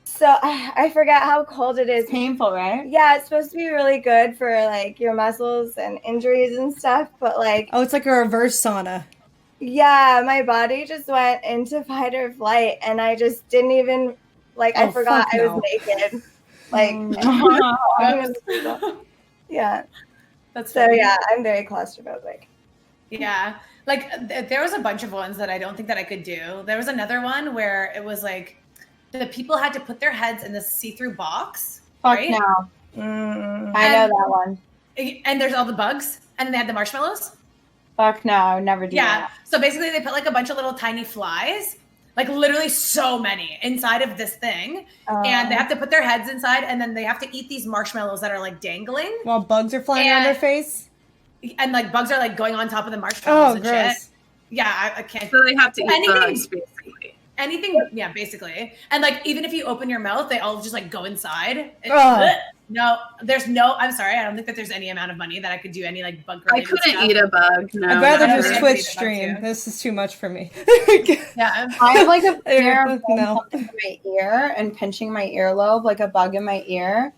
so I forgot how cold it is. It's painful, right? Yeah, it's supposed to be really good for like your muscles and injuries and stuff, but like, Oh, it's like a reverse sauna. yeah, my body just went into fight or flight, and I just didn't even I forgot I was naked. Like, yeah. That's So funny. yeah, I'm very claustrophobic. Yeah. Like there was a bunch of ones that I don't think that I could do. There was another one where it was like the people had to put their heads in this see-through box. Fuck right? no. I know that one. And there's all the bugs, and then they had the marshmallows. Fuck no, I would never do Yeah. that. So basically they put like a bunch of little tiny flies, like literally so many inside of this thing. And they have to put their heads inside, and then they have to eat these marshmallows that are like dangling. While bugs are flying on their face? And like bugs are like going on top of the marshmallows and gross. shit. Yeah, I can't. So they have to eat Anything- bugs, basically. Anything, yeah, basically. And like even if you open your mouth, they all just like go inside. Ugh. No, I'm sorry. I don't think that there's any amount of money that I could do any like bug I related couldn't stuff. eat a bug. No, I'd rather I don't just think I Twitch could eat a bug stream. too. This is too much for me. Yeah. I have like a fear of putting No. something in my ear and pinching my earlobe, like a bug in my ear,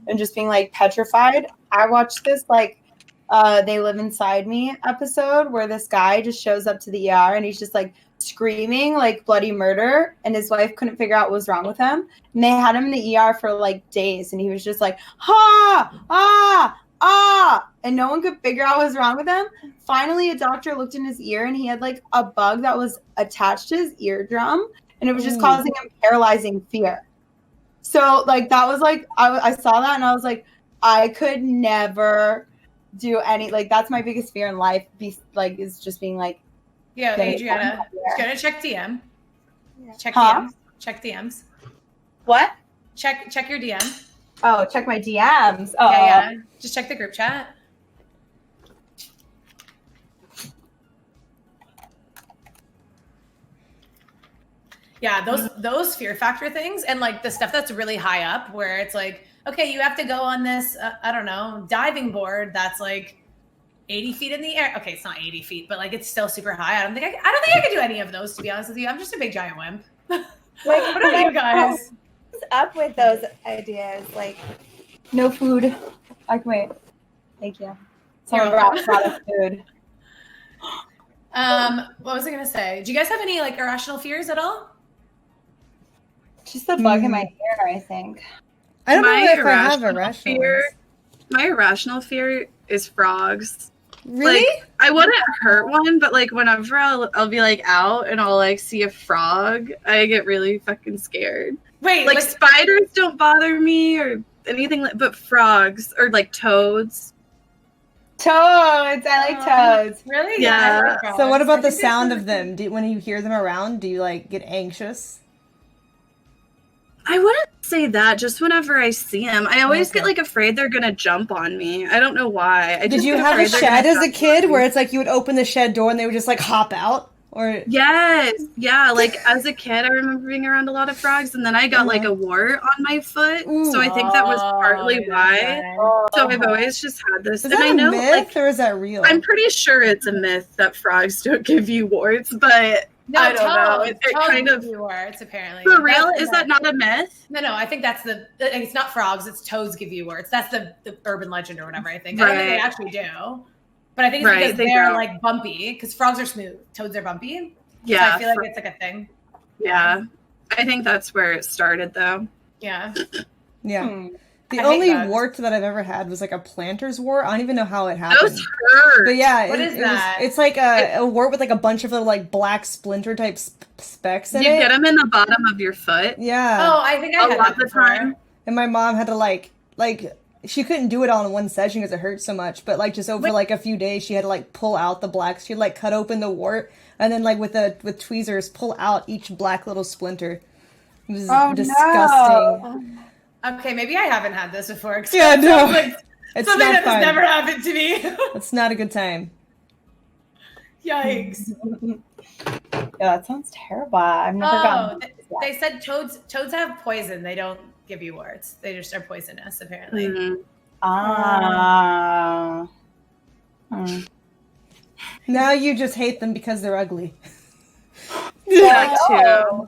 and just being like petrified. I watched this They Live Inside Me episode where this guy just shows up to the ER and he's just like screaming like bloody murder, and his wife couldn't figure out what was wrong with him, and they had him in the ER for like days, and he was just like and no one could figure out what was wrong with him. Finally a doctor looked in his ear, and he had like a bug that was attached to his eardrum, and it was just causing him paralyzing fear. So like that was like I saw that, and I was like, I could never do any, like that's my biggest fear in life, is just being like, Yeah, Get it Adriana, done. just gotta check DM. Check Huh? DMs. Check DMs. what? Check your DM. Oh, check my DMs. Oh, Yeah. Just check the group chat. Yeah, those fear factor things, and like the stuff that's really high up, where it's like, okay, you have to go on this, I don't know, diving board that's like 80 feet in the air. Okay, it's not 80 feet, but like it's still super high. I don't think I could do any of those, to be honest with you. I'm just a big giant wimp. Like, What about you guys? what's up with those ideas? Like, no food. I can wait. Thank you. Someone You're brought welcome. us food. What was I gonna say? Do you guys have any like irrational fears at all? Just a bug in my ear, I think. I don't know My if I have irrational irrational fear- ones. My irrational fear is frogs. Really? Like, I wouldn't hurt one, but like whenever I'll be like out and I'll like see a frog, I get really fucking scared. Wait, Like spiders don't bother me or anything, but frogs or like toads. Toads. I like toads. really? Yeah. I like frogs. So what about I the think they're sound really of them? When you hear them around, do you like get anxious? I wouldn't say that. Just whenever I see them, I always Okay. get like afraid they're gonna jump on me. I don't know why. Did you have a shed as a kid where it's like you would open the shed door and they would just like hop out? Or Yes, yeah. Like as a kid, I remember being around a lot of frogs, and then I got like a wart on my foot, so I think that was partly why. So I've always just had this, is and that I a know, myth like, or is that real? I'm pretty sure it's a myth that frogs don't give you warts, but No, I don't know. toads. It Toads kind of give you warts, apparently. for real. That's- Is that not a myth? No, I think that's it's not frogs, it's toads give you warts. That's the urban legend or whatever, I think. I don't think they Right. actually do. But I think it's Right, because they they're don't. like bumpy, because frogs are smooth, toads are bumpy. Yeah, So I feel like it's like a thing. yeah. I think that's where it started, though. Yeah. Yeah. The I hate only bugs. wart that I've ever had was like a planter's wart. I don't even know how it happened. Those hurt. But yeah, What is that? It's like a wart with like a bunch of little like black splinter type specks in You it. get them in the bottom of your foot. Yeah. Oh, I think I A had lot that of the before. time. And my mom had to like she couldn't do it all in one session because it hurt so much. But like just over like a few days, she had to like pull out the blacks. She'd like cut open the wart and then like with tweezers pull out each black little splinter. It was disgusting. Okay, maybe I haven't had this before. 'Cause Yeah, that no. sounds like It's something not that fun. has never happened to me. It's not a good time. Yikes. Yeah, that sounds terrible. I've never gotten. They said toads have poison. They don't give you warts. They just are poisonous, apparently. Mhm. Ah. Now you just hate them because they're ugly. That too.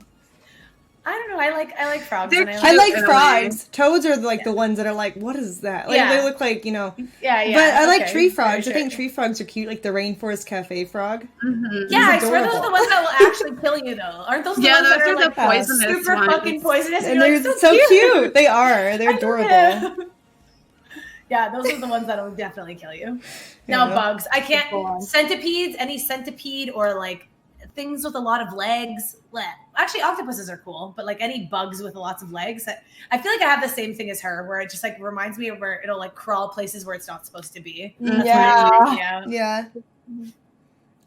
I don't know. I like frogs. They're And I like in a frogs. Toads are like the ones that are like, what is that? Like Yeah. they look like, you know. Yeah, yeah. But I like okay, tree for frogs. sure. I think tree frogs are cute, like the rainforest cafe frog. Mhm. Yeah, I He's swear those are adorable. the ones that will actually kill you, though. Aren't those the Yeah, ones those that are are the like poisonous super ones. fucking poisonous? And you're they're like, so cute. They are. They're I love adorable. it. Yeah, those are the ones that will definitely kill you. Yeah. Now bugs. I can't Cool. centipedes, any centipede or like things with a lot of legs. Bleh. Actually, octopuses are cool, but like any bugs with lots of legs, I feel like I have the same thing as her, where it just like reminds me of where it'll like crawl places where it's not supposed to be. That's what it is, yeah. Yeah.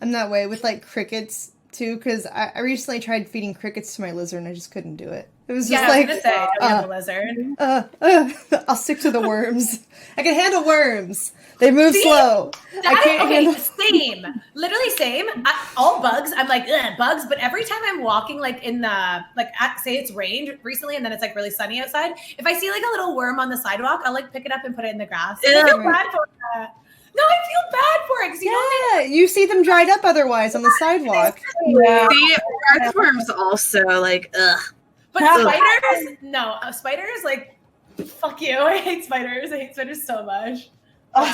I'm that way with like crickets too, because I recently tried feeding crickets to my lizard and I just couldn't do it. It was just Yeah, I was like, gonna say, don't have a lizard. I'll stick to the worms. I can handle worms. They move See? slow. I can't Okay, handle. same. Literally same. All bugs. I'm like, ugh, bugs. But every time I'm walking, like in the, like, say it's rained recently and then it's like really sunny outside. If I see like a little worm on the sidewalk, I'll like pick it up and put it in the grass. I feel bad for that. No, I feel bad for it because you know Yeah, you see them dried up otherwise on the sidewalk. Yeah. See, earthworms also like ugh. But spiders, no. Spiders, like, fuck you. I hate spiders. I hate spiders so much.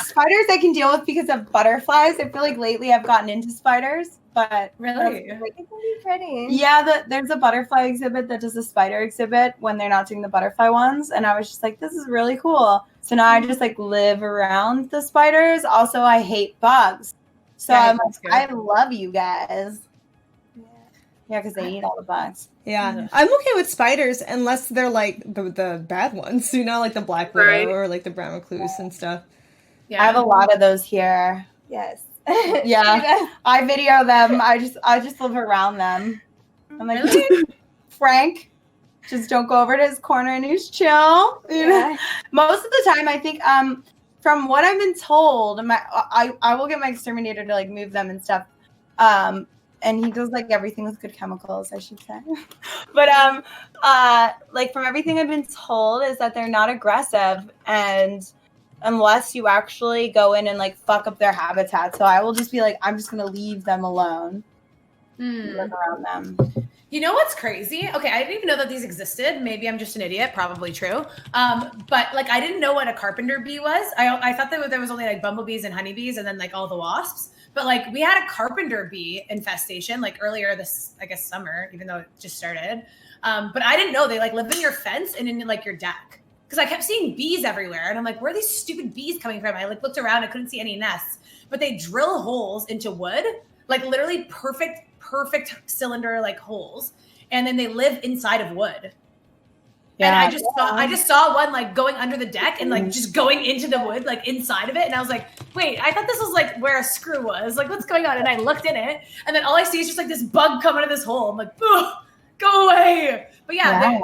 Spiders I can deal with because of butterflies. I feel like lately I've gotten into spiders, but Really? It can be pretty. yeah, there's a butterfly exhibit that does a spider exhibit when they're not doing the butterfly ones, and I was just like, this is really cool. So now I just like live around the spiders. Also, I hate bugs, so Yeah, I'm that's good. like, I love you guys. Yeah, because they eat all the bugs. Yeah, I'm okay with spiders unless they're like the bad ones, you know, like the black widow Right. or like the brown recluse and stuff. Yeah. I have a lot of those here. Yes. Yeah, I video them. I just live around them. I'm like, Really? Frank, just don't go over to his corner and he's chill. You know? Yeah. Most of the time, I think from what I've been told, I will get my exterminator to like move them and stuff. And he does like everything with good chemicals, I should say. But like from everything I've been told is that they're not aggressive, and unless you actually go in and like fuck up their habitat. So I will just be like, I'm just gonna leave them alone. Live around them. You know what's crazy? Okay, I didn't even know that these existed. Maybe I'm just an idiot. Probably true. But like, I didn't know what a carpenter bee was. I thought that there was only like bumblebees and honeybees, and then like all the wasps. But like, we had a carpenter bee infestation like earlier this, I guess, summer, even though it just started. But I didn't know they like live in your fence and in like your deck. Because I kept seeing bees everywhere, and I'm like, where are these stupid bees coming from? I like looked around, I couldn't see any nests. But they drill holes into wood, like literally perfect cylinder like holes, and then they live inside of wood. Yeah. And I just saw one like going under the deck and like just going into the wood, like inside of it. And I was like, wait, I thought this was like where a screw was. Like, what's going on? And I looked in it, and then all I see is just like this bug come out of this hole. I'm like, ugh, go away. But yeah,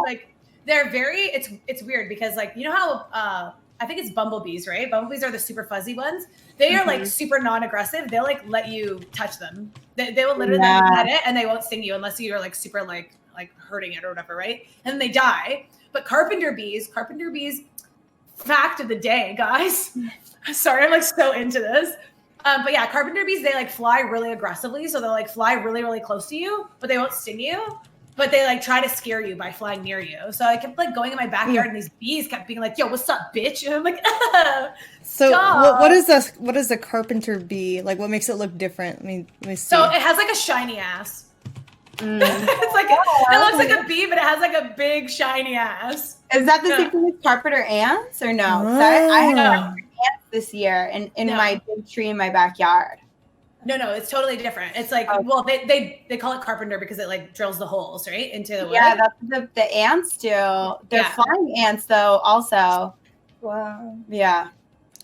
they're very, it's weird because like, you know how I think it's bumblebees, right? Bumblebees are the super fuzzy ones. They are like super non-aggressive. They'll like let you touch them. They will literally let you pet it, and they won't sting you unless you're like super like hurting it or whatever, right? And then they die. But carpenter bees, fact of the day, guys. Sorry, I'm like so into this. But yeah, carpenter bees, they like fly really aggressively. So they'll like fly really, really close to you, but they won't sting you. but they like try to scare you by flying near you. So I kept like going in my backyard and these bees kept being like, yo, what's up, bitch? And I'm like, So stop. what is a carpenter bee? Like, what makes it look different? I mean, let me see. So it has like a shiny ass. It's like it looks like a bee, but it has like a big shiny ass. Is that the same thing as carpenter ants or no? 'Cause I had carpenter ants this year in my big tree in my backyard. No, it's totally different. It's like, well, they call it carpenter because it like drills the holes right into the wood. Yeah, that's what the ants do. They're flying ants though, also. Wow. Yeah.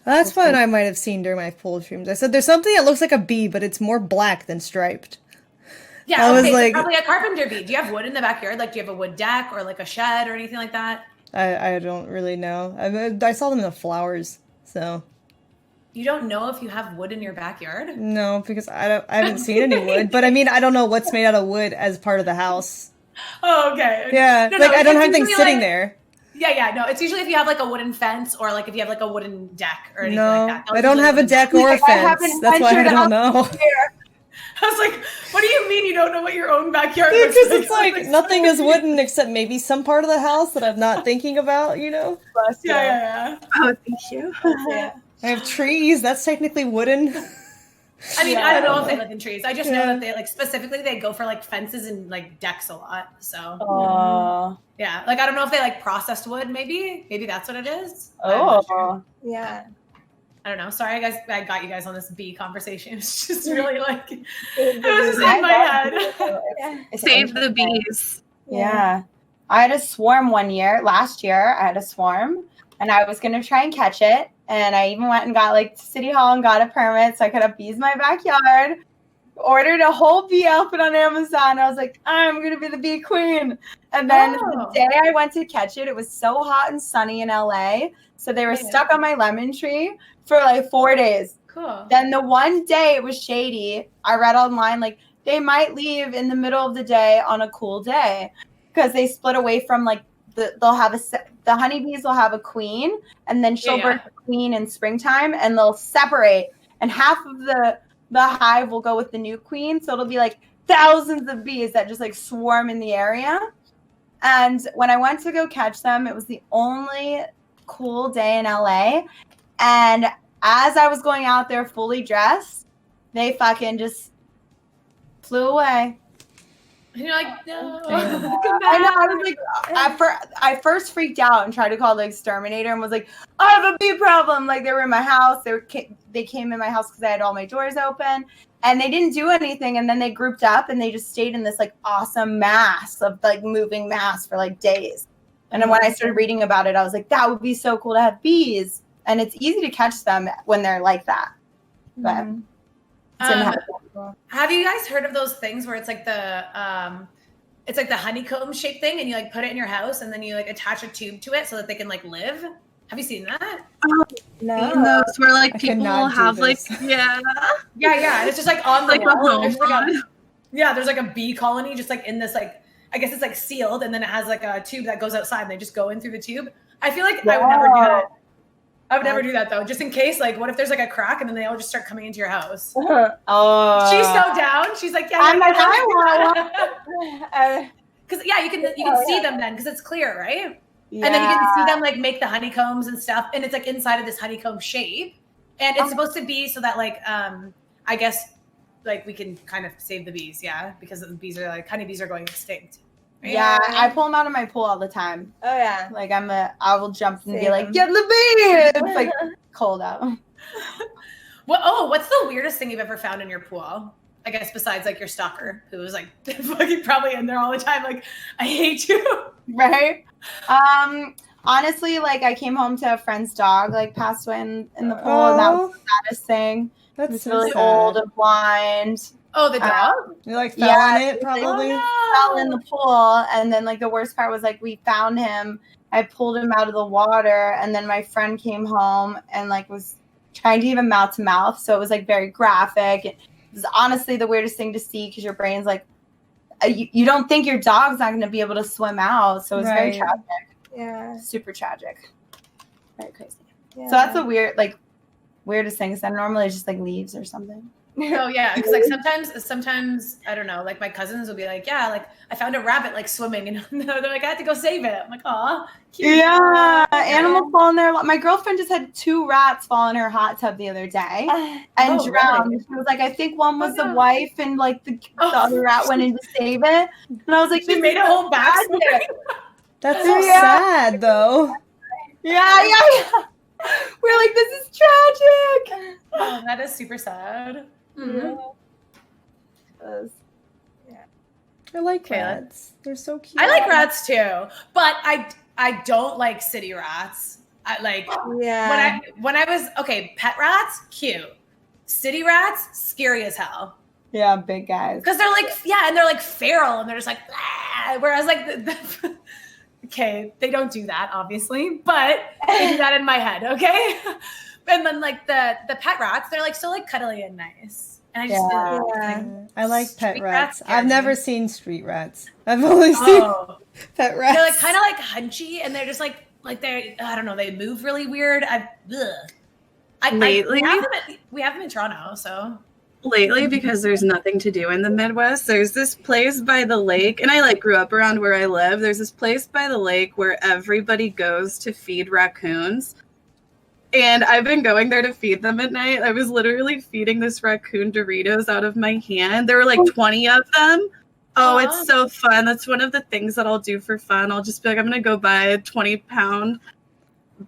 That's what I might have seen during my pool streams. I said there's something that looks like a bee, but it's more black than striped. Yeah, I was okay, like, probably a carpenter bee. Do you have wood in the backyard? Like, do you have a wood deck or like a shed or anything like that? I don't really know. I saw them in the flowers, so. You don't know if you have wood in your backyard? No, because I haven't seen any wood. But I mean, I don't know what's made out of wood as part of the house. Oh, okay. Yeah, No, I don't have things sitting like, there. Yeah, no. It's usually if you have like a wooden fence or like if you have like a wooden deck or anything No, like that. I don't have a deck or a fence. That's why I don't know. I was like, what do you mean you don't know what your own backyard Because looks like? it's like nothing is wooden except maybe some part of the house that I'm not thinking about, you know? Yeah. Oh, thank you. Yeah. I have trees. That's technically wooden. I mean, I don't know if they live in trees. I just know that they like specifically they go for like fences and like decks a lot. So yeah, like I don't know if they like processed wood. Maybe that's what it is. Yeah. I don't know. Sorry, guys. I got you guys on this bee conversation. It's just really like it was just in my head. Save the bees. Yeah. I had a swarm last year. I had a swarm and I was going to try and catch it. And I even went and got like to City Hall and got a permit so I could have bees in my backyard. Ordered a whole bee outfit on Amazon. I was like, I'm going to be the bee queen. And then the day I went to catch it, it was so hot and sunny in LA. So they were stuck on my lemon tree for like 4 days. Cool. Then the one day it was shady, I read online like they might leave in the middle of the day on a cool day because they split away from like the honeybees will have a queen and then she'll birth a queen in springtime and they'll separate and half of the hive will go with the new queen. So it'll be like thousands of bees that just like swarm in the area. And when I went to go catch them, it was the only cool day in LA. And as I was going out there fully dressed, they fucking just flew away. And you're like, no. I know. I was like, I first freaked out and tried to call the exterminator and was like, I have a bee problem. Like they were in my house. They came in my house because I had all my doors open. And they didn't do anything. And then they grouped up and they just stayed in this like awesome mass of like moving mass for like days. And then when I started reading about it, I was like, that would be so cool to have bees. And it's easy to catch them when they're like that. But have you guys heard of those things where it's like the honeycomb shaped thing and you like put it in your house and then you like attach a tube to it so that they can like live? Have you seen that? Oh, no. Those where like people will have like yeah. And it's just like on the like wall. a home. There's like a bee colony just like in this like I guess it's like sealed and then it has like a tube that goes outside and they just go in through the tube. I feel like I would never do that. I would never do that though, just in case. Like, what if there's like a crack and then they all just start coming into your house? She's so down. She's like, yeah. I'm like, I want. Because you can see them then because it's clear, right? Yeah. And then you can see them like make the honeycombs and stuff, and it's like inside of this honeycomb shape, and it's supposed to be so that like I guess like we can kind of save the bees, because the bees are like honeybees are going extinct. Right? Yeah, I pull them out of my pool all the time. Oh yeah. Like I will jump and be like, get the bee. It's like cold out. What's the weirdest thing you've ever found in your pool? I guess besides like your stalker who was like fucking probably in there all the time. Like, I hate you. Right. Honestly, like I came home to a friend's dog like passed away in the pool, and that was the saddest thing. That's so really sad. Old and blind. Oh, the dog? You like fell in it probably? Fell in the pool, and then like the worst part was like we found him. I pulled him out of the water, and then my friend came home and like was trying to give him mouth to mouth, so it was like very graphic. It was honestly the weirdest thing to see because your brain's like you don't think your dog's not going to be able to swim out, so it's very tragic. Yeah, super tragic, very crazy. Yeah. So that's the weirdest thing. Is that normally it's just like leaves or something. Oh yeah, because like sometimes I don't know, like my cousins will be like, yeah, like I found a rabbit like swimming, and they're like, I had to go save it. I'm like, aw, cute. Yeah, animals fall in there. My girlfriend just had 2 rats fall in her hot tub the other day and Oh, drowned. really? She was like, I think one was no. the wife, and like the other rat went in to save it. And I was like, She made a whole backstory. That's so sad, though. Yeah. We're like, this is tragic. Oh, that is super sad. Mhm. I like Okay, rats. They're so cute. I like rats too, but I don't like city rats. I like when I was pet rats, cute. City rats, scary as hell. Yeah, big guys. Because they're like, and they're like feral, and they're just like, ah. Whereas like okay, they don't do that obviously, but they do that in my head, okay? And then like the pet rats, they're like so like cuddly and nice. And I just I like pet street rats. scare I've me. never seen street rats. I've only seen pet rats. They're like kind of like hunchy, and they're just like they're, I don't know, they move really weird. Lately? We have them in Toronto, so. Lately, because there's nothing to do in the Midwest, there's this place by the lake, and I like grew up around where I live. There's this place by the lake where everybody goes to feed raccoons. And I've been going there to feed them at night. I was literally feeding this raccoon Doritos out of my hand. There were like 20 of them. Oh, it's so fun. That's one of the things that I'll do for fun. I'll just be like, I'm going to go buy a 20-pound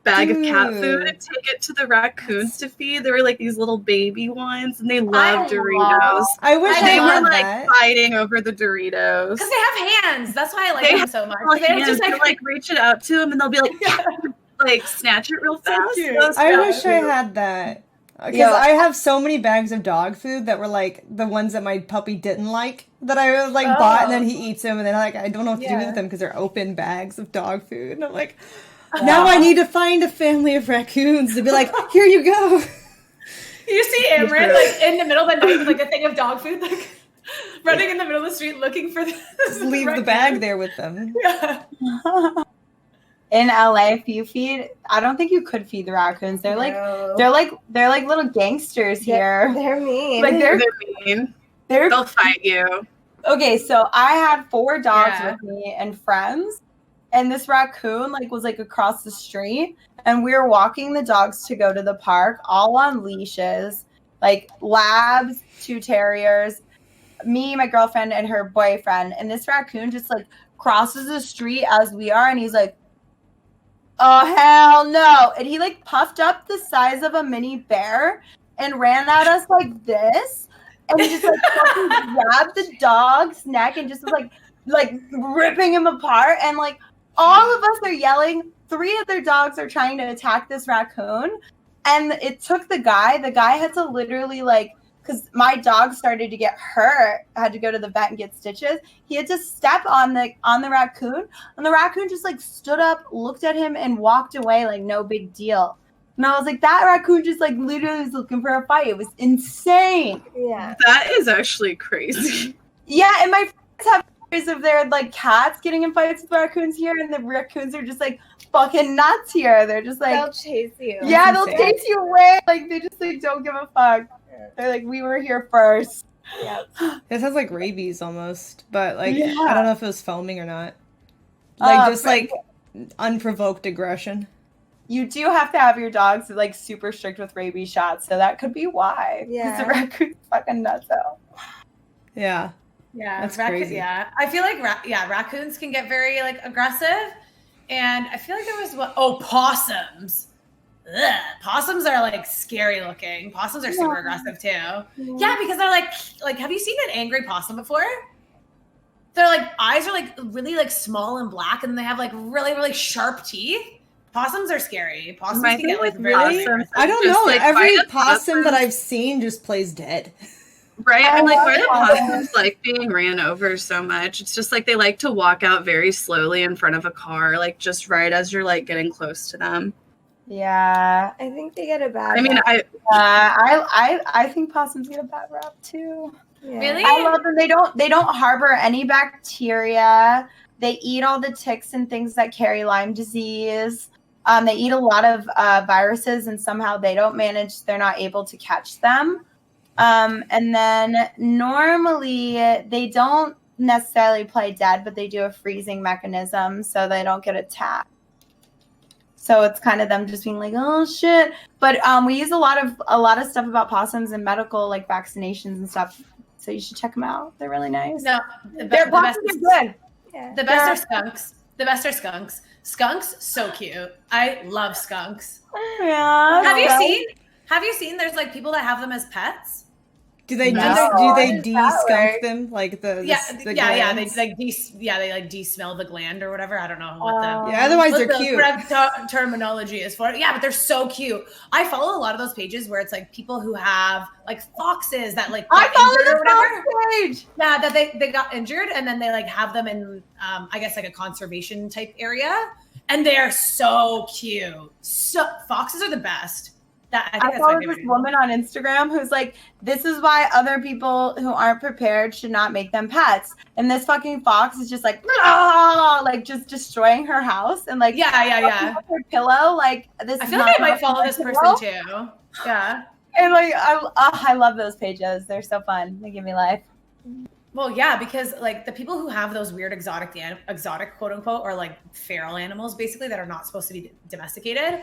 bag of cat food and take it to the raccoons to feed. There were like these little baby ones, and they love Doritos. I wish I they had were like that. fighting over the Doritos. Because they have hands. That's why I like They them have so much. little They hands. just They'll, like reach it out to them, and they'll be like, like snatch it real fast. I wish I had that. Because I have so many bags of dog food that were like the ones that my puppy didn't like that I like bought, and then he eats them, and then like I don't know what to do with them because they're open bags of dog food, and I'm like, now I need to find a family of raccoons to be like, here you go. You see Amouranth like in the middle of the night with like a thing of dog food, like running in the middle of the street looking for this. Just leave the bag there with them. Yeah. In LA, if you feed, I don't think you could feed the raccoons. They're like little gangsters here. They're mean. Like they're mean. They're They'll fight you. Okay, so I had 4 dogs with me and friends, and this raccoon like was like across the street, and we were walking the dogs to go to the park, all on leashes, like labs, 2 terriers, me, my girlfriend, and her boyfriend, and this raccoon just like crosses the street as we are, and he's like, oh hell no, and he like puffed up the size of a mini bear and ran at us like this. And he just like fucking grabbed the dog's neck and just was like ripping him apart. And like all of us are yelling. 3 other dogs are trying to attack this raccoon. And it took the guy. The guy had to literally like, because my dog started to get hurt. I had to go to the vet and get stitches. He had to step on the raccoon. And the raccoon just like stood up, looked at him, and walked away like no big deal. And I was like, that raccoon just like literally was looking for a fight. It was insane. Yeah. That is actually crazy. Yeah, and my friends have stories of their like cats getting in fights with raccoons here, and the raccoons are just like fucking nuts here. They're just like They'll chase you. Yeah, they'll chase you away. Like they just like don't give a fuck. They're like, we were here first. Yeah. It sounds like rabies almost, but like Yeah. I don't know if it was foaming or not. Like just like unprovoked aggression. You do have to have your dogs like super strict with rabies shots, so that could be why. Yeah. Because the raccoon's fucking nuts out. Yeah. Yeah, That's crazy. Yeah, I feel like raccoons can get very like aggressive, and I feel like there was possums. Ugh, possums are like scary looking. Possums are super aggressive too. Yeah, because they're like have you seen an angry possum before? Their like eyes are like really like small and black, and they have like really really sharp teeth. Possums are scary. Possums can get like really. I don't know. Like, every possum that I've seen just plays dead. Right? I'm like, why do possums like being ran over so much? It's just like they like to walk out very slowly in front of a car, like just right as you're like getting close to them. Yeah, I think they get a bad I mean, rap. I think possums get a bad rap too. Yeah. Really? I love them. They don't harbor any bacteria. They eat all the ticks and things that carry Lyme disease. They eat a lot of viruses, and somehow they don't manage. They're not able to catch them. And then normally they don't necessarily play dead, but they do a freezing mechanism so they don't get attacked. So it's kind of them just being like, oh shit. But we use a lot of stuff about possums and medical like vaccinations and stuff. So you should check them out. They're really nice. No, the best are good. Yeah. The best are skunks. The best are skunks. Skunks, so cute. I love skunks. Yeah. Have you seen? There's like people that have them as pets. Do they No. de-skunk them like the Yeah. They glands? like de-smell the gland or whatever. I don't know what the Yeah, otherwise what they're the cute. correct terminology is for it. Yeah, but they're so cute. I follow a lot of those pages where it's like people who have like foxes that like I got follow injured or the whatever. fox page. Yeah, that they got injured and then they like have them in I guess like a conservation type area, and they are so cute. So foxes are the best. I think that's my follow favorite. this woman on Instagram who's like, this is why other people who aren't prepared should not make them pets. And this fucking fox is just like, "Ah," like just destroying her house and like Yeah. her pillow. Like this. I is feel not like I might my follow this pillow. person too. Yeah. And like I love those pages. They're so fun. They give me life. Well, yeah, because like the people who have those weird exotic quote unquote or like feral animals basically that are not supposed to be domesticated.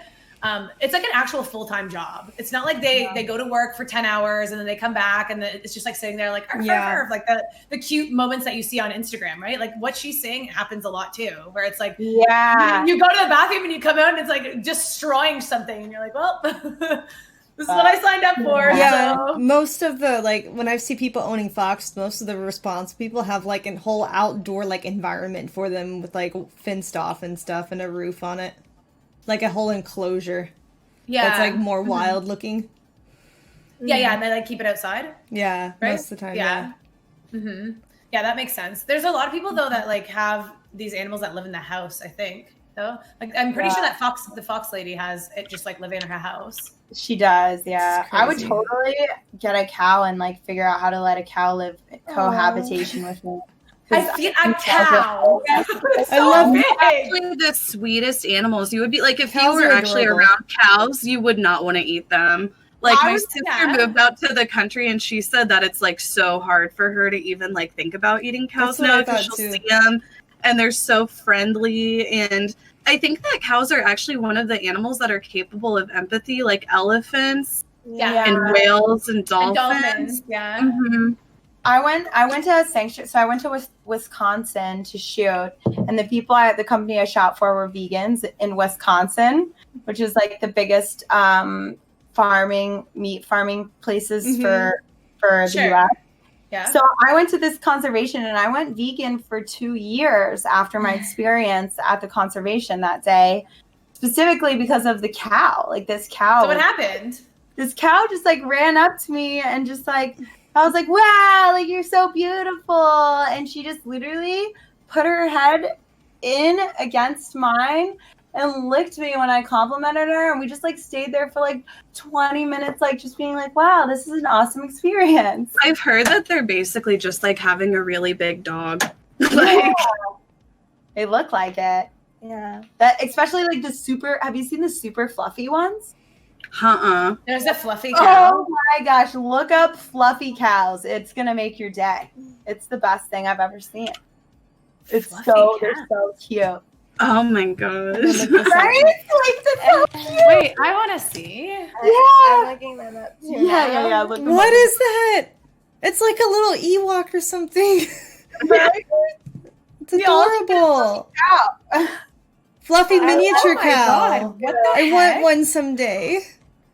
It's like an actual full-time job. It's not like they go to work for 10 hours and then they come back and it's just like sitting there like, like the cute moments that you see on Instagram, right? Like what she's saying happens a lot too, where it's like, you go to the bathroom and you come out and it's like destroying something and you're like, well, this is what I signed up for. Yeah, So. most of the, like, when I see people owning fox, most of the response people have, like, a whole outdoor, like, environment for them with, like, fenced off and stuff and a roof on it. Like, a whole enclosure. Yeah. That's, like, more wild looking. Yeah, and they, like, keep it outside. Yeah, Right? most of the time, yeah. Mm-hmm. Yeah, that makes sense. There's a lot of people, though, that, like, have these animals that live in the house, I think. Though, like, I'm pretty sure that the fox lady has it just, like, living in her house. She does, yeah. It's I would crazy. totally get a cow and like figure out how to let a cow live cohabitation with me. I feel a cow. I love Actually, the sweetest animals. You would be like, if you Cows were are actually adorable. around cows, you would not want to eat them. Like I my would- sister yeah. moved out to the country, and she said that it's like so hard for her to even like think about eating cows That's what I now because thought, she'll too. see them, and they're so friendly. And I think that cows are actually one of the animals that are capable of empathy, like elephants Yeah. and whales and And dolphins. dolphins. Yeah. Mhm. I went to a sanctuary, so I went to Wisconsin to shoot, and the people at the company I shot for were vegans in Wisconsin, which is like the biggest meat farming places for the Sure. U.S. Yeah. So I went to this conservation and I went vegan for 2 years after my experience at the conservation that day, specifically because of the cow. Like this cow. So what happened? This cow just like ran up to me and just like, I was like, wow, like you're so beautiful. And she just literally put her head in against mine and licked me when I complimented her. And we just like stayed there for like 20 minutes, like just being like, wow, this is an awesome experience. I've heard that they're basically just like having a really big dog. Yeah. They look like it. Yeah. That especially like have you seen the super fluffy ones? There's a fluffy cow. Oh my gosh, look up fluffy cows. It's gonna make your day. It's the best thing I've ever seen. It's Fluffy they're cow. so cute. Oh my gosh. Right? Like they're so cute. Wait, I want to see. I'm looking them up too. Yeah. Look them What up. is that? It's like a little Ewok or something. Right? It's adorable. Cow. Fluffy miniature oh my cow. God, what the I heck? want one someday.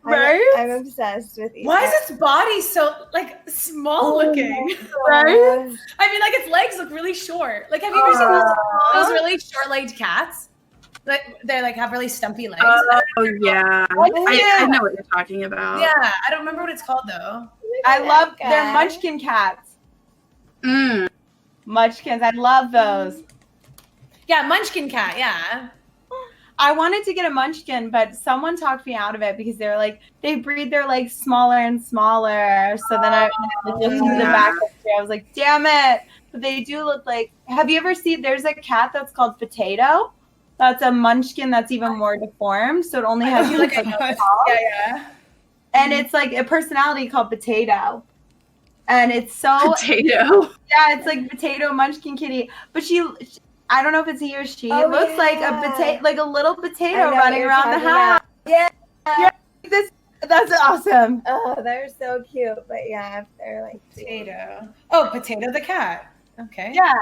Right? I'm obsessed with these. Why is its body so like small looking? Right? I mean, like its legs look really short. Like, have you ever seen those really short-legged cats? Like they like have really stumpy legs. Oh yeah. I know what you're talking about. Yeah, I don't remember what it's called though. I love guy. they're munchkin cats. Mm. Munchkins. I love those. Yeah, Munchkin cat. Yeah. I wanted to get a munchkin, but someone talked me out of it because they were like, they breed their legs smaller and smaller. So then I looked into the back. I was like, damn it. But they do look like, have you ever seen, there's a cat that's called Potato. That's a munchkin that's even more deformed. So it only has I feel like I know. God. Yeah. and it's like a personality called Potato. and it's so Potato. yeah, it's like potato munchkin kitty. But I don't know if it's he or she. It looks like a potato, like a little potato running around the house. Yeah. That's awesome. Oh, they're so cute. But yeah, they're like Potato. Oh, Potato the cat. Okay. Yeah.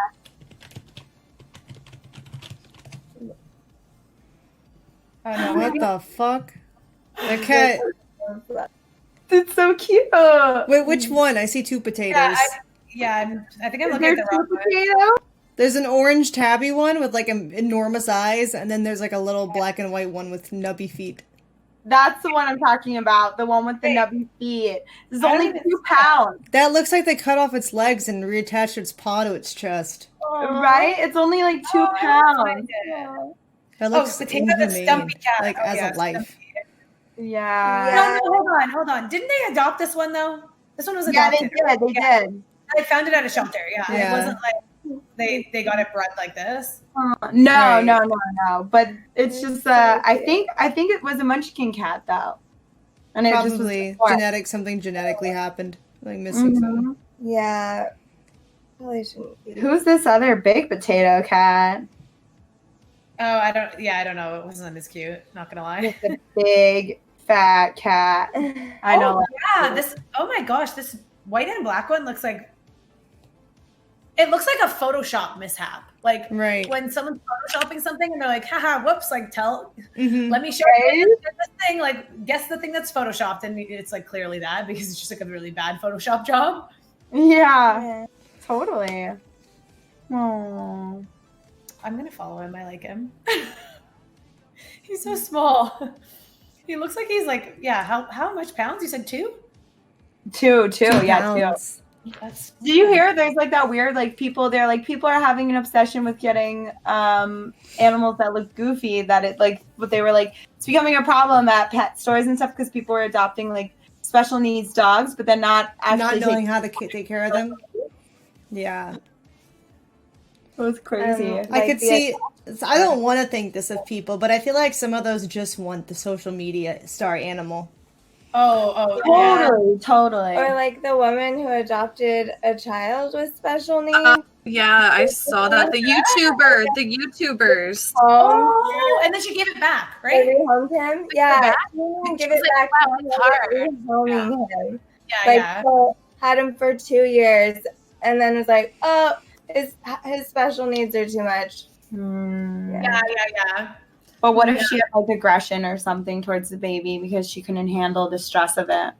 Oh, no, What the fuck? The cat. It's so cute. Wait, which one? I see 2 potatoes. I think I'm Is looking there at the wrong two one. potatoes? There's an orange tabby one with like enormous eyes, and then there's like a little black and white one with nubby feet. That's the one I'm talking about. The one with the nubby feet. It's I only don't 2 pounds. That looks like they cut off its legs and reattached its paw to its chest. Right? It's only like 2 pounds. That looks Potato the inhumane, stumpy cat. like Oh, as yeah, a life. Yeah. No, hold on. Didn't they adopt this one though? This one was Yeah, adopted. they did. I found it at a shelter. Yeah. Yeah. It wasn't like they got it bred like this. No, Right. no. But it's just I think it was a munchkin cat though. And it just was Probably before. something genetically happened, like missing something. Yeah. Probably shouldn't be. Who's this other big potato cat? Oh, I don't know. It wasn't as cute. Not gonna lie. The big fat cat. I know. Oh, yeah. Oh my gosh. This white and black one looks like. It looks like a Photoshop mishap. Like Right. when someone's photoshopping something and they're like, haha, whoops, like Mhm. let me show you this thing, like guess the thing that's photoshopped, and it's like clearly that because it's just like a really bad Photoshop job. Yeah, totally. Oh. I'm gonna follow him. I like him. He's so small. He looks like he's like, yeah, how much pounds? You said 2? Two. 2 Yeah, 2. pounds. That's Do you hear there's like that weird like people are having an obsession with getting animals that look goofy, that it like what they were like it's becoming a problem at pet stores and stuff because people are adopting like special needs dogs but then not actually Not knowing how to take care of them. Yeah. It was crazy. I could see. I don't want to think this of people, but I feel like some of those just want the social media star animal. Totally. Or like the woman who adopted a child with special needs. Yeah, I saw that. The YouTubers. Oh, and then she gave it back, They right? rehomed him. Yeah. She didn't give it back. wow, it's hard. Rehoming him. Yeah, Like yeah. so had him for 2 years, and then was like, oh, his special needs are too much. Yeah. But what if she had like aggression or something towards the baby because she couldn't handle the stress of it?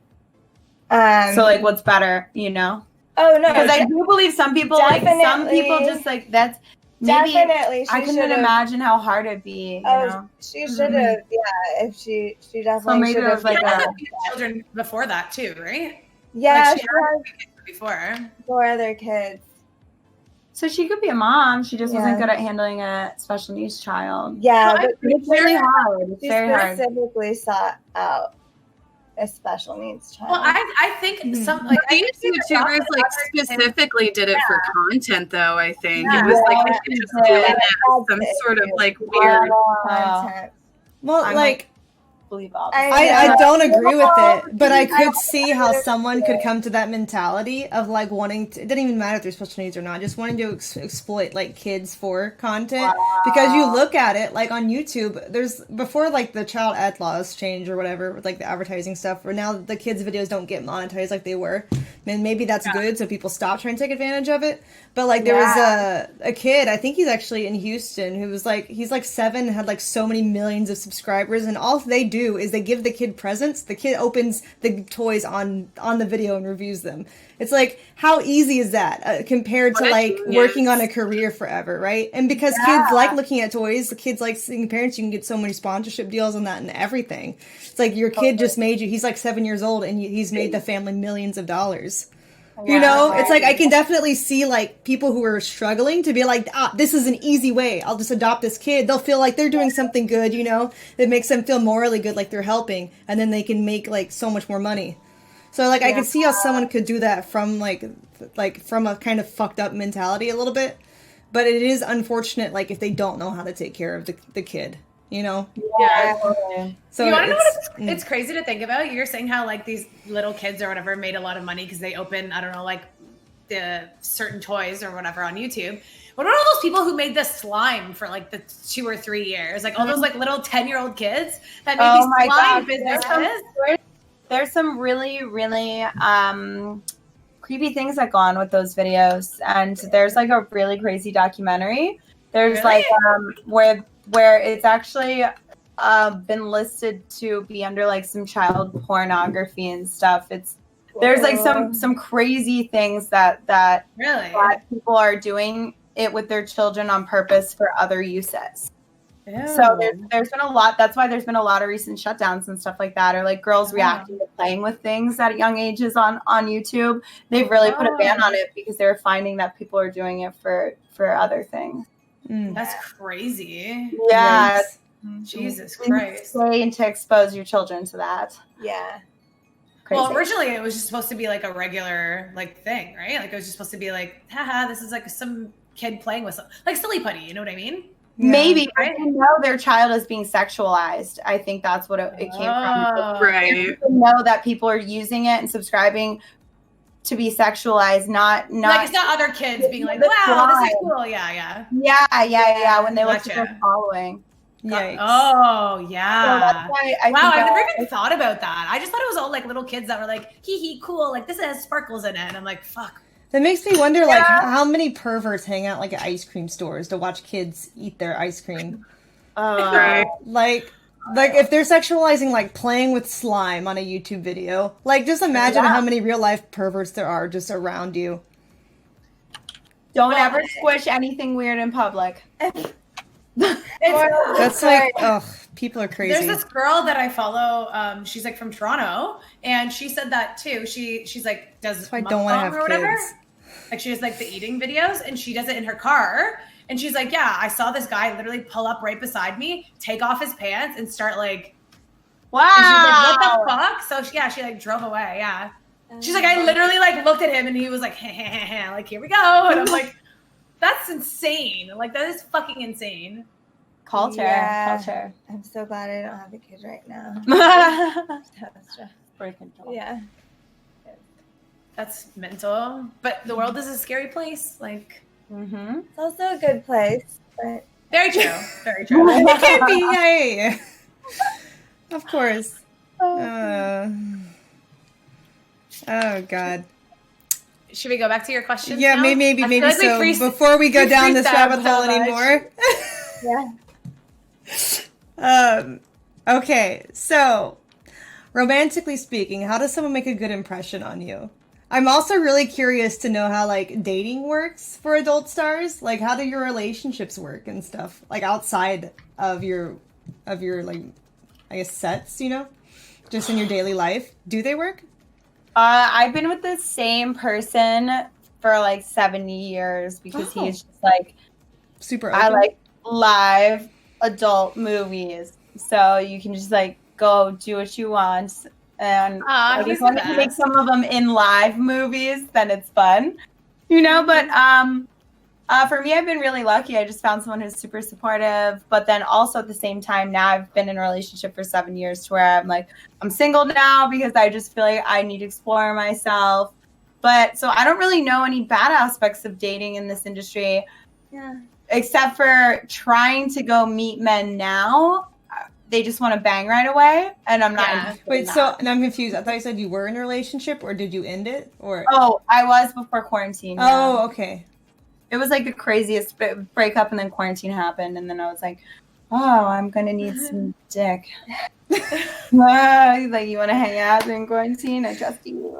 So like, what's better, you know? Oh no, Because I do believe some people just like that's maybe definitely. I couldn't imagine how hard it'd be. You know? She should have. Yeah, if she definitely maybe should it was have. like a- Children before that too, right? Yeah, Like she she has had before. 4 other kids. So she could be a mom. She just wasn't Yeah. good at handling a special needs child. Yeah, Well, but It's really hard. It's she very hard. specifically sought out a special needs child. Well, I think some like I These think they YouTubers adopted like other kids. specifically did it for content, though. I think Yeah. it was like Yeah. they just doing it as some sort of like weird. Content. Well, I'm like believe all. I don't agree with it, but I could see how someone could come to that mentality of like wanting to, it doesn't even matter if they're special needs or not, just wanting to exploit like kids for content. Because you look at it like on YouTube, there's before like the child ad laws change or whatever with like the advertising stuff, or now the kids videos don't get monetized like they were. And maybe that's good, so people stop trying to take advantage of it. But like there was a kid, I think he's actually in Houston, who was like, he's like 7, had like so many millions of subscribers, and all they do is they give the kid presents. The kid opens the toys on the video and reviews them. It's like, how easy is that compared to like working on a career forever, right? And because kids like looking at toys, the kids like seeing parents, you can get so many sponsorship deals on that and everything. It's like your kid just made you, he's like 7 years old and he's made the family millions of dollars. You know, it's like I can definitely see like people who are struggling to be like, this is an easy way. I'll just adopt this kid. They'll feel like they're doing something good, you know, that makes them feel morally good, like they're helping, and then they can make like so much more money. So like I could see how someone could do that from like from a kind of fucked up mentality a little bit, but it is unfortunate like if they don't know how to take care of the kid, you know? Yeah. So You want to know what it's crazy to think about? You're saying how like these little kids or whatever made a lot of money because they open, I don't know, like the certain toys or whatever on YouTube. What about all those people who made the slime for like the 2 or 3 years? Like all those like little 10-year-old kids that made these slime businesses. There's some really, really creepy things that go on with those videos. And there's like a really crazy documentary. There's like where it's actually been listed to be under like some child pornography and stuff. There's like some crazy things that people are doing it with their children on purpose for other uses. Ew. So there's been a lot. That's why there's been a lot of recent shutdowns and stuff like that, or like girls reacting to playing with things at young ages on YouTube. They've really put a ban on it because they're finding that people are doing it for other things. That's crazy. Yeah. Jesus Christ. And to expose your children to that. Yeah. Crazy. Well, originally it was just supposed to be like a regular like thing, right? Like it was just supposed to be like, haha, this is like some kid playing with like silly putty, you know what I mean? Maybe, right? I know their child is being sexualized. I think that's what it came from. Right. Know that people are using it and subscribing to be sexualized, not like it's not other kids being like, wow, this is cool. Yeah. When they look at their following. Yikes. Oh yeah. So that's why I've never even thought about that. I just thought it was all like little kids that were like, hee cool, like this has sparkles in it. And I'm like, fuck. That makes me wonder, like, how many perverts hang out like at ice cream stores to watch kids eat their ice cream. Like if they're sexualizing like playing with slime on a YouTube video, like just imagine how many real life perverts there are just around you. Don't ever squish anything weird in public. That's like, people are crazy. There's this girl that I follow. She's like from Toronto, and she said that too. She's like does mukbang or whatever. Kids. Like she does like the eating videos, and she does it in her car. And she's like, yeah, I saw this guy literally pull up right beside me, take off his pants, and start like, wow. And she's like, what the fuck? So she like drove away. Yeah. She's like, I literally like looked at him, and he was like, like here we go, and I'm like. That's insane. Like, that is fucking insane. Culture. I'm so glad I don't have a kid right now. Yeah. That's mental. But the world is a scary place. Like, It's also a good place. But very true. Very true. It can be, yay. Of course. Oh, God. Should we go back to your question? Yeah, now? maybe like so. Before we go down this rabbit hole anymore. Okay, so romantically speaking, how does someone make a good impression on you? I'm also really curious to know how like dating works for adult stars. Like, how do your relationships work and stuff? Like outside of your like, I guess sets, you know, just in your daily life. Do they work? I've been with the same person for like 7 years because he's just like super open. I like live adult movies, so you can just like go do what you want. And I just want to make some of them in live movies, then it's fun, you know. But for me, I've been really lucky. I just found someone who's super supportive, but then also at the same time, now I've been in a relationship for 7 years to where I'm like, I'm single now because I just feel like I need to explore myself. But so I don't really know any bad aspects of dating in this industry, except for trying to go meet men now. They just want to bang right away, and I'm not. Wait, so and I'm confused. I thought you said you were in a relationship, or did you end it? Or I was before quarantine. Oh, okay. It was like the craziest breakup, and then quarantine happened, and then I was like, oh, I'm gonna need some dick. Like, you want to hang out during quarantine? I trust you.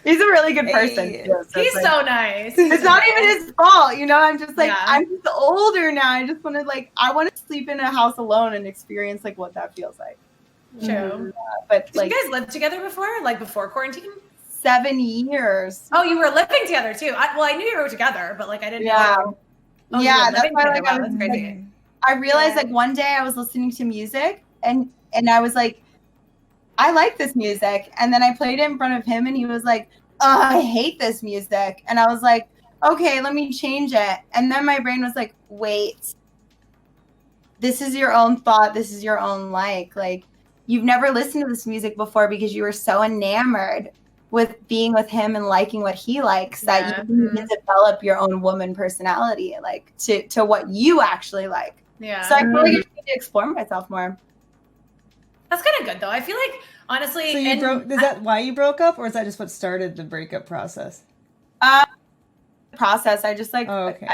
He's a really good person. Too, so he's like, so nice. It's not even his fault, you know. I'm just like, I'm just older now. I just want to I want to sleep in a house alone and experience like what that feels like. True. But did you guys live together before? Like before quarantine? 7 years. Oh, you were living together too. I knew you were together, but like I didn't know. Oh, that's why like wow, that's crazy. I realized like one day I was listening to music and I was like, I like this music. And then I played it in front of him and he was like, oh, I hate this music. And I was like, okay, let me change it. And then my brain was like, wait, this is your own thought, this is your own like you've never listened to this music before because you were so enamored with being with him and liking what he likes that you can develop your own woman personality, like to what you actually like. Yeah. So I feel like I need to explore myself more. That's kind of good though. I feel like honestly. So is that why you broke up, or is that just what started the breakup process? Process. I just like. Oh, okay.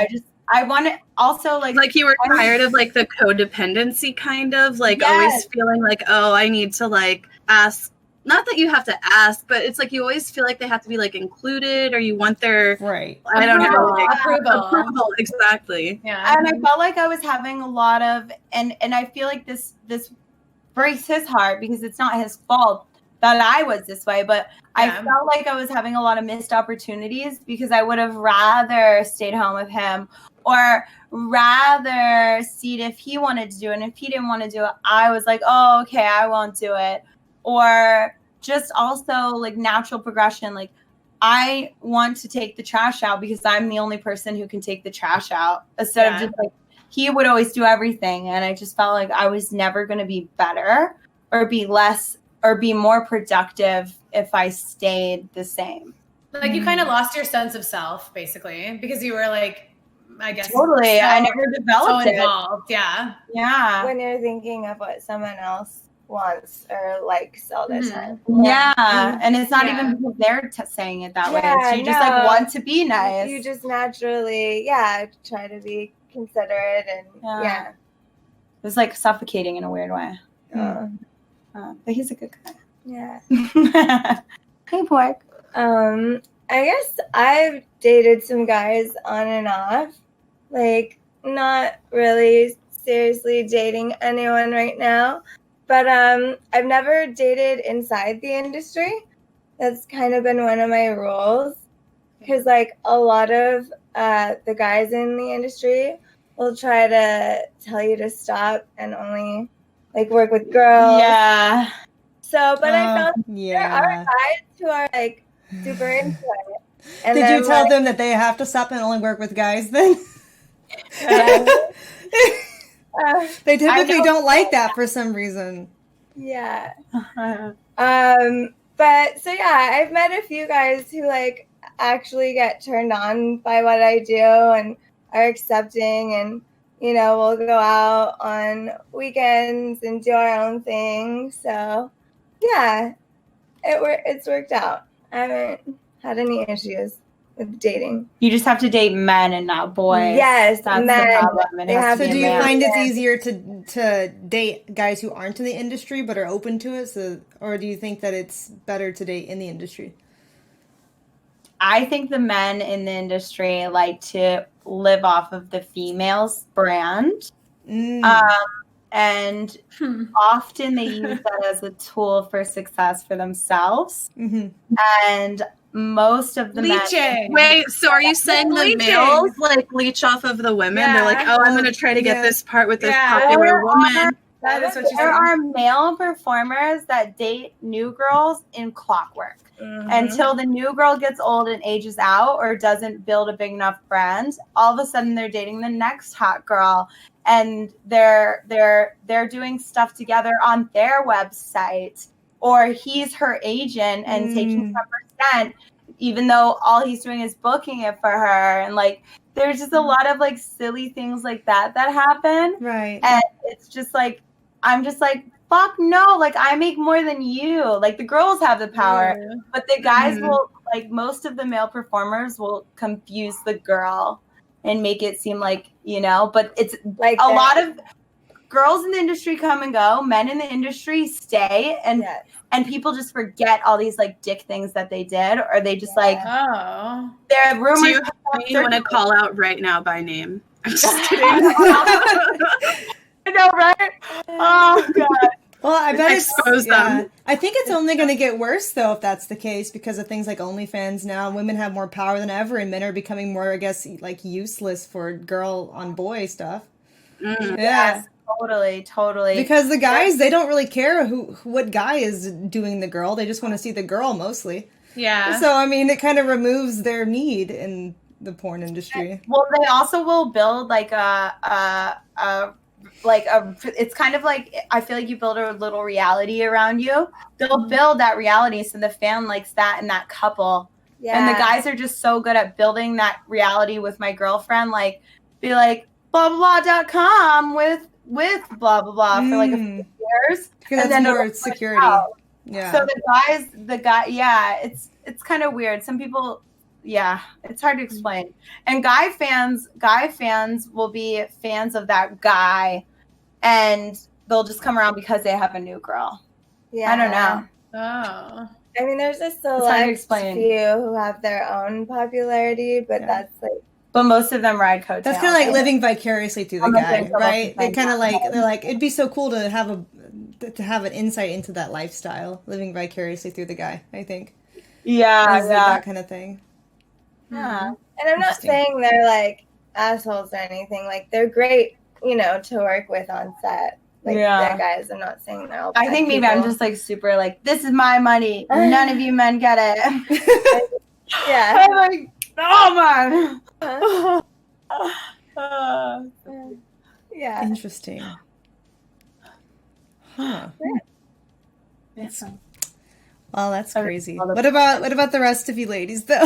I want to also like you were tired of like the codependency kind of like always feeling like, oh, I need to like ask. Not that you have to ask, but it's like you always feel like they have to be like included, or you want their I don't know, like, approval. Exactly. Yeah. And I felt like I was having a lot of, and I feel like this breaks his heart because it's not his fault that I was this way, but I felt like I was having a lot of missed opportunities because I would have rather stayed home with him, or rather see if he wanted to do it. And if he didn't want to do it, I was like, oh, okay, I won't do it. Or just also like natural progression. Like I want to take the trash out because I'm the only person who can take the trash out, instead of just like, he would always do everything. And I just felt like I was never going to be better or be less or be more productive if I stayed the same. Like you kind of lost your sense of self basically because you were like, I guess. Totally. I never developed so involved. Yeah. Yeah. When you're thinking of what someone else wants or likes all the time. Yeah. And it's not even because they're saying it that way. It's you just like want to be nice. You just naturally, try to be considerate and It was like suffocating in a weird way. But he's a good guy. Yeah. Hey, Pork. I guess I've dated some guys on and off. Like, not really seriously dating anyone right now. But I've never dated inside the industry. That's kind of been one of my rules. Because, like, a lot of the guys in the industry will try to tell you to stop and only, like, work with girls. Yeah. So, but I found there are guys who are, like, super into it. And Did you tell them that they have to stop and only work with guys then? They typically don't like that for some reason. Yeah. But so I've met a few guys who like actually get turned on by what I do and are accepting, and we'll go out on weekends and do our own thing. So it's worked out. I haven't had any issues with dating. You just have to date men and not boys. Yes, that's men. the problem. So do you find it's easier to date guys who aren't in the industry but are open to it? So, or do you think that it's better to date in the industry? I think the men in the industry like to live off of the female's brand. And often they use that as a tool for success for themselves. And most of the men... Wait, so are you saying the males like leech off of the women? They're like, oh, I'm going to try to get this part with this popular woman. That is what you're saying. There are male performers that date new girls in clockwork. Until the new girl gets old and ages out or doesn't build a big enough brand, all of a sudden they're dating the next hot girl. And they're doing stuff together on their website, or he's her agent and taking 10%, even though all he's doing is booking it for her. And like, there's just a lot of like silly things like that happen. Right. And it's just like, I'm just like, fuck no, like I make more than you. Like the girls have the power, but the guys will, like most of the male performers will confuse the girl and make it seem like, but it's like a lot of girls in the industry come and go, men in the industry stay, and people just forget all these like dick things that they did, or they just like, there are rumors. Do you want to call out right now by name? I'm just kidding. I know, right? Oh god. Well, I bet expose them. I think it's only going to get worse, though, if that's the case, because of things like OnlyFans now. Women have more power than ever, and men are becoming more, I guess, like useless for girl on boy stuff. Yes, totally. Because the guys, they don't really care what guy is doing the girl. They just want to see the girl mostly. Yeah. So, I mean, it kind of removes their need in the porn industry. Well, they also will build like a it's kind of like, I feel like you build a little reality around you. They'll build that reality so the fan likes that and that couple. Yeah. And the guys are just so good at building that reality with my girlfriend. Like, be like, blah, blah, blah.com with blah, blah, blah for like a few years. Because and that's then more security. Yeah. So it's kind of weird. Some people, it's hard to explain. And guy fans will be fans of that guy, and they'll just come around because they have a new girl. Yeah. I don't know. Oh. I mean, there's a hard to select explain. few who have their own popularity, but that's like, But most of them ride coattails. That's kind of like living vicariously through the I'm guy, like, right? They kind of like- they're like, it'd be so cool to have an insight into that lifestyle, living vicariously through the guy. I think. Yeah. That kind of thing. Yeah. and I'm not Interesting. saying they're like assholes or anything. Like, they're great, to work with on set. Like, Yeah. they're guys. I'm not saying they're all I bad think maybe I'm people. just like super like, this is my money. None of you men get it. Yeah. I'm like, oh man. Yeah. Interesting. Huh. Yes. Well, that's I crazy. love it. What about the rest of you ladies, though?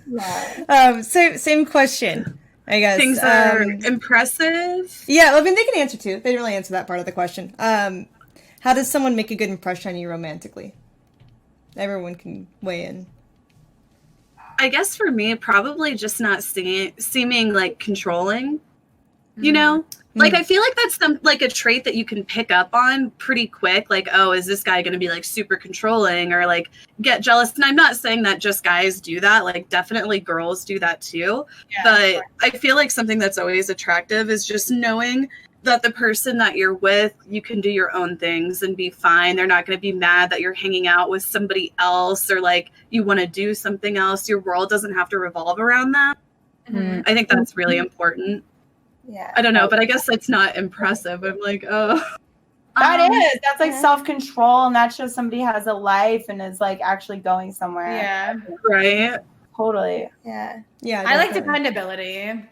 Yeah. Same question, I guess. Things are impressive. Yeah, I mean, they can answer too. They didn't really answer that part of the question. How does someone make a good impression on you romantically? Everyone can weigh in. I guess for me, probably just not seeming like controlling. You know, like I feel like that's like a trait that you can pick up on pretty quick. Like, oh, is this guy going to be like super controlling or like get jealous? And I'm not saying that just guys do that. Like, definitely girls do that too. But I feel like something that's always attractive is just knowing that the person that you're with, you can do your own things and be fine. They're not going to be mad that you're hanging out with somebody else or like you want to do something else. Your world doesn't have to revolve around that. Mhm. I think that's really important. Yeah. I don't know, but I guess that's not impressive. I'm like, oh. That's like self-control, and that shows somebody has a life and is like actually going somewhere. Yeah. Right. Totally. Yeah. Yeah, I like definitely. dependability.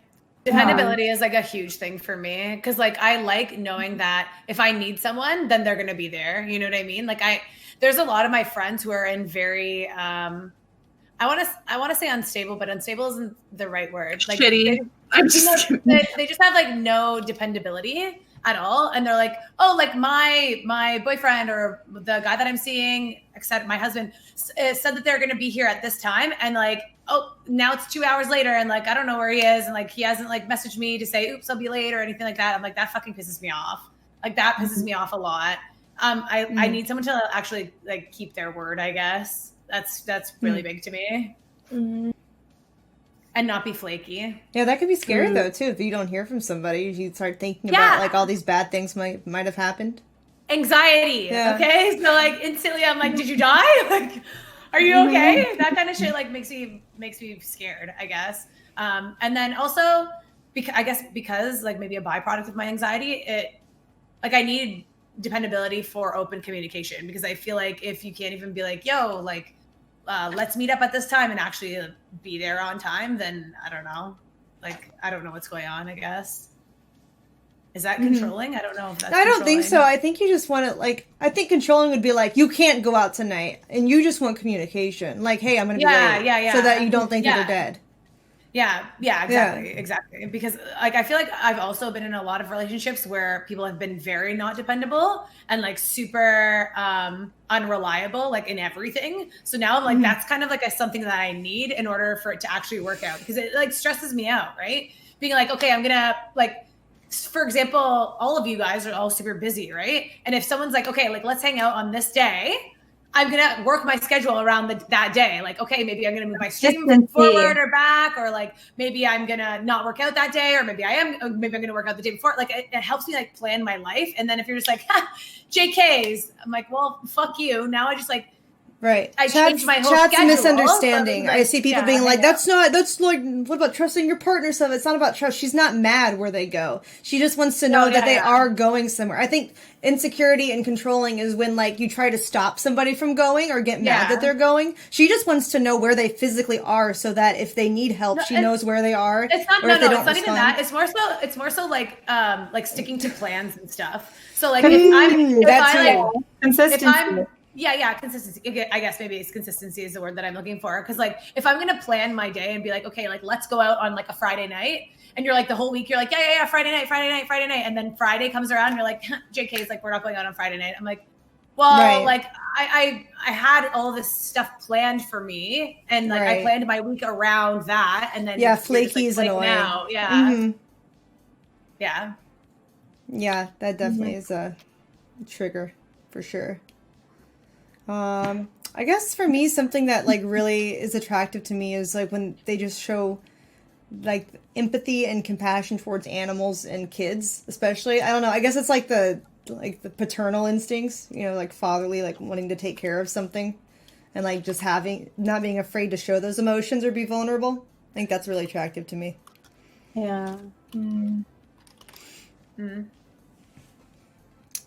Dependability is like a huge thing for me because like I like knowing that if I need someone, then they're gonna be there. You know what I mean? Like there's a lot of my friends who are in very I want to say unstable, but unstable isn't the right word. Like Shitty. I'm just they just have like no dependability at all, and they're like, oh, like my boyfriend or the guy that I'm seeing, except my husband, said that they're gonna be here at this time, and like, oh, now it's 2 hours later, and like I don't know where he is, and like he hasn't like messaged me to say, oops, I'll be late or anything like that. I'm like, that fucking pisses me off. Like that pisses me off a lot. I need someone to actually like keep their word, I guess. That's really big to me. Mhm. And not be flaky. Yeah, that could be scary though too. If you don't hear from somebody, you start thinking about like all these bad things might have happened. Anxiety. Yeah. Okay. So like instantly I'm like, did you die? Like, are you okay? That kind of shit like makes me scared, I guess. And then also because like maybe a byproduct of my anxiety, like I need dependability for open communication because I feel like if you can't even be like, yo, like let's meet up at this time and actually be there on time, then I don't know. Like, I don't know what's going on, I guess. Is that controlling? I don't know if that's I don't think so. controlling. I think you just want to I think controlling would be like, you can't go out tonight, and you just want communication. Like, hey, I'm going to be late. Yeah. So that you don't think that Yeah. they're dead. Yeah, exactly. Because like I feel like I've also been in a lot of relationships where people have been very not dependable and like super unreliable, like in everything. So now I'm like, that's kind of like something that I need in order for it to actually work out because it like stresses me out, right? Being like, okay, I'm gonna like, for example, all of you guys are all super busy, right? And if someone's like, okay, like let's hang out on this day, I'm going to work my schedule around that day. Like, okay, maybe I'm going to move my stream forward or back, or like, maybe I'm going to not work out that day, or maybe I'm going to work out the day before. Like, it helps me like plan my life. And then if you're just like, JKs, I'm like, well, fuck you. Now I just like Right. I changed my whole Chat's schedule. misunderstanding. So, I see people yeah, being like, I know. that's like, what about trusting your partner stuff? It's not about trust. She's not mad where they go. She just wants to know that they are going somewhere. I think insecurity and controlling is when, like, you try to stop somebody from going or get mad that they're going. She just wants to know where they physically are so that if they need help, she knows where they are. It's not, or if they don't it's not even that. respond. It's more so like sticking to plans and stuff. So like consistency. I guess maybe it's consistency is the word that I'm looking for. Because like if I'm gonna plan my day and be like, okay, like let's go out on like a Friday night, and you're like the whole week you're like, yeah, Friday night, and then Friday comes around and you're like, JK's like, we're not going out on Friday night. I'm like, well, like I had all this stuff planned for me, and like I planned my week around that, and then flaky is annoying. Now, Yeah, that definitely is a trigger for sure. I guess for me, something that like really is attractive to me is like when they just show like empathy and compassion towards animals and kids, especially. I don't know. I guess it's like the paternal instincts, you know, like fatherly, like wanting to take care of something, and like just not being afraid to show those emotions or be vulnerable. I think that's really attractive to me. Yeah.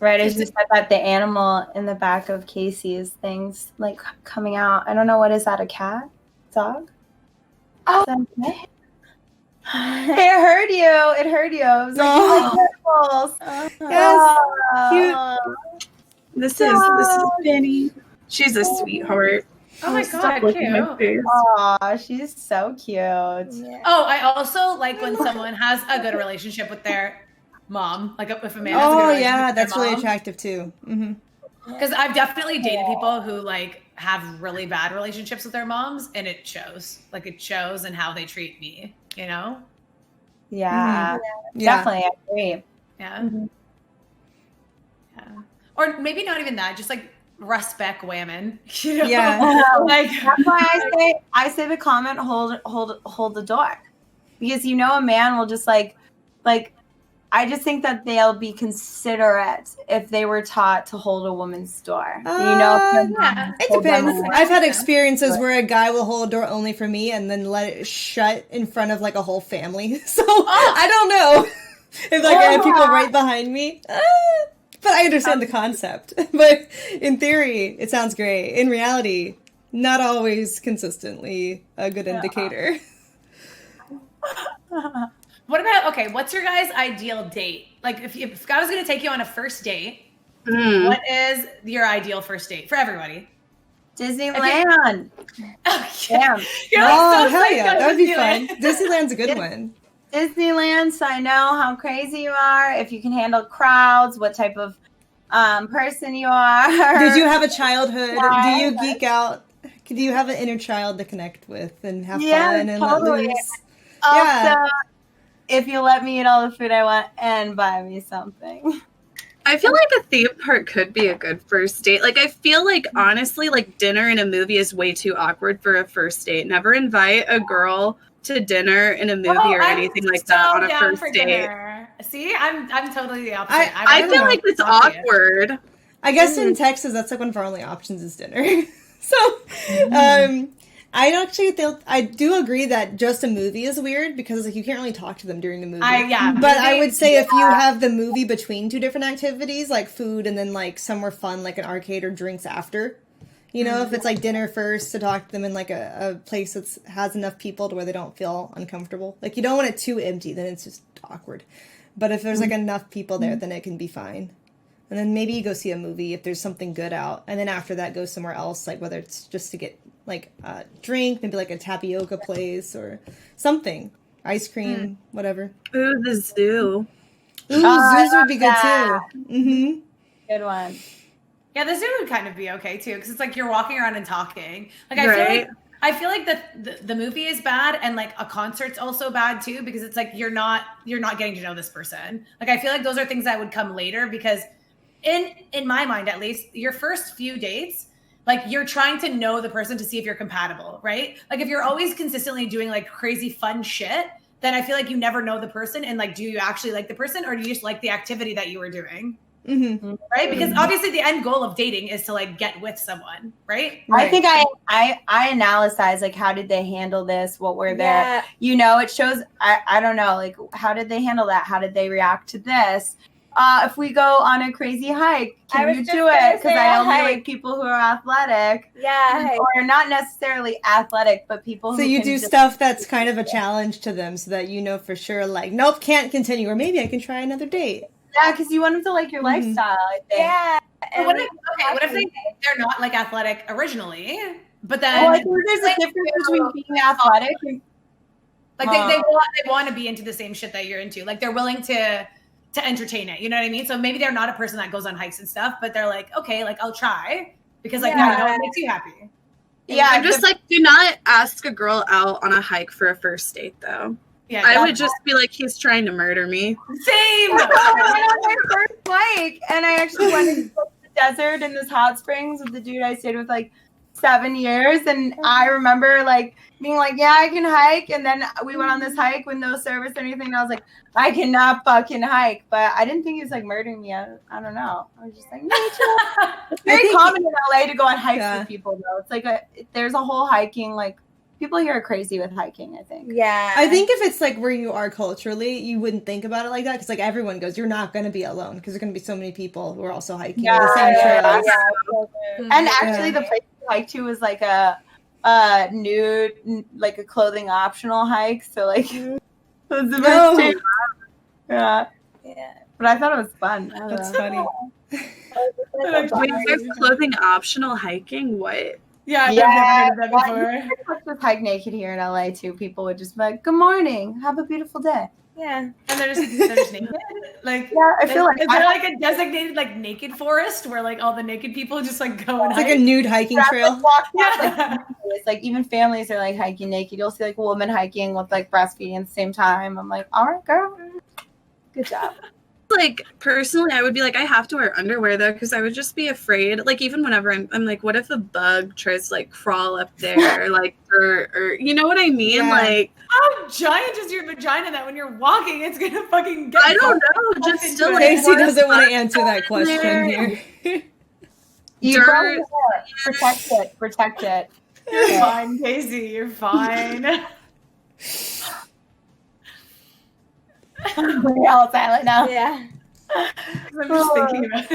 Right, I just said that the animal in the back of Casey's things like coming out. I don't know, what is that? A cat? Dog? Oh, okay? It heard you. It heard you. It was like, This is Benny. She's a sweetheart. Oh my god, cute. Aw, she's so cute. Yeah. Oh, I also like when someone has a good relationship with their mom, like if a man has a good relationship with that's their really mom. attractive too. Because I've definitely dated people who like have really bad relationships with their moms, and it shows. Like it shows in how they treat me, you know? Yeah, definitely, I agree. Yeah. Yeah. Or maybe not even that, just like respect women. You know? Yeah. Like that's why I say the comment, hold the door. Because you know a man will just like I just think that they'll be considerate if they were taught to hold a woman's door. It depends. I've had experiences where a guy will hold a door only for me and then let it shut in front of like a whole family. So I don't know if like I have people right behind me. But I understand the concept. But in theory, it sounds great. In reality, not always consistently a good indicator. What about, what's your guys' ideal date? Like if I was going to take you on a first date, what is your ideal first date for everybody? Disneyland. Hell yeah, that would be fun. Disneyland's a good one. Disneyland, so I know how crazy you are, if you can handle crowds, what type of person you are. Did you have a childhood? Do you geek out? Do you have an inner child to connect with and have fun and totally. let loose? Also, if you let me eat all the food I want and buy me something. I feel like a theme park could be a good first date. Like, I feel like, honestly, like, dinner in a movie is way too awkward for a first date. Never invite a girl to dinner in a movie or anything like that on a first date. Dinner. See, I'm totally the opposite. I feel like it's awkward. I guess in Texas, that's like one of our only options is dinner. So, I do agree that just a movie is weird because like you can't really talk to them during the movie. But I would say if you have the movie between two different activities, like food and then like somewhere fun, like an arcade or drinks after, you know, if it's like dinner first to talk to them in like a place that has enough people to where they don't feel uncomfortable. Like you don't want it too empty, then it's just awkward. But if there's like enough people there, then it can be fine. And then maybe you go see a movie if there's something good out. And then after that, go somewhere else, like whether it's just to get like a drink, maybe like a tapioca place or something. Ice cream, whatever. Ooh, the zoo. Zoos would be good too. Mm-hmm. Good one. Yeah, the zoo would kind of be okay too, because it's like you're walking around and talking. Like I feel like the movie is bad, and like a concert's also bad too, because it's like you're not getting to know this person. Like I feel like those are things that would come later, because in my mind at least, your first few dates, like you're trying to know the person to see if you're compatible, right? Like if you're always consistently doing like crazy fun shit, then I feel like you never know the person, and like do you actually like the person, or do you just like the activity that you were doing? Mm-hmm. right? Because obviously the end goal of dating is to like get with someone, right? I think I analyze like how did they handle this? What were their it shows I don't know, like how did they handle that? How did they react to this? If we go on a crazy hike, can you do it? Because I only like people who are athletic. Yeah. Or not necessarily athletic, but people So who you can do just, stuff that's kind of a challenge to them so that you know for sure, like, nope, can't continue. Or maybe I can try another date. yeah, because you want them to like your lifestyle, I think. Yeah. But what if they're not like athletic originally, but then Well, I think there's a difference between being athletic and like they want to be into the same shit that you're into. Like they're willing to entertain it. You know what I mean? So maybe they're not a person that goes on hikes and stuff, but they're like, okay, like I'll try because like I know it makes you happy. yeah, I'm just like, do not ask a girl out on a hike for a first date, though. Yeah, I would just be like, he's trying to murder me. Same. I went on my first hike, and I actually went into the desert in this hot springs with the dude I stayed with like 7 years, and I remember like being like, yeah, I can hike, and then we went on this hike with no service or anything, and I was like, I cannot fucking hike, but I didn't think he was like murdering me. I don't know. I was just like, nature. It's very common in LA to go on hikes with people, though. It's like there's a whole hiking like. People here are crazy with hiking, I think. Yeah. I think if it's like where you are culturally, you wouldn't think about it like that because like everyone goes, you're not going to be alone because there's going to be so many people who are also hiking the same trails. And actually, the place we hiked to was like a nude, like a clothing optional hike. So like, it was the best too. Yeah. But I thought it was fun. That's funny. Wait, there's clothing optional hiking? What? Yeah, I've never heard of that before. Let's just hike naked here in LA too. People would just be like, "Good morning, have a beautiful day." Yeah. And they're just naked. Like I feel like is there like a designated like naked forest where like all the naked people just like go and It's like hike? a nude hiking trail. It's like even families are like hiking naked. You'll see like a woman hiking with like breastfeeding at the same time. I'm like, all right, girl, good job. Like personally, I would be like, I have to wear underwear though, because I would just be afraid. Like even whenever I'm like, what if a bug tries to like crawl up there, like or you know what I mean? Yeah. Like How giant is your vagina that when you're walking, it's gonna fucking get I don't know, just still like, Casey doesn't want to answer that question here. You Dirt. protect it. You're fine, Casey. You're fine. We're all silent now. Yeah. I'm just thinking about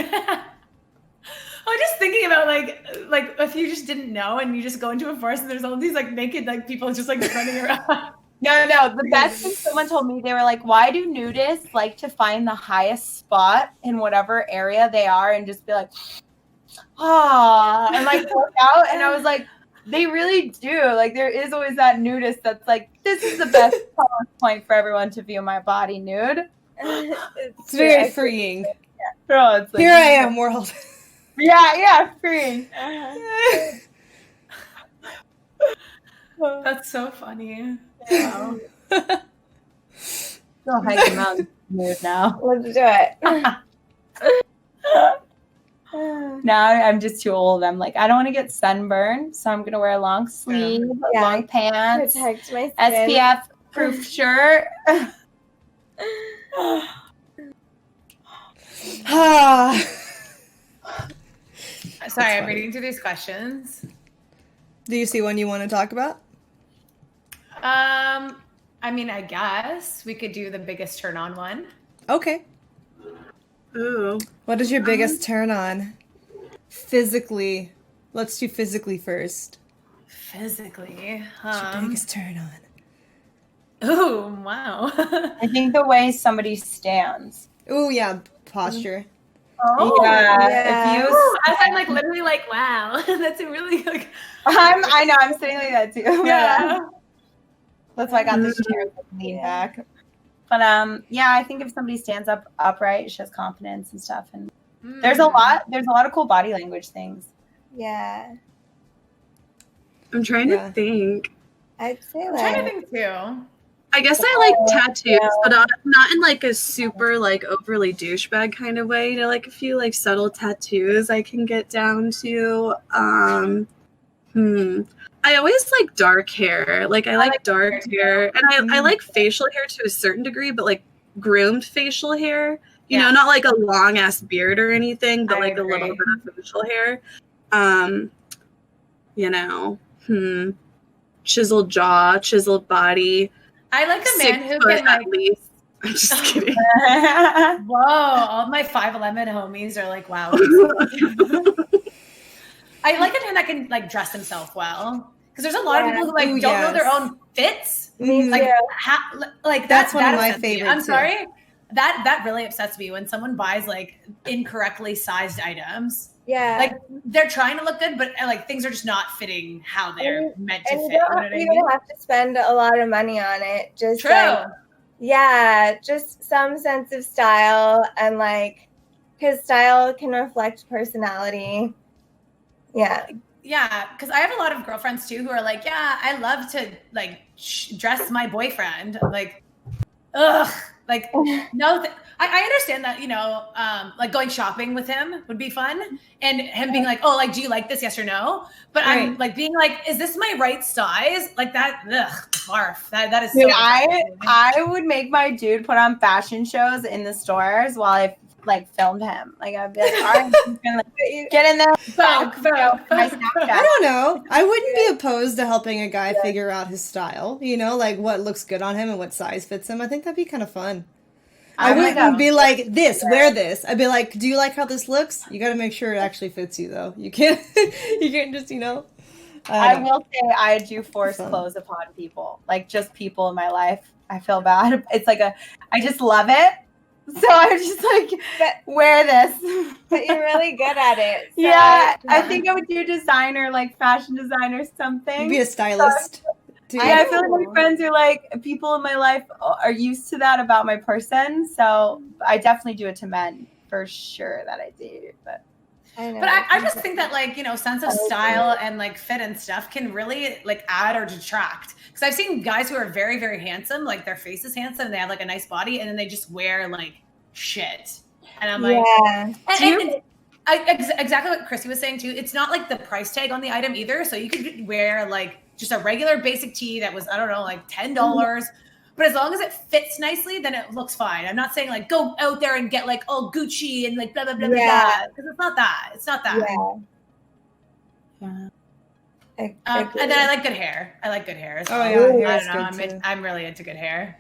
I'm just thinking about like if you just didn't know and you just go into a forest and there's all these like naked like people just like running around. No. The best thing someone told me, they were like, why do nudists like to find the highest spot in whatever area they are and just be like, and like work out? And I was like, they really do. Like there is always that nudist that's like, this is the best point for everyone to view my body nude. It's very freeing. Bro, it's like, Here I am, world. Yeah, freeing. That's so funny. Wow. Go hike the mountain nude now. Let's do it. Now I'm just too old. I'm like, I don't want to get sunburned, so I'm gonna wear a long sleeve, long pants, Protect my skin. SPF proof shirt. Sorry, I'm reading through these questions. Do you see one you want to talk about? I mean, I guess we could do the biggest turn on one. Okay. ooh. What is your biggest turn on? Physically. Let's do physically first. Physically. What's your biggest turn on? Oh, wow. I think the way somebody stands. Oh yeah, posture. Oh, yeah. If you, as I'm like literally like, wow, that's a really like. I know, I'm sitting like that too. Yeah. That's why I got this chair to lean back. But yeah, I think if somebody stands up upright, it shows confidence and stuff. And there's a lot of cool body language things. Yeah. I'm trying to think. I'd say I'm trying to like think too. I guess I like tattoos, but not in like a super like overly douchebag kind of way. You know, like a few like subtle tattoos I can get down to. I always like dark hair. Like I like dark hair, and I like facial hair to a certain degree, but like groomed facial hair You know, not like a long ass beard or anything, but I like agree. a little bit of facial hair. You know, chiseled jaw, chiseled body. I like a man 6 who foot can like. at least. I'm just kidding. Whoa! All my 5'11" homies are like, wow. I like a man that can like dress himself well, because there's a lot of people who like don't know their own fits. Like, like That's one of that my upsets me. favorites, I'm too. sorry. That really upsets me when someone buys like incorrectly sized items. Yeah. Like they're trying to look good, but like things are just not fitting how they're meant to and fit. you You don't know what I even mean? have to spend a lot of money on it. Just True. like, yeah, just some sense of style, and like, because style can reflect personality. Yeah. Yeah, because I have a lot of girlfriends too who are like, yeah, I love to like dress my boyfriend. Like, ugh, like no. I understand that, you know, like going shopping with him would be fun, and him being like, oh, like, do you like this? Yes or no? But I'm like being like, is this my right size? Like that, ugh, barf. That is. Dude, so I would make my dude put on fashion shows in the stores while I like filmed him. Like I'd be like, all right, he's gonna, like, get in there. My Snapchat. I don't know. I wouldn't be opposed to helping a guy figure out his style, you know, like what looks good on him and what size fits him. I think that'd be kind of fun. I wouldn't be like, wear this. I'd be like, do you like how this looks? You got to make sure it actually fits you, though. You can't just, you know. I will say I do force clothes upon people, like just people in my life. I feel bad. It's like I just love it. So I'm just like, wear this. But you're really good at it. So I think I would do designer, like fashion designer, something. You'd be a stylist. I feel like my friends are like, people in my life are used to that about my person. So I definitely do it to men for sure that I do. But I just think that like, you know, sense of style and like fit and stuff can really like add or detract. Because I've seen guys who are very, very handsome, like their face is handsome, they have like a nice body, and then they just wear like shit. And I'm like, exactly what Christie was saying too. It's not like the price tag on the item either. So you could wear like just a regular basic tee that was, I don't know, like $10. But as long as it fits nicely, then it looks fine. I'm not saying like go out there and get like all Gucci and like blah blah blah blah. Because it's not that. It's not that. And then I like good hair. I like good hair. So I don't know. I'm really into good hair.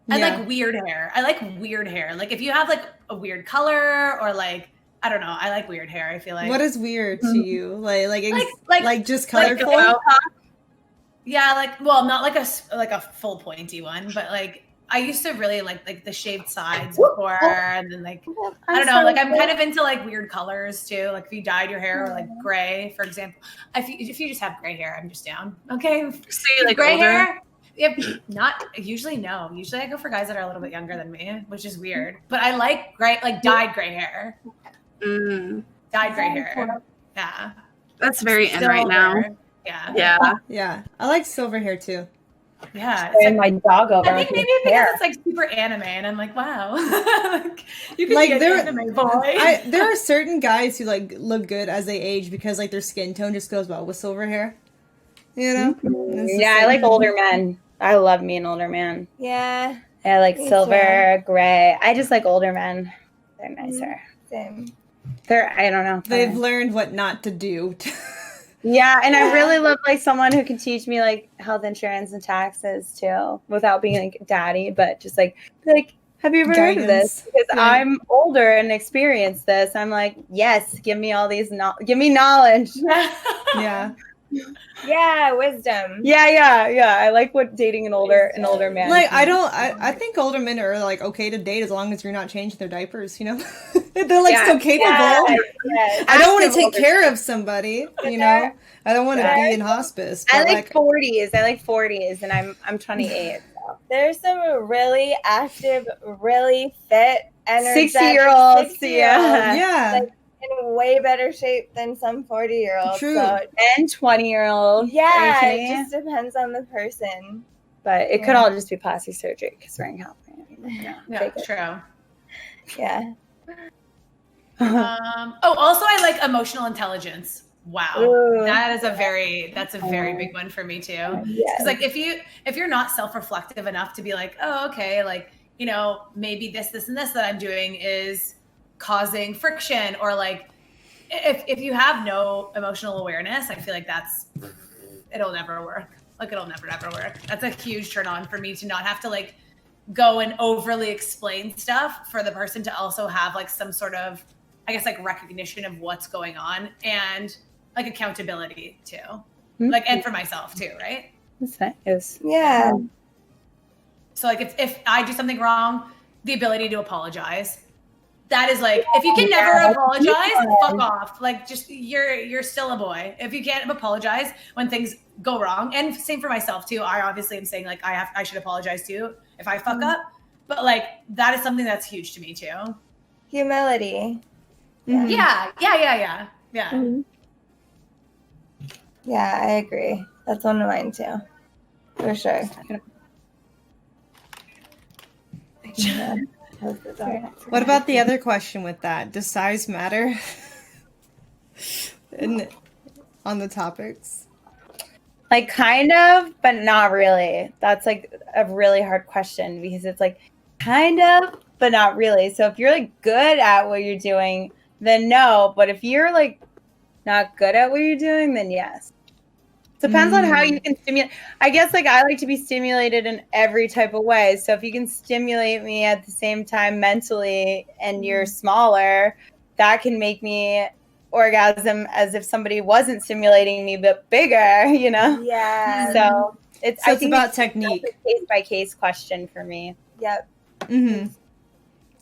I like weird hair. I like weird hair. Like if you have like a weird color or like, I don't know. I like weird hair. I feel like. What is weird to you? Like just colorful? Like yeah, like, well, not like a full pointy one, but like I used to really like the shaved sides before, and then like I don't know, like I'm kind of into like weird colors too. Like if you dyed your hair or like gray, for example. If you just have gray hair, I'm just down. Okay, so you like gray older? hair. Not usually. No, usually I go for guys that are a little bit younger than me, which is weird. But I like dyed gray hair. Dyed gray hair. Yeah, that's very in right now. Yeah. I like silver hair too. Yeah, and my dog over. I think maybe because it's like super anime, and I'm like, wow, like, you can like be an anime boy. There are certain guys who like look good as they age because like their skin tone just goes well with silver hair. You know? Yeah, I like older men. I love me an older man. Yeah. I like silver, gray. I just like older men. They're nicer. Same. I don't know. They've learned what not to do. Yeah, and I really love like someone who can teach me like health insurance and taxes too, without being like daddy, but just like have you ever heard of this? Because I'm older and experienced this. I'm like, yes, give me all these give me knowledge. Yeah. Yeah, wisdom. Yeah. I like dating an older man. Like I think older men are like okay to date as long as you're not changing their diapers, you know? They're like so capable. Yeah. I don't want to take care of somebody, you know? I don't want to be in hospice. I like 40s. I like 40s, and I'm 28. So. There's some really active, really fit, energetic 60-year-olds. Yeah. Like, in way better shape than some 40-year-olds. True. So, And 20-year-olds. yeah, it just depends on the person. But it could all just be plastic surgery because we're in California. Yeah, true. Yeah. Also I like emotional intelligence. Wow. Ooh. That's a very big one for me too. Because like if you're not self-reflective enough to be like, oh, okay, like, you know, maybe this, and this that I'm doing is causing friction, or like, if you have no emotional awareness, I feel like it'll never work. Like it'll never work. That's a huge turn on for me to not have to like go and overly explain stuff, for the person to also have like some sort of, I guess, like recognition of what's going on, and like accountability too. Like, and for myself too, right? That's nice. Yeah. So like if I do something wrong, the ability to apologize. That is like, if you can never apologize, fuck off. Like, just you're still a boy. If you can't apologize when things go wrong, and same for myself too. I obviously am saying like I should apologize too if I fuck up. But like that is something that's huge to me too. Humility. Yeah. Yeah. Mm-hmm. Yeah, I agree. That's one of mine too. For sure. Yeah. What about the other question with that? Does size matter? On the topics? Like kind of, but not really. That's like a really hard question, because it's like kind of, but not really. So if you're like good at what you're doing, then no. But if you're like not good at what you're doing, then yes. Depends on how you can stimulate. I guess like I like to be stimulated in every type of way. So if you can stimulate me at the same time mentally, and you're smaller, that can make me orgasm as if somebody wasn't stimulating me but bigger, you know? Yeah. So it's about technique. It's a case by case question for me. Yep. Mm-hmm.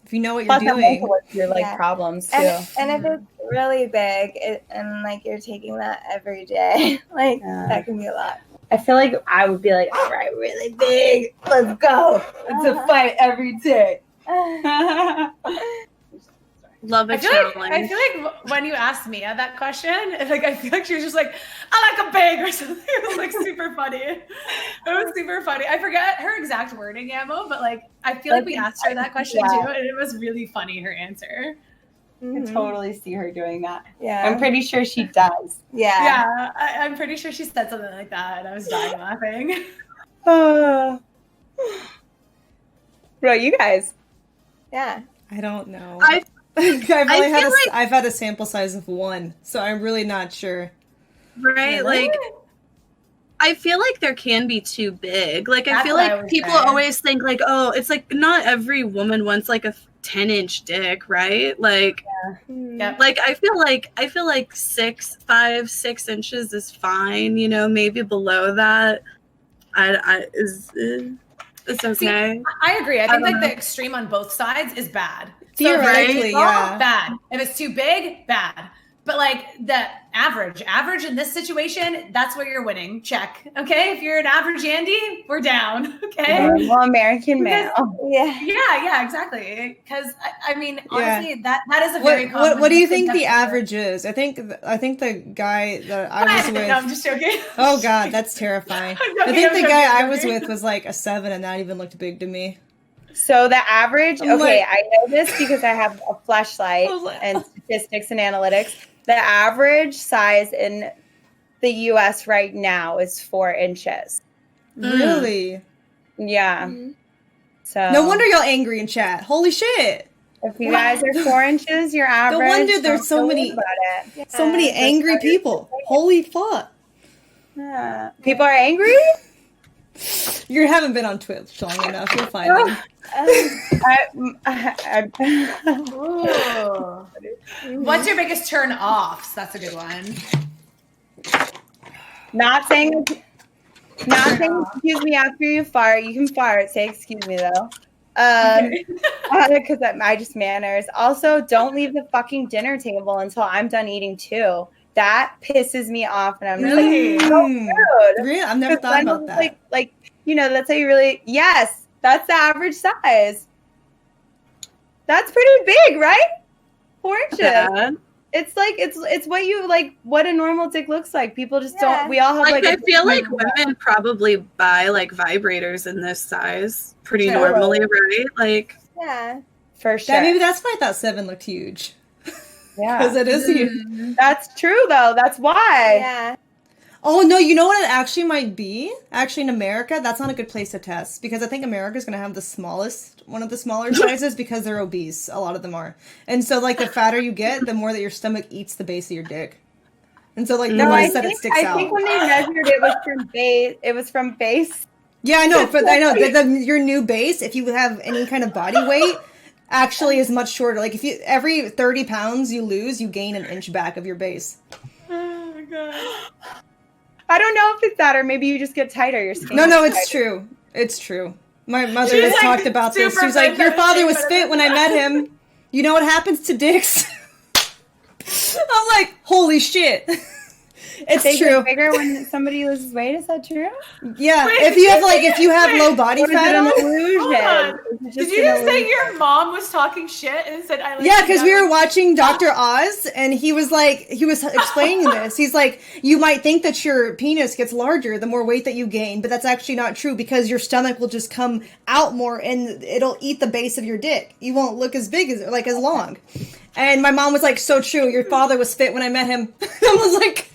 If you know what Plus, you're I'm doing. also with your like problems too. And if it's really big and like you're taking that every day, like that can be a lot. I feel like I would be like, all right, really big, let's go. It's a fight every day. Love a I challenge. feel like when you asked Mia that question, like I feel like she was just like, I like a big or something. It was like super funny. It was super funny. I forget her exact wording, Ammo, but like I feel like we asked her that question too, and it was really funny, her answer. I totally see her doing that. Yeah. I'm pretty sure she does. Yeah. Yeah, I'm pretty sure she said something like that, and I was dying laughing. Bro, you guys. Yeah. I don't know. I I've had a sample size of 1, so I'm really not sure. Right? Like, I feel like there can be too big. Like, I That's feel what I like was people saying. always think, like, oh, it's like not every woman wants like a 10-inch dick, right? Like, Yep. like I feel like 6 inches is fine. You know, maybe below that, it's okay. See, I agree. I think like the extreme on both sides is bad. Theoretically, yeah. Bad. If it's too big, bad. But like the average in this situation, that's where you're winning. Check. Okay. If you're an average Andy, we're down. Okay. Normal American male. Yeah. Yeah, exactly. Because I mean, honestly, that is a very What do you think the misconception. average is? I think the guy that I was with. No, I'm just joking. Oh God, that's terrifying. I think the guy I was with was like a 7, and that even looked big to me. So the average, I'm like- I know this because I have a flashlight and statistics and analytics. The average size in the US right now is 4 inches. Really? Yeah. So No wonder y'all angry in chat. Holy shit! if you guys are 4 inches, you're average. wonder there's don't so worry many- about it. So many angry people. Holy fuck! Yeah. People are angry? You haven't been on Twitch long enough. You'll find them. Ooh. What's your biggest turn offs? That's a good one. Not saying excuse me after you fart. You can fart. Say excuse me though. Because I just manners. Also, don't leave the fucking dinner table until I'm done eating too. That pisses me off, and I'm just Really? like, so rude. Really? I've never thought about that. Like you know, that's how you really. Yes, that's the average size. That's pretty big, right? 4 inches. Yeah. It's like it's what you like. What a normal dick looks like. People just don't. We all have Like, like. I feel like women probably buy like vibrators in this size pretty Sure. normally, right? Like, Yeah. for sure. Yeah, maybe that's why I thought 7 looked huge. Yeah. Because it is huge. That's true though. That's why. Yeah. Oh no, you know what it actually might be? Actually, in America, that's not a good place to test because I think America's going to have one of the smaller sizes because they're obese. A lot of them are, and so like the fatter you get, the more that your stomach eats the base of your dick, and so like the less that it sticks out. I think when they measured it was from base. It was from base. Yeah, I know, but I know your new base, if you have any kind of body weight, actually is much shorter. Like if you every 30 pounds you lose, you gain an inch back of your base. Oh my god. I don't know if it's that or maybe you just get tighter. Your skin. No, it's true. It's true. My mother has talked about this. She was like, "Your father was fit when I met him. You know what happens to dicks?" I'm like, "Holy shit!" It's they true. Get bigger when somebody loses weight. Is that true? Yeah. If you have low body fat, an illusion. Did you just say your mom was talking shit and said I? Yeah, because we were watching Dr. Oz, and he was explaining this. He's like, you might think that your penis gets larger the more weight that you gain, but that's actually not true because your stomach will just come out more, and it'll eat the base of your dick. You won't look as big as long. And my mom was like, so true. Your father was fit when I met him. I was like.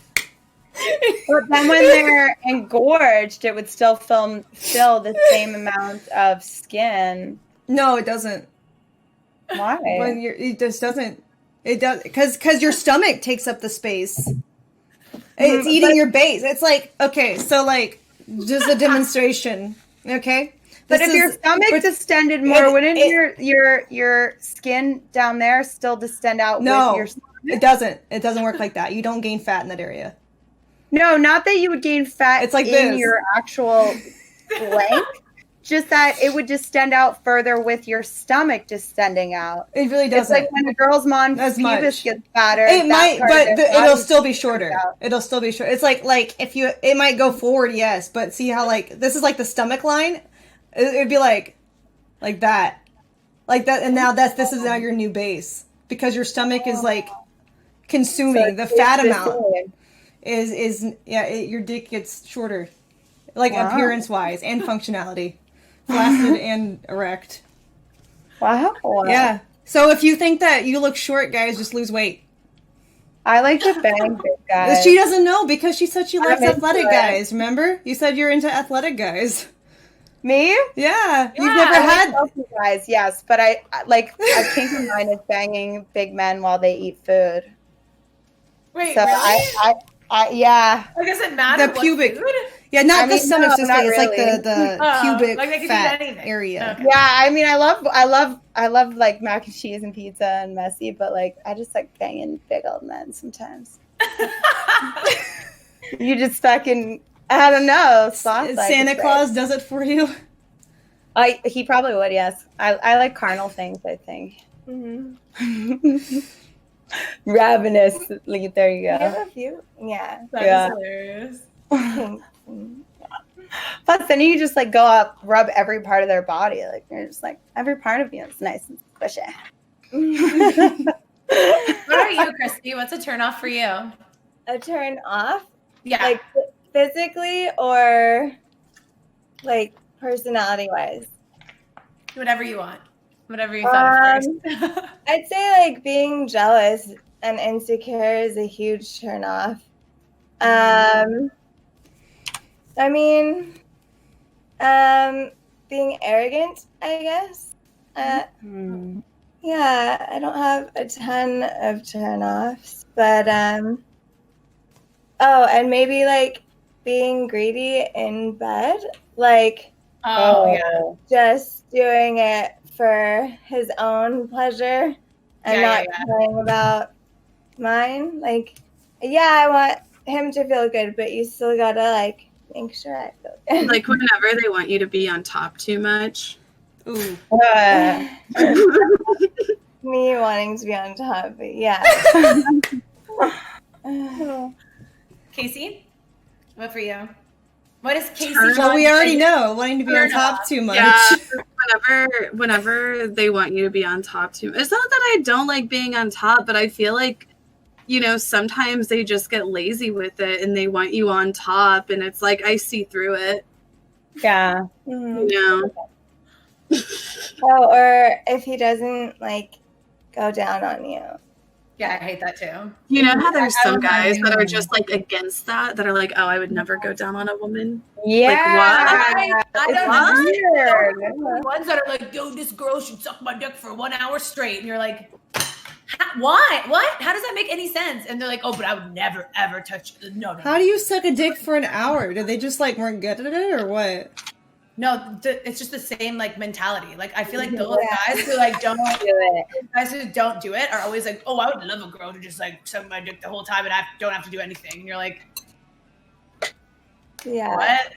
But then when they're engorged, it would still fill the same amount of skin. No, it doesn't. Why? It just doesn't. It does because your stomach takes up the space. It's eating your base. It's like, okay, so like just a demonstration, okay? But if your stomach distended more, wouldn't your skin down there still distend out? No, with your stomach? It doesn't. It doesn't work like that. You don't gain fat in that area. No, not that you would gain fat. It's like in this. Your actual length. Just that it would distend out further with your stomach distending out. It really doesn't. It's like when a girl's pubis gets fatter. It might, but it'll still be shorter. It'll still be short. It's like if it might go forward, yes, but see how like this is like the stomach line. It'd be like that, and now this is now your new base because your stomach is like consuming the fat amount. Your dick gets shorter, like appearance wise and functionality, flaccid and erect. Wow. Yeah. So if you think that you look short, guys, just lose weight. I like to bang big guys. She doesn't know because she said she likes athletic guys. Remember, you said you're into athletic guys. Me? Yeah. You've never had guys. Yes, but I like a kink of mine is banging big men while they eat food. Wait, so really? I yeah. Like, does it matter? The pubic. What food? Yeah, not the stomach. It's really. like the pubic like they can fat eat anything. area. Okay. Yeah, I mean, I love like mac and cheese and pizza and messy, but like I just like banging big old men sometimes. You just fucking, I don't know. Santa Claus does it for you. He probably would. Yes, I like carnal things. I think. Mm-hmm. Ravenously, there you go. You have a few? Yeah. That is hilarious. Plus, then you just like go up, rub every part of their body. Like you're just like every part of you is nice and squishy. What are you, Christie? What's a turn off for you? A turn off? Yeah. Like physically or like personality wise? Whatever you want. Whatever you thought of first. I'd say like being jealous and insecure is a huge turn off. I mean, being arrogant, I guess. Yeah, I don't have a ton of turn offs, but and maybe like being greedy in bed, like just doing it for his own pleasure and not caring about mine. Like, yeah, I want him to feel good, but you still gotta like make sure I feel good. Like whenever they want you to be on top too much. Ooh. Me wanting to be on top, but yeah. Casey, what for you? What is Casey? Well, we already know wanting to be on top too much. Yeah, whenever they want you to be on top too much. It's not that I don't like being on top, but I feel like, you know, sometimes they just get lazy with it and they want you on top, and it's like I see through it. Yeah. You know. Oh, or if he doesn't like go down on you. Yeah, I hate that too. You know how there's some I guys that are know. just like against that are like, oh, I would never go down on a woman. Yeah. I don't It's understand. weird. The ones that are like, yo, this girl should suck my dick for 1 hour straight. And you're like, why? What? How does that make any sense? And they're like, oh, but I would never, ever touch. No. How do you suck a dick for an hour? Did they just like weren't good at it or what? No, it's just the same like mentality. Like I feel like those guys who like don't do it, guys who don't do it are always like, oh, I would love a girl to just like suck my dick the whole time and I don't have to do anything. And you're like, what?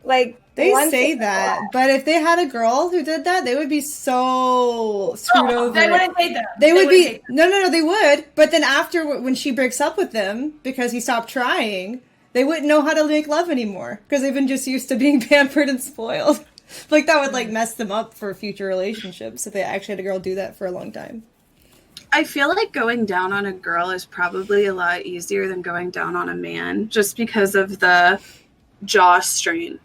Like They say that, but if they had a girl who did that, they would be so screwed over. They wouldn't date them. They would be no, they would. But then after when she breaks up with him because he stopped trying, they wouldn't know how to make love anymore because they've been just used to being pampered and spoiled. Like that would like mess them up for future relationships if they actually had a girl do that for a long time. I feel like going down on a girl is probably a lot easier than going down on a man just because of the jaw strain.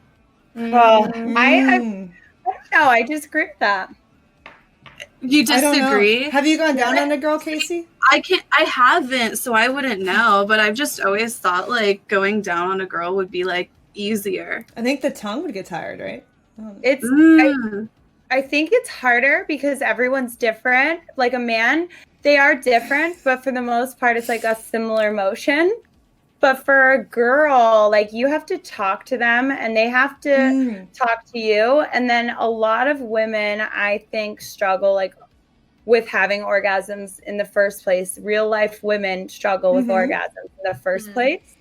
Well, I don't know. I disagree with that. You I don't know. disagree? Have you gone down on a girl, Casey? I haven't, so I wouldn't know, but I've just always thought like going down on a girl would be like easier. I think the tongue would get tired, right? It's I think it's harder because everyone's different. Like a man, they are different, but for the most part, it's like a similar motion. But for a girl, like you have to talk to them and they have to talk to you. And then a lot of women, I think, struggle like with having orgasms in the first place. Real life women struggle with orgasms in the first place.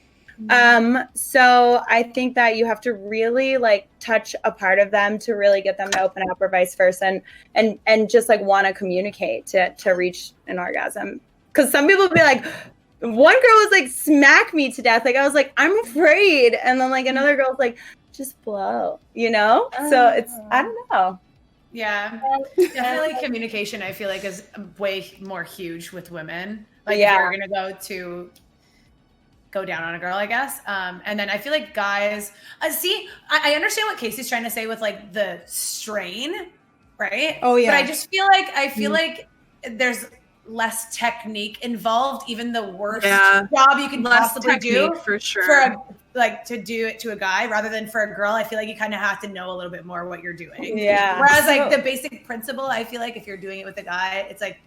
So I think that you have to really like touch a part of them to really get them to open up or vice versa and just like want to communicate to reach an orgasm. Because some people be like, one girl was like, smack me to death. Like, I was like, I'm afraid. And then like another girl's like, just blow, you know? So it's, I don't know. Yeah. Definitely communication, I feel like, is way more huge with women. Like, if you're going to go down on a girl, I guess. And then I feel like guys, I understand what Casey's trying to say with like the strain, right? Oh, yeah. But I feel like there's less technique involved, even the worst job you can possibly do for sure. To do it to a guy rather than for a girl. I feel like you kind of have to know a little bit more what you're doing. Yeah. Whereas like the basic principle, I feel like if you're doing it with a guy, it's like,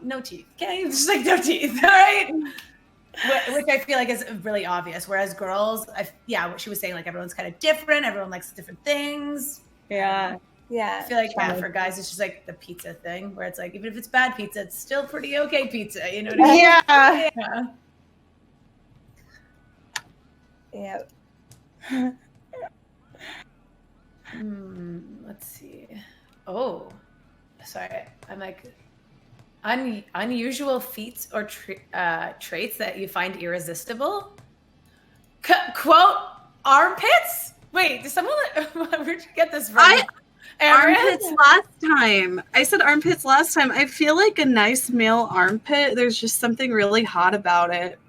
no teeth. Okay. Just like no teeth. All right. Which I feel like is really obvious. Whereas girls, what she was saying, like everyone's kind of different. Everyone likes different things. Yeah. Yeah. I feel like for guys, it's just like the pizza thing where it's like, even if it's bad pizza, it's still pretty okay pizza. You know what I mean? Yeah. Let's see. Oh, sorry. I'm like, unusual feats or traits that you find irresistible? Quote, armpits? Wait, did someone, where'd you get this from? Armpits last time. I said armpits last time. I feel like a nice male armpit, there's just something really hot about it.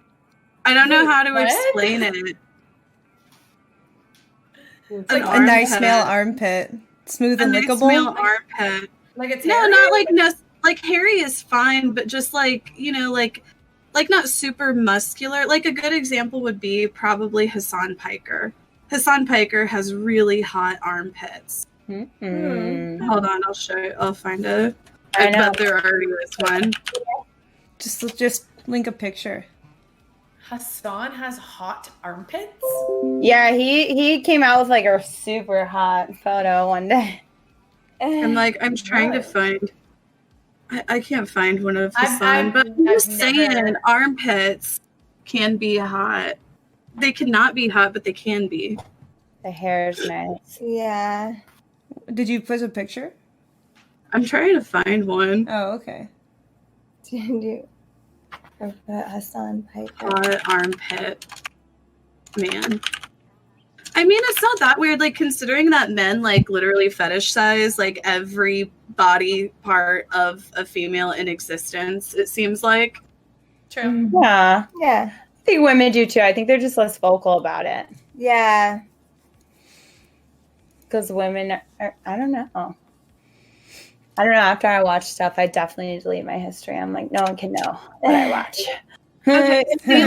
I don't know how to explain it. A nice male armpit. Smooth and lickable? Nice male armpit. Like it's no, hairy? not like like hairy is fine, but just like, you know, like not super muscular. Like a good example would be probably Hassan Piker. Hassan Piker has really hot armpits. Hold on, I'll show you. I'll find it. I bet there already is one. Just link a picture. Hassan has hot armpits? Yeah, he came out with like a super hot photo one day. I'm trying to find. I can't find one of Hassan, but I'm just saying armpits can be hot. They cannot be hot, but they can be. The hair is nice. Yeah. Did you put a picture? I'm trying to find one. Oh, okay. Did you? Hassan Piker. Hot armpit man. I mean, it's not that weird, like, considering that men, like, literally fetish size, like, every body part of a female in existence, it seems like. True. Yeah. Yeah. I think women do too. I think they're just less vocal about it. Yeah. Because women are, I don't know. I don't know. After I watch stuff, I definitely delete my history. I'm like, no one can know what I watch. Okay, maybe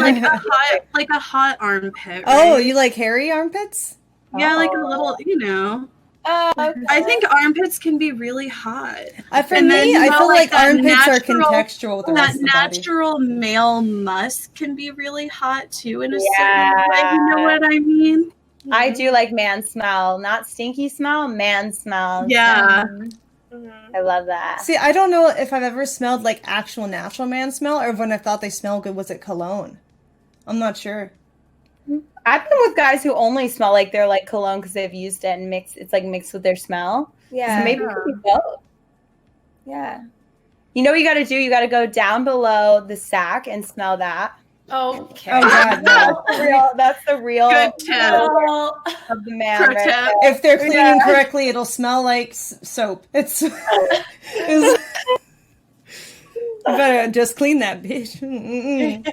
like a hot armpit. Oh, Right? you like hairy armpits? Yeah, like a little, Okay. I think armpits can be really hot. For And me, then, I feel like that armpits are contextual with the rest that of the body. natural male musk can be really hot too in a certain Yeah. way. You know what I mean? I do like man smell, not stinky smell, man smell. Yeah. I love that. See, I don't know if I've ever smelled like actual natural man smell, or when I thought they smelled good, was it cologne? I'm not sure. I've been with guys who only smell like they're like cologne because they've used it and it's like mixed with their smell. Yeah. So maybe it could be both. Yeah. You know what you got to do? You got to go down below the sack and smell that. Okay. Oh God, no. That's the real Good tip. Well, of the man. Pro Right tip. there. If they're cleaning correctly, it'll smell like soap. It's you better just clean that bitch.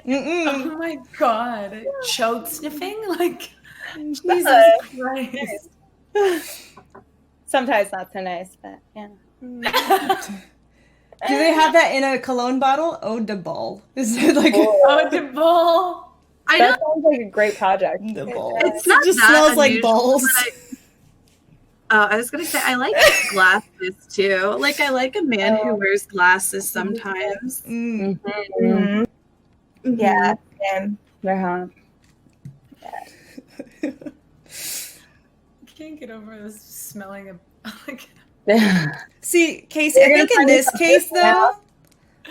oh my god. Choke sniffing? Like, Jesus Christ. Sometimes not so nice, but yeah. Do they have that in a cologne bottle? Eau de bol. Is it like Oh, the bull. I That don't. sounds like a great project. the ball? It's not It just that smells like unusual, balls. but I was gonna say I like glasses too. Like I like a man who wears glasses sometimes. Mm. Mhm. Mhm. Yeah, same. They're hot. I can't get over this smelling of like See, Casey, I think in this case though,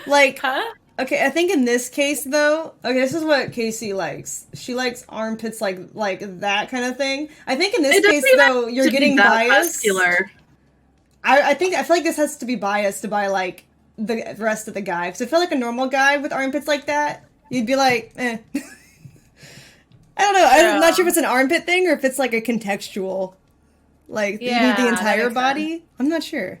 like, huh? okay, I think in this case though, okay, this is what Casey likes. She likes armpits like that kind of thing. I think in this It doesn't case even though, you're have to be getting that biased. muscular. I feel like this has to be biased to buy like the rest of the guy. Because I feel like a normal guy with armpits like that, you'd be like, eh. I don't know. I'm not sure if it's an armpit thing or if it's like a contextual, like you need Yeah, the that entire makes body. I'm not sure.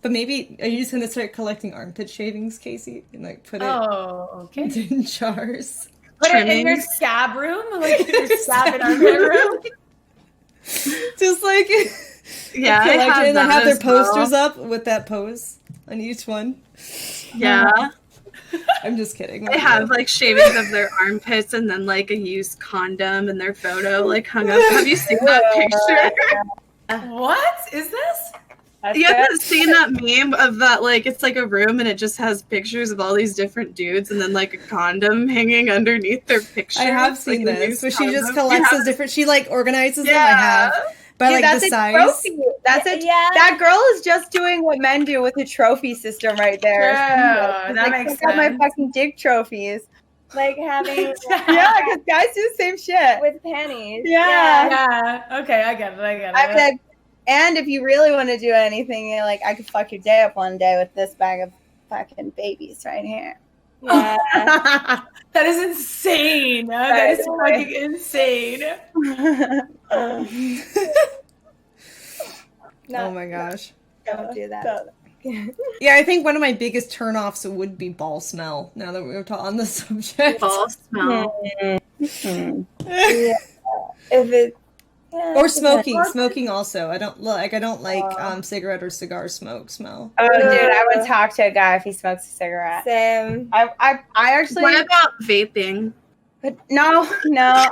But maybe are you just gonna start collecting armpit shavings, Casey, and like put it Oh, okay. in jars? Put it in your Trimmings. scab room? Like your scab in our room? Just like Yeah, I collect have it and then that have their as well. posters up with that pose on each one. Yeah, I'm just kidding. I have like shavings of their armpits and then like a used condom and their photo like hung up. Have you seen that picture? What is this? That's You good. haven't seen that meme of that, like, it's like a room and it just has pictures of all these different dudes and then, like, a condom hanging underneath their picture. I have It's seen like a this, used where she just condom. collects You those different. She like organizes them. I Yeah. have by Dude, like that's the a size. trophy. That's a Yeah. That girl is just doing what men do with a trophy system right there. Yeah, She's that like, makes check out my sense. fucking dick trophies. Like having Yeah, because guys do the same shit. with panties. Yeah. Yeah. Okay, I get it. I get it. I'm like, and if you really want to do anything, you're like, I could fuck your day up one day with this bag of fucking babies right here. Yeah. that is insane. That is fucking insane. Oh my gosh. Don't do that. Yeah, I think one of my biggest turnoffs would be ball smell. Now that we're on the subject, Ball smell. If it or smoking. Smoking also. I don't like cigarette or cigar smell. Oh, dude, I would talk to a guy if he smokes a cigarette. Same. I actually. What about vaping? But no.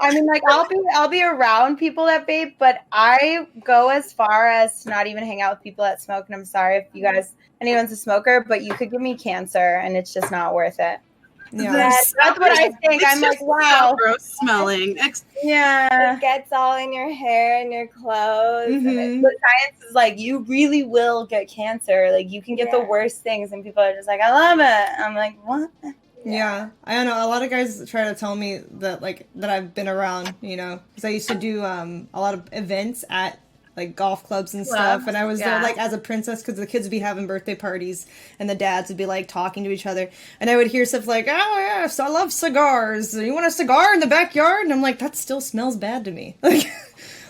I mean, like, I'll be around people that vape, but I go as far as to not even hang out with people that smoke. And I'm sorry if you guys, anyone's a smoker, but you could give me cancer, and it's just not worth it. Yeah. That's what I think. It's I'm like, just wow. so gross smelling. Yeah. It gets all in your hair and your clothes. And Mhm. But science is like, you really will get cancer. Like, you can get the Yeah. worst things, and people are just like, I love it. I'm like, what? Yeah, I don't know. A lot of guys try to tell me that I've been around, because I used to do a lot of events at like golf clubs and stuff, and I was there like as a princess because the kids would be having birthday parties and the dads would be like talking to each other, and I would hear stuff like, "Oh yes, I love cigars. You want a cigar in the backyard?" And I'm like, that still smells bad to me.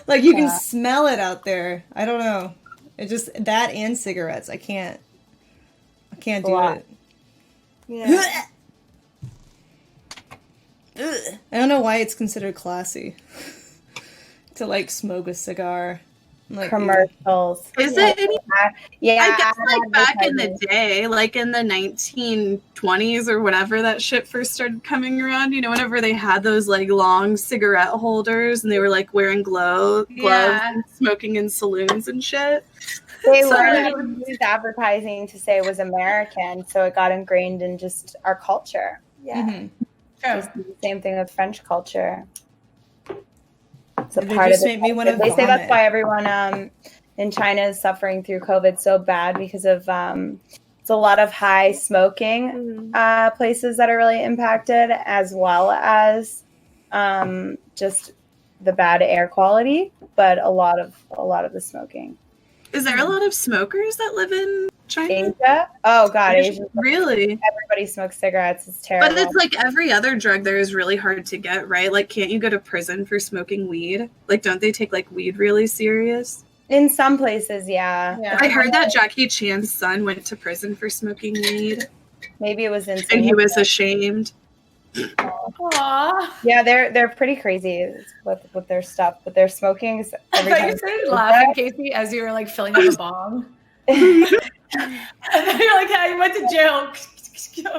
Like you can smell it out there. I don't know. It just that and cigarettes. I can't do it. Yeah. I don't know why it's considered classy to like smoke a cigar. Like, commercials. Is it any? Yeah, I guess like back in the advertising. day, like in the 1920s or whatever that shit first started coming around, you know, whenever they had those like long cigarette holders and they were like wearing gloves Yeah. and smoking in saloons and shit. They So, learned to use advertising to say it was American, so it got ingrained in just our culture. Yeah. Mhm. True. Just the same thing with French culture. It's a They part just of made me wanna They say that's vomit. why everyone in China is suffering through COVID so bad because of it's a lot of high smoking places that are really impacted, as well as just the bad air quality, but a lot of the smoking. is there a lot of smokers that live in China? Asia? Oh God, Asia. Really? Everybody smokes cigarettes. It's terrible. But it's like every other drug there is really hard to get, right? Like, can't you go to prison for smoking weed? Like, don't they take like weed really serious? In some places, yeah. Yeah. I heard that Jackie Chan's son went to prison for smoking weed, Maybe it was in and he Singapore. was ashamed. Aw. Yeah, they're pretty crazy with their stuff, but their smoking is I every thought time. you started laughing, Casey, as you were like filling up a bong. And then you're like, yeah, you went to jail.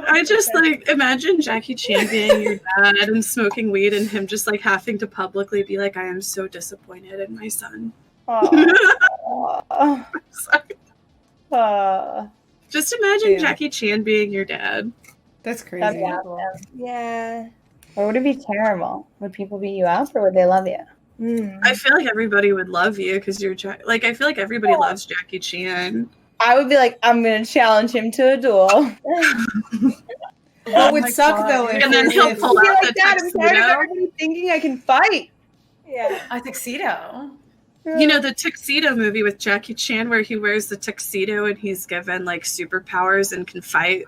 I just like imagine Jackie Chan being your dad and smoking weed, and him just like having to publicly be like, "I am so disappointed in my son." Aw. Sorry. Just imagine Yeah. Jackie Chan being your dad. That's That'd crazy. be awesome. Yeah. Or would it be terrible? Would people beat you up, or would they love you? I feel like everybody would love you because you're like. I feel like everybody loves Jackie Chan. I would be like, I'm gonna challenge him to a duel. What would my suck God. though And then he'll if pull Be out like the that. I'm tired of tuxedo. everybody thinking I can fight. Yeah. A tuxedo. You know, the Tuxedo movie with Jackie Chan where he wears the tuxedo and he's given like superpowers and can fight.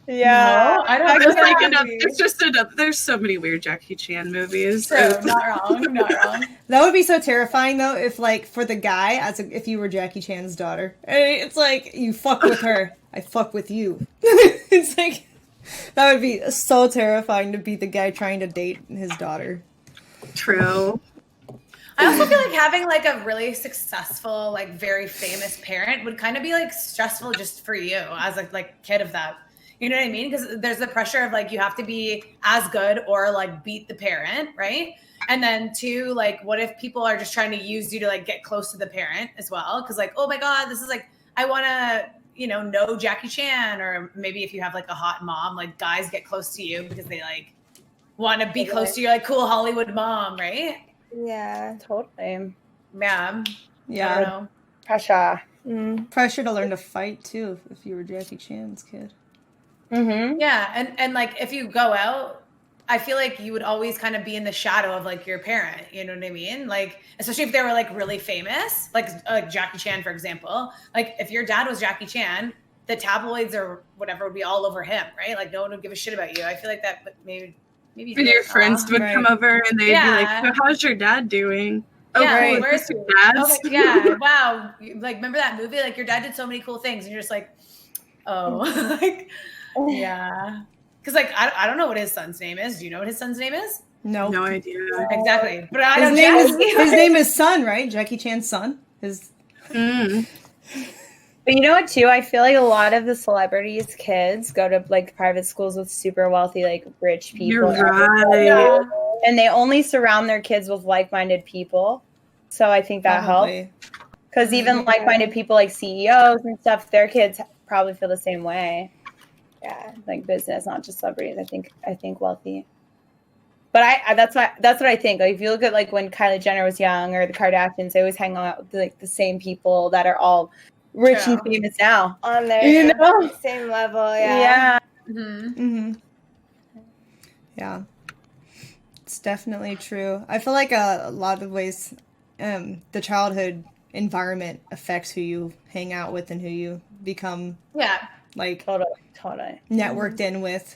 Yeah. No, I don't There's know that like enough. movie. It's just enough. There's so many weird Jackie Chan movies. True, not wrong, not wrong. that would be so terrifying though if like for the guy if you were Jackie Chan's daughter. And it's like you fuck with her, I fuck with you. It's like that would be so terrifying to be the guy trying to date his daughter. True. I also feel like having like a really successful, like very famous parent would kind of be like stressful just for you as a like kid of that. You know what I mean? Because there's the pressure of like you have to be as good or like beat the parent, right? And then two, like what if people are just trying to use you to like get close to the parent as well? Because like, oh my God, this is like I want to know Jackie Chan, or maybe if you have like a hot mom, like guys get close to you because they like want to be close to your like cool Hollywood mom, right? Yeah, totally. Yeah. I don't Yeah. know. Pressure. Pressure to learn to fight too if you were Jackie Chan's kid. Mm-hmm. Yeah, and like if you go out, I feel like you would always kind of be in the shadow of like your parent. You know what I mean? Like especially if they were like really famous, like Jackie Chan, for example. Like if your dad was Jackie Chan, the tabloids or whatever would be all over him, right? Like no one would give a shit about you. I feel like that, but maybe. And your friends would Right. come over and they'd Yeah. be like, "So how's your dad doing?" Oh, Yeah, cool. where's Is this your dad's? Oh my, yeah, wow. Like remember that movie? Like your dad did so many cool things, and you're just like, oh, like, yeah. Because like I don't know what his son's name is. Do you know what his son's name is? No. No idea. Exactly. But I His don't name is Jackie. his name is Son, right? Jackie Chan's son. His Mm. But you know what, too? I feel like a lot of the celebrities' kids go to like private schools with super wealthy, like rich people. You're right. Yeah. And they only surround their kids with like-minded people. So I think that helps. probably. Because even like-minded people like CEOs and stuff, their kids probably feel the same way. Yeah, like business, not just celebrities. I think wealthy. But I that's what I think. Like if you look at like when Kylie Jenner was young or the Kardashians, they always hang out with like the same people that are all rich and True. famous now. On their You know? same level, Yeah. Mhm. Mm-hmm. Yeah, it's definitely true. I feel like a lot of ways, the childhood environment affects who you hang out with and who you become Yeah. like Totally. networked in with.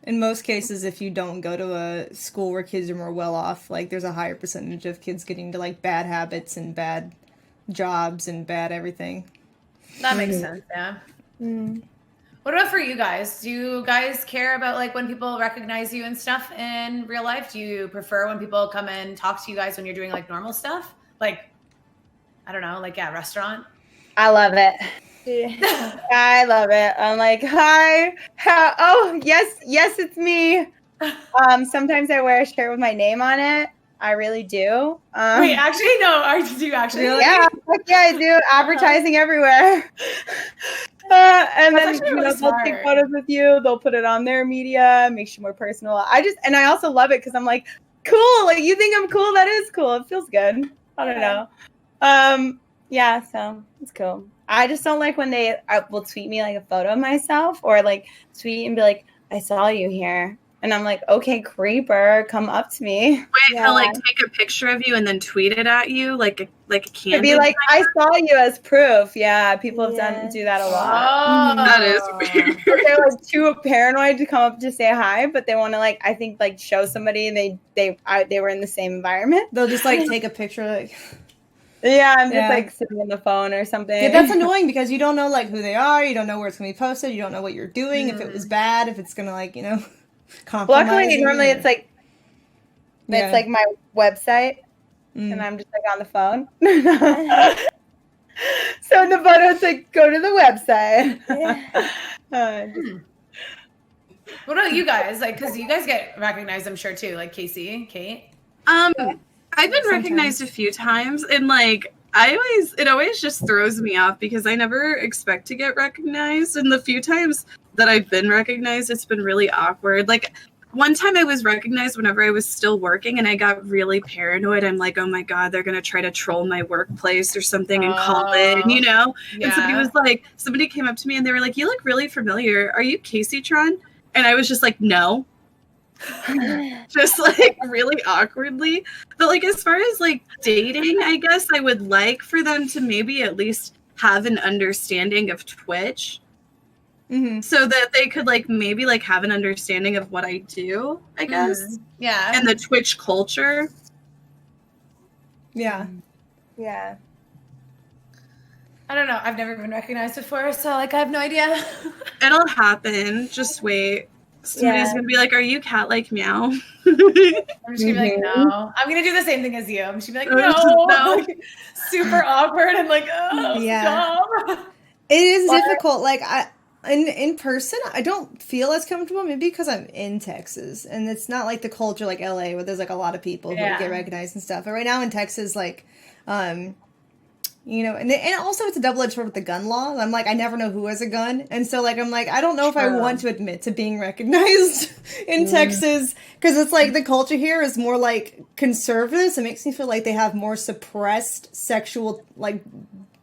In most cases, if you don't go to a school where kids are more well off, like there's a higher percentage of kids getting to like bad habits and bad jobs and bad everything. That makes sense. Yeah. What about for you guys? Do you guys care about like when people recognize you and stuff in real life? Do you prefer when people come and talk to you guys when you're doing like normal stuff? Like, I don't know, like restaurant? I love it. I love it. I'm like, hi. Oh, yes, it's me. Sometimes I wear a shirt with my name on it. I really do. Wait, actually, no. Do you actually? Really? Yeah, I do. Advertising everywhere. And then they'll take photos with you. They'll put it on their media, makes you more personal. I also love it because I'm like, cool. Like you think I'm cool? That is cool. It feels good. I don't know. Yeah, so it's cool. I just don't like when they will tweet me like a photo of myself or like tweet and be like, I saw you here. And I'm like, okay, creeper, come up to me. Wait, he'll like take a picture of you and then tweet it at you like a candid. To be like, I saw you as proof. Yeah, people have do that a lot. Oh, that is weird. They're like too paranoid to come up to say hi, but they want to like I think like show somebody and they were in the same environment. They'll just like take a picture like. Yeah, I'm just like sitting on the phone or something. Yeah, that's annoying because you don't know like who they are. You don't know where it's gonna be posted. You don't know what you're doing. If it was bad, if it's gonna like compromise. Luckily, normally it's like it's like my website, and I'm just like on the phone. So in the photo, it's like go to the website. What about you guys? Like, because you guys get recognized, I'm sure too. Like Casey, Kate. I've been recognized a few times, and like it always just throws me off because I never expect to get recognized. And the few times that I've been recognized, it's been really awkward. Like one time I was recognized whenever I was still working, and I got really paranoid. I'm like, oh my God, they're gonna try to troll my workplace or something and call in, Yeah. And somebody came up to me and they were like, you look really familiar. Are you Casey Tron? And I was just like, no. Just like really awkwardly. But like as far as like dating, I guess I would like for them to maybe at least have an understanding of Twitch, so that they could like maybe like have an understanding of what I do, I guess. Yeah. And the Twitch culture. Yeah. I don't know. I've never been recognized before, so like I have no idea. It'll happen. Just wait. Somebody's gonna be like, "Are you cat like meow?" I'm just gonna be like, no. I'm gonna do the same thing as you. I'm just gonna be like, no. Like, super awkward and like, oh, stop. It is difficult. Like in person, I don't feel as comfortable. Maybe because I'm in Texas and it's not like the culture like LA where there's like a lot of people who get recognized and stuff. But right now in Texas, like, and also it's a double-edged sword with the gun law. I'm like, I never know who has a gun. And so like, I'm like, I don't know if I want to admit to being recognized in Texas because it's like the culture here is more like conservative. So it makes me feel like they have more suppressed sexual like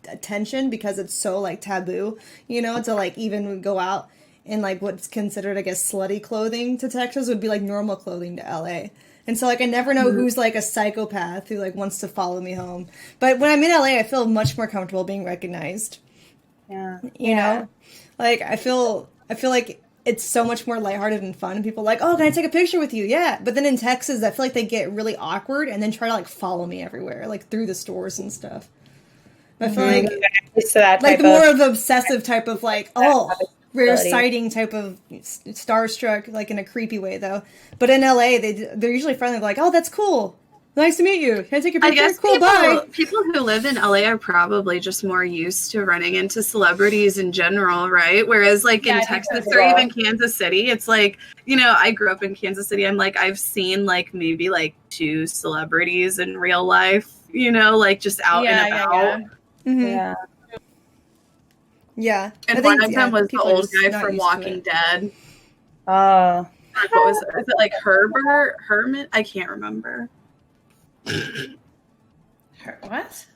attention because it's so like taboo, to like even go out in like what's considered, I guess, slutty clothing to Texas would be like normal clothing to LA. And so, like, I never know who's, like, a psychopath who, like, wants to follow me home. But when I'm in LA, I feel much more comfortable being recognized. Yeah. You know? Like, I feel like it's so much more lighthearted and fun. And people are like, oh, can I take a picture with you? Yeah. But then in Texas, I feel like they get really awkward and then try to, like, follow me everywhere, like, through the stores and stuff. I feel like more of an obsessive type of, like, rare sighting type of starstruck, like in a creepy way, though. But in LA, they're usually friendly, like, "Oh, that's cool. Nice to meet you. Can I take your picture? I guess cool, bye." People who live in LA are probably just more used to running into celebrities in general, right? Whereas, like in Texas or even Kansas City, it's like, I grew up in Kansas City. I'm like, I've seen like maybe like 2 celebrities in real life, like just out and about. Yeah. Yeah. And one of them was the old guy from Walking Dead. What was it? Is it like Herman? I can't remember. What?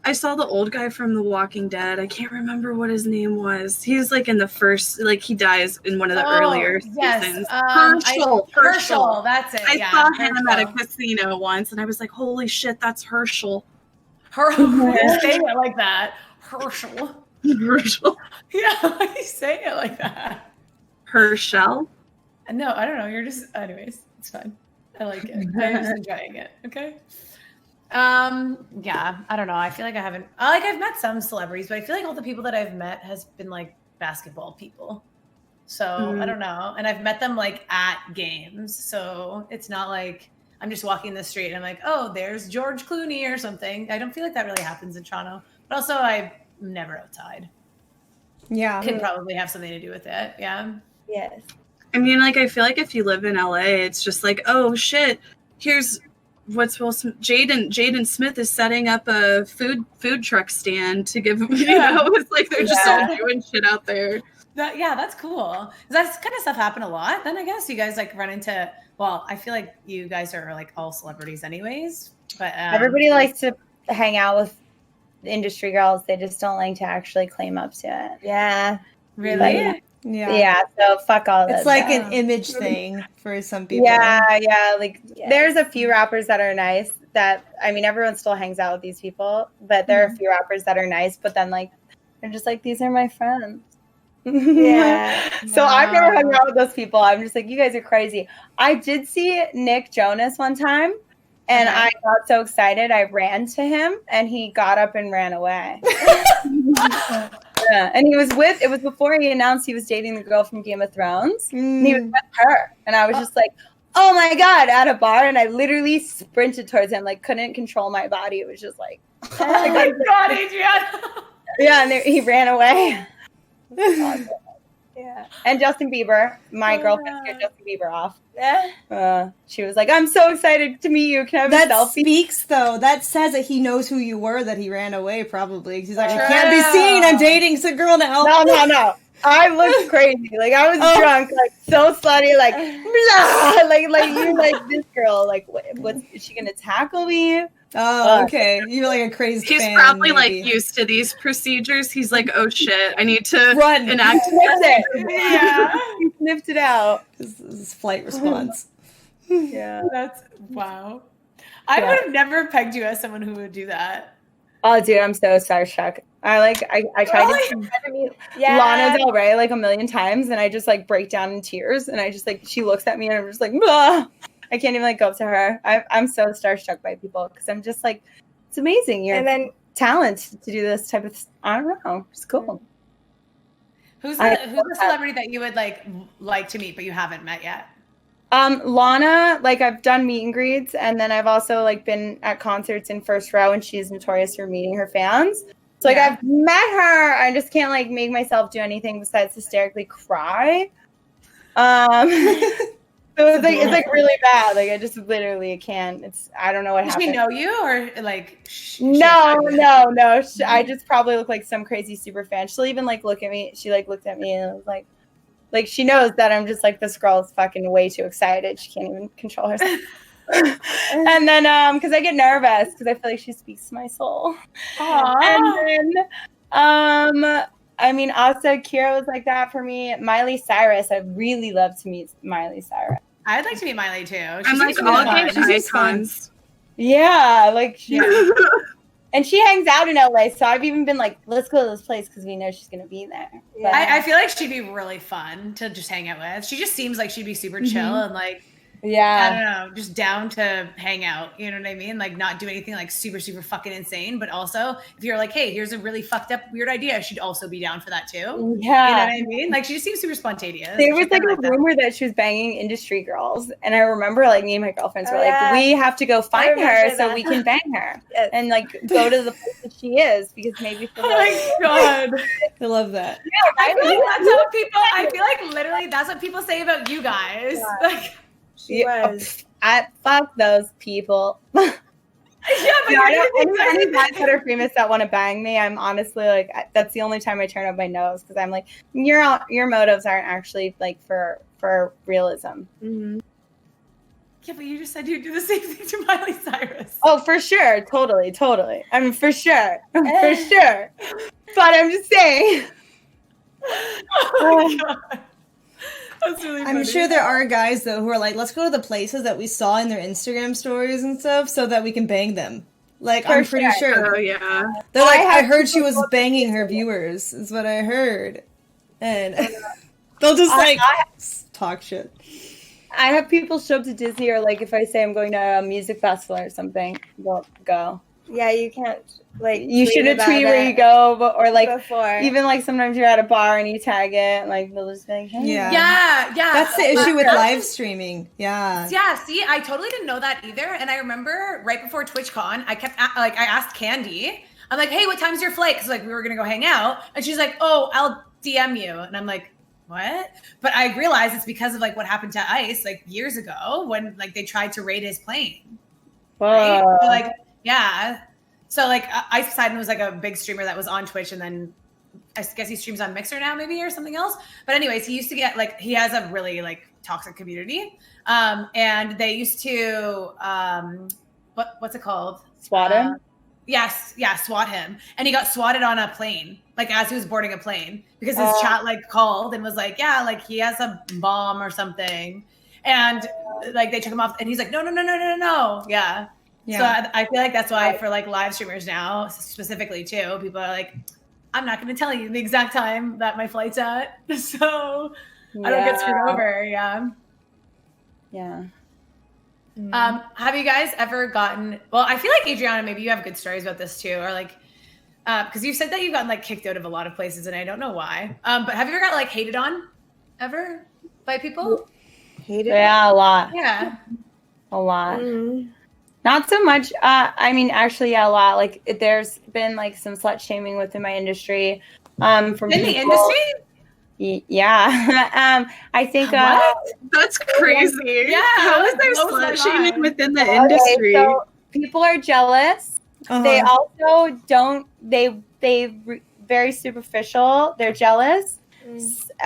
I saw the old guy from The Walking Dead. I can't remember what his name was. He was like in the first, like he dies in one of the earlier seasons. Herschel. That's it. I saw him at a casino once, and I was like, "Holy shit, that's Herschel." Saying it like that, Herschel. Herschel. Yeah, why you say it like that? Herschel? No, I don't know. You're just, anyways, it's fine. I like it. I'm just enjoying it. Okay. Yeah, I don't know. I feel like I've met some celebrities, but I feel like all the people that I've met has been like basketball people. So I don't know. And I've met them like at games. So it's not like I'm just walking the street and I'm like, oh, there's George Clooney or something. I don't feel like that really happens in Toronto. But also I'm never outside. Yeah. Could probably have something to do with it. Yeah. Yes. I mean, like, I feel like if you live in LA, it's just like, oh shit, here's Jaden Smith is setting up a food truck stand to give, it's like they're just all doing shit out there. That's cool. Does that kind of stuff happen a lot? Then I guess you guys like run into, well, I feel like you guys are like all celebrities anyways, but everybody likes to hang out with industry girls. They just don't like to actually claim up to it. Yeah. Really? Yeah. So fuck all that. It's like an image thing for some people. Yeah. Like there's a few rappers that are nice that, I mean, everyone still hangs out with these people, but there are a few rappers that are nice, but then like, they're just like, these are my friends. Yeah. So I've never hung out with those people. I'm just like, you guys are crazy. I did see Nick Jonas one time, and I got so excited. I ran to him, and he got up and ran away. Yeah. And it was before he announced he was dating the girl from Game of Thrones. And he was with her. And I was just like, oh my God, at a bar. And I literally sprinted towards him, like couldn't control my body. It was just like, oh my God, Adriana. Yeah, and he ran away. Awesome. Yeah. And Justin Bieber, my girlfriend scared Justin Bieber off. She was like, I'm so excited to meet you. Can I have a selfie? Speaks though. That says that he knows who you were, that he ran away probably. He's like, I can't be seen. I'm dating some girl now. No. I looked crazy. Like I was drunk, like so slutty, like blah, like you like this girl. Like what is she gonna tackle me? Oh, okay. You're like a crazy He's fan, probably maybe. like used to these procedures. He's like, oh shit, I need to Run. enact He sniffed it out. His flight response. Yeah. That's wow. I would have never pegged you as someone who would do that. Oh, dude, I'm so starstruck. I tried to meet Lana Del Rey like a million times, and I just like break down in tears, and I just like she looks at me, and I'm just like, bah! I can't even like go up to her. I'm so starstruck by people because I'm just like, it's amazing. You're And then talent to do this type of. I don't know. It's cool. Who's the celebrity that you would like to meet but you haven't met yet? Lana, like I've done meet and greets, and then I've also like been at concerts in first row, and she's notorious for meeting her fans. So like I've met her. I just can't like make myself do anything besides hysterically cry. So it's like really bad. Like I just literally can't. I don't know what happened. Does she know you or like? No. I just probably look like some crazy super fan. She'll even like look at me. She like looked at me and was like she knows that I'm just like, this girl is fucking way too excited. She can't even control herself. And then because I get nervous because I feel like she speaks to my soul. Aww. And then I mean, also Kira was like that for me. Miley Cyrus, I really love to meet Miley Cyrus. I'd like to meet Miley too. I'm like all game icons. Yeah, like she, and she hangs out in LA, so I've even been like, let's go to this place because we know she's gonna be there. But I feel like she'd be really fun to just hang out with. She just seems like she'd be super chill and like, I don't know, just down to hang out. You know what I mean? Like not do anything like super, super fucking insane. But also if you're like, hey, here's a really fucked up weird idea, she'd also be down for that too. Yeah. You know what I mean? Like she just seems super spontaneous. There was like a rumor that she was banging industry girls. And I remember like me and my girlfriends were like, we have to go find her so we can bang her. And like go to the place that she is because maybe oh my God. I love that. Yeah, I feel like that's what people I feel like literally that's what people say about you guys. Yeah. Like she was. Fuck those people. yeah, but any guys that are famous that want to bang me, I'm honestly like, that's the only time I turn up my nose because I'm like, your motives aren't actually like for realism. Mm-hmm. Yeah, but you just said you'd do the same thing to Miley Cyrus. Oh, for sure, totally. I mean, for sure. But I'm just saying. Oh my God. That's really funny. I'm sure there are guys though who are like, let's go to the places that we saw in their Instagram stories and stuff so that we can bang them. Like, I'm pretty sure. Oh yeah. They're like, I heard she was banging her viewers, is what I heard. And they'll just talk shit. I have people show up to Disney, or like if I say I'm going to a music festival or something, they'll go. Yeah, you can't like. You tweet shouldn't about tweet where it you go, or like before. even like sometimes you're at a bar and you tag it, like they'll just be like, hey. Yeah. Yeah. That's the issue with That's- live streaming. Yeah. Yeah, see, I totally didn't know that either. And I remember right before TwitchCon, I asked Candy, I'm like, hey, what time's your flight? Because like we were gonna go hang out. And she's like, oh, I'll DM you. And I'm like, what? But I realized it's because of like what happened to Ice like years ago when like they tried to raid his plane. Right? So, like, yeah. So like Ice Poseidon was like a big streamer that was on Twitch, and then I guess he streams on Mixer now, maybe, or something else. But anyways, he used to get like, he has a really like toxic community. And they used to what's it called? SWAT him? Yes, yeah, SWAT him. And he got swatted on a plane, like as he was boarding a plane, because his chat like called and was like, yeah, like he has a bomb or something. And like they took him off, and he's like, no. Yeah. So I feel like that's why for like live streamers now, specifically too, people are like, I'm not going to tell you the exact time that my flight's at, so I don't get screwed over. Yeah. Yeah. Have you guys ever gotten? Well, I feel like Adriana, maybe you have good stories about this too, or like, because you said that you've gotten like kicked out of a lot of places, and I don't know why. But have you ever got like hated on, ever by people? Hated. Yeah, a lot. Yeah. A lot. Mm. Not so much. I mean, actually, yeah, a lot. Like, there's been like some slut shaming within my industry. From In the people. industry? Yeah. I think. That's crazy. Yeah. How is there Blows my slut shaming mind. within the industry? So people are jealous. They also don't. They very superficial. They're jealous,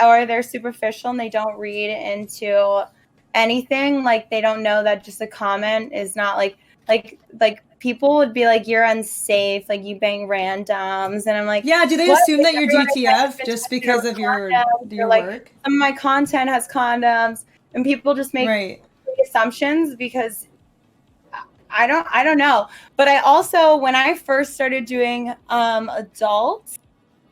or they're superficial, and they don't read into anything. Like, they don't know that just a comment is not like people would be like, you're unsafe, like you bang randoms, and I'm like, Yeah, do they what? assume that you're Everyone DTF has just because of your condoms, or, like, work? some of my content has condoms, and people just make Right. assumptions because I don't know. But I also, when I first started doing adults,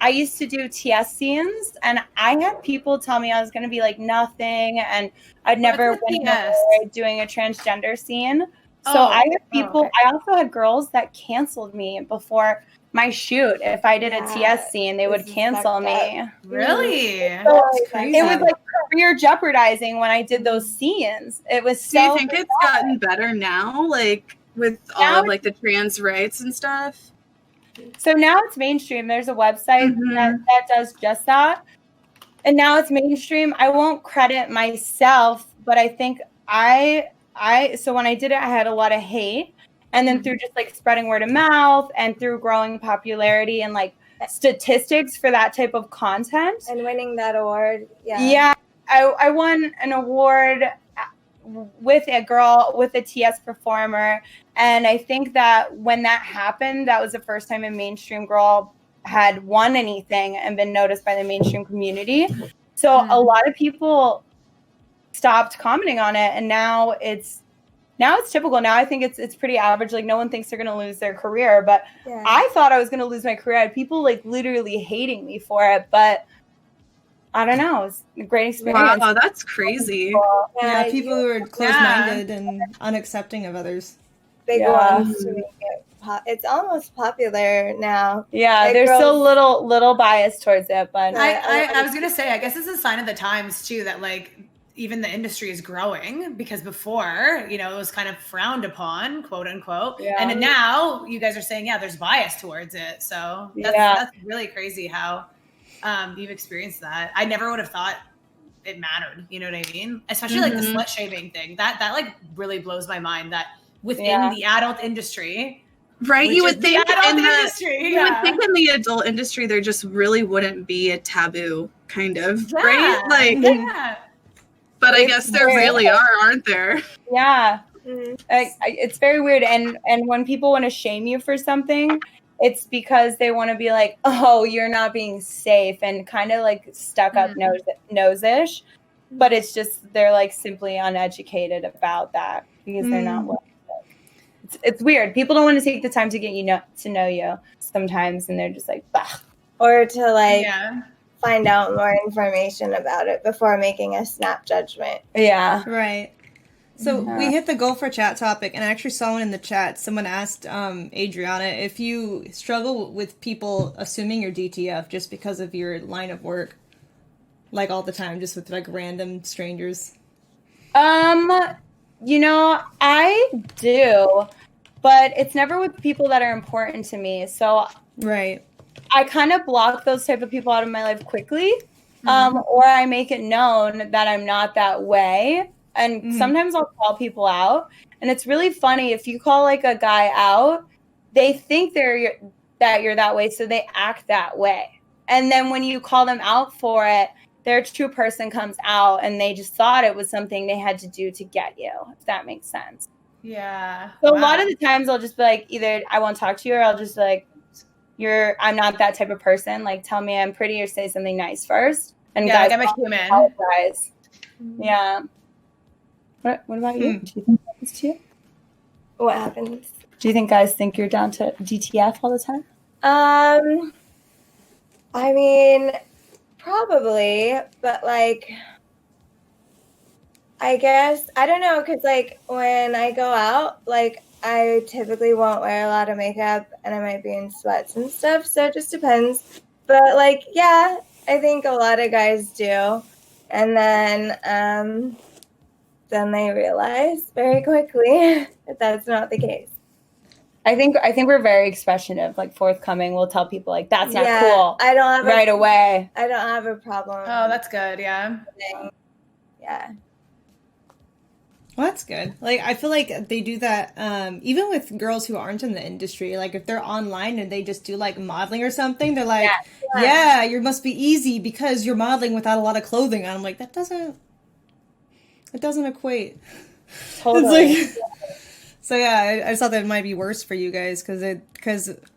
I used to do TS scenes, and I had people tell me I was going to be like nothing, and I'd never What's a win TS? doing a transgender scene. So Oh, I had people. okay. I also had girls that canceled me before my shoot. If I did a Yeah, TS scene, they would this is cancel fucked me. Really? So crazy. it was like career jeopardizing when I did those scenes. It was Do you so. think it's gotten better now, like with all Now of like the trans rights and stuff? So now it's mainstream. There's a website Mhm. that does just that. And now it's mainstream. I won't credit myself, but I think so when I did it, I had a lot of hate. And then through just like spreading word of mouth and through growing popularity and like statistics for that type of content. And winning that award. Yeah. Yeah, I won an award with a TS performer. And I think that when that happened, that was the first time a mainstream girl had won anything and been noticed by the mainstream community. So a lot of people stopped commenting on it, and now it's typical. Now I think it's pretty average. Like, no one thinks they're going to lose their career, but Yeah. I thought I was going to lose my career. I had people like literally hating me for it, but I don't know. It's a great experience. Wow, that's crazy. Yeah, people who are closed-minded and unaccepting of others. Big Yeah. ones to make it. It's almost popular now. Yeah, Like, there's still girls- little bias towards it, but I was gonna say, I guess it's a sign of the times too that like even the industry is growing, because before, it was kind of frowned upon, quote unquote, Yeah. and then now you guys are saying, yeah, there's bias towards it. So that's really crazy how you've experienced that. I never would have thought it mattered. You know what I mean? Especially like the slut shaming thing. That like really blows my mind. That within the adult industry. Right, Which you is would the think adult in the industry, you would yeah. think in the adult industry there just really wouldn't be a taboo, kind of, Yeah, right? Like, yeah. but I It's guess there very- really are, aren't there? yeah. Mhm. It's very weird. And when people want to shame you for something, it's because they want to be like, oh, you're not being safe, and kind of like stuck up nose-ish. But it's just they're like simply uneducated about that because they're not willing. It's weird. People don't want to take the time to get to know you sometimes, and they're just like, bah. Or to like Yeah. find out more information about it before making a snap judgment. Yeah. Right. So we hit the goal for chat topic, and I actually saw one in the chat. Someone asked Adriana if you struggle with people assuming you're DTF just because of your line of work, like all the time, just with like random strangers. You know, I do, but it's never with people that are important to me. So right, I kind of block those type of people out of my life quickly, or I make it known that I'm not that way. And sometimes I'll call people out, and it's really funny if you call like a guy out, they think that you're that way, so they act that way. And then when you call them out for it, their true person comes out, and they just thought it was something they had to do to get you, if that makes sense. Yeah. So a lot of the times I'll just be like, either I won't talk to you, or I'll just be like, I'm not that type of person. Like, tell me I'm pretty or say something nice first. And guys, like I'm a human. Apologize. Yeah. What about you? Do you think that happens to you? What happens? Do you think guys think you're down to DTF all the time? I mean, probably, but like, I guess, I don't know, because like when I go out, like I typically won't wear a lot of makeup and I might be in sweats and stuff, so it just depends. But like, yeah, I think a lot of guys do. And then they realize very quickly that that's not the case. I think we're very expressionative, like forthcoming. We'll tell people like, that's not cool. I don't have right away. I don't have a problem. Oh, that's good. Yeah. Yeah. Well, that's good. Like, I feel like they do that even with girls who aren't in the industry. Like, if they're online and they just do, like, modeling or something, they're like, yeah, you must be easy because you're modeling without a lot of clothing on. I'm like, it doesn't equate. Totally. It's like, so, yeah, I just thought that it might be worse for you guys because I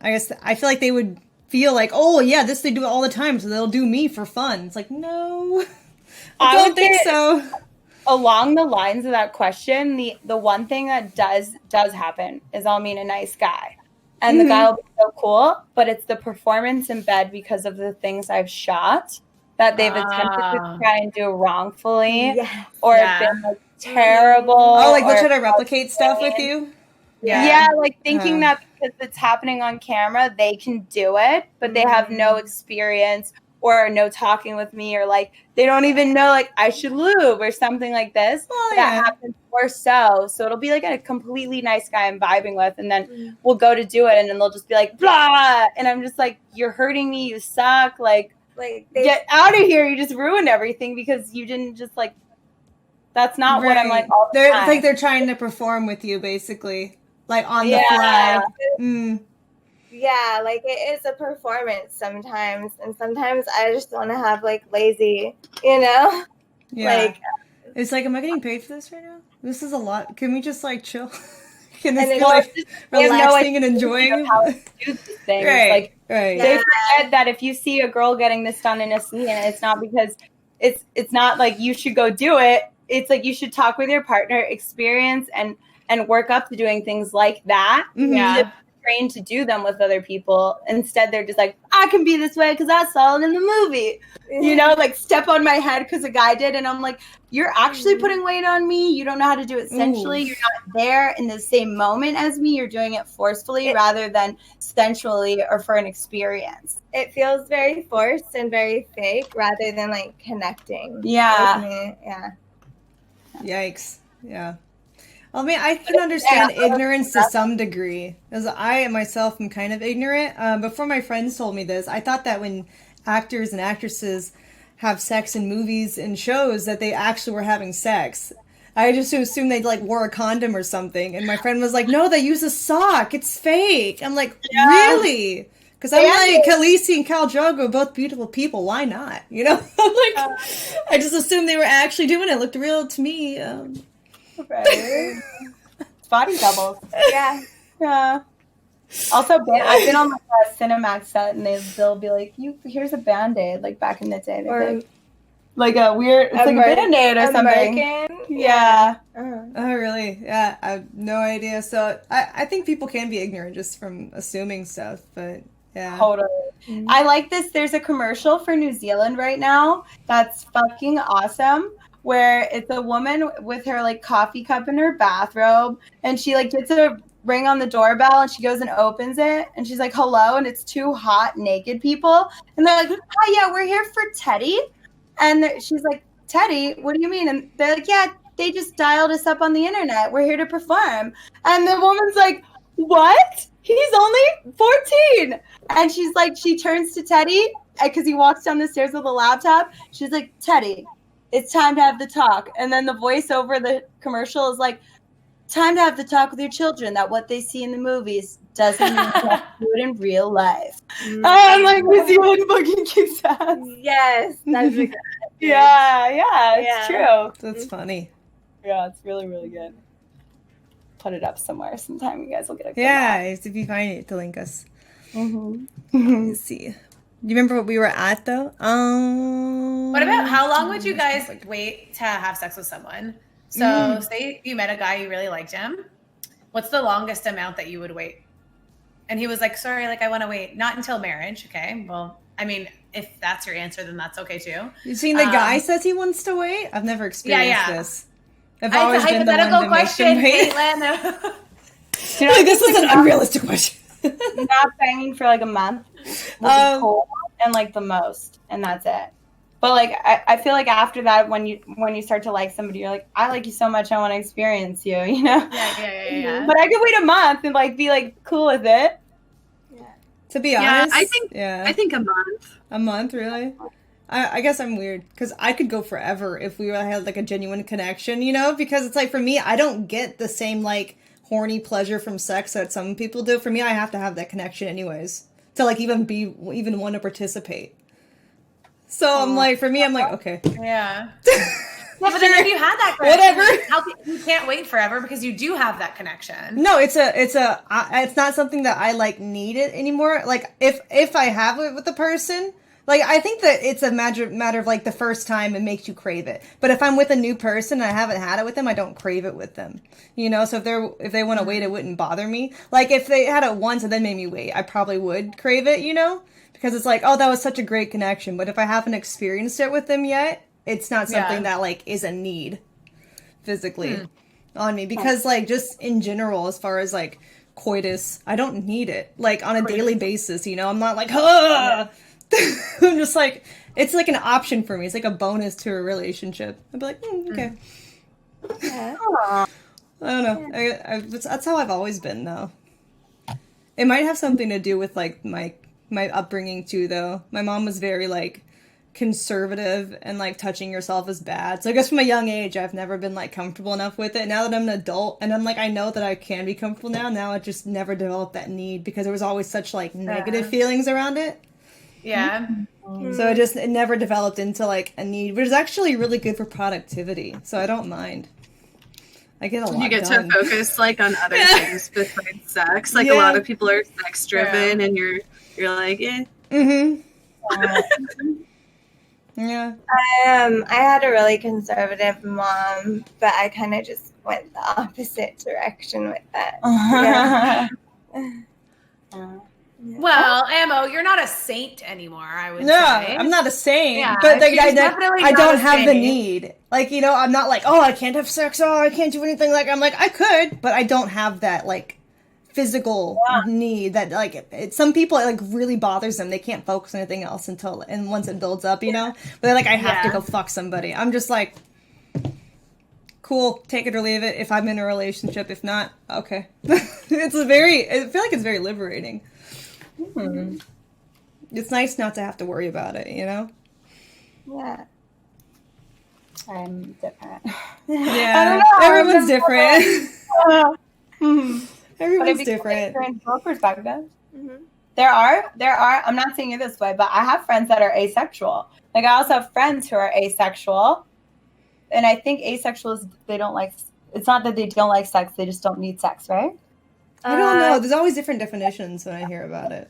guess I feel like they would feel like, oh, yeah, they do it all the time, so they'll do me for fun. It's like, no, I don't think so. Along the lines of that question, the one thing that does happen is I'll meet a nice guy, and the guy will be so cool, but it's the performance in bed because of the things I've shot that they've attempted to try and do wrongfully, or been like terrible. Oh, like they'll try to replicate stuff with you? Yeah, like thinking that because it's happening on camera, they can do it, but they have no experience or no talking with me, or like they don't even know like I should lube or something like this. That happens more so. So it'll be like a completely nice guy I'm vibing with, and then we'll go to do it, and then they'll just be like, blah, and I'm just like, you're hurting me, you suck, like get out of here, you just ruined everything because you didn't just like, that's not what I'm like all the time. It's like they're trying to perform with you basically, like on the fly. Yeah, like it is a performance sometimes, and sometimes I just want to have like lazy, you know? Yeah. Like it's like, am I getting paid for this right now? This is a lot. Can we just like chill? Can this be like relaxing and enjoying? How to do these things. Right. They forget that if you see a girl getting this done in a scene, it's not because it's not like you should go do it. It's like you should talk with your partner, experience and work up to doing things like that. Yeah. Trained to do them with other people. Instead, they're just like, I can be this way because I saw it in the movie. You know, like step on my head because a guy did, and I'm like, you're actually putting weight on me. You don't know how to do it sensually. You're not there in the same moment as me. You're doing it forcefully rather than sensually or for an experience. It feels very forced and very fake rather than like connecting. Yeah. With me. Yeah. Yikes. Yeah. I mean, I can understand ignorance to some degree, because I myself am kind of ignorant. Before my friends told me this, I thought that when actors and actresses have sex in movies and shows, that they actually were having sex. I just assumed they like wore a condom or something. And my friend was like, "No, they use a sock. It's fake." I'm like, "Really?" Because I'm like, Khaleesi and Khal Drogo are both beautiful people. Why not? You know, like I just assumed they were actually doing it. It looked real to me. Right. Body doubles. Yeah. Also, I've been on like a Cinemax set, and they'll be like, here's a Band-Aid, like back in the day. Or like a weird, it's like a Band-Aid or something. Yeah. Oh, really? Yeah, I have no idea. So I think people can be ignorant just from assuming stuff, but yeah. Totally. I like this. There's a commercial for New Zealand right now that's fucking awesome, where it's a woman with her like coffee cup in her bathrobe, and she like gets a ring on the doorbell, and she goes and opens it, and she's like, hello, and it's two hot naked people, and they're like, hi, yeah, we're here for Teddy. And she's like, Teddy, what do you mean? And they're like, yeah, they just dialed us up on the internet, we're here to perform. And the woman's like, what? He's only 14. And she's like, she turns to Teddy because he walks down the stairs with a laptop. She's like, Teddy, it's time to have the talk. And then the voice over the commercial is like, time to have the talk with your children that what they see in the movies doesn't mean you have to do it in real life. I'm like, New Zealand fucking kicks ass. Yes, that's exactly. Yeah, it's true. That's funny. Yeah, it's really, really good. Put it up somewhere sometime. You guys will get a good Yeah, laugh. if you find it, to link us. Mm-hmm. Let's see. Do you remember what we were at though? What about how long would you guys wait to have sex with someone? So say you met a guy, you really liked him. What's the longest amount that you would wait? And he was like, sorry, like I want to wait. Not until marriage. Okay. Well, I mean, if that's your answer, then that's okay too. You seen the guy says he wants to wait? I've never experienced this. I've always It's a been the one hypothetical to make question, them wait. Caitlin. Like, this is an unrealistic question. Not banging for like a month would be cool, and like the most, and that's it. But like I feel like after that, when you start to like somebody, you're like, I like you so much, I want to experience you, you know? Yeah. But I could wait a month and like be like cool with it. To be honest, I think a month. A month, really? I guess I'm weird because I could go forever if we had like a genuine connection, you know? Because it's like for me, I don't get the same like horny pleasure from sex that some people do. For me, I have to have that connection anyways to like even want to participate. So I'm like, for me, I'm like, okay. Yeah. But then if you had that connection, whatever, you can't wait forever because you do have that connection. No, it's not something that I like need it anymore. Like if I have it with the person, like I think that it's a matter of like the first time it makes you crave it. But if I'm with a new person and I haven't had it with them, I don't crave it with them. You know, so if they want to wait, it wouldn't bother me. Like if they had it once and then made me wait, I probably would crave it, you know? Because it's like, oh, that was such a great connection. But if I haven't experienced it with them yet, it's not something that like is a need physically on me. Because like just in general, as far as like coitus, I don't need it like on a daily basis, you know? I'm not like, I'm just like, it's like an option for me. It's like a bonus to a relationship. I'd be like, okay. Yeah. I don't know. That's how I've always been, though. It might have something to do with like my upbringing too, though. My mom was very like conservative and like touching yourself is bad. So I guess from a young age, I've never been like comfortable enough with it. Now that I'm an adult and I'm like, I know that I can be comfortable now I just never developed that need because there was always such like negative feelings around it. Yeah. So it never developed into like a need, which is actually really good for productivity. So I don't mind. I get a lot. You get done. to focus like on other things besides sex. Like a lot of people are sex driven, and you're like, eh. Yeah. I had a really conservative mom, but I kind of just went the opposite direction with that. Well, Ammo, you're not a saint anymore, I would say. No, I'm not a saint, Yeah, but like, she's definitely I not don't a have the saint. need. Like, you know, I'm not like, oh, I can't have sex, oh, I can't do anything. Like, I'm like, I could, but I don't have that, like, physical need that, like, some people, it, like, really bothers them. They can't focus on anything else and once it builds up, you know? But they're like, I have to go fuck somebody. I'm just like, cool, take it or leave it. If I'm in a relationship, if not, okay. I feel like it's very liberating. It's nice not to have to worry about it, you know? Yeah. I'm different. Yeah, everyone's different. Everyone's different. Both perspectives. There are. I'm not saying it this way, but I have friends that are asexual. Like I also have friends who are asexual, and I think asexual is they don't like. It's not that they don't like sex; they just don't need sex, right? I don't know. There's always different definitions when I hear about it.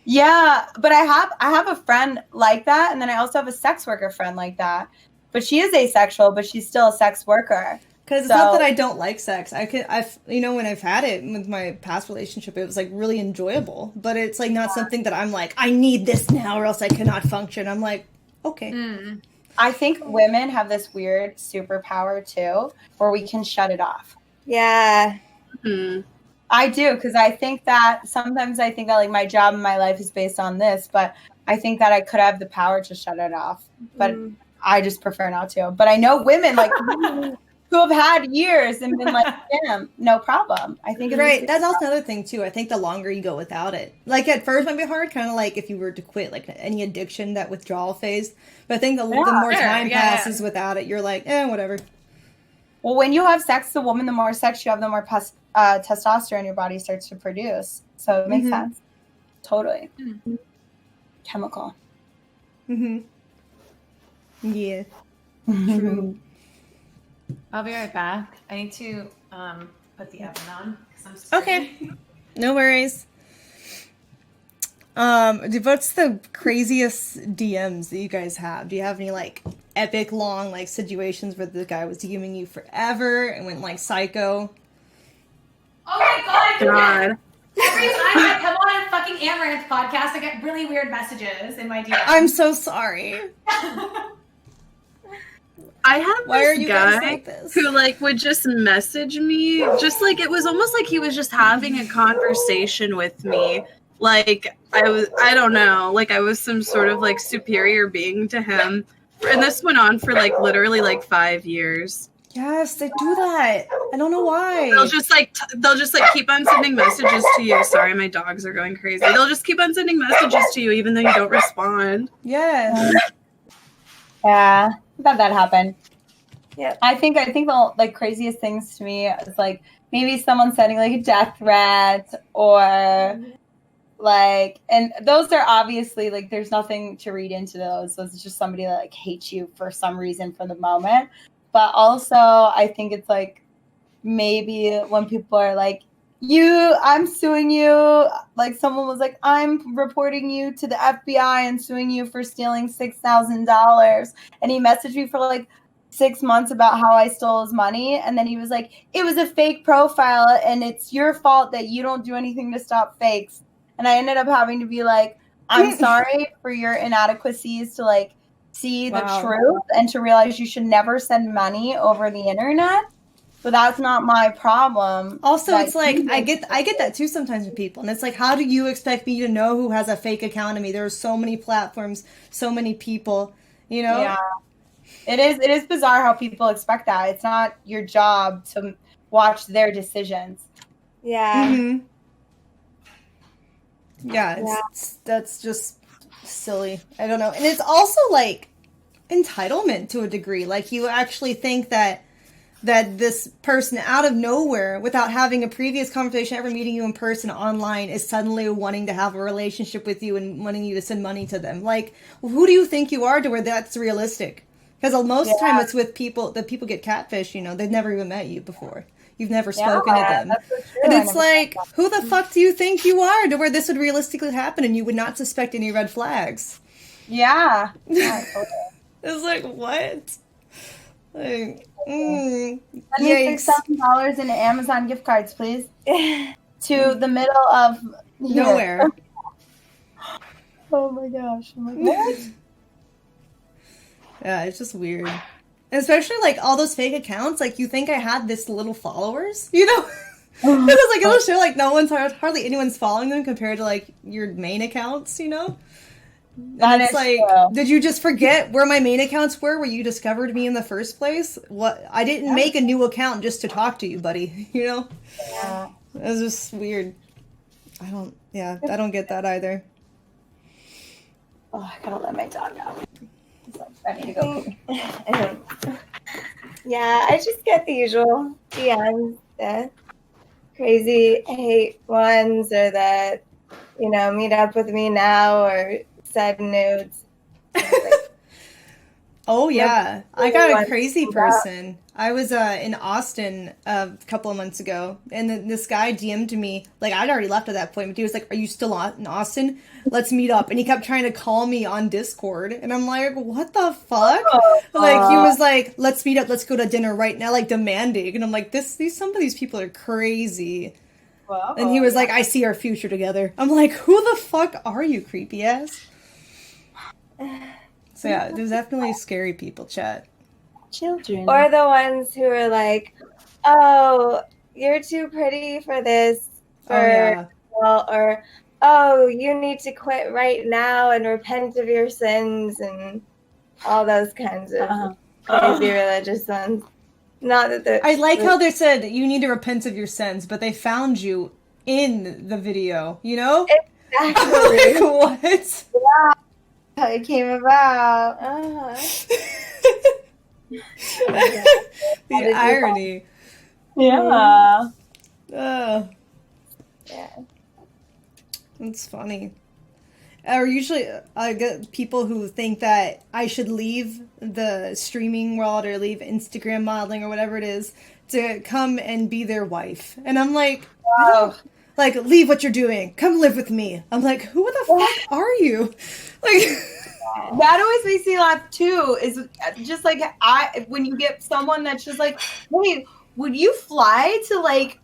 Yeah, but I have a friend like that, and then I also have a sex worker friend like that. But she is asexual, but she's still a sex worker. Because it's not that I don't like sex. When I've had it with my past relationship, it was like really enjoyable. But it's like not something that I'm like, I need this now or else I cannot function. I'm like, okay. I think women have this weird superpower too, where we can shut it off. Yeah. I do, because I think that sometimes I think that like my job and my life is based on this, but I think that I could have the power to shut it off, but I just prefer not to. But I know women like who have had years and been like, damn, no problem. I think it's Right, that's also another thing too. I think the longer you go without it, like at first might be hard, kind of like if you were to quit like any addiction, that withdrawal phase. But I think the more time passes without it, you're like, whatever. Well, when you have sex, the woman, the more sex you have, the more testosterone your body starts to produce. So it makes sense. Totally. Chemical. Yeah. True. I'll be right back. I need to put the oven on because I'm stirring. Okay. No worries. What's the craziest DMs that you guys have? Do you have any like epic long like situations where the guy was DMing you forever and went like psycho? Oh my god. Every time I come on a fucking Amouranth podcast, I get really weird messages in my DMs. I'm so sorry. I have Why are this you guys guy like this? who like would just message me, just like it was almost like he was just having a conversation with me. Like I don't know, like I was some sort of like superior being to him. And this went on for like literally like 5 years. Yes, they do that. I don't know why. They'll just like keep on sending messages to you. Sorry, my dogs are going crazy. They'll just keep on sending messages to you even though you don't respond. Yes. Yeah, I've had that happen. Yeah. I think the like craziest things to me is like maybe someone sending like a death threat or like, and those are obviously like there's nothing to read into those. So it's just somebody that like hates you for some reason for the moment. But also I think it's like maybe when people are like, I'm suing you. Like someone was like, I'm reporting you to the FBI and suing you for stealing $6,000. And he messaged me for like 6 months about how I stole his money. And then he was like, it was a fake profile and it's your fault that you don't do anything to stop fakes. And I ended up having to be like, I'm sorry for your inadequacies to like see the truth and to realize you should never send money over the internet. But that's not my problem. Also, it's like I get that too sometimes with people, and it's like, how do you expect me to know who has a fake account of me? There are so many platforms, so many people, you know. Yeah, it is bizarre how people expect that. It's not your job to watch their decisions. Yeah. Yeah, that's just silly. I don't know, and it's also like entitlement to a degree. Like you actually think that this person out of nowhere, without having a previous conversation, ever meeting you in person online, is suddenly wanting to have a relationship with you and wanting you to send money to them. Like, who do you think you are to where that's realistic? Because most of the time it's with people that people get catfish, you know, they've never even met you before. You've never spoken to them. That's so true. And it's like, who the fuck do you think you are to where this would realistically happen and you would not suspect any red flags? Yeah. It's like, what? Like, Send me $6,000 in Amazon gift cards, please. To the middle of nowhere. Oh my gosh. I'm like, what? Yeah, it's just weird. And especially like all those fake accounts, like you think I had this little followers, you know? Because like it'll show like hardly anyone's following them compared to like your main accounts, you know? And it's like, did you just forget where my main accounts were, where you discovered me in the first place? What? I didn't make a new account just to talk to you, buddy. You know? Yeah. It's just weird. I don't get that either. Oh, I gotta let my dog out. I need to go. Yeah, I just get the usual DMs, the crazy hate ones, or the, meet up with me now, or send nudes. Oh yeah, I got a crazy person. I was in Austin a couple of months ago, and then this guy DM'd me. Like I'd already left at that point, but he was like, "Are you still in Austin? Let's meet up." And he kept trying to call me on Discord, and I'm like, "What the fuck?" Like he was like, "Let's meet up. Let's go to dinner right now." Like demanding, and I'm like, some of these people are crazy. Wow. And he was like, "I see our future together." I'm like, "Who the fuck are you, creepy ass?" So yeah, there's definitely scary people, chat. Children. Or the ones who are like, oh, you're too pretty for this, or oh, you need to quit right now and repent of your sins, and all those kinds of crazy religious ones. Not that they're. I like how they said you need to repent of your sins, but they found you in the video, you know? Exactly. Like, what? Yeah, how it came about. The irony. Yeah. Yeah. It's funny. Or usually I get people who think that I should leave the streaming world or leave Instagram modeling or whatever it is to come and be their wife. And I'm like, like, leave what you're doing. Come live with me. I'm like, who the fuck are you? Like, that always makes me laugh too. Is just like when you get someone that's just like, hey, would you fly to like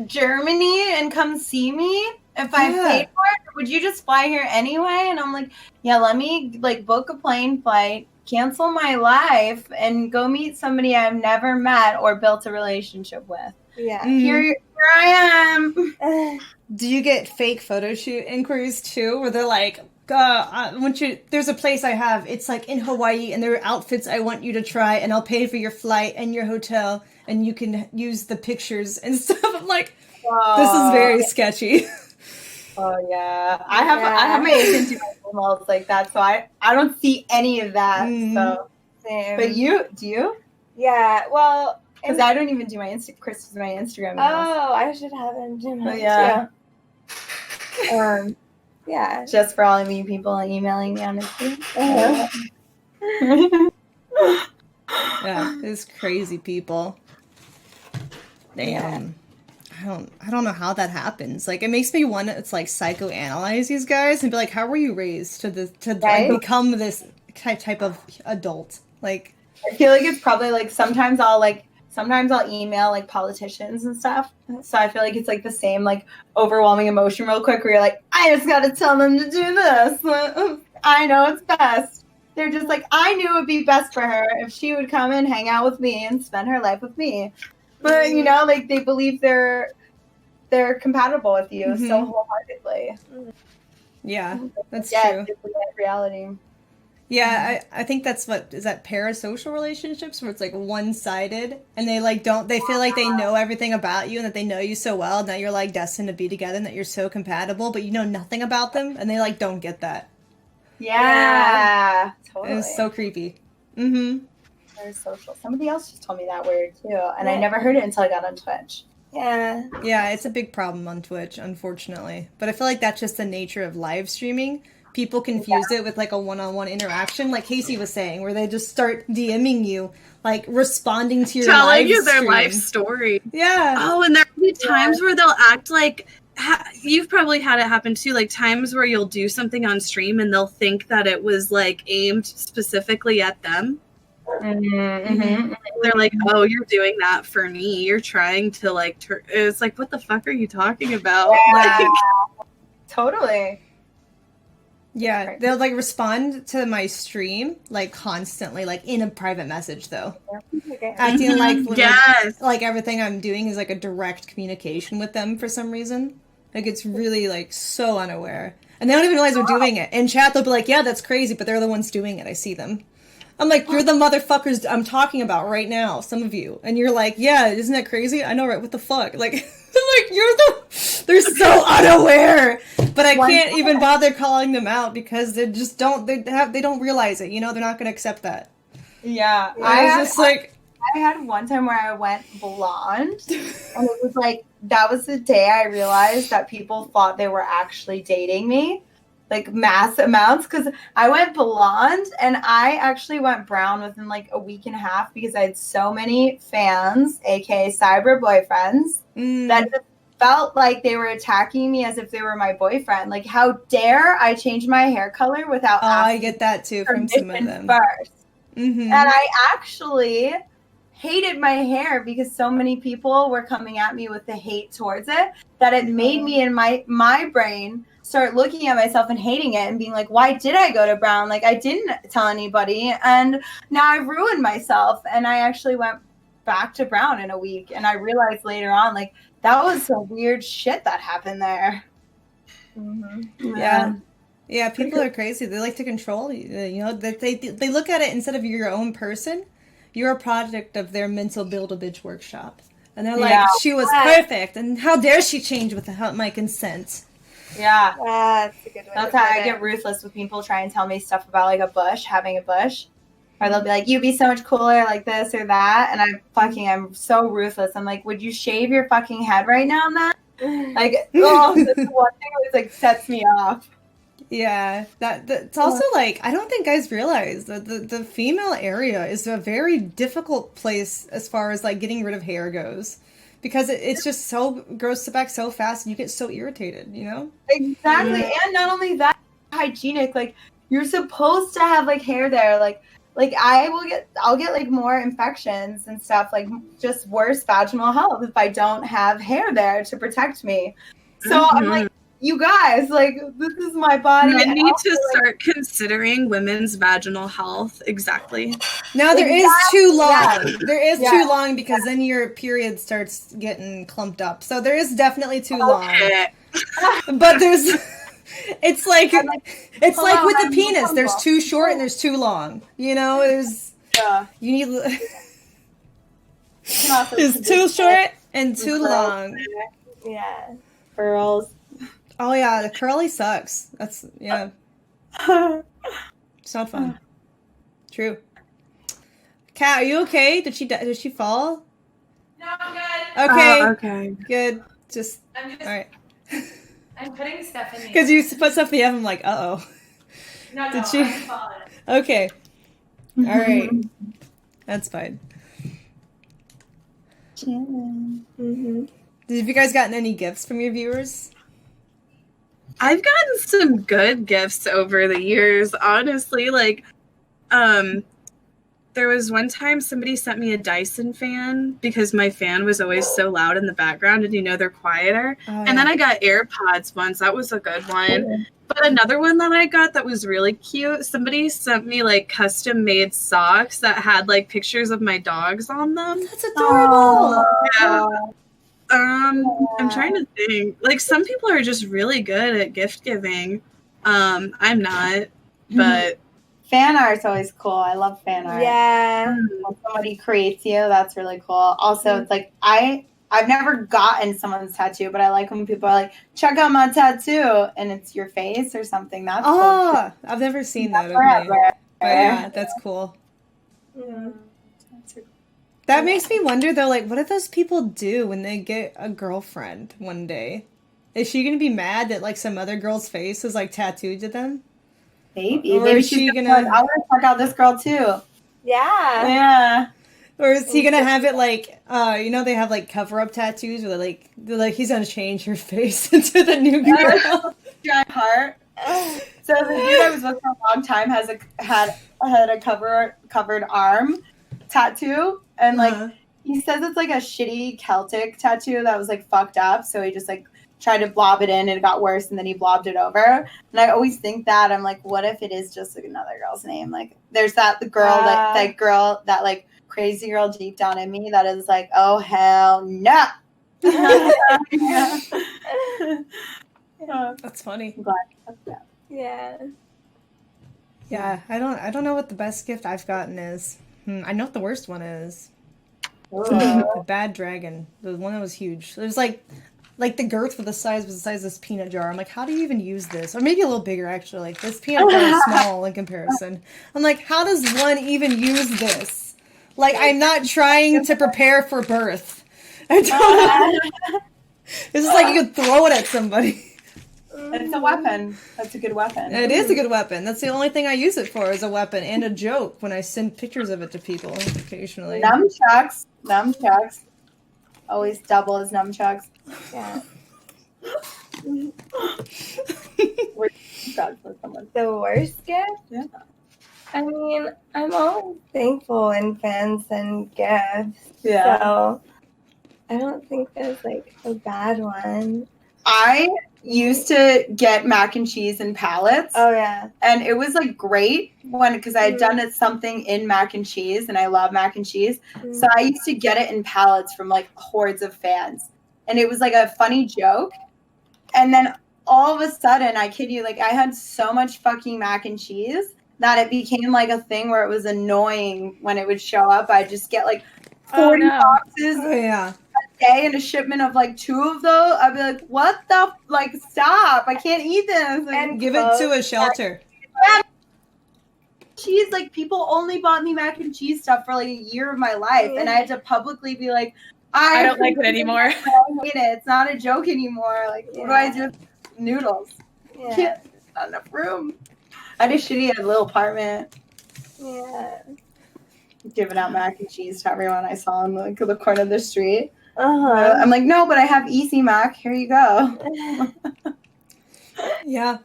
Germany and come see me if I paid for it? Or would you just fly here anyway? And I'm like, yeah, let me like book a plane flight, cancel my life, and go meet somebody I've never met or built a relationship with. Yeah. Here I am. do you get fake photo shoot inquiries too, where they're like, there's a place I have, it's like in Hawaii, and there are outfits I want you to try, and I'll pay for your flight and your hotel, and you can use the pictures and stuff. I'm like, this is very sketchy. Oh yeah, I have my agent do my emails like that, so I don't see any of that. So, Same. but do you? Yeah. Well, Because I don't even do my Christie's my Instagram emails. oh, I should have him do mine yeah. too. Yeah. Just for all of you people emailing me, honestly. Yeah, there's crazy people. Damn. I don't know how that happens. Like, it makes me want to, it's like psychoanalyze these guys and be like, how were you raised to Right? become this type of adult? Like, I feel like it's probably like sometimes I'll email like politicians and stuff. So I feel like it's like the same like overwhelming emotion real quick where you're like, I just gotta tell them to do this. I know it's best. They're just like, I knew it would be best for her if she would come and hang out with me and spend her life with me. But you know, like they believe they're compatible with you so wholeheartedly. yeah, that's Yeah, true. it's like reality. Yeah, I think that's is that parasocial relationships where it's like one-sided and they like they feel like they know everything about you and that they know you so well and that you're like destined to be together and that you're so compatible, but you know nothing about them and they like don't get that. Yeah, totally. It's so creepy. Mm-hmm. Parasocial. Somebody else just told me that word too, and I never heard it until I got on Twitch. Yeah. Yeah, it's a big problem on Twitch, unfortunately. But I feel like that's just the nature of live streaming. People confuse it with like a one-on-one interaction, like Casey was saying, where they just start DMing you, like responding to your telling live you their stream. life story. Yeah. Oh, and there'll be times where they'll act like you've probably had it happen too, like times where you'll do something on stream and they'll think that it was like aimed specifically at them. Mm-hmm. They're like, oh, you're doing that for me. You're trying to like it's like, what the fuck are you talking about? Yeah. Like, Totally. Yeah, they'll like respond to my stream like constantly, like in a private message though. Acting like everything I'm doing is like a direct communication with them for some reason. Like it's really like so unaware. And they don't even realize they're doing it. In chat they'll be like, yeah, that's crazy, but they're the ones doing it. I see them. I'm like, you're the motherfuckers I'm talking about right now, some of you. And you're like, yeah, isn't that crazy? I know, right? What the fuck? Like, they're so unaware. But I can't even bother calling them out because they just don't, they don't realize it, you know? They're not going to accept that. Yeah. I had one time where I went blonde, and it was like, that was the day I realized that people thought they were actually dating me. Like mass amounts, because I went blonde and I actually went brown within like a week and a half because I had so many fans, aka cyber boyfriends, that just felt like they were attacking me as if they were my boyfriend. Like, how dare I change my hair color without asking I get that too from some of them first. And I actually hated my hair because so many people were coming at me with the hate towards it that it made me in my brain start looking at myself and hating it and being like, why did I go to Brown? Like, I didn't tell anybody, and now I've ruined myself. And I actually went back to Brown in a week, and I realized later on, like, that was some weird shit that happened there. Yeah, people are crazy. They like to control you. You know, that they look at it instead of your own person, you're a product of their mental Build-A-Bitch workshop. And they're like, she was perfect, and how dare she change without my consent? Yeah. That's a good way. That's how I get ruthless with people trying to tell me stuff about like a bush, having a bush. Or they'll be like, you'd be so much cooler like this or that. And I'm so ruthless. I'm like, would you shave your fucking head right now, man? Like, oh, this is one thing that like sets me off. Yeah, that's also like, I don't think guys realize that the female area is a very difficult place as far as like getting rid of hair goes. Because it's just so grows back so fast and you get so irritated, you know? Exactly. Yeah. And not only that, hygienic, like you're supposed to have like hair there. Like I'll get like more infections and stuff, like just worse vaginal health if I don't have hair there to protect me. So I'm like, you guys, like, this is my body. Men need to start considering women's vaginal health. Exactly. Now there is too long. Yeah. There is too long because then your period starts getting clumped up. So there is definitely too long. But there's, it's like with the penis. There's too short and there's too long. You know, there's you need. It's too short and too long. Yeah, girls. Oh yeah, the curly sucks. That's it's not fun. True. Kat, are you okay? Did she fall? No, I'm good. Okay. Okay. Good. Just all right. I'm putting stuff in the because you put stuff in the oven, I'm like, uh-oh. No, Did she? I'm falling. Okay. All right. That's fine. Have you guys gotten any gifts from your viewers? I've gotten some good gifts over the years, honestly. Like, there was one time somebody sent me a Dyson fan because my fan was always so loud in the background and, you know, they're quieter. Oh, yeah. And then I got AirPods once. That was a good one. But another one that I got that was really cute, somebody sent me, like, custom-made socks that had, like, pictures of my dogs on them. That's adorable! Yeah. I'm trying to think. Like, some people are just really good at gift giving. I'm not, but fan art's always cool. I love fan art. Yeah. When somebody creates you, that's really cool. Also, it's like I've never gotten someone's tattoo, but I like when people are like, check out my tattoo, and it's your face or something. That's cool. I've never seen that. Okay. But yeah, that's cool. Yeah. That makes me wonder, though, like, what do those people do when they get a girlfriend one day? Is she going to be mad that, like, some other girl's face is, like, tattooed to them? Maybe. Or Maybe is she going to... I want to check out this girl, too. Yeah. Yeah. Or is he going to have it, like, you know, they have, like, cover-up tattoos where they're like, he's going to change her face into the new girl. Giant heart. So the dude I was with for a long time had a covered arm tattoo. And, like, he says it's, like, a shitty Celtic tattoo that was, like, fucked up. So he just, like, tried to blob it in and it got worse and then he blobbed it over. And I always think that. I'm like, what if it is just, like, another girl's name? Like, there's that girl, like, crazy girl deep down in me that is like, oh, hell no. That's funny. I'm glad. Yeah. Yeah, I don't know what the best gift I've gotten is. I know what the worst one is. The bad dragon. The one that was huge. It was like the girth was the size of this peanut jar. I'm like, how do you even use this? Or maybe a little bigger, actually. Like, this peanut jar is small in comparison. I'm like, how does one even use this? Like, I'm not trying to prepare for birth. I don't know. It's just like you could throw it at somebody. It's a weapon. That's a good weapon. It is a good weapon. That's the only thing I use it for, is a weapon and a joke when I send pictures of it to people occasionally. Nunchucks. Always double as nunchucks. Yeah. The worst gift? Yeah. I mean, I'm always thankful when fans send gifts. Yeah. So I don't think there's, like, a bad one. I used to get mac and cheese in pallets. Oh yeah. And it was like great because I had done something in mac and cheese, and I love mac and cheese. So I used to get it in pallets from like hordes of fans, and it was like a funny joke. And then all of a sudden, I kid you, like I had so much fucking mac and cheese that it became like a thing where it was annoying when it would show up. I'd just get like 40 boxes a day and a shipment of like 2 of those. I'd be like, what the, like, stop. I can't eat this. Like, And give it to a shelter. Cheese, like people only bought me mac and cheese stuff for like a year of my life. And I had to publicly be like, I don't like it anymore. I hate it. It's not a joke anymore. Like, what do I do with noodles? There's not enough room. I had a shitty little apartment. Yeah. Giving out mac and cheese to everyone I saw on the corner of the street. Uh-huh. I'm like, no, but I have Easy Mac. Here you go. Yeah.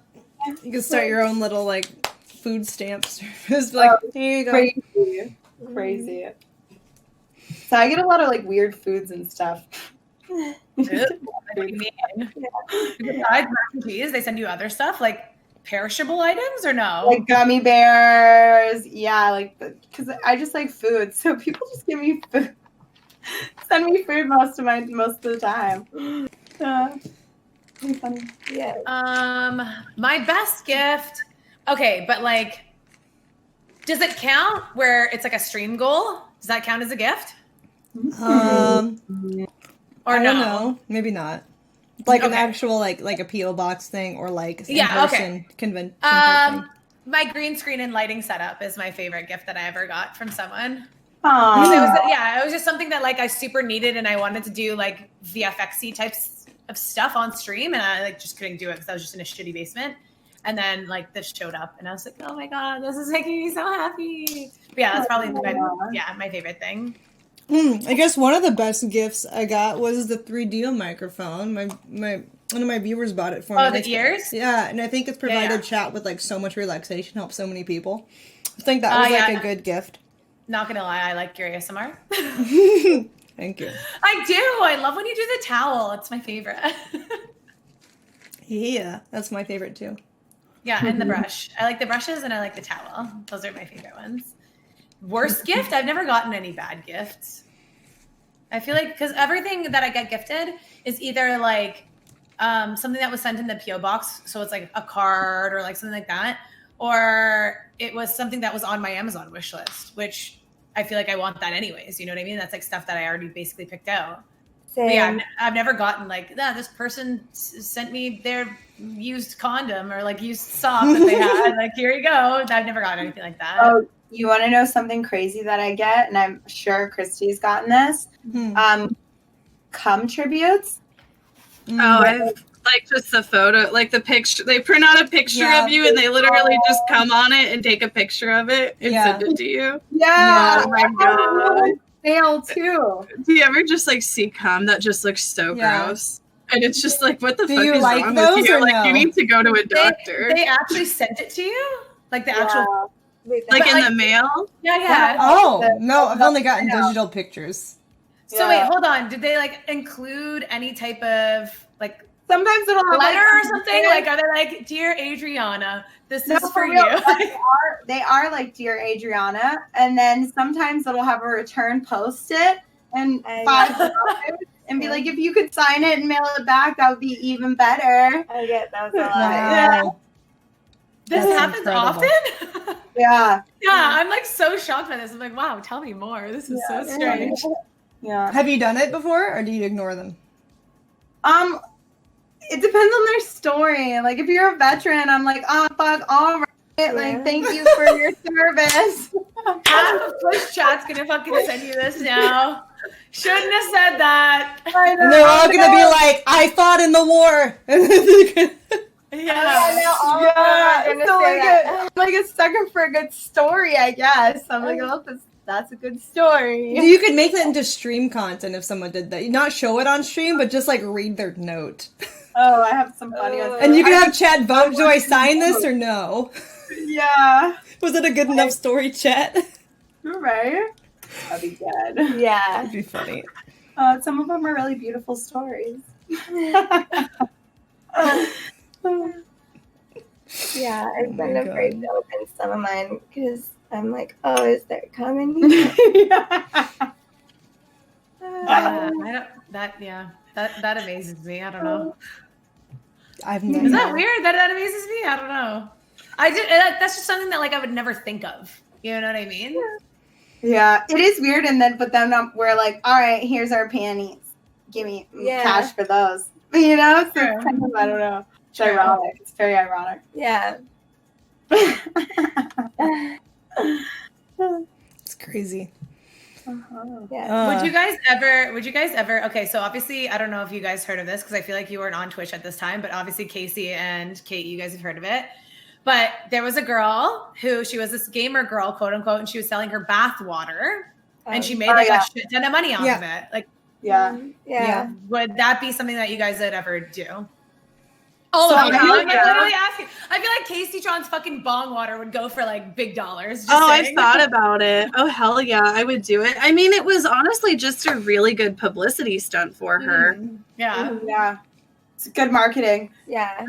You can start your own little, like, food stamp service. Like, here you go. Crazy. So I get a lot of, like, weird foods and stuff. What do you mean? Besides mac and cheese, they send you other stuff, like perishable items, or no? Like gummy bears. Yeah, like, because I just like food. So people just give me food. Send me food most of the time. Funny. Yeah. My best gift. Okay, but like, does it count where it's like a stream goal? Does that count as a gift? Or I no? don't know. Maybe not. Like an actual like a P.O. box thing or like in-person convention type thing. My green screen and lighting setup is my favorite gift that I ever got from someone. Aww. It was just something that like I super needed, and I wanted to do like VFX-y types of stuff on stream, and I like just couldn't do it because I was just in a shitty basement. And then like this showed up, and I was like, oh my god, this is making me so happy. But yeah, that's probably my favorite thing. I guess one of the best gifts I got was the 3D microphone. My one of my viewers bought it for me. Oh, the ears? Yeah, and I think it's provided chat with like so much relaxation, helped so many people. I think that was like a good gift. Not gonna lie, I like your ASMR. Thank you. I do. I love when you do the towel. It's my favorite. Yeah, that's my favorite too. Yeah, and the brush. I like the brushes and I like the towel. Those are my favorite ones. Worst gift? I've never gotten any bad gifts. I feel like because everything that I get gifted is either like something that was sent in the P.O. box, so it's like a card or like something like that, or it was something that was on my Amazon wish list, which I feel like I want that anyways. You know what I mean? That's like stuff that I already basically picked out. But yeah, I've never gotten like, this person sent me their used condom or like used sock that they had. Like, here you go. I've never gotten anything like that. Oh, you want to know something crazy that I get? And I'm sure Christie's gotten this. Cum tributes. Oh, I've like just the photo, like the picture. They print out a picture of you and they literally just come on it and take a picture of it and send it to you. Yeah. Oh my god. Fail too. Do you ever just like see cum that just looks so gross? And it's just like, what the fuck you is like wrong those with you? or Like, no? you need to go to a doctor. They actually sent it to you? Like the actual... Like in the mail? Yeah. Oh, no, I've only gotten digital pictures. So wait, hold on. Did they like include any type of like sometimes it'll have letter like, or something? Like, are they like, "Dear Adriana, this is for real. you"? They are like, "Dear Adriana," and then sometimes it'll have a return post-it and $5 and be like, if you could sign it and mail it back, that would be even better. I get those a lot. Yeah. This happens often? Yeah. Yeah, I'm like so shocked by this. I'm like, wow, tell me more. This is so strange. Yeah. Have you done it before, or do you ignore them? It depends on their story. Like, if you're a veteran, I'm like, oh, fuck, all right. Like, thank you for your service. Half of Push Chat's gonna fucking send you this now. Shouldn't have said that. And they're all gonna be like, I fought in the war. Like a sucker for a good story, I guess. I'm like, oh, that's a good story. You could make that into stream content if someone did that. Not show it on stream, but just like read their note. Oh, I have some funny ones. And you can have chat vote, do I sign this or no? Yeah. Was it a good enough story, chat? Right? That'd be good. Yeah. That'd be funny. Some of them are really beautiful stories. Yeah, Oh I've my been afraid God. to open some of mine because I'm like, oh, is there coming? That amazes me. I don't know. I've Is never. that weird? That amazes me. I don't know. That's just something that like I would never think of. You know what I mean? Yeah, it is weird, but then we're like, all right, here's our panties. Give me cash for those. You know, so it's kind of, I don't know. It's ironic. It's very ironic. Yeah. It's crazy. Yeah. Would you guys ever okay, so obviously I don't know if you guys heard of this because I feel like you weren't on Twitch at this time, but obviously Casey and Kate, you guys have heard of it. But there was a girl who she was this gamer girl, quote unquote, and she was selling her bath water and she made like a shit ton of money off of it. Like Yeah. would that be something that you guys would ever do? Oh, So, I'm yeah. literally asking. I feel like Casey Tron's fucking bong water would go for like big dollars. Just I've saying. thought about it. Oh, hell yeah, I would do it. I mean, it was honestly just a really good publicity stunt for her. Yeah. Yeah. It's good marketing. Yeah.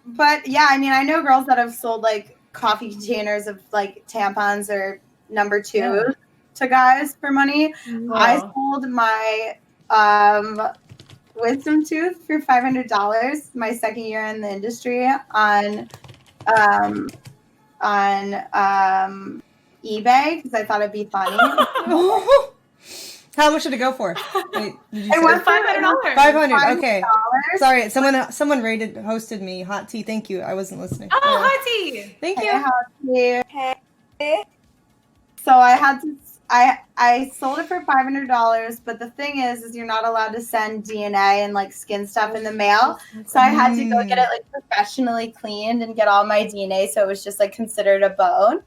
But yeah, I mean, I know girls that have sold like coffee containers of like tampons or number 2 to guys for money. Wow. I sold my wisdom tooth for $500 my second year in the industry on eBay because I thought it'd be funny. How much did it go for? Wait, did you It say went $500. 500. Okay. Sorry, someone hosted me. Hot tea. Thank you. I wasn't listening. Oh, hot tea. Thank Hey, you. hot tea. So I had to. I sold it for $500, but the thing is you're not allowed to send DNA and like skin stuff in the mail. So I had to go get it like professionally cleaned and get all my DNA, so it was just like considered a bone.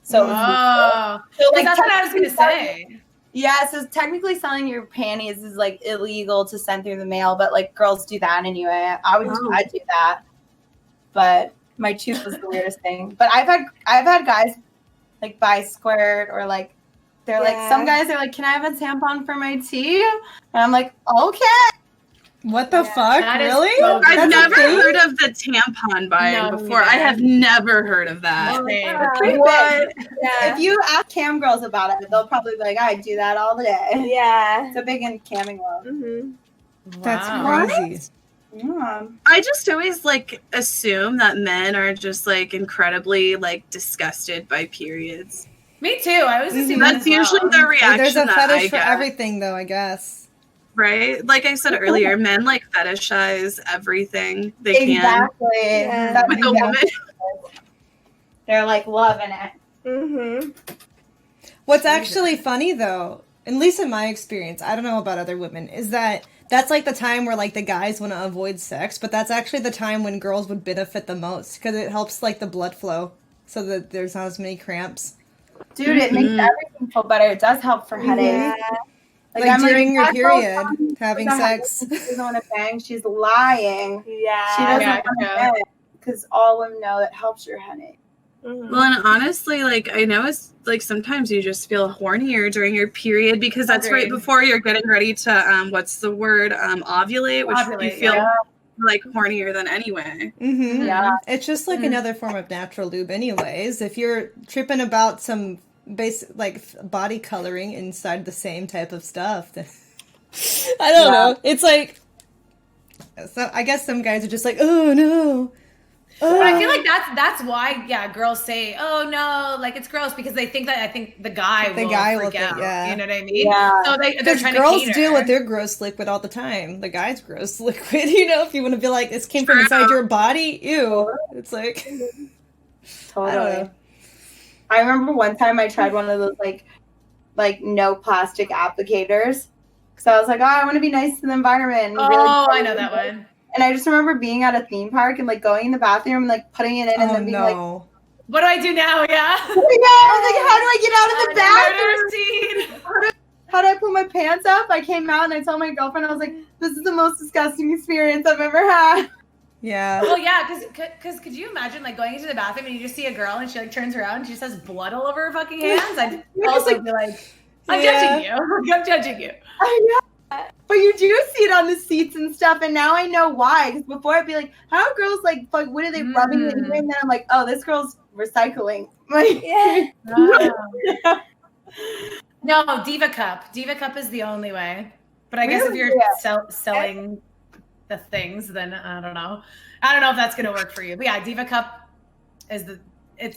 So, so like that's what I was gonna say. Yeah, so technically selling your panties is like illegal to send through the mail, but like girls do that anyway. I'd do that. But my tooth was the weirdest thing. But I've had guys like buy squirt or like they're like some guys are like, can I have a tampon for my tea? And I'm like, okay. What the fuck? Really? So I've never heard of the tampon buy-in before. I have never heard of that. What? If you ask cam girls about it, they'll probably be like, I do that all the day. Yeah. It's a big in camming world. That's crazy. Yeah. I just always like assume that men are just like incredibly like disgusted by periods. Me too. I was assuming That's usually the reaction There's a that fetish I for get. everything, though, I guess. Right? Like I said earlier, men like fetishize everything they Exactly. Yeah. That's can with a woman. They're like loving it. What's actually funny, though, at least in my experience, I don't know about other women, is that that's like the time where like the guys want to avoid sex, but that's actually the time when girls would benefit the most because it helps like the blood flow so that there's not as many cramps. Dude, it makes everything feel better. It does help for headaches. Like I'm during your that period, girl having sex. She doesn't want to bang. She's lying. Yeah. She doesn't want to bang because all women know it helps your headache. Well, and honestly, like I know it's like sometimes you just feel hornier during your period because that's right before you're getting ready to what's the word ovulate, which you feel like hornier than anyway. Yeah, it's just like another form of natural lube, anyways. If you're tripping about some basic like body coloring inside the same type of stuff, then I don't know. It's like so. I guess some guys are just like, oh no. But I feel like that's why girls say, oh no, like it's gross because they think that the guy will freak out. You know what I mean? Yeah. So they're trying to girls cater. deal with their gross liquid all the time. The guy's gross liquid, you know, if you want to be like, this came from inside your body, ew. It's like totally. I don't know. I remember one time I tried one of those like no plastic applicators. Because I was like, oh, I want to be nice to the environment. I know that one. And I just remember being at a theme park and like going in the bathroom and like putting it in and then being like, what do I do now? Yeah. I was like, how do I get out of the bathroom? How do I put my pants up? I came out and I told my girlfriend, I was like, this is the most disgusting experience I've ever had. Yeah. Well, yeah, because could you imagine like going into the bathroom and you just see a girl and she like turns around and she just has blood all over her fucking hands? I'd also be like, I'm judging you. I'm judging you. But you do see it on the seats and stuff, and now I know why. Because before I'd be like, how are girls like, what are they rubbing in here? And then I'm like, oh, this girl's recycling. Like, No, Diva Cup. Diva Cup is the only way. But I guess if you're selling the things, then I don't know. I don't know if that's going to work for you. But yeah, Diva Cup is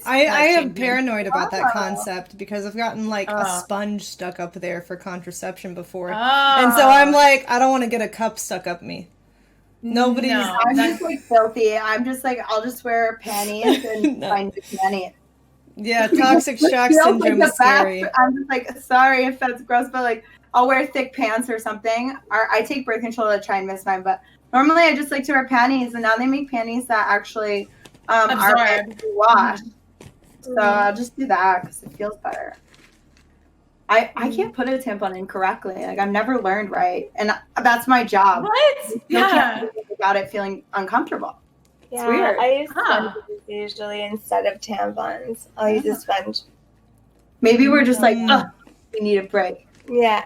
I am paranoid about that concept because I've gotten like a sponge stuck up there for contraception before. And so I'm like, I don't want to get a cup stuck up me. I'm just like filthy. I'm just like, I'll just wear panties and find the panties. Yeah, toxic shock syndrome is scary. I'm just like, sorry if that's gross, but like, I'll wear thick pants or something. Or I take birth control to try and miss mine, but normally I just like to wear panties, and now they make panties that actually are meant to wash. So I'll just do that because it feels better. I can't put a tampon in correctly. Like, I've never learned right, and that's my job. What? Can't without it feeling uncomfortable. Yeah, it's weird. I use sponges usually instead of tampons. I'll use a sponge. Maybe we're just like, we need a break. Yeah.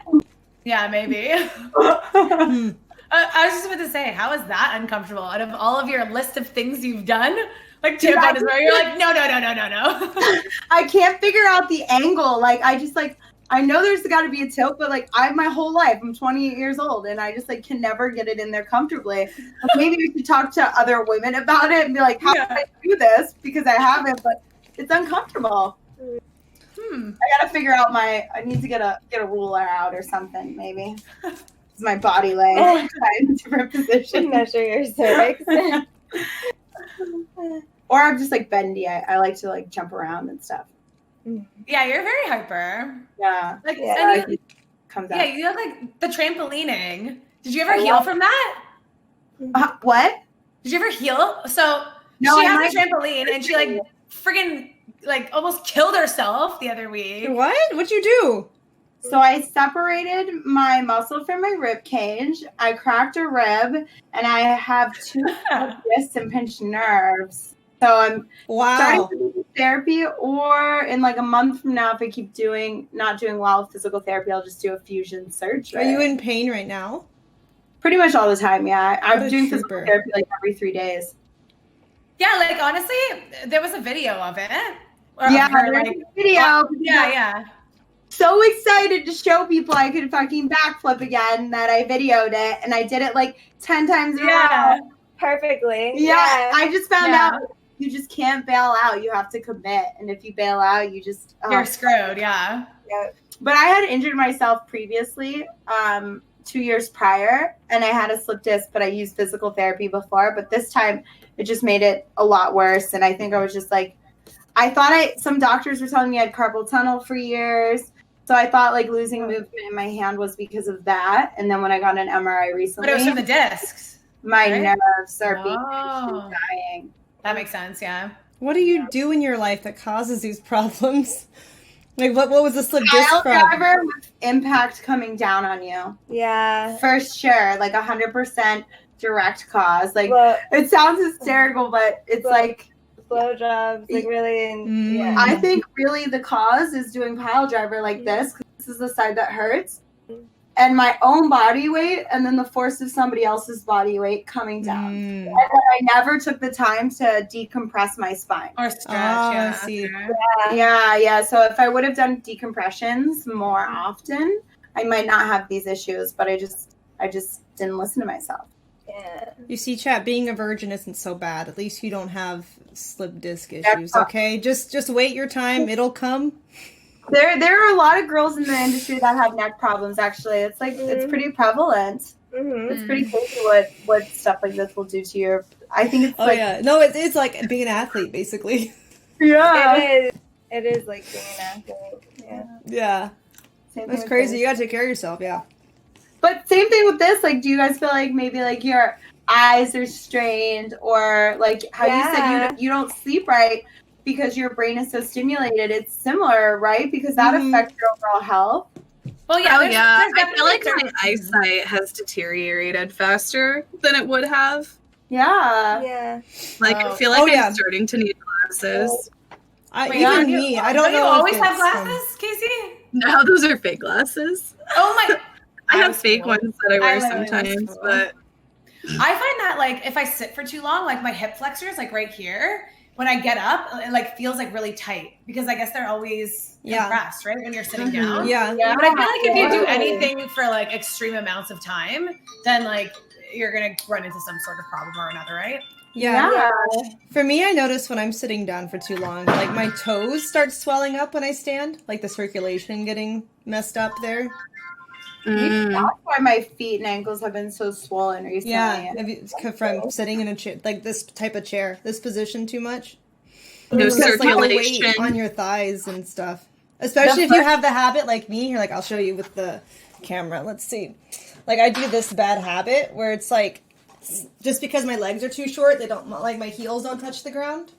Yeah, maybe. I was just about to say, how is that uncomfortable? Out of all of your list of things you've done, like tampon is where you're like, no. I can't figure out the angle. Like, I know there's got to be a tilt, but like, my whole life, I'm 28 years old, and I just like can never get it in there comfortably. Maybe we should talk to other women about it and be like, how do I do this? Because I haven't, but it's uncomfortable. I gotta figure out I need to get a ruler out or something, maybe. It's my body laying in a different position. Measure your cervix. Or I'm just like bendy. I like to like jump around and stuff. Yeah, you're very hyper. Yeah. Like, comes out. Yeah, you have like the trampolining. Did you ever heal from that? What? Did you ever heal? So no, she has a trampoline and she like friggin' like almost killed herself the other week. What? What'd you do? So I separated my muscle from my rib cage. I cracked a rib, and I have 2 wrists and pinched nerves. So I'm starting to do therapy, or in like a month from now, if I keep not doing well with physical therapy, I'll just do a fusion surgery. Are you in pain right now? Pretty much all the time, yeah. I'm doing physical therapy like every 3 days. Yeah, like honestly, there was a video of it. Yeah, there's a video. Yeah. So excited to show people I could fucking backflip again that I videoed it, and I did it like 10 times in a row. Perfectly. Yeah, I just found out you just can't bail out. You have to commit, and if you bail out, you just you're screwed. Yeah. But I had injured myself previously, 2 years prior, and I had a slip disc, but I used physical therapy before. But this time, it just made it a lot worse, and I think I was just like, I thought some doctors were telling me I had carpal tunnel for years. So I thought like losing movement in my hand was because of that. And then when I got an MRI recently. But it was from the discs. My nerves are being dying. That makes sense, yeah. What do you do in your life that causes these problems? Like what was the slip disc from? Driver with impact coming down on you. Yeah. For sure. Like 100% direct cause. Like it sounds hysterical, but it's like blowjobs, like really. I think really the cause is doing pile driver like this, because this is the side that hurts, and my own body weight, and then the force of somebody else's body weight coming down. And then I never took the time to decompress my spine or stretch. Yeah. So if I would have done decompressions more often, I might not have these issues. But I just didn't listen to myself. Yeah. You see, chat, being a virgin isn't so bad. At least you don't have slip disc issues, okay? Just wait your time. It'll come. There are a lot of girls in the industry that have neck problems, actually. It's like, it's pretty prevalent. It's pretty crazy what stuff like this will do to your... I think it's No, it's like being an athlete, basically. Yeah. It is like being an athlete. Yeah. That's crazy. You gotta take care of yourself, yeah. But same thing with this. Like, do you guys feel like maybe like your eyes are strained, or like how you said you don't sleep right because your brain is so stimulated? It's similar, right? Because that affects your overall health. Well, yeah, I feel like my eyesight has deteriorated faster than it would have. Yeah. Like, I feel like I'm starting to need glasses. I don't know. You always have glasses, Casey? No, those are fake glasses. Oh my! I have was fake cool. ones that I wear literally was sometimes, cool. but I find that like if I sit for too long, like my hip flexors, like right here, when I get up, it like feels like really tight because I guess they're always compressed, right? When you're sitting down. Yeah. But I feel like if you do anything for like extreme amounts of time, then like you're gonna run into some sort of problem or another, right? Yeah. For me, I notice when I'm sitting down for too long, like my toes start swelling up when I stand, like the circulation getting messed up there. Maybe that's why my feet and ankles have been so swollen recently. Yeah, from sitting in a chair, like this type of chair, this position too much. no Because, like, the circulation. weight on your thighs and stuff. Especially if you have the habit like me. Here, like I'll show you with the camera. Let's see. Like I do this bad habit where it's like, just because my legs are too short, they don't, like my heels don't touch the ground.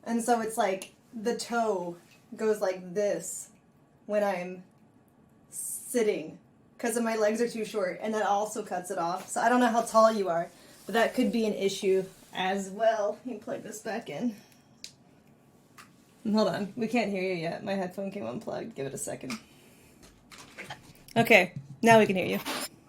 And so it's like the toe goes like this when I'm sitting because my legs are too short, and that also cuts it off. So I don't know how tall you are, but that could be an issue as well. Let me plug this back in. Hold on, we can't hear you yet. My headphone came unplugged. Give it a second. Okay, now we can hear you.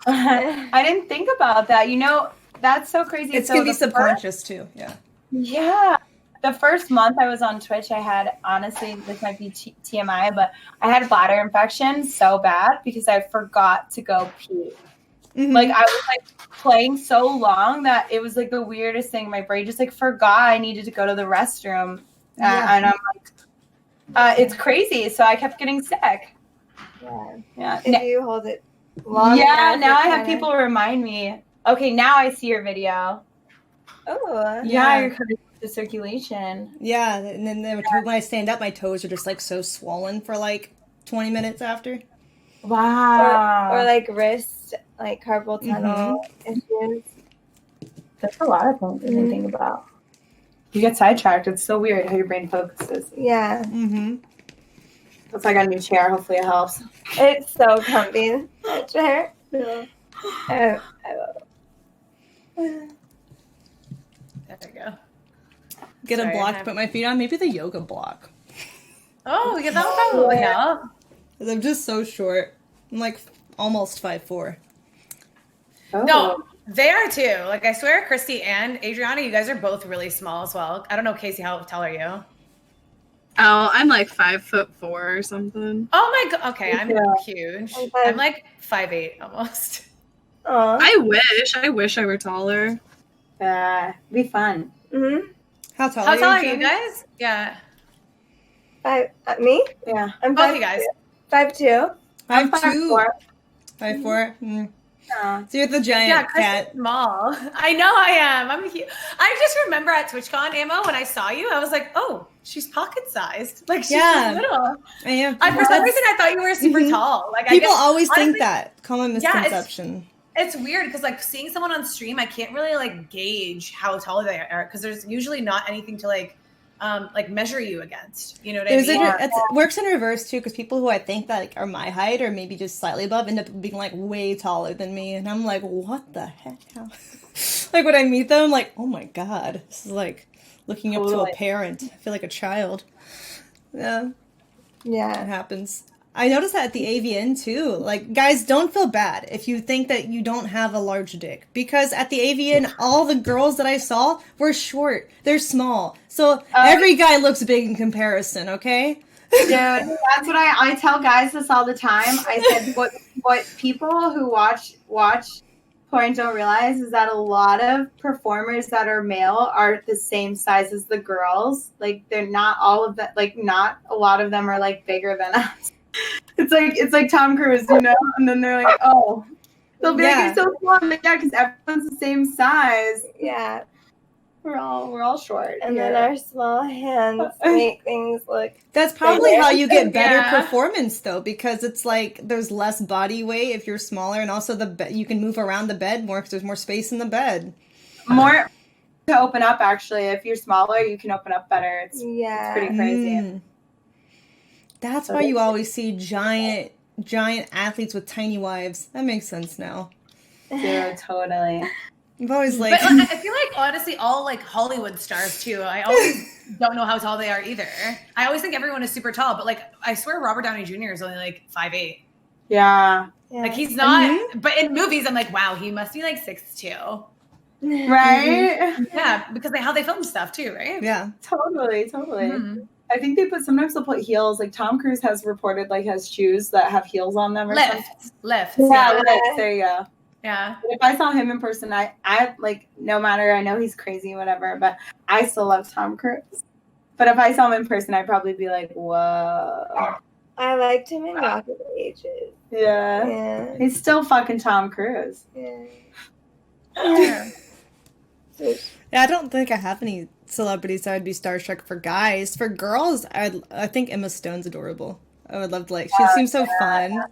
I didn't think about that. You know, that's so crazy. It's So gonna be the subconscious too. Yeah. Yeah. The first month I was on Twitch, I had, honestly, this might be TMI, but I had bladder infection so bad because I forgot to go pee. Mm-hmm. Like, I was, like, playing so long that it was, like, the weirdest thing. My brain just, like, forgot I needed to go to the restroom. And I'm like, it's crazy. So I kept getting sick. Yeah. If you hold it long Yeah, enough, now I it have kinda- people remind me. Okay, now I see your video. Oh. Yeah, you're covering the circulation. Yeah, and then when I stand up, my toes are just like so swollen for like 20 minutes after. Wow. Or like wrist, like carpal tunnel issues. That's a lot of things to think about. You get sidetracked. It's so weird how your brain focuses. Yeah. Mm-hmm. That's like a new chair. Hopefully it helps. It's so comfy. That chair. Yeah. I love it. There we go. Get Sorry, a block I to put my feet on. Maybe the yoga block. Oh, yeah, that would probably help. 'Cause I'm just so short. I'm like almost 5'4". Oh. No, they are too. Like I swear, Christie and Adriana, you guys are both really small as well. I don't know, Casey, how tall are you? Oh, I'm like 5'4" or something. Oh my god. Okay, I'm Yeah. huge. I'm I'm like 5'8" almost. Aw. I wish I were taller. Be fun. Mm-hmm. How tall How tall are Jenny? you guys? Yeah. Me? Yeah. I'm Both of you guys. 5'2". I'm 5'2". 5'4". 5'4". Mm. Yeah. So you're the giant Yeah, Christie's cat. small. I know I am. I'm huge. I just remember at TwitchCon, Ammo, when I saw you, I was like, oh, she's pocket sized. Like she's Yeah. this little. I am. For some reason, I thought you were super tall. Like People I guess, always honestly, think that. Common misconception. It's weird because like seeing someone on stream, I can't really like gauge how tall they are because there's usually not anything to like measure you against. You know what I mean? It works in reverse too, because people who I think that like, are my height or maybe just slightly above end up being like way taller than me, and I'm like, what the heck? How? Like when I meet them, I'm like, oh my god, this is like looking up to a parent. I feel like a child. Yeah, it Yeah. happens. I noticed that at the AVN too. Like, guys, don't feel bad if you think that you don't have a large dick. Because at the AVN, all the girls that I saw were short. They're small. So every guy looks big in comparison, okay? Dude, that's what I tell guys this all the time. I said what people who watch porn don't realize is that a lot of performers that are male are the same size as the girls. Like they're not all of that. Like not a lot of them are like bigger than us. It's like Tom Cruise, you know, and then they're like, oh, they'll be like, you're so small. I'm like, yeah, because everyone's the same size. Yeah. We're all short. And here. then our small hands make things look. That's probably how you get better Yeah. performance, though, because it's like there's less body weight if you're smaller, and also you can move around the bed more because there's more space in the bed. More to open up, actually. If you're smaller, you can open up better. It's pretty crazy. Mm. That's why you always see giant athletes with tiny wives. That makes sense now. Yeah, totally. You've always But like, I feel like honestly, all like Hollywood stars too. I always don't know how tall they are either. I always think everyone is super tall, but like I swear Robert Downey Jr. is only like 5'8". Yeah. Yeah. Like he's not, but in movies, I'm like, wow, he must be like 6'2". Right? Yeah, because how they film stuff too, right? Yeah. Totally. Mhm. I think sometimes they'll put heels. Like Tom Cruise has reported has shoes that have heels on them or something. Lifts. Yeah, lifts. There you go. Yeah. But if I saw him in person, I like, no matter, I know he's crazy, whatever, but I still love Tom Cruise. But if I saw him in person, I'd probably be like, whoa. I liked him in Rock of Ages. Yeah. Yeah. He's still fucking Tom Cruise. Yeah. Yeah, I don't think I have any celebrities that I'd be starstruck for guys. For girls, I think Emma Stone's adorable. I would love to she seems so fun.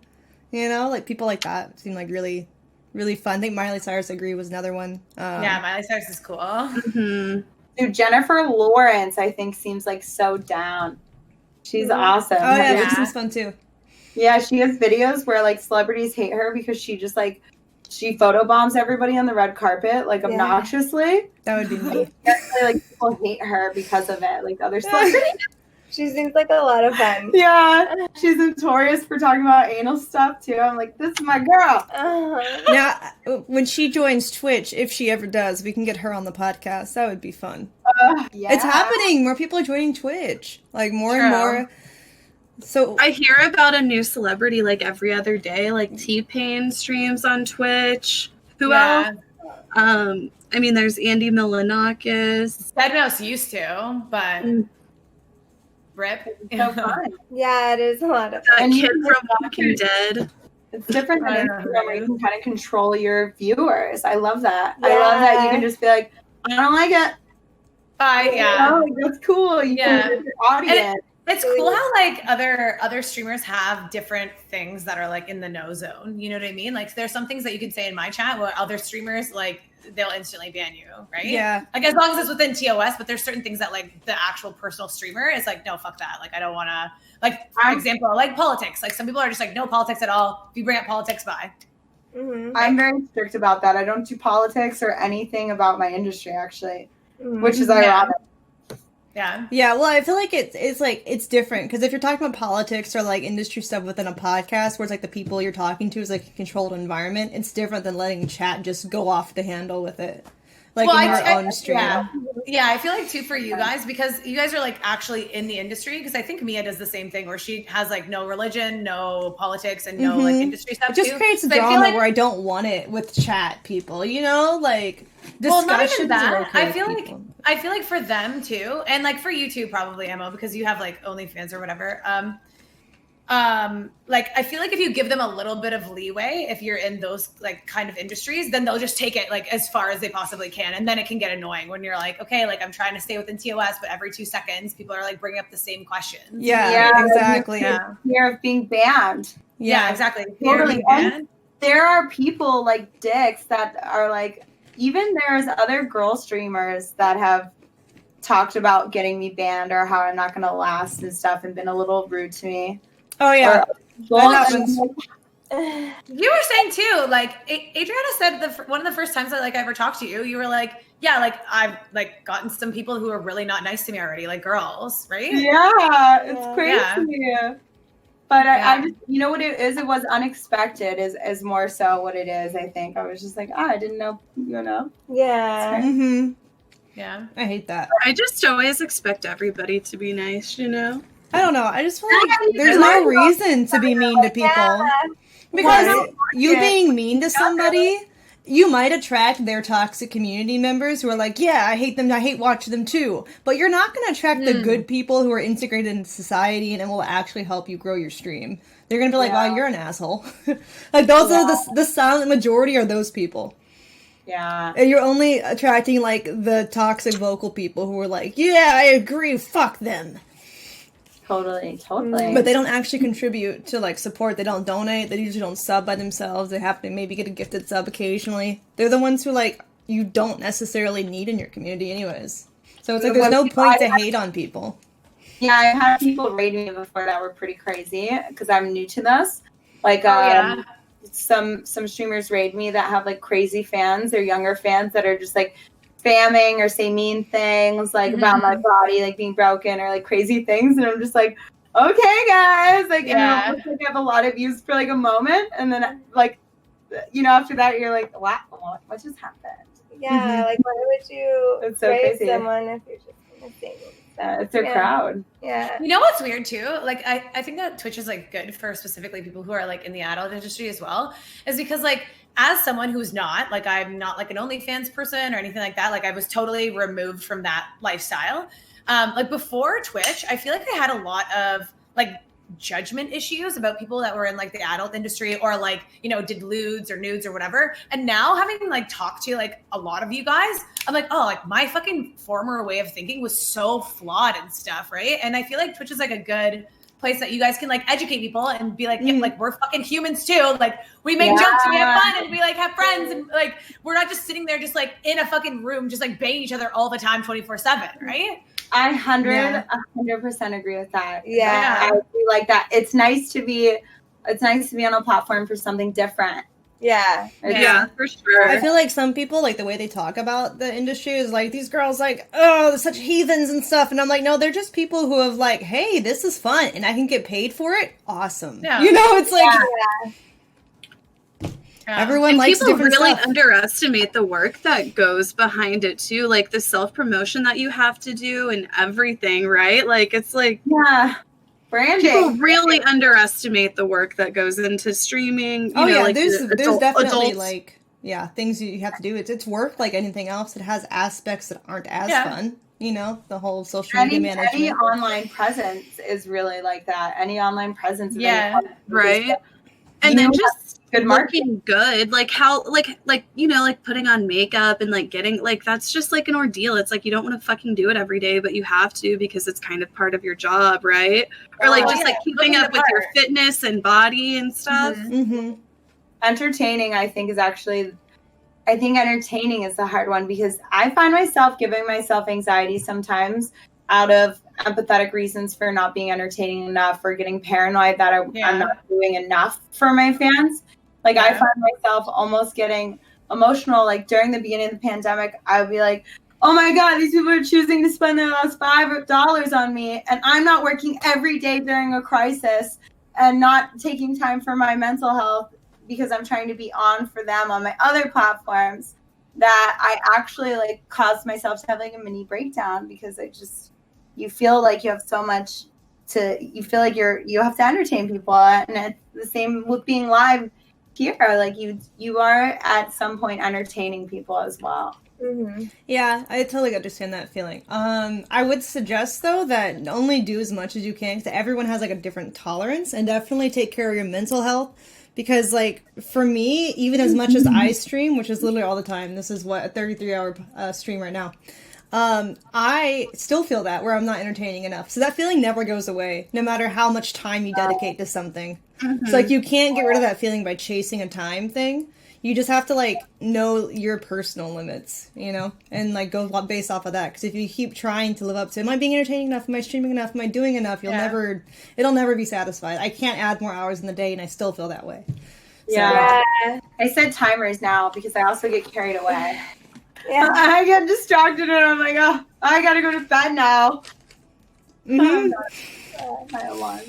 You know, like people like that seem like really, really fun. I think Miley Cyrus, I agree, was another one. Yeah, Miley Cyrus is cool. Mm-hmm. Dude, Jennifer Lawrence, I think, seems like so down. She's awesome. Oh yeah, Yeah. she seems fun too. Yeah, she has videos where celebrities hate her because she just she photobombs everybody on the red carpet obnoxiously. That would be me. People hate her because of it. Other celebrities. She seems like a lot of fun. Yeah, she's notorious for talking about anal stuff too. I'm like, this is my girl. Uh-huh. Now, when she joins Twitch, if she ever does, we can get her on the podcast. That would be fun. Yeah. It's happening. More people are joining Twitch. More and more. So I hear about a new celebrity every other day. T-Pain streams on Twitch. Who else? I mean, there's Andy Milonakis. Bednos used to, but rip. So fun. Yeah, it is a lot of That fun. kid from Walking Dead. It's different than Instagram where you can kind of control your viewers. I love that. Yeah. I love that you can just be like, I don't like it. Yeah. That's cool. You can get your audience. It's cool how other streamers have different things that are in the no zone. You know what I mean? There's some things that you can say in my chat where other streamers they'll instantly ban you, right? Yeah. As long as it's within TOS, but there's certain things that the actual personal streamer is no, fuck that. I don't want to for example, politics. Some people are just no politics at all. If you bring up politics, bye. Mm-hmm. I'm very strict about that. I don't do politics or anything about my industry actually, which is ironic. Yeah. Yeah, well, I feel like it's different because if you're talking about politics or industry stuff within a podcast where it's the people you're talking to is a controlled environment, it's different than letting chat just go off the handle with it. In your own stream. Yeah, I feel too for you guys because you guys are actually in the industry because I think Mia does the same thing where she has no religion, no politics, and no industry stuff. It just too. creates a So drama where I don't want it with chat people, discussions not even that. are okay I feel with like people. I feel for them too, and for you too, probably Emma, because you have OnlyFans or whatever. I feel if you give them a little bit of leeway, if you're in those kind of industries, then they'll just take it as far as they possibly can, and then it can get annoying when you're okay, I'm trying to stay within TOS, but every 2 seconds people are bringing up the same questions. Yeah, exactly. Yeah. Fear of being banned. Yeah, exactly. Totally. And there are people dicks that are even there's other girl streamers that have talked about getting me banned or how I'm not going to last and stuff and been a little rude to me. Oh yeah, that happens. You were saying too, Adriana said one of the first times that I ever talked to you, you were yeah, I've gotten some people who are really not nice to me already, girls, right? Yeah, it's crazy. Yeah. But I just, you know what it is? It was unexpected is more so what it is, I think. I was just I didn't know, Yeah. Mm-hmm. Yeah. I hate that. I just always expect everybody to be nice, I don't know. I just feel there's no reason to be mean to people. Because you being mean to somebody, you might attract their toxic community members who are yeah, I hate them, I hate watching them too. But you're not going to attract the good people who are integrated into society and will actually help you grow your stream. They're going to be wow, you're an asshole. Those are the silent majority are those people. Yeah. And you're only attracting the toxic vocal people who are yeah, I agree, fuck them. Totally. But they don't actually contribute to support. They don't donate. They usually don't sub by themselves. They have to maybe get a gifted sub occasionally. They're the ones who you don't necessarily need in your community anyways. So it's there's no point to hate on people. Yeah, I've had people raid me before that were pretty crazy because I'm new to this. Some streamers raid me that have crazy fans. They're younger fans that are just spamming or say mean things about my body being broken or crazy things, and I'm just okay, guys. Like, Yeah. and it looks like I have a lot of views for like a moment, and then like, after that, you're like, wow, what just happened? Yeah, like why would you It's so praise crazy. someone if you're just gonna sing? It's their crowd. Yeah. You know what's weird too? Like I think that Twitch is like good for specifically people who are like in the adult industry as well, is because like as someone who's not like, I'm not like an OnlyFans person or anything like that. Like I was totally removed from that lifestyle. Like before Twitch, I feel like I had a lot of like judgment issues about people that were in like the adult industry or like, did lewds or nudes or whatever. And now having like talked to like a lot of you guys, I'm like, oh, like my fucking former way of thinking was so flawed and stuff, right? And I feel like Twitch is like a good place that you guys can like educate people and be like, yeah, like we're fucking humans too. Like we make jokes and we have fun and we like have friends and like we're not just sitting there just like in a fucking room just like banging each other all the time 24/7, right? I 100% agree with that. Yeah. I agree like that. It's nice to be on a platform for something different. Yeah. Yeah, for sure. I feel like some people, like the way they talk about the industry is like these girls like, oh, they're such heathens and stuff. And I'm like, no, they're just people who have like, hey, this is fun and I can get paid for it. Awesome. Yeah. It's like Yeah. everyone And likes people different really stuff. underestimate the work that goes behind it too, like the self-promotion that you have to do and everything, right? Like it's like Branding. people really underestimate the work that goes into streaming. Oh yeah, like there's definitely adults. like things you have to do. It's work like anything else. It has aspects that aren't as fun. The whole social media management. Any online presence is really like that. Any online presence. Right. And then just good looking good, like how like putting on makeup and like getting like that's just like an ordeal. It's like you don't want to fucking do it every day, but you have to because it's kind of part of your job, right? Or like just like keeping up with your fitness and body and stuff. Entertaining, I think entertaining is the hard one because I find myself giving myself anxiety sometimes out of empathetic reasons for not being entertaining enough or getting paranoid that I'm not doing enough for my fans. Like I find myself almost getting emotional. Like during the beginning of the pandemic, I would be like, oh my God, these people are choosing to spend their last $5 on me. And I'm not working every day during a crisis and not taking time for my mental health because I'm trying to be on for them on my other platforms, that I actually like caused myself to have like a mini breakdown because you feel like you have so much you feel like you have to entertain people. And it's the same with being live here. Like you are at some point entertaining people as well. Yeah, I totally understand that feeling. I would suggest though that only do as much as you can because everyone has like a different tolerance, and definitely take care of your mental health. Because like for me, even as much as I stream, which is literally all the time, this is what a 33-hour stream right now. I still feel that where I'm not entertaining enough. So that feeling never goes away, no matter how much time you dedicate to something. It's like you can't get rid of that feeling by chasing a time thing. You just have to like know your personal limits, and like go based off of that. Because if you keep trying to live up to, am I being entertaining enough? Am I streaming enough? Am I doing enough? It'll never be satisfied. I can't add more hours in the day, and I still feel that way. Yeah. I set timers now because I also get carried away. Yeah. I get distracted and I'm like, oh, I gotta go to bed now. My alarm.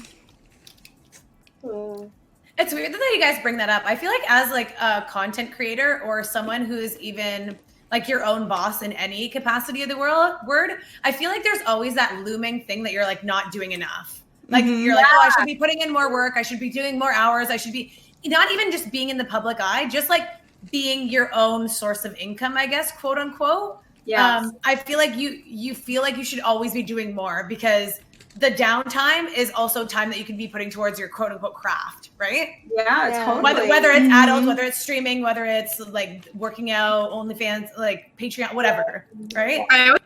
It's weird that you guys bring that up. I feel like as like a content creator or someone who's even like your own boss in any capacity of the word, I feel like there's always that looming thing that you're like not doing enough. Like you're like, oh, I should be putting in more work. I should be doing more hours. I should be not even just being in the public eye, just like being your own source of income, I guess, quote unquote. Yes. I feel like you feel like you should always be doing more because the downtime is also time that you can be putting towards your quote unquote craft, right? Yeah. Totally. Whether it's adults, whether it's streaming, whether it's like working out, OnlyFans, like Patreon, whatever, right? I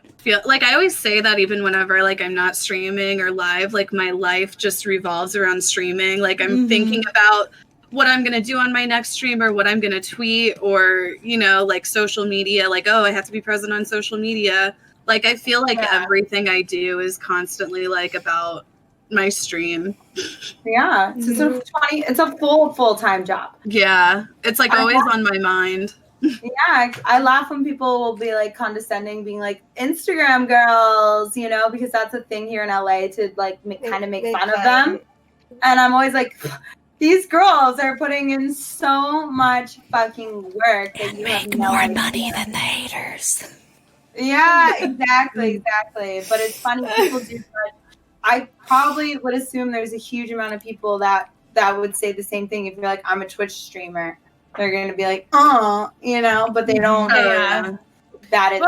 always say that even whenever like I'm not streaming or live, like my life just revolves around streaming. Like I'm thinking about what I'm going to do on my next stream or what I'm going to tweet or, like social media, like, oh, I have to be present on social media. Like, I feel like everything I do is constantly like about my stream. Yeah. It's a full-time job. Yeah. It's like always on my mind. Yeah, I laugh when people will be like condescending, being like Instagram girls, you know, because that's a thing here in LA to like kind of make fun of them. And I'm always like, these girls are putting in so much fucking work that you have no idea. Money than the haters. Yeah, exactly. But it's funny people do that. I probably would assume there's a huge amount of people that would say the same thing if you're like, I'm a Twitch streamer. They're going to be like, oh, you know, but they don't know that is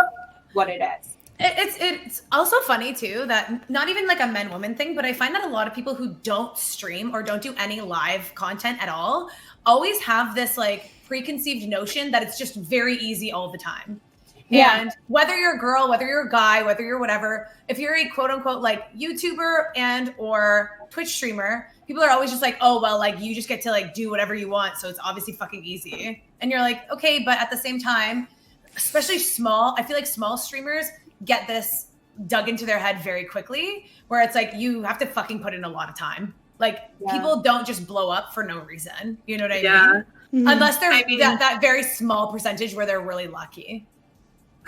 what it is. It's also funny too that not even like a men-woman thing, but I find that a lot of people who don't stream or don't do any live content at all always have this like preconceived notion that it's just very easy all the time. Yeah. And whether you're a girl, whether you're a guy, whether you're whatever, if you're a quote unquote like YouTuber and or Twitch streamer, people are always just like, oh, well, like you just get to like do whatever you want. So it's obviously fucking easy. And you're like, okay, but at the same time, especially I feel like small streamers get this dug into their head very quickly, where it's like, you have to fucking put in a lot of time. Like people don't just blow up for no reason. You know what I mean? Mm-hmm. Unless they're that very small percentage where they're really lucky.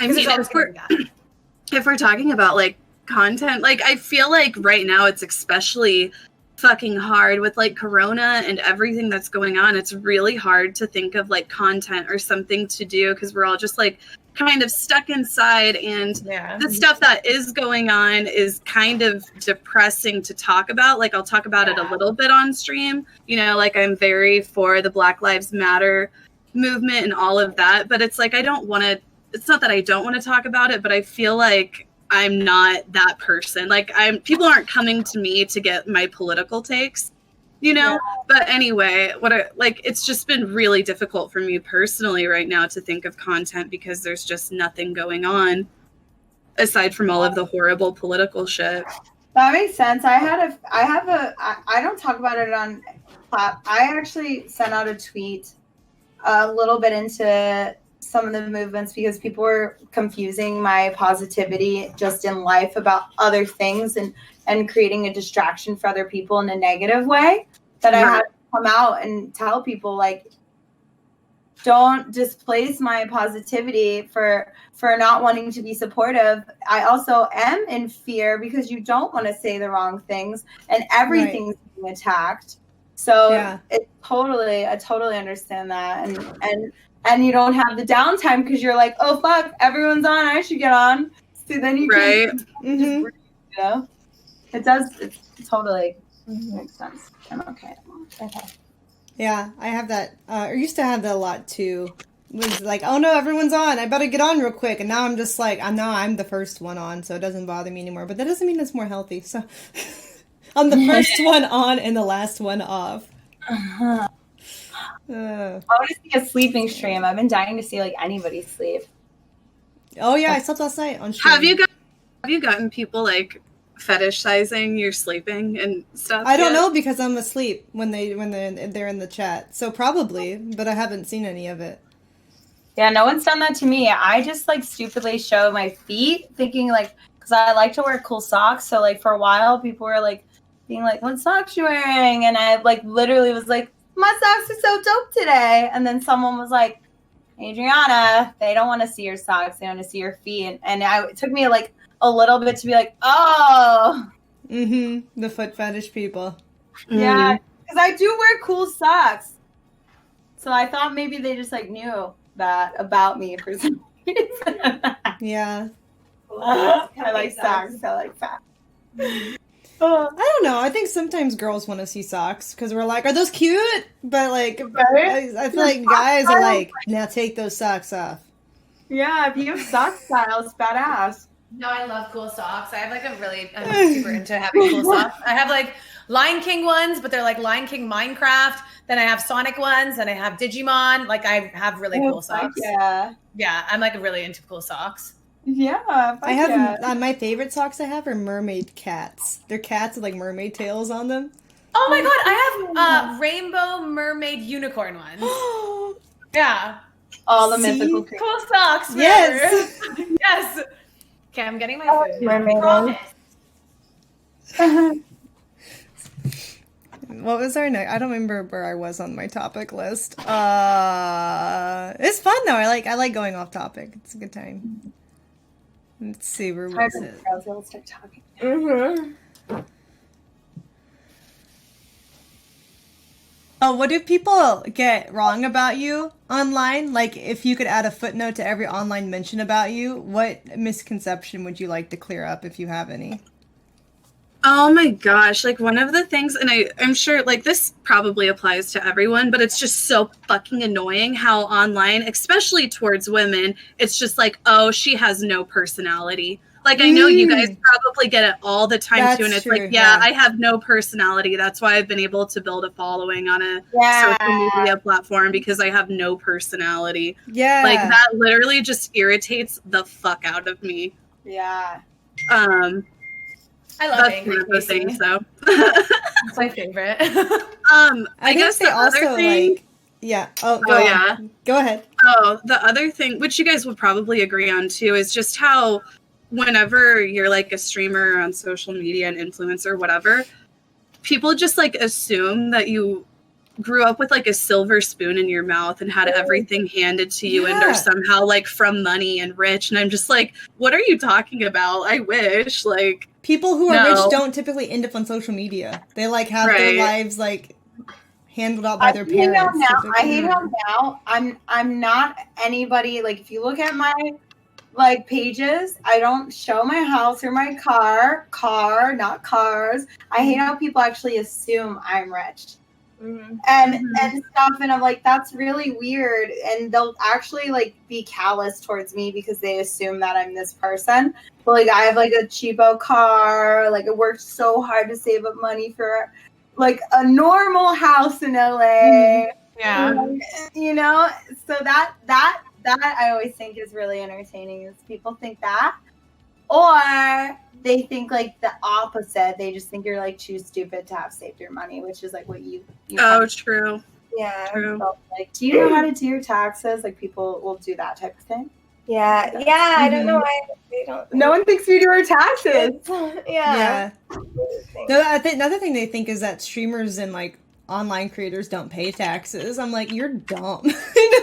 I mean, if we're talking about like content, like I feel like right now it's especially fucking hard with like Corona and everything that's going on. It's really hard to think of like content or something to do because we're all just like kind of stuck inside, and the stuff that is going on is kind of depressing to talk about. Like I'll talk about it a little bit on stream, you know, like I'm very for the Black Lives Matter movement and all of that, but it's like it's not that I don't want to talk about it, but I feel like I'm not that person. Like people aren't coming to me to get my political takes, you know? Yeah. But anyway, it's just been really difficult for me personally right now to think of content because there's just nothing going on aside from all of the horrible political shit. That makes sense. I don't talk about it on Clap. I actually sent out a tweet a little bit into some of the movements because people were confusing my positivity just in life about other things and creating a distraction for other people in a negative way, that I had to come out and tell people like, don't displace my positivity for not wanting to be supportive. I also am in fear because you don't want to say the wrong things and everything's being attacked. So I totally understand that. And you don't have the downtime because you're like, oh, fuck, everyone's on. I should get on. So then you can just breathe, you know? It totally makes sense. I'm okay. Yeah, I have that. I used to have that a lot, too. It was like, oh, no, everyone's on. I better get on real quick. And now I'm just like, I'm the first one on, so it doesn't bother me anymore. But that doesn't mean it's more healthy. So I'm the first one on and the last one off. I want to see a sleeping stream. I've been dying to see like anybody sleep. Oh yeah, I slept last night on stream. Have you gotten people like fetishizing your sleeping and stuff? I don't know because I'm asleep when they're in the chat. So probably, but I haven't seen any of it. Yeah, no one's done that to me. I just like stupidly show my feet, thinking like, because I like to wear cool socks. So like for a while, people were like being like, "What socks you wearing?" And I like literally was like, my socks are so dope today. And then someone was like, Adriana, they don't want to see your socks. They want to see your feet. And it took me like a little bit to be like, oh. Mm-hmm. The foot fetish people. Yeah. Because I do wear cool socks. So I thought maybe they just like knew that about me for some reason. Yeah. I like socks. I like that. I don't know. I think sometimes girls want to see socks because we're like, are those cute? But like, I feel like guys are like, now take those socks off. Yeah, if you have sock style, it's badass. No, I love cool socks. I'm super into having cool socks. I have like Lion King ones, but they're like Lion King Minecraft. Then I have Sonic ones, and I have Digimon. Like I have really cool socks. Yeah, I'm like really into cool socks. Yeah, I have my favorite socks I have are mermaid cats. They're cats with like mermaid tails on them. Oh my god, I have rainbow mermaid unicorn ones. Yeah. All the mythical cool socks. Yes. Yes. Okay, I'm getting my food. Mermaid. What was our next? I don't remember where I was on my topic list. It's fun though. I like going off topic. It's a good time. Let's see, where was it? Let's start talking. Oh, what do people get wrong about you online? Like, if you could add a footnote to every online mention about you, what misconception would you like to clear up if you have any? Oh my gosh, like one of the things, and I'm sure like this probably applies to everyone, but it's just so fucking annoying how online, especially towards women, it's just like, oh, she has no personality. Like, I know you guys probably get it all the time too, and it's true, like, yeah, I have no personality. That's why I've been able to build a following on a social media platform, because I have no personality. Yeah. Like, that literally just irritates the fuck out of me. Yeah. I love that's angry one of the things, though. It's my favorite. I guess they the also other thing, like, yeah. Oh, Oh, yeah. Go ahead. Oh, the other thing, which you guys would probably agree on too, is just how whenever you're like a streamer on social media, an influencer, whatever, people just like assume that you grew up with like a silver spoon in your mouth and had everything handed to you and are somehow like from money and rich. And I'm just like, what are you talking about? I wish, like, people who are rich don't typically end up on social media. They like have their lives like handled out by their parents. I hate how now I'm not anybody. Like, if you look at my like pages, I don't show my house or my car, not cars. I hate how people actually assume I'm rich. And stuff, and I'm like, that's really weird, and they'll actually like be callous towards me because they assume that I'm this person. But like, I have like a cheapo car, like I worked so hard to save up money for like a normal house in LA. You know, so that I always think is really entertaining, is people think that, or they think like the opposite. They just think you're like too stupid to have saved your money, which is like what you true. Yeah. So, like, do you know how to do your taxes? Like, people will do that type of thing. Yeah. I don't know why they don't. No one thinks we do our taxes. Yeah. No, I think another thing they think is that streamers and like online creators don't pay taxes. I'm like, you're dumb.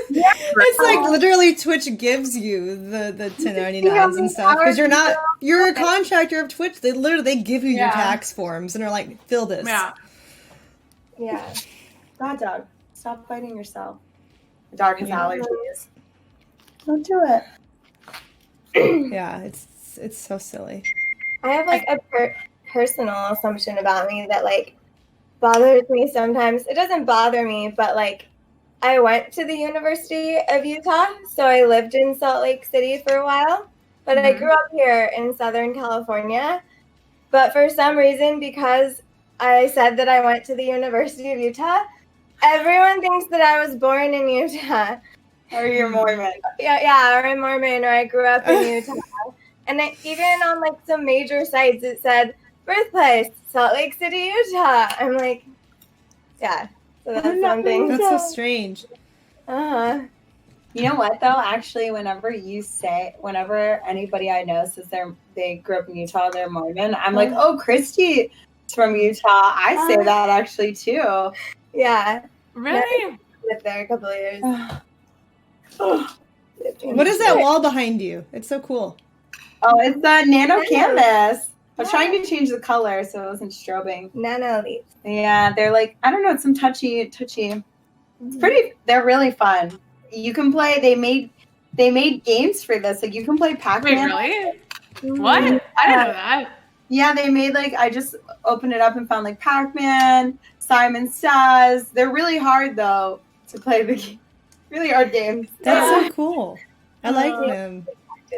It's like literally Twitch gives you the 1099s and stuff because you're a contractor of Twitch. They give you your tax forms and are like, fill this. Yeah. God, dog, stop fighting yourself. The dog has allergies. Don't do it. Yeah, it's so silly. I have like a personal assumption about me that like bothers me sometimes. It doesn't bother me, but like I went to the University of Utah, so I lived in Salt Lake City for a while, but I grew up here in Southern California. But for some reason, because I said that I went to the University of Utah, everyone thinks that I was born in Utah. Or you're Mormon. Yeah, or I'm Mormon, or I grew up in Utah. And even on like some major sites, it said birthplace, Salt Lake City, Utah. I'm like, yeah. So that's something. That's so strange. You know what though? Actually, whenever anybody I know says they grew up in Utah, they're Mormon, I'm like, oh, Christie is from Utah. I say that actually too. Yeah. Really? I lived there a couple of years. What is that wall behind you? It's so cool. Oh, it's the nano canvas. I was trying to change the color so it wasn't strobing. Nano leaves. Yeah, they're like, I don't know, it's some touchy. It's pretty. They're really fun. You can play. They made games for this. Like, you can play Pac-Man. Wait, really? What? I didn't know that. Yeah, they made like, I just opened it up and found like Pac-Man, Simon Says. They're really hard though to play the game. Really hard games. That's so cool. I like them.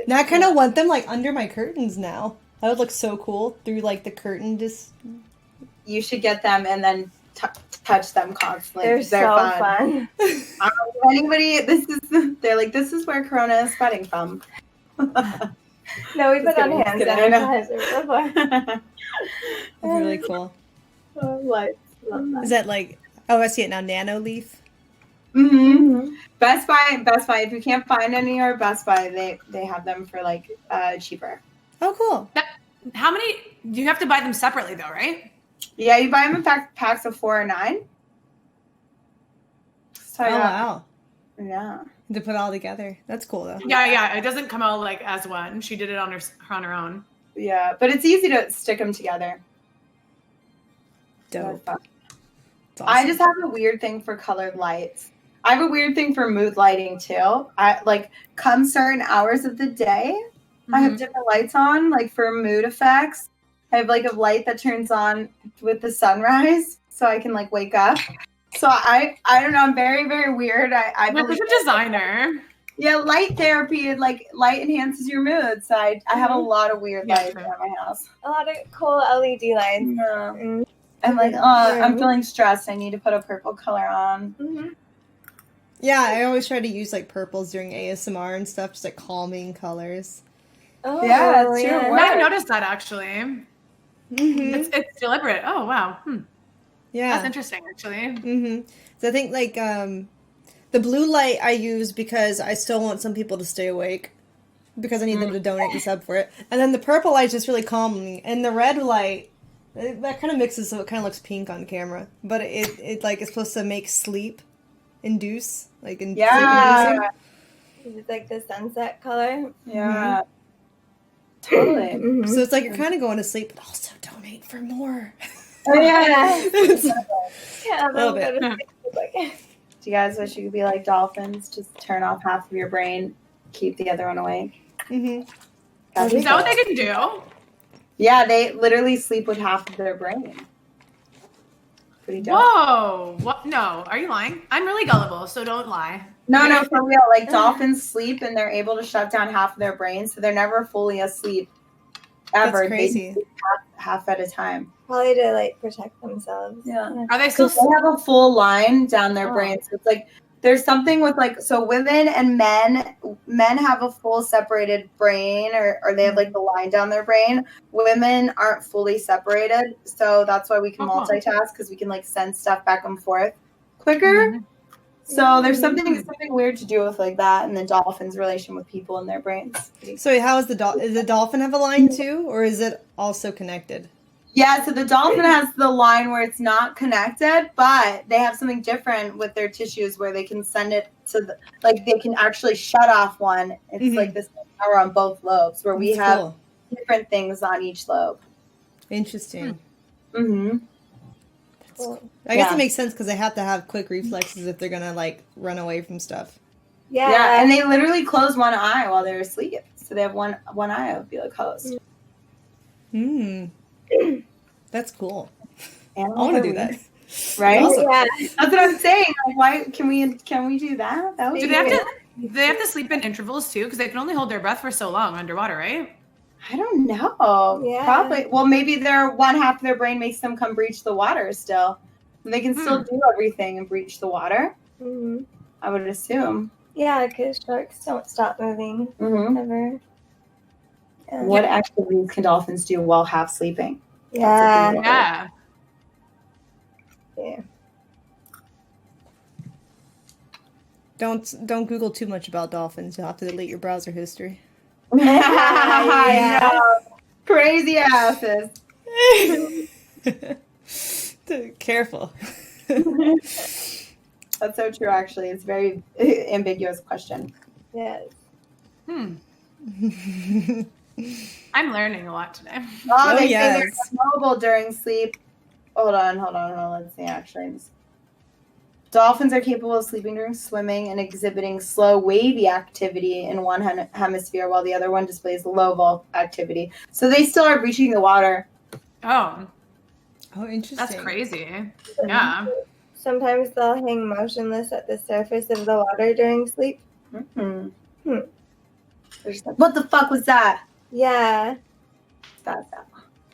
Now I kind of want them like under my curtains now. That would look so cool through like the curtain. Just you should get them and then touch them constantly. They're so fun. Anybody, they're like, this is where Corona is spreading from. No, we put on hand sanitizer before. It's really cool. Love that. Is that like? Oh, I see it now. Nano leaf. Mm-hmm. Best Buy. If you can't find any or Best Buy, they have them for like cheaper. Oh, cool. How many? You have to buy them separately though, right? Yeah, you buy them in packs of 4 or 9. So Oh wow. Yeah. To put all together. That's cool though. Yeah. It doesn't come out like as one. She did it on her own. Yeah, but it's easy to stick them together. Dope. Awesome. I just have a weird thing for colored lights. I have a weird thing for mood lighting too. I like come certain hours of the day, I have different lights on, like for mood effects. I have like a light that turns on with the sunrise, so I can like wake up. So I don't know. I'm very, very weird. I believe a designer. Yeah, light therapy and like light enhances your mood. So I have a lot of weird lights around my house. A lot of cool LED lights. Yeah. I'm like, I'm feeling stressed. I need to put a purple color on. Mm-hmm. Yeah, I always try to use like purples during ASMR and stuff, just like calming colors. Oh, yeah, it's true. Yeah, I noticed that actually. Mm-hmm. It's deliberate. Oh wow. Yeah, that's interesting actually. Mm-hmm. So I think like the blue light I use because I still want some people to stay awake because I need them to donate and sub for it, and then the purple light is just really calming, and the red light that kind of mixes so it kind of looks pink on camera, but it like it's supposed to make sleep induce like sleep inducing. It's like the sunset color. Yeah. Totally. Mm-hmm. So it's like you're kind of going to sleep, but also donate for more. Oh yeah. Yeah, a little bit. Do you guys wish you could be like dolphins? Just turn off half of your brain, keep the other one awake. Mm-hmm. Is that what they can do? Yeah, they literally sleep with half of their brain. Pretty dope. Whoa! What? No, are you lying? I'm really gullible, so don't lie. No, for real. Like dolphins sleep and they're able to shut down half of their brain, so they're never fully asleep. Ever. That's crazy. They sleep half at a time. Probably to like protect themselves. Yeah. Are they still? They have a full line down their brain, so it's like there's something with like so women and men have a full separated brain or they have like the line down their brain. Women aren't fully separated, so that's why we can multitask because we can like send stuff back and forth quicker. So there's something weird to do with like that and the dolphin's relation with people and their brains. So how is does the dolphin have a line too, or is it also connected? Yeah, so the dolphin has the line where it's not connected, but they have something different with their tissues where they can send it to the, like they can actually shut off one. It's like this power on both lobes where we have different things on each lobe. Interesting. Mm-hmm. I guess it makes sense because they have to have quick reflexes if they're gonna like run away from stuff. Yeah, and they literally close one eye while they're asleep, so they have one eye would be like closed. That's cool. I want to do that. Right? Awesome. Yeah, that's what I'm saying. Like, why can we do that? That would Do be they have to sleep in intervals too? Because they can only hold their breath for so long underwater, right? I don't know. Yeah. Probably. Well, maybe their one half of their brain makes them come breach the water still. And they can still do everything and breach the water. Mm-hmm. I would assume. Yeah, because sharks don't stop moving ever. Yeah. What activities can dolphins do while half sleeping? Yeah. Don't Google too much about dolphins. You'll have to delete your browser history. I know. Crazy asses. Careful. That's so true, actually. It's a very ambiguous question. Yes. I'm learning a lot today. Oh, they say they're mobile during sleep. Hold on. Let's see, actually. Dolphins are capable of sleeping during swimming and exhibiting slow, wavy activity in one hemisphere while the other one displays low volt activity. So they still are reaching the water. Oh, interesting. That's crazy. Yeah. Sometimes they'll hang motionless at the surface of the water during sleep. What the fuck was that? Yeah. That's that.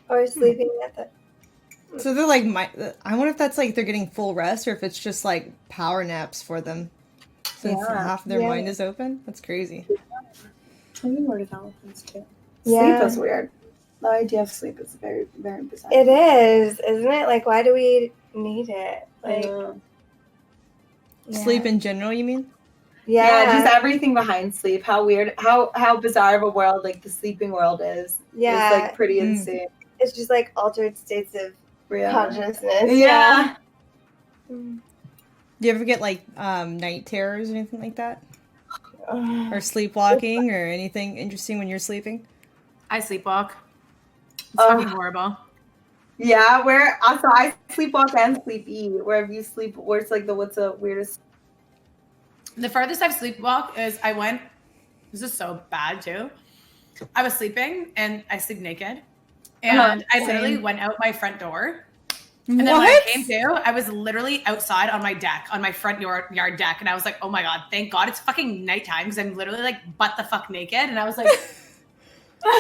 Or sleeping at the... So they're like, I wonder if that's like they're getting full rest or if it's just like power naps for them. Since half of their mind is open. That's crazy. Maybe more to dolphins too. Yeah. Sleep is weird. The idea of sleep is very, very bizarre. It is, isn't it? Like, why do we need it? Like, Sleep in general, you mean? Yeah. Just everything behind sleep. How weird, how bizarre of a world like the sleeping world is. Yeah. It's like pretty insane. It's just like altered states of consciousness. Yeah. Do you ever get like night terrors or anything like that? Or sleepwalking or anything interesting when you're sleeping? I sleepwalk. It's fucking horrible. Yeah, where also I sleepwalk and sleep eat. Wherever you sleep, where's like what's the weirdest? The farthest I've sleepwalked is I went. This is so bad too. I was sleeping and I sleep naked, and I literally went out my front door. And then when I came to, I was literally outside on my deck, on my front yard deck, and I was like, "Oh my god, thank God it's fucking nighttime," because I'm literally like butt the fuck naked, and I was like,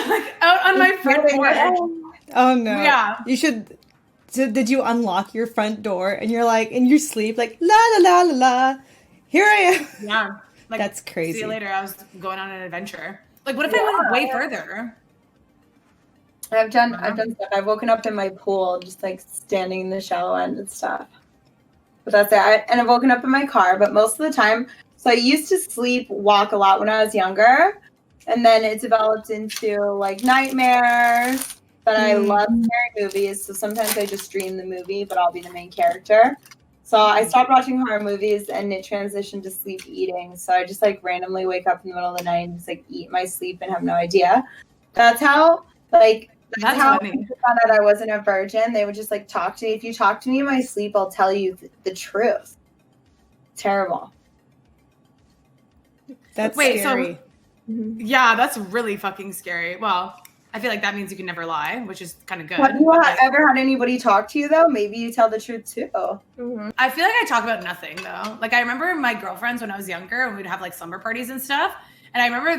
like out on my front porch. Oh no! Yeah, you should. So did you unlock your front door and you're like in your sleep, like la la la la la? Here I am. Yeah, like, that's crazy. See you later. I was going on an adventure. Like, what if I went way further? I've done stuff. I've woken up in my pool, just like standing in the shallow end and stuff. But that's it. And I've woken up in my car, but most of the time. So I used to sleepwalk a lot when I was younger, and then it developed into like nightmares. But I love scary movies, so sometimes I just dream the movie, but I'll be the main character. So I stopped watching horror movies, and it transitioned to sleep eating. So I just like randomly wake up in the middle of the night and just like eat my sleep and have no idea. That's how That's how people found out I wasn't a virgin. They would just like talk to me. If you talk to me in my sleep, I'll tell you the truth. Terrible. That's scary. Yeah, that's really fucking scary. Well, I feel like that means you can never lie, which is kind of good. Have you ever had anybody talk to you though? Maybe you tell the truth too. I feel like I talk about nothing though. Like I remember my girlfriends when I was younger, and we'd have like slumber parties and stuff. And I remember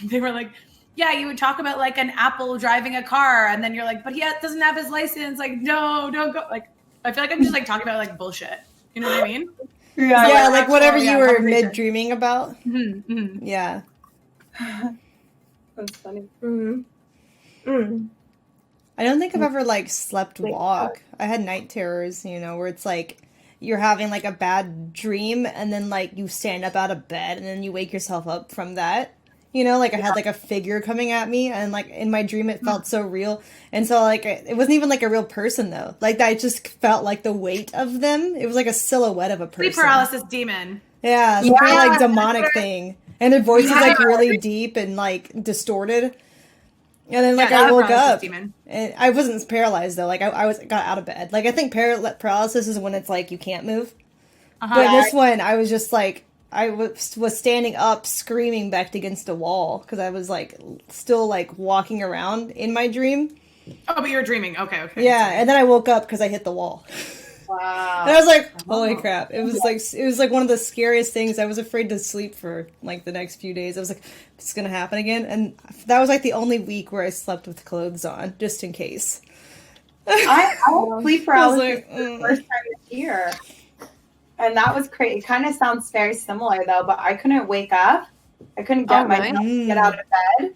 they were like, yeah, you would talk about like an Apple driving a car, and then you're like, but he doesn't have his license. Like, no, don't go. Like, I feel like I'm just like talking about like bullshit. You know what I mean? Yeah, like whatever you were mid dreaming about. Yeah. That's funny. I don't think I've ever like slept walk. I had night terrors, where it's like you're having like a bad dream and then like you stand up out of bed and then you wake yourself up from that. Like I had like a figure coming at me, and like in my dream it felt so real. And so like it wasn't even like a real person though. Like I just felt like the weight of them. It was like a silhouette of a person. Sleep paralysis demon. Yeah, some kind of like demonic thing. And their voice is like really deep and like distorted. And then like I woke up and I wasn't paralyzed though. Like I got out of bed. Like I think paralysis is when it's like you can't move. But this one I was just like I was standing up screaming backed against a wall because I was like still like walking around in my dream. Oh, but you were dreaming. Okay. Yeah, and then I woke up because I hit the wall. Wow. And I was like, holy crap. It was like one of the scariest things. I was afraid to sleep for like the next few days. I was like, it's going to happen again. And that was like the only week where I slept with clothes on, just in case. I had sleep paralysis the first time this year. And that was crazy. It kind of sounds very similar though, but I couldn't wake up. I couldn't get myself to get out of bed.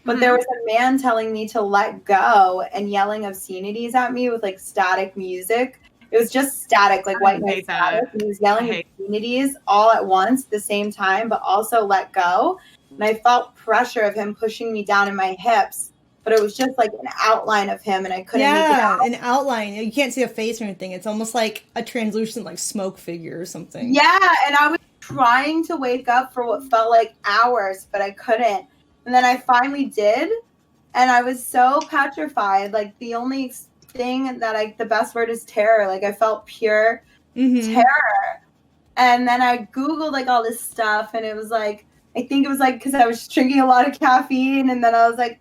But there was a man telling me to let go and yelling obscenities at me with like static music. It was just static, like white noise static. And he was yelling obscenities all at once at the same time, but also let go. And I felt pressure of him pushing me down in my hips, but it was just like an outline of him, and I couldn't make it out. An outline. You can't see a face or anything. It's almost like a translucent, like smoke figure or something. Yeah, and I was trying to wake up for what felt like hours, but I couldn't. And then I finally did, and I was so petrified. Like the only thing that the best word is terror. Like I felt pure terror. And then I Googled like all this stuff, and it was like, I think it was like because I was drinking a lot of caffeine, and then I was like,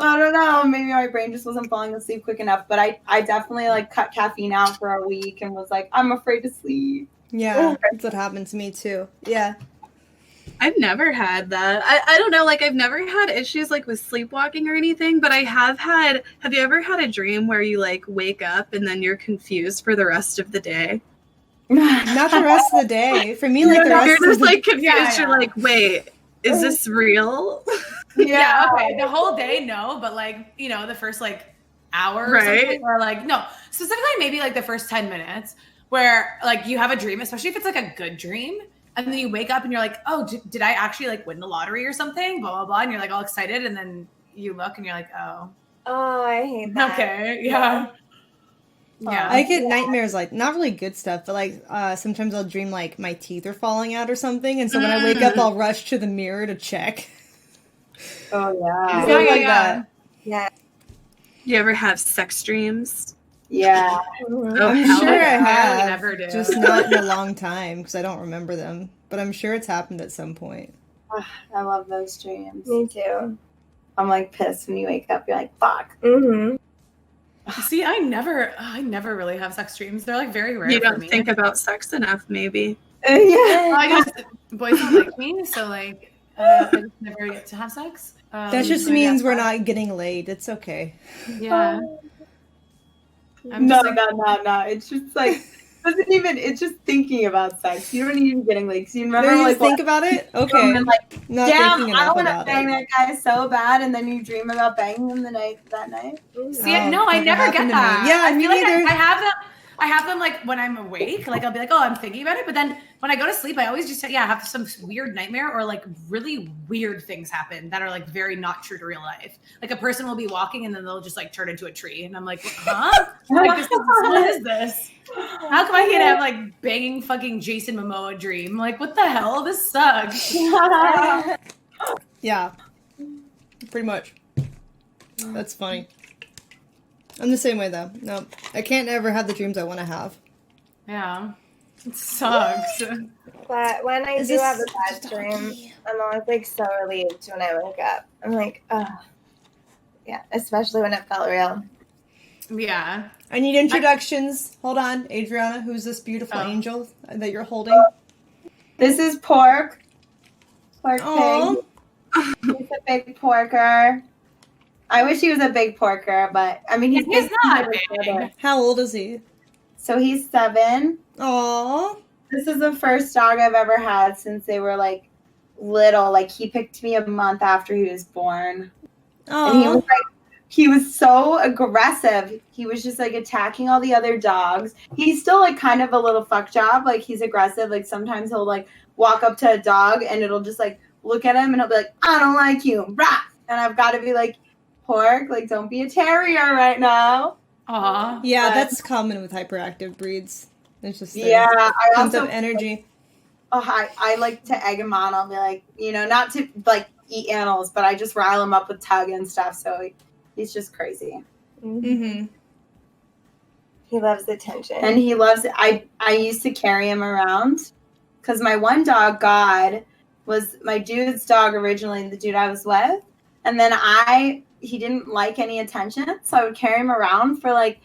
I don't know, maybe my brain just wasn't falling asleep quick enough. But I definitely like cut caffeine out for a week and was like, I'm afraid to sleep. Yeah, that's what happened to me too. Yeah. I've never had that. I don't know, like I've never had issues like with sleepwalking or anything, but I have you ever had a dream where you like wake up and then you're confused for the rest of the day? Not the rest of the day. For me, like the rest you're of just the like confused. Yeah. You're like, wait, is this real? Yeah, okay. The whole day, no, but like, the first like hour or something, or like, no, specifically maybe like the first 10 minutes where like you have a dream, especially if it's like a good dream. And then you wake up and you're like, oh, did I actually like win the lottery or something? Blah, blah, blah. And you're like all excited. And then you look and you're like, oh. Oh, I hate that. Okay. Yeah. Yeah. I get nightmares, like, not really good stuff, but like sometimes I'll dream like my teeth are falling out or something, and so when I wake up I'll rush to the mirror to check. Oh yeah. Stuff like that. Yeah. You ever have sex dreams? Yeah. Mhm. Oh, I'm hell sure I yeah. have, never do. just not in a long time because I don't remember them, but I'm sure it's happened at some point. I love those dreams. Me too. I'm like pissed when you wake up. You're like, fuck. Mm-hmm. See, I never really have sex dreams. They're like very rare You for don't me. think about sex enough, maybe. Yeah. I guess boys don't like me, so like I just never get to have sex. That just so means yeah. we're not getting laid. It's okay. Yeah. I'm No, just like, no. It's just like it's just thinking about sex. You don't even getting like, so you remember Don't you like just think about it? Okay. and like, Not damn, thinking I enough want to about bang it. that guy so bad, and then you dream about banging him that night. see, Oh, no, I never never happened get to me. that. Yeah, I me feel like neither. I have them like when I'm awake. Like I'll be like, oh, I'm thinking about it, but then when I go to sleep, I always just have some weird nightmare or like really weird things happen that are like very not true to real life. Like a person will be walking and then they'll just like turn into a tree, and I'm like, huh? Like what is this? How come I can't have like banging fucking Jason Momoa dream? Like what the hell? This sucks. Yeah. Pretty much. That's funny. I'm the same way though. No, I can't ever have the dreams I want to have. Yeah, it sucks. But when I Is do this have a bad just a dream, hockey? I'm always like so relieved when I wake up. I'm like, oh, yeah, especially when it felt real. Yeah. I need introductions. Hold on, Adriana, who's this beautiful angel that you're holding? This is Pork. Pork Aw. pig. He's a big porker. I wish he was a big porker, but I mean, he's not big. big. How old is he? So he's 7. Aw. This is the first dog I've ever had since they were like little. Like he picked me a month after he was born. And Aw. he was so aggressive. He was just like attacking all the other dogs. He's still like kind of a little fuck job. Like he's aggressive. Like sometimes he'll like walk up to a dog and it'll just like look at him and he'll be like, I don't like you. Rah! And I've got to be like, Pork, like don't be a terrier right now. Aw. Yeah, But- that's common with hyperactive breeds. It's just Yeah, I tons also of energy. I like to egg him on. I'll be like, not to like eat animals, but I just rile him up with tug and stuff. So he's just crazy. Mm-hmm. He loves attention. And he loves it. I used to carry him around because my one dog, God, was my dude's dog originally, the dude I was with. And then he didn't like any attention. So I would carry him around for like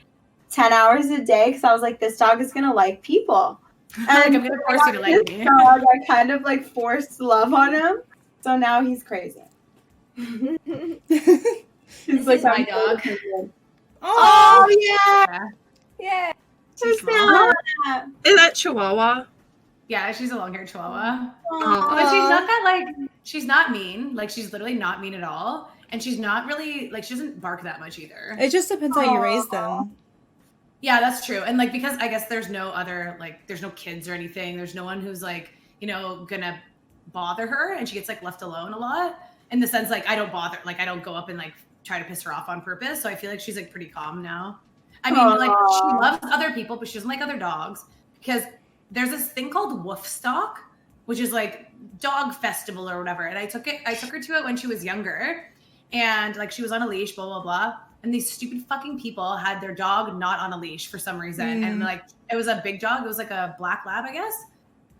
10 hours a day because I was like, this dog is going to like people. Like, And I'm gonna force you to like me. dog, I kind of like forced love on him. So now he's crazy. He's This is my I'm dog. so good. Oh, yeah. yeah. Who's small. that? Is that Chihuahua? Yeah, she's a long-haired Chihuahua. Oh. But she's not that like she's not mean. Like she's literally not mean at all. And she's not really like she doesn't bark that much either. it just depends how you raise them. Yeah, that's true. And like because I guess there's no other like there's no kids or anything. There's no one who's like, gonna bother her and she gets like left alone a lot. In the sense like I don't bother, like I don't go up and like try to piss her off on purpose. So I feel like she's like pretty calm now. I mean, like she loves other people, but she doesn't like other dogs because there's this thing called Woofstock, which is like dog festival or whatever. And I took her to it when she was younger, and like she was on a leash, blah blah blah. And these stupid fucking people had their dog not on a leash for some reason, and like it was a big dog. It was like a black lab, I guess.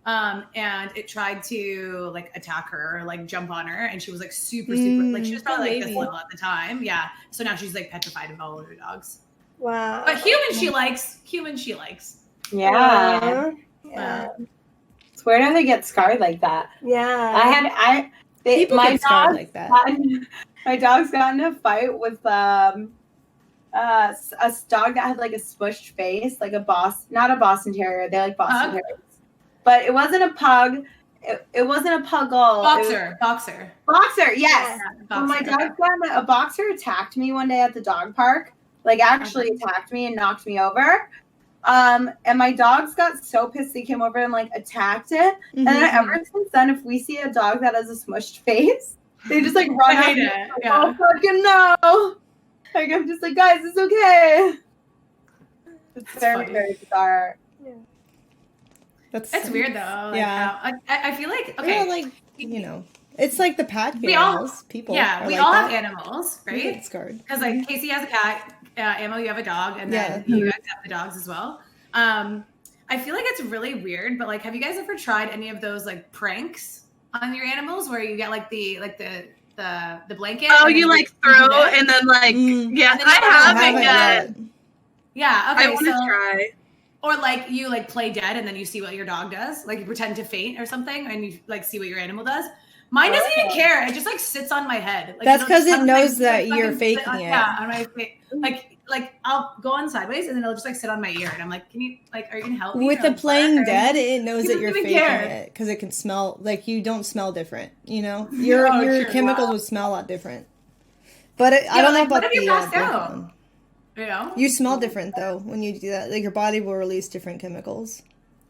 And it tried to like attack her or like jump on her, and she was like super like she was probably like this level at the time. Yeah. So now she's like petrified of all of her dogs. Wow. But human she likes. Yeah. Wow. Yeah. It's weird how they get scarred like that. Yeah. People my get scarred dog like that. My dog's got in a fight with a dog that had like a smushed face, like not a Boston Terrier. They like Boston Terriers, but it wasn't a pug. It wasn't a puggle. Boxer. Boxer, yes. Boxer. My dog got a boxer attacked me one day at the dog park. Like actually attacked me and knocked me over. And my dogs got so pissed they came over and like attacked it. And then ever since then, if we see a dog that has a smushed face, they just like run I up. hate it. Like, Yeah. oh fucking no! Like I'm just like, guys, it's okay. It's That's very, funny. very bizarre. It's weird though. Like, Yeah. I feel like Okay. okay. Like, you know, it's like the pack We all- animals. People. Yeah, are we like all that. have animals, You get right? scarred. Because like Casey has a cat, Ammo, you have a dog, and then Yeah. you guys have the dogs as well. I feel like it's really weird, but like, have you guys ever tried any of those like pranks on your animals where you get like the blanket? Oh, and you then like do throw this? and then like yeah, And then you I have haven't it yet. Yeah. Okay. I want to try. Or like you like play dead and then you see what your dog does. Like you pretend to faint or something and you like see what your animal does. Mine doesn't even care. It just like sits on my head. Like, That's it'll just 'cause it come knows and, that like, you're fucking sit faking it. Yeah, on my face. Like I'll go on sideways and then it'll just like sit on my ear and I'm like, are you gonna help me? With Or, the like, playing bark? Or dead, anything? it knows He that doesn't you're even faking care. it because it can smell like you don't smell different. You know, your true, chemicals wow. would smell a lot different. But I Yeah, don't know like, what about if you the passed blanket out? one. You know? You smell different though when you do that. Like your body will release different chemicals.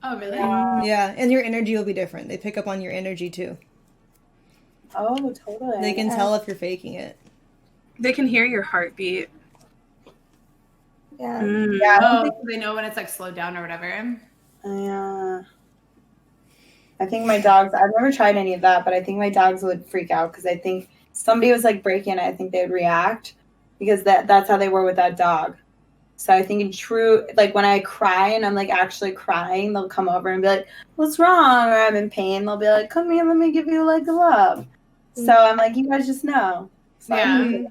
Oh really? Yeah, and your energy will be different. They pick up on your energy too. Oh, totally. They can tell if you're faking it. They can hear your heartbeat. Yeah. Yeah. Oh, they know when it's like slowed down or whatever. I think my dogs, I've never tried any of that, but I think my dogs would freak out because I think somebody was like breaking it. I think they would react because that's how they were with that dog. So I think in true, like when I cry and I'm like actually crying, they'll come over and be like, what's wrong? Or I'm in pain. They'll be like, come here, let me give you like a love. So I'm like, you guys just know. So Yeah.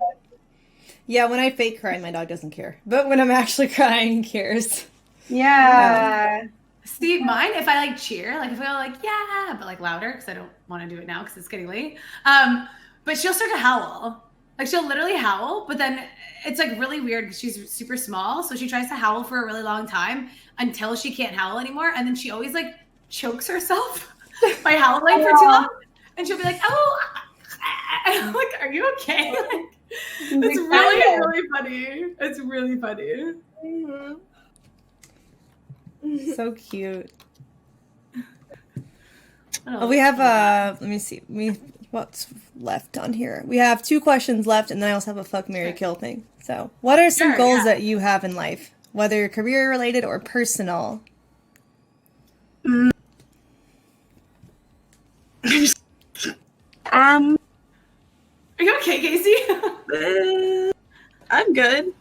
Yeah, when I fake cry, my dog doesn't care. But when I'm actually crying, he cares. Yeah. See, mine, if I like cheer, like if I go like, yeah, but like louder, because I don't want to do it now because it's getting late. But she'll start to howl. Like she'll literally howl, but then it's like really weird because she's super small. So she tries to howl for a really long time until she can't howl anymore. And then she always like chokes herself by howling for too long. And she'll be like, oh, and I'm like, are you okay? Like, it's really, really funny. It's really funny. So cute. Oh, We have let me see. What's left on here? We have 2 questions left, and then I also have a fuck, marry, kill thing. So, what are some Sure, goals yeah. that you have in life, whether career related or personal? Are you okay, Casey? I'm good.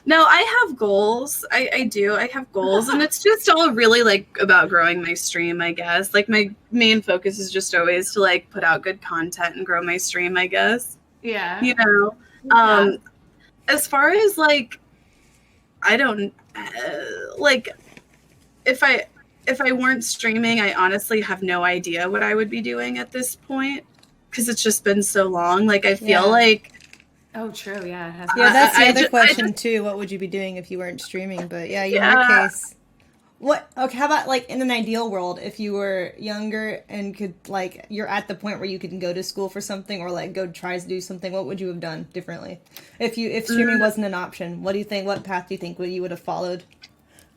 No, I have goals. I do. I have goals. And it's just all really like about growing my stream, I guess. Like my main focus is just always to like put out good content and grow my stream, I guess. Yeah. You know, as far as like, I don't like if I weren't streaming, I honestly have no idea what I would be doing at this point because it's just been so long. Like I feel like. Oh, true. Yeah. It has Yeah, that's the I other ju- I question too. What would you be doing if you weren't streaming? But yeah, in your Yeah. case, what? Okay, how about like in an ideal world, if you were younger and could like you're at the point where you can go to school for something or like go try to do something, what would you have done differently? If streaming wasn't an option, what do you think? What path do you think you would have followed?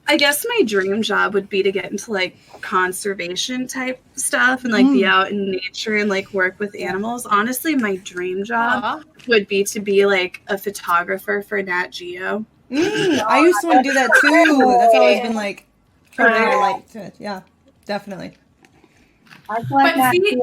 I guess my dream job would be to get into like conservation type stuff and like be out in nature and like work with animals. Honestly, my dream job would be to be like a photographer for Nat Geo. I used to want to do that too. That's always been like something I like to. Yeah, definitely. I feel like But see,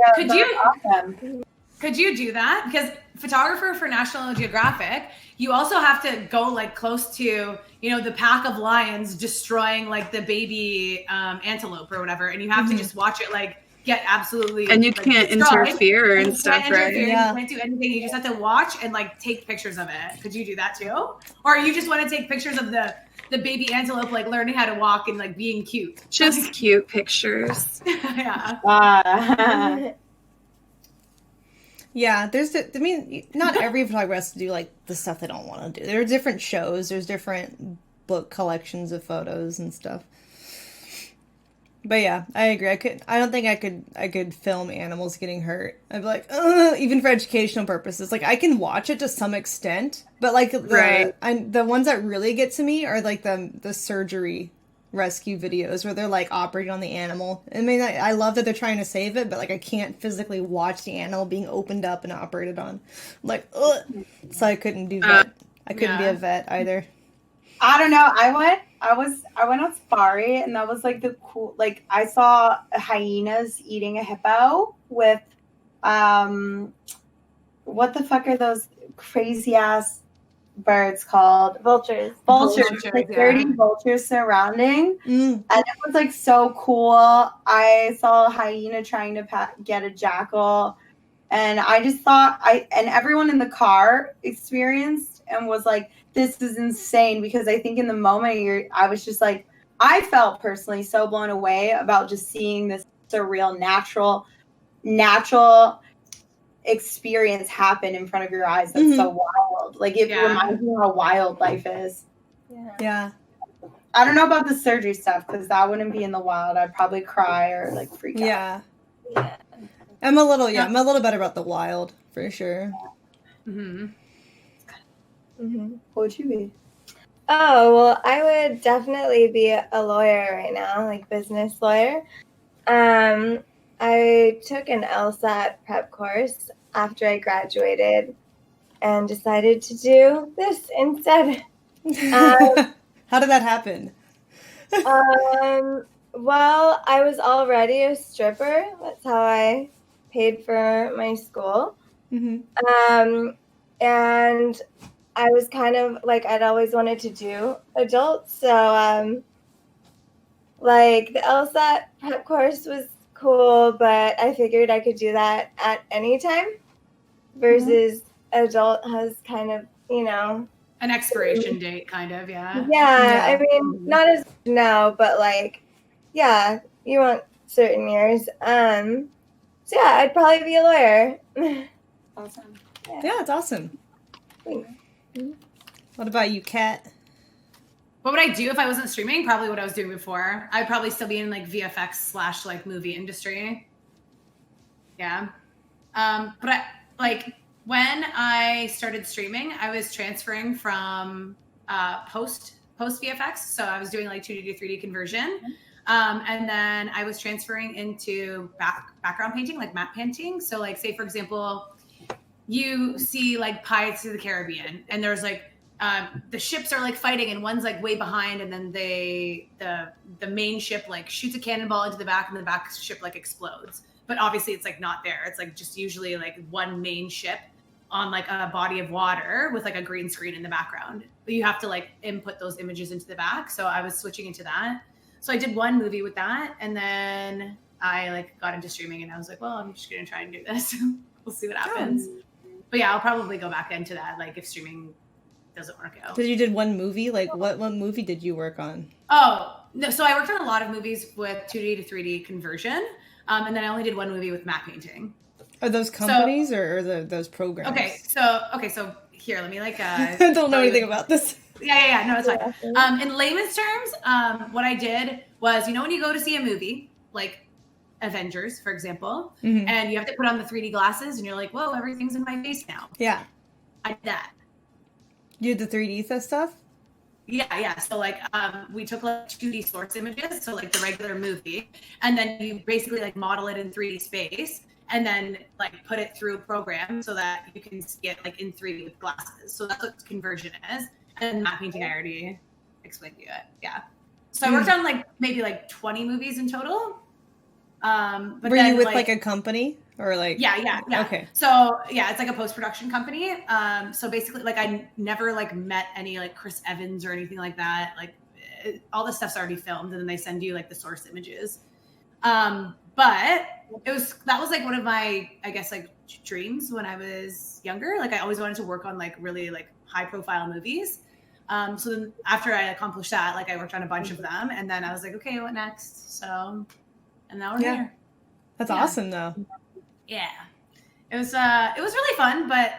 awesome. could you do that? Because photographer for National Geographic, you also have to go like close to, you know, the pack of lions destroying like the baby antelope or whatever, and you have to just watch it like get absolutely And you like, can't destroyed. interfere and You stuff, can't right? interfere, Yeah. You can't do anything. You just have to watch and like take pictures of it. Could you do that too? Or you just want to take pictures of the baby antelope like learning how to walk and like being cute? Just cute pictures. Yeah. Yeah, I mean, not every photographer has to do like the stuff they don't want to do. There are different shows. There's different book collections of photos and stuff. But yeah, I agree. I don't think I could film animals getting hurt. I'd be like, ugh, even for educational purposes. Like I can watch it to some extent, but like the ones that really get to me are like the surgery rescue videos where they're like operating on the animal. I mean, I love that they're trying to save it, but like I can't physically watch the animal being opened up and operated on. I'm like, ugh. So I couldn't do vet. I couldn't be a vet either. I don't know. I I went on safari, and that was like the cool. Like I saw hyenas eating a hippo with, what the fuck are those crazy ass birds called? Vultures. Vultures, Vultures, like yeah. 30 vultures surrounding, Mm. and it was like so cool. I saw a hyena trying to get a jackal, and I just thought and everyone in the car experienced and was like, "This is insane," because I think in the moment I was just like, I felt personally so blown away about just seeing this surreal, natural experience happen in front of your eyes. That's so wild. Like it reminds me how wild life is. Yeah. I don't know about the surgery stuff because that wouldn't be in the wild. I'd probably cry or like freak out. Yeah. I'm a little better about the wild for sure. Mm-hmm. What would you be? Oh, well, I would definitely be a lawyer right now, like business lawyer. I took an LSAT prep course after I graduated and decided to do this instead. How did that happen? Well, I was already a stripper. That's how I paid for my school. Mm-hmm. And I was kind of like, I'd always wanted to do adults. So, like the LSAT prep course was cool, but I figured I could do that at any time versus adult has kind of, An expiration date, kind of, yeah. Yeah, I mean, not as now, but like, yeah, you want certain years. So yeah, I'd probably be a lawyer. Awesome. Yeah, it's awesome. What about you, Kat? What would I do if I wasn't streaming? Probably what I was doing before. I'd probably still be in like VFX / like movie industry. Yeah. But when I started streaming, I was transferring from post VFX. So I was doing like 2D to 3D conversion. And then I was transferring into background painting, like matte painting. So like, say for example, you see like Pirates of the Caribbean and there's like, the ships are like fighting and one's like way behind and then the main ship like shoots a cannonball into the back and the back ship like explodes. But obviously it's like not there. It's like just usually like one main ship on like a body of water with like a green screen in the background. But you have to like input those images into the back. So I was switching into that. So I did one movie with that. And then I like got into streaming and I was like, well, I'm just going to try and do this. We'll see what happens. But yeah, I'll probably go back into that. Like if streaming doesn't work out. Because you did one movie? Like what movie did you work on? Oh, no. So I worked on a lot of movies with 2D to 3D conversion. And then I only did one movie with matte painting. Are those companies or those programs? Okay, so here, let me like. I don't know anything about this. Yeah. No, it's fine. In layman's terms, what I did was, when you go to see a movie, like Avengers, for example, and you have to put on the 3D glasses, and you're like, whoa, everything's in my face now. Yeah. I did that. You did the 3D stuff? Yeah. So like, we took like 2D source images, so like the regular movie, and then you basically like model it in 3D space, and then like put it through a program so that you can see it like in 3D with glasses. So that's what conversion is. And matte painting, I already explained to you. Yeah. So I worked on like maybe like 20 movies in total. But were you with like a company or like? Yeah. Okay. So yeah, it's like a post-production company. So basically like I never like met any like Chris Evans or anything like that. Like all the stuff's already filmed and then they send you like the source images. But that was like one of my, I guess, like dreams when I was younger. Like I always wanted to work on like really like high profile movies. So then after I accomplished that, like I worked on a bunch of them and then I was like, okay, what next? So, and now we're here. That's awesome though. Yeah. It was really fun, but,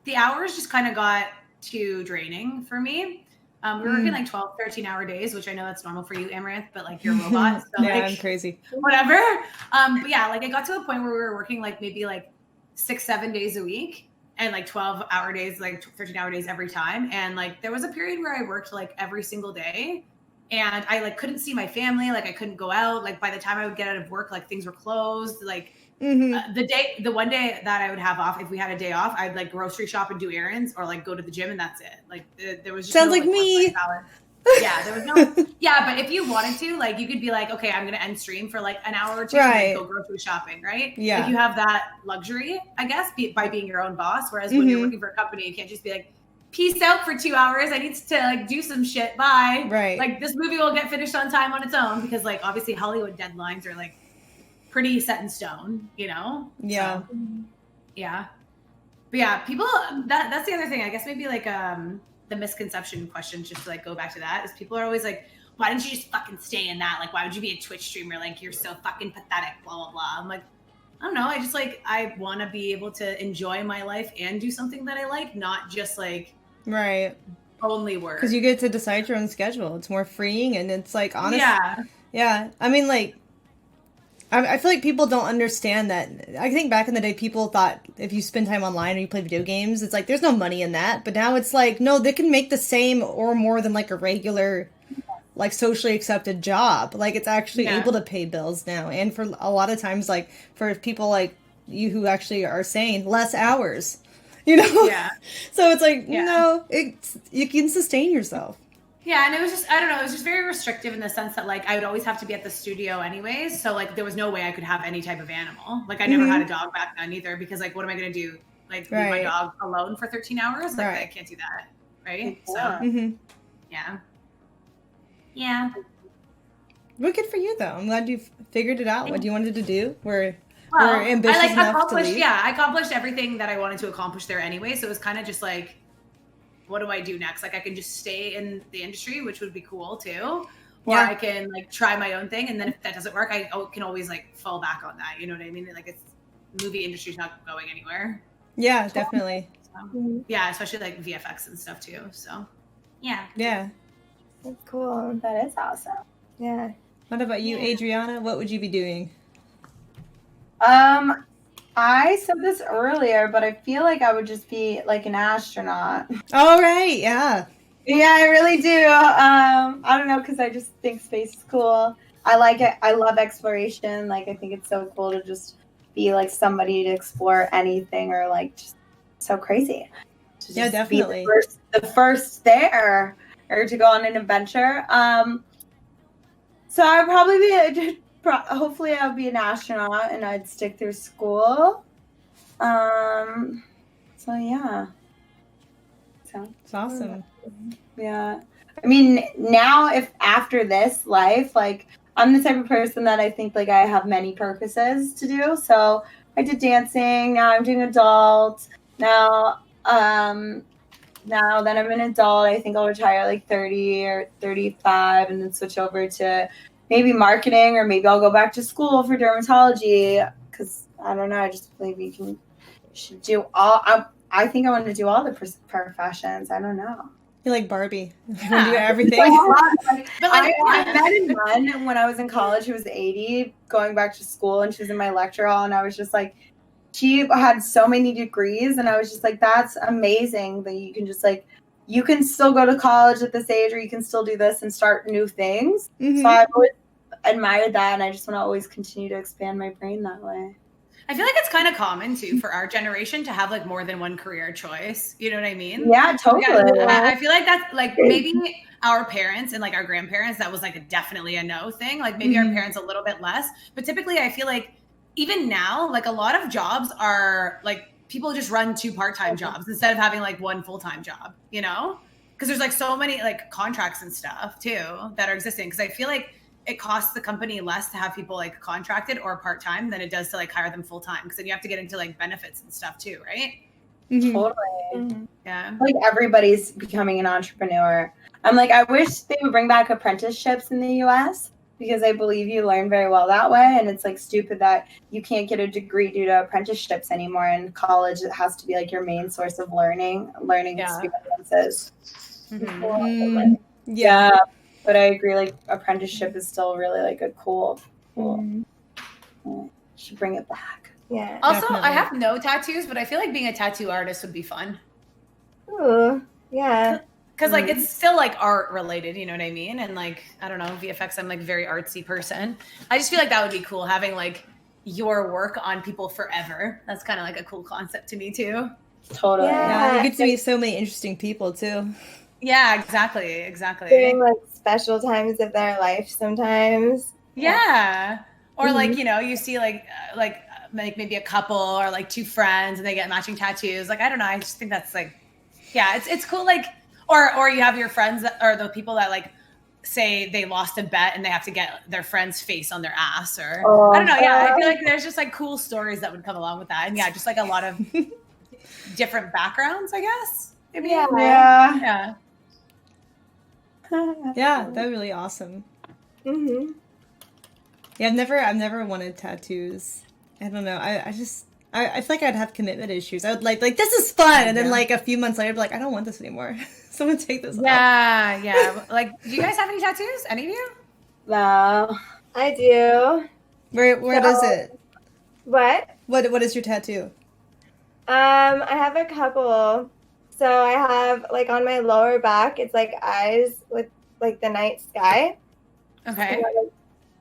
the hours just kind of got too draining for me. We were working like 12, 13-hour days, which I know that's normal for you, Amouranth, but like you're a robot. So yeah, like, I'm crazy. Whatever. But yeah, like I got to a point where we were working like maybe like 6-7 days a week and like 12-hour days, like 13-hour days every time. And like there was a period where I worked like every single day and I like couldn't see my family. Like I couldn't go out. Like by the time I would get out of work, like things were closed. Like the one day that I would have off, if we had a day off, I'd like grocery shop and do errands or like go to the gym and that's it. Like there was just sounds like me. Yeah, there was no. Yeah, but if you wanted to, like, you could be like, okay, I'm gonna end stream for like an hour or two and then go grocery shopping, right? Yeah. Like, you have that luxury, I guess, by being your own boss. Whereas when you're working for a company, you can't just be like, peace out for 2 hours. I need to like do some shit. Bye. Right. Like, this movie will get finished on time on its own because, like, obviously Hollywood deadlines are like pretty set in stone, you know? Yeah. So, yeah. But yeah, people. That's the other thing. I guess maybe like the misconception question, just to like go back to that, is people are always like, why didn't you just fucking stay in that? Like, why would you be a Twitch streamer? Like, you're so fucking pathetic, blah, blah, blah. I'm like, I don't know. I just like, I want to be able to enjoy my life and do something that I like, not just like only work. Because you get to decide your own schedule. It's more freeing, and it's like, honestly. Yeah. I mean, like, I feel like people don't understand that. I think back in the day, people thought if you spend time online or you play video games, it's like, there's no money in that. But now it's like, no, they can make the same or more than like a regular, like, socially accepted job. Like, it's actually able to pay bills now. And for a lot of times, like, for people like you who actually are saying less hours, you know? Yeah. So it's like, no, you can sustain yourself. Yeah, and it was just, I don't know, it was just very restrictive in the sense that, like, I would always have to be at the studio anyways, so, like, there was no way I could have any type of animal. Like, I never had a dog back then either, because, like, what am I going to do? Like, leave my dog alone for 13 hours? Like, I can't do that, right? So, yeah. Yeah. Well, good for you, though. I'm glad you've figured it out, what you wanted to do. We're Well, ambitious I, like, enough to leave. Yeah, I accomplished everything that I wanted to accomplish there anyway, so it was kind of just, like, what do I do next? Like, I can just stay in the industry, which would be cool too. Or I can like try my own thing. And then if that doesn't work, I can always like fall back on that. You know what I mean? Like, it's movie industry's not going anywhere. Yeah, definitely. So, yeah, especially like VFX and stuff too. So yeah. Yeah. That's cool. That is awesome. Yeah. What about you, Adriana? What would you be doing? I said this earlier, but I feel like I would just be like an astronaut. All right, yeah. Yeah, I really do. I don't know, because I just think space is cool. I like it. I love exploration. Like, I think it's so cool to just be like somebody to explore anything, or like just so crazy. Yeah, definitely. Be the first there, or to go on an adventure. So I'd probably be hopefully I'll be an astronaut and I'd stick through school. So yeah. It's awesome. Yeah. I mean, now if after this life, like, I'm the type of person that I think like I have many purposes to do. So I did dancing, now I'm doing adult. Now that I'm an adult, I think I'll retire like 30 or 35 and then switch over to maybe marketing, or maybe I'll go back to school for dermatology, because I don't know, I just believe you should do all. I think I want to do all the professions. I don't know. You're like Barbie. You want to do everything. I met a nun when I was in college who was 80, going back to school, and she was in my lecture hall, and I was just like, she had so many degrees, and I was just like, that's amazing that you can just like, you can still go to college at this age, or you can still do this and start new things. So I've always admired that, and I just want to always continue to expand my brain that way. I feel like it's kind of common too for our generation to have like more than one career choice. You know what I mean? Yeah, totally. I feel like that's like maybe our parents and like our grandparents, that was like definitely a no thing. Like maybe our parents a little bit less, but typically I feel like even now, like a lot of jobs are like people just run 2 part-time jobs instead of having like 1 full-time job, you know? Because there's like so many like contracts and stuff too that are existing. Because I feel like it costs the company less to have people like contracted or part-time than it does to like hire them full-time, because then you have to get into like benefits and stuff too, right? Totally. Yeah. Like everybody's becoming an entrepreneur. I'm like, I wish they would bring back apprenticeships in the US, because I believe you learn very well that way. And it's like stupid that you can't get a degree due to apprenticeships anymore. In college, it has to be like your main source of learning experiences. Yeah. But I agree, like apprenticeship is still really like a cool. Should bring it back. Yeah. Also, Definitely. I have no tattoos, but I feel like being a tattoo artist would be fun. Ooh, yeah. Because like it's still like art related, you know what I mean? And like, I don't know, VFX, I'm like a very artsy person. I just feel like that would be cool, having like your work on people forever. That's kind of like a cool concept to me too. Totally. Yeah, Yeah. you get to meet so many interesting people too. Yeah, exactly. During Exactly. like special times of their life sometimes. Yeah. Or like, Mhm. you see like maybe a couple or like two friends and they get matching tattoos. Like, I don't know. I just think that's like, yeah, it's cool. Like, or you have your friends or the people that like say they lost a bet and they have to get their friend's face on their ass, or I don't know. Yeah, I feel like there's just like cool stories that would come along with that. And yeah, just like a lot of different backgrounds, I guess. Maybe. Yeah. Yeah. Yeah, that'd be really awesome. Mhm. Yeah, I've never wanted tattoos. I don't know. I feel like I'd have commitment issues. I would like this is fun, and then Yeah. like a few months later, I'd be like, I don't want this anymore. Someone take this off. Yeah. Like, do you guys have any tattoos? Any of you? No. I do. Where does it? What? What is your tattoo? I have a couple. So I have like on my lower back, it's like eyes with like the night sky. Okay. So,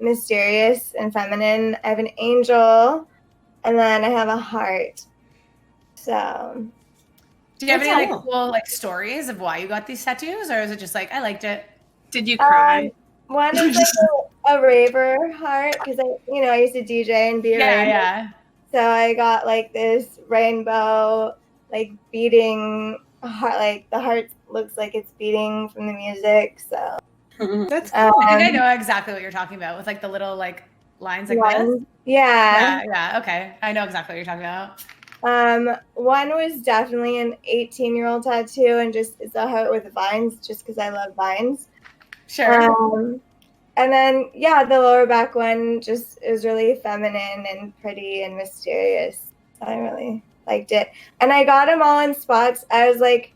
mysterious and feminine. I have an angel, and then I have a heart. So Do you have any That's like cool. cool like stories of why you got these tattoos, or is it just like I liked it? Did you cry? one is like a raver heart because I used to DJ and be a raver. Yeah. So I got like this rainbow, like beating heart, like the heart looks like it's beating from the music. So That's I cool. think I know exactly what you're talking about with like the little like lines like this. one, yeah. Yeah. Okay, I know exactly what you're talking about. One was definitely an 18-year-old tattoo, and just it's a heart with vines, just because I love vines. Sure. And then the lower back one just is really feminine and pretty and mysterious. I really liked it, and I got them all in spots. I was like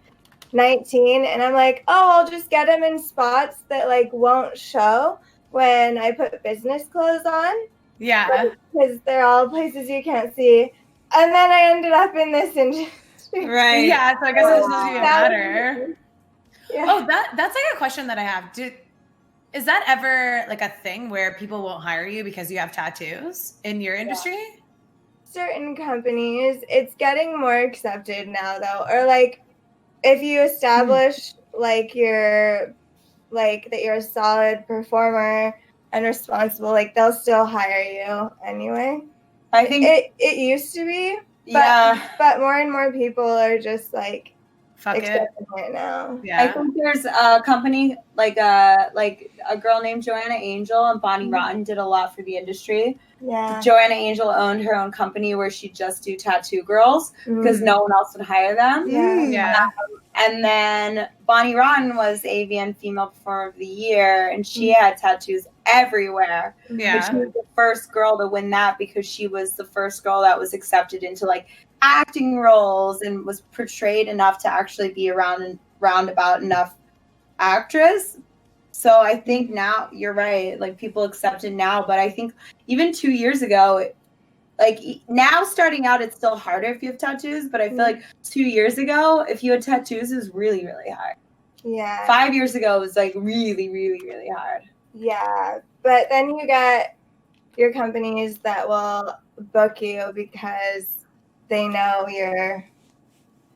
19, and I'm like, oh, I'll just get them in spots that like won't show when I put business clothes on. Yeah. Because they're all places you can't see. And then I ended up in this industry. Right. Yeah. So I guess it doesn't even That was- matter. Yeah. Oh, that's like a question that I have. Is that ever like a thing where people won't hire you because you have tattoos in your industry? Certain companies, it's getting more accepted now, though. Or like, if you establish like you're like that you're a solid performer and responsible, like they'll still hire you anyway. I think It used to be, but more and more people are just like Fuck it. accepting it now. Yeah. I think there's a company like a girl named Joanna Angel and Bonnie Rotten did a lot for the industry. Yeah. Joanna Angel owned her own company where she'd just do tattoo girls because no one else would hire them. Yeah. And then Bonnie Rotten was AVN Female Performer of the Year, and she had tattoos everywhere. But Yeah. she was the first girl to win that because she was the first girl that was accepted into like acting roles and was portrayed enough to actually be roundabout enough actress. So I think now you're right, like people accept it now, but I think even 2 years ago, like now starting out, it's still harder if you have tattoos, but I feel like 2 years ago, if you had tattoos, it was really, really hard. Yeah. 5 years ago, it was like really, really, really hard. Yeah. But then you get your companies that will book you because they know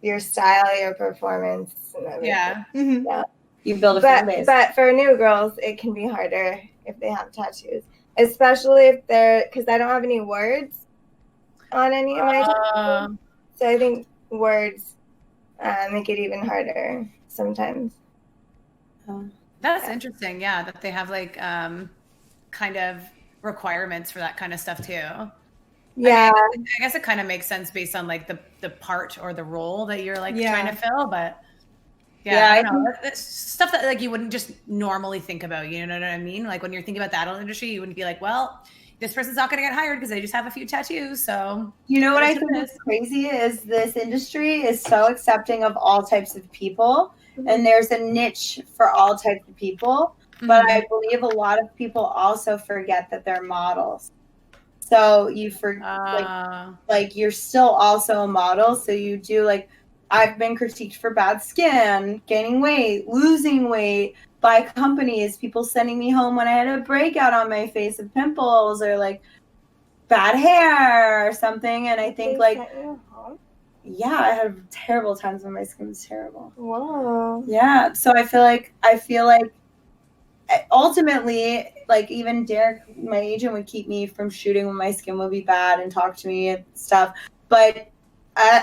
your style, your performance, and everything. Yeah. Mm-hmm. You build a fan base. But for new girls, it can be harder if they have tattoos, especially if because I don't have any words on any of my tattoos. So I think words make it even harder sometimes. That's interesting. Yeah, that they have like kind of requirements for that kind of stuff too. Yeah. I guess it kind of makes sense based on like the part or the role that you're like trying to fill, but I don't know. It's stuff that like you wouldn't just normally think about. You know what I mean? Like when you're thinking about the adult industry, you wouldn't be like, well, this person's not going to get hired because they just have a few tattoos. So you know what I think is crazy is this industry is so accepting of all types of people, and there's a niche for all types of people. But I believe a lot of people also forget that they're models. So you like you're still also a model. So you do like. I've been critiqued for bad skin, gaining weight, losing weight by companies, people sending me home when I had a breakout on my face of pimples or like bad hair or something. And I think like, yeah, I had terrible times when my skin was terrible. Whoa. Yeah, so I feel like ultimately, like even Derek, my agent, would keep me from shooting when my skin would be bad and talk to me and stuff. But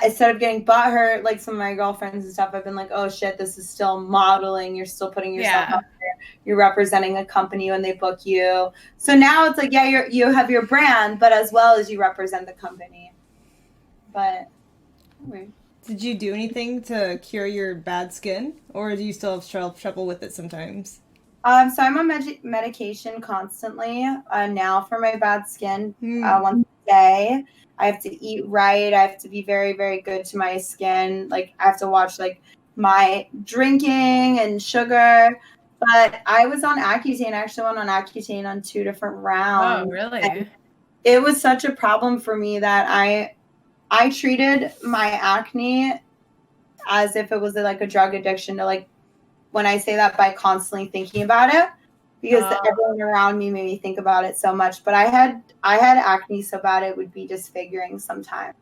instead of getting butthurt, like some of my girlfriends and stuff, I've been like, oh shit, this is still modeling. You're still putting yourself out there. You're representing a company when they book you. So now it's like, yeah, you have your brand, but as well as you represent the company. But anyway. Did you do anything to cure your bad skin, or do you still have trouble with it sometimes? So I'm on medication constantly now for my bad skin. Once a day, I have to eat right. I have to be very, very good to my skin. Like I have to watch like my drinking and sugar. But I was on Accutane. I actually went on Accutane on 2 different rounds. Oh, really? And it was such a problem for me that I treated my acne as if it was like a drug addiction. To like, when I say that, by constantly thinking about it, because everyone around me made me think about it so much. But I had acne so bad it would be disfiguring sometimes.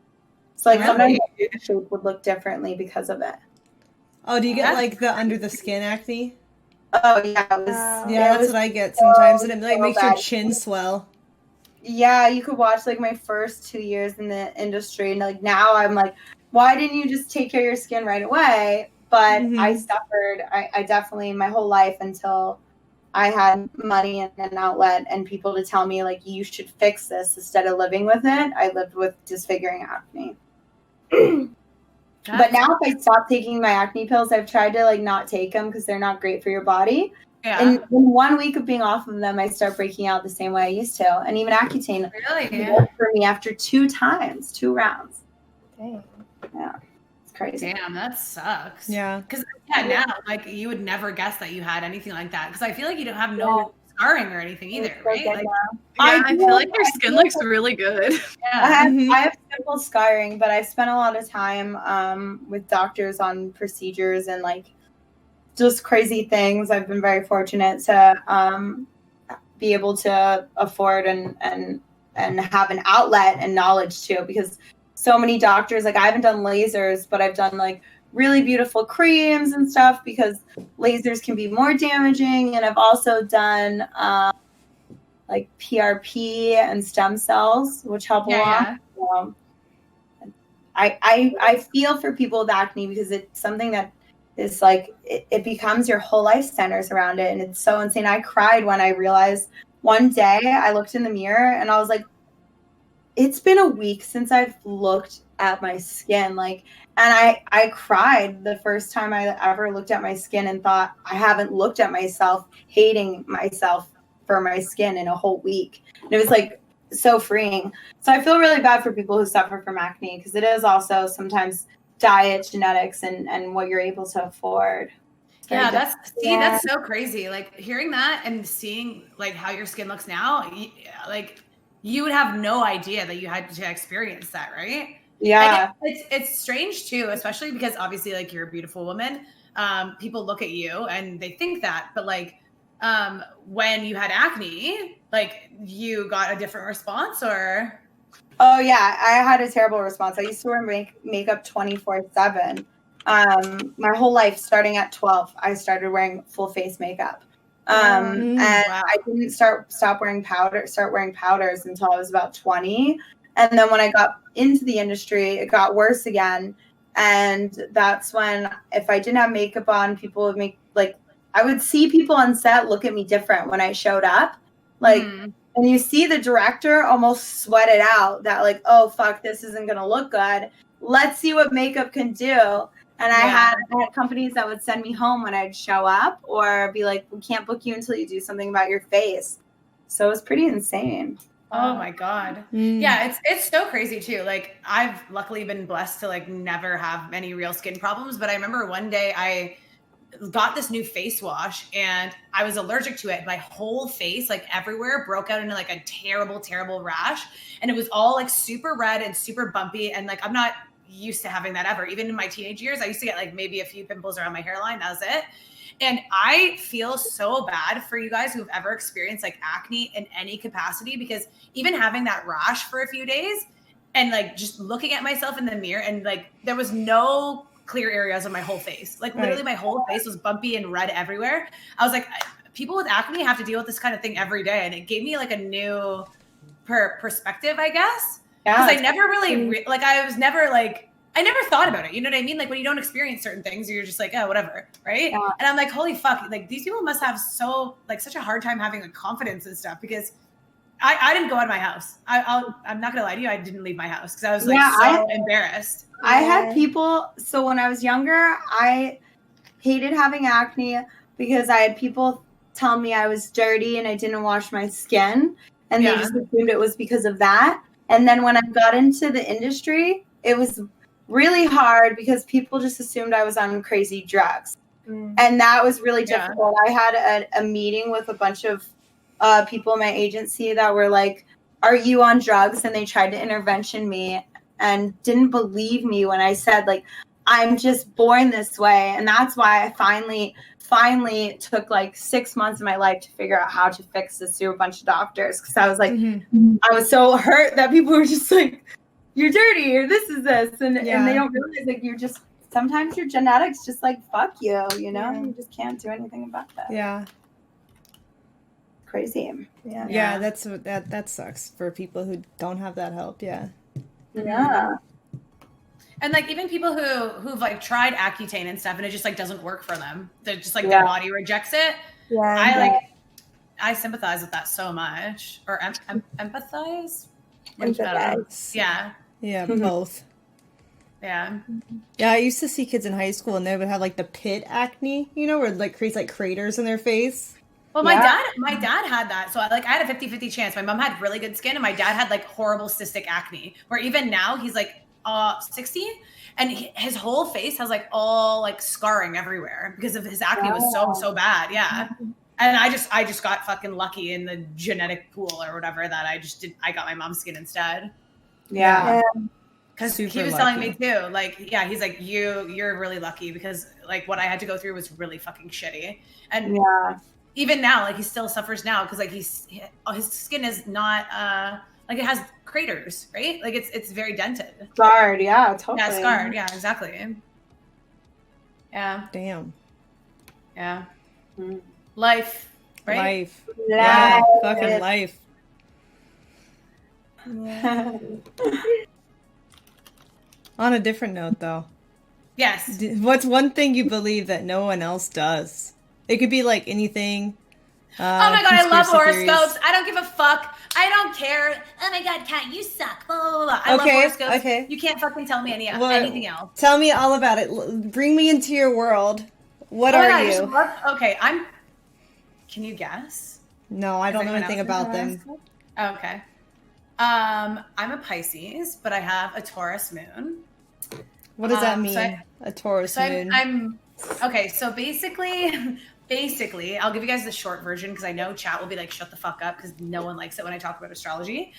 So like sometimes the shape would look differently because of it. Oh, do you get like the under the skin acne? Oh yeah, that's what I get sometimes, and it like makes your chin swell. Yeah, you could watch like my first 2 years in the industry, and like now I'm like, why didn't you just take care of your skin right away? But I suffered. I definitely my whole life until I had money and an outlet and people to tell me like you should fix this instead of living with it. I lived with disfiguring acne. But now if I stop taking my acne pills, I've tried to like not take them because they're not great for your body. Yeah. And in 1 week of being off of them, I start breaking out the same way I used to. And even Accutane worked for me after 2 rounds. Dang. Yeah. Crazy. Damn, that sucks. Yeah. Because now, like, you would never guess that you had anything like that. Because I feel like you don't have no scarring or anything either, right? Like, I feel like your skin looks really good. Yeah. I have simple scarring, but I spent a lot of time with doctors on procedures and like just crazy things. I've been very fortunate to be able to afford and have an outlet and knowledge too, because so many doctors, like I haven't done lasers, but I've done like really beautiful creams and stuff because lasers can be more damaging. And I've also done like PRP and stem cells, which help a lot. I feel for people with acne because it's something that is like, it becomes your whole life centers around it. And it's so insane. I cried when I realized one day I looked in the mirror and I was like, it's been a week since I've looked at my skin, like, and I cried the first time I ever looked at my skin and thought I haven't looked at myself, hating myself for my skin in a whole week. And it was like so freeing. So I feel really bad for people who suffer from acne because it is also sometimes diet, genetics, and what you're able to afford. Yeah, that's so crazy. Like hearing that and seeing like how your skin looks now, like you would have no idea that you had to experience that, right? Yeah. It's strange too, especially because obviously like you're a beautiful woman. People look at you and they think that, but like when you had acne, like you got a different response or? Oh yeah, I had a terrible response. I used to wear makeup 24/7. My whole life, starting at 12, I started wearing full face makeup. And I didn't start wearing powders until I was about 20. And then when I got into the industry, it got worse again. And that's when, if I didn't have makeup on, people would I would see people on set look at me different when I showed up. Like, and you see the director almost sweat it out that like, oh, fuck, this isn't going to look good. Let's see what makeup can do. And I had companies that would send me home when I'd show up or be like, we can't book you until you do something about your face. So it was pretty insane. Oh my God. Yeah, it's so crazy too. Like I've luckily been blessed to like never have any real skin problems. But I remember one day I got this new face wash and I was allergic to it. My whole face, like everywhere, broke out into like a terrible, terrible rash. And it was all like super red and super bumpy. And like I'm not used to having that ever. Even in my teenage years, I used to get like maybe a few pimples around my hairline. That was it. And I feel so bad for you guys who've ever experienced like acne in any capacity, because even having that rash for a few days, and like just looking at myself in the mirror, and like there was no clear areas of my whole face. Like literally my whole face was bumpy and red everywhere. I was like, people with acne have to deal with this kind of thing every day. And it gave me like a new perspective, I guess. Because I never really, I never thought about it. You know what I mean? Like when you don't experience certain things, you're just like, oh, whatever. Right. Yeah. And I'm like, holy fuck. Like these people must have such a hard time having like confidence and stuff, because I didn't go out of my house. I'm not gonna lie to you. I didn't leave my house because I was like embarrassed. I had people. So when I was younger, I hated having acne because I had people tell me I was dirty and I didn't wash my skin, and they just assumed it was because of that. And then when I got into the industry, it was really hard because people just assumed I was on crazy drugs, and that was really difficult. I had a meeting with a bunch of people in my agency that were like, are you on drugs? And they tried to intervention me and didn't believe me when I said, like, I'm just born this way. And that's why I finally took like 6 months of my life to figure out how to fix this through a bunch of doctors. Because I was like, I was so hurt that people were just like, you're dirty, or this is this. And they don't realize, like, you're just, sometimes your genetics just like, fuck you, you know? You just can't do anything about that. Yeah. Crazy. Yeah, that sucks for people who don't have that help. Yeah. And like even people who've like tried Accutane and stuff, and it just like doesn't work for them. They're just like their body rejects it. I sympathize with that so much. Or empathize. Yeah, both. Yeah. Yeah, I used to see kids in high school and they would have like the pit acne, you know, where it like creates like craters in their face. Well, my dad had that. So I had a 50-50 chance. My mom had really good skin, and my dad had like horrible cystic acne, where even now he's like 60, and his whole face has like all like scarring everywhere because of his acne was so bad. Yeah. And I just got fucking lucky in the genetic pool or whatever that I got my mom's skin instead. Yeah. Because he was telling me too, like, he's like, you're really lucky, because like what I had to go through was really fucking shitty. And even now, like he still suffers now because like his skin is not like it has craters, right? Like it's very dented. Scarred, totally. Yeah, scarred, exactly. Yeah. Damn. Yeah. Life, right? Life. Yeah, fucking life. Yeah. On a different note, though. Yes. What's one thing you believe that no one else does? It could be like anything. Oh my god, I love horoscopes. Theories. I don't give a fuck. I don't care. Oh my god, Kat, you suck. Blah, blah, blah. I love horoscopes. Okay. You can't fucking tell me anything else. Tell me all about it. Bring me into your world. What are you? Can you guess? No, I don't know anything about them. Okay. I'm a Pisces, but I have a Taurus moon. What does that mean? A Taurus moon. Okay, so basically, I'll give you guys the short version because I know chat will be like, shut the fuck up, because no one likes it when I talk about astrology.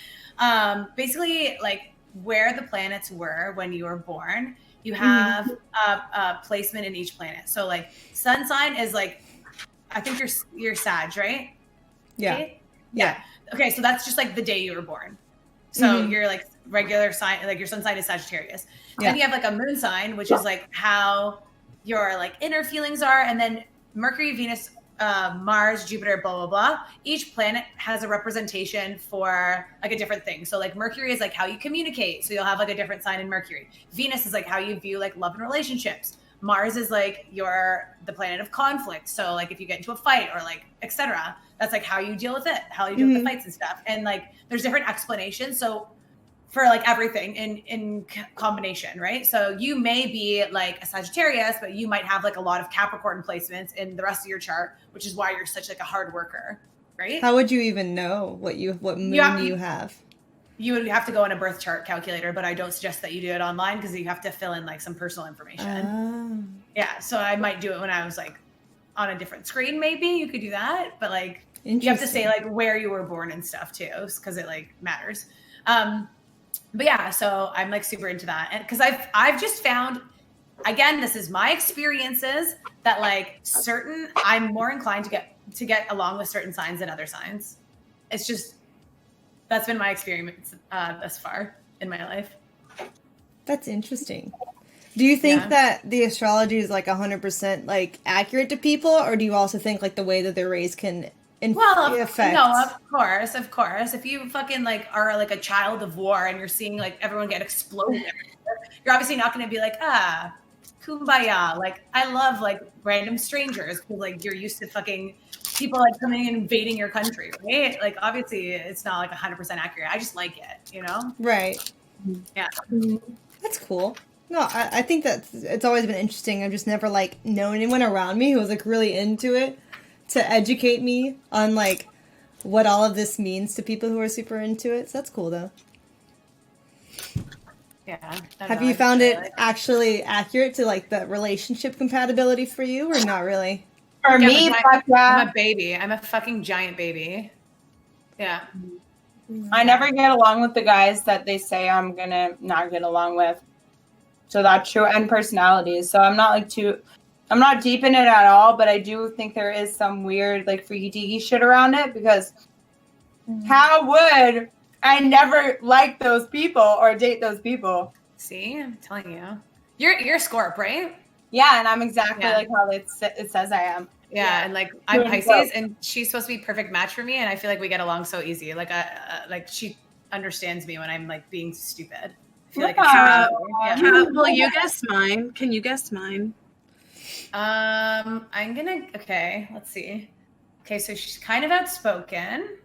Basically, like where the planets were when you were born, you have a placement in each planet. So like sun sign is like, I think you're Sag, right? Yeah. Okay? Yeah. Okay, so that's just like the day you were born. So you're like regular sign, like your sun sign is Sagittarius. Then you have like a moon sign, which is like how your like inner feelings are, and then Mercury, Venus, Mars, Jupiter, blah blah blah. Each planet has a representation for like a different thing. So like Mercury is like how you communicate, so you'll have like a different sign in Mercury. Venus is like how you view like love and relationships. Mars is like the planet of conflict. So like if you get into a fight or like etc., that's like how you deal with it, how you deal with the fights and stuff. And like there's different explanations. So for like everything in combination, right? So you may be like a Sagittarius, but you might have like a lot of Capricorn placements in the rest of your chart, which is why you're such like a hard worker, right? How would you even know what moon you have? You would have to go in a birth chart calculator, but I don't suggest that you do it online because you have to fill in like some personal information. Yeah, so I might do it when I was like on a different screen. Maybe you could do that, but like you have to say like where you were born and stuff too, because it like matters. But yeah, so I'm like super into that, and because I've just found, again, this is my experiences, that like I'm more inclined to get along with certain signs than other signs. It's just that's been my experience thus far. in my life. That's interesting. Do you think that the astrology is like 100% like accurate to people, or do you also think like the way that they're raised can affect? No, of course. If you fucking like are like a child of war and you're seeing like everyone get exploded, you're obviously not going to be like, kumbaya. Like I love like random strangers who like you're used to fucking people like coming and invading your country, right? Like obviously it's not like 100% accurate. I just like it, you know? Right. Yeah. That's cool. No, I think that it's always been interesting. I've just never like known anyone around me who was like really into it to educate me on like what all of this means to people who are super into it. So that's cool though. Yeah. Have you found it actually accurate to like the relationship compatibility for you, or not really? For me, I'm a baby. I'm a fucking giant baby. Yeah. I never get along with the guys that they say I'm gonna not get along with. So that's true, and personalities. So I'm not deep in it at all, but I do think there is some weird like freaky deaky shit around it, because how would I never like those people or date those people? See, I'm telling you. You're Scorp, right? Yeah, and I'm exactly like how it says I am. Yeah, and like I'm Pisces, and she's supposed to be perfect match for me, and I feel like we get along so easy. Like like she understands me when I'm like being stupid. I feel like it's will you guess mine? Can you guess mine? I'm gonna let's see. Okay, so she's kind of outspoken.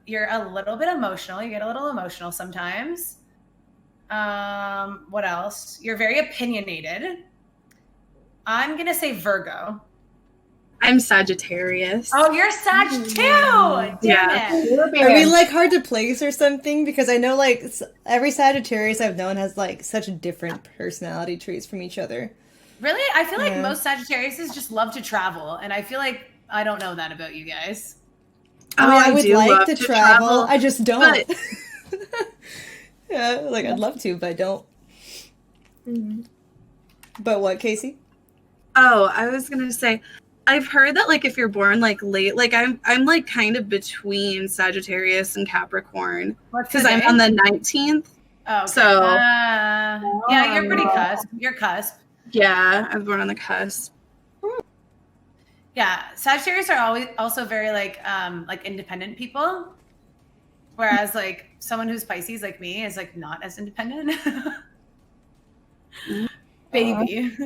You're a little bit emotional. You get a little emotional sometimes. What else? You're very opinionated. I'm gonna say Virgo. I'm Sagittarius. Oh, you're Sag too! Damn it. Are we like hard to place or something? Because I know like every Sagittarius I've known has like such different personality traits from each other. Really? I feel like most Sagittariuses just love to travel, and I feel like I don't know that about you guys. I mean, I would like to travel. I just don't. Yeah, like I'd love to, but I don't. Mm-hmm. But what, Casey? Oh, I was gonna say, I've heard that like if you're born like late, like I'm like kind of between Sagittarius and Capricorn because I'm on the 19th. Oh, okay. So yeah, you're pretty cusp. You're cusp. Yeah, I was born on the cusp. Yeah, Sagittarius are always also very like independent people, whereas like someone who's Pisces like me is like not as independent. Baby.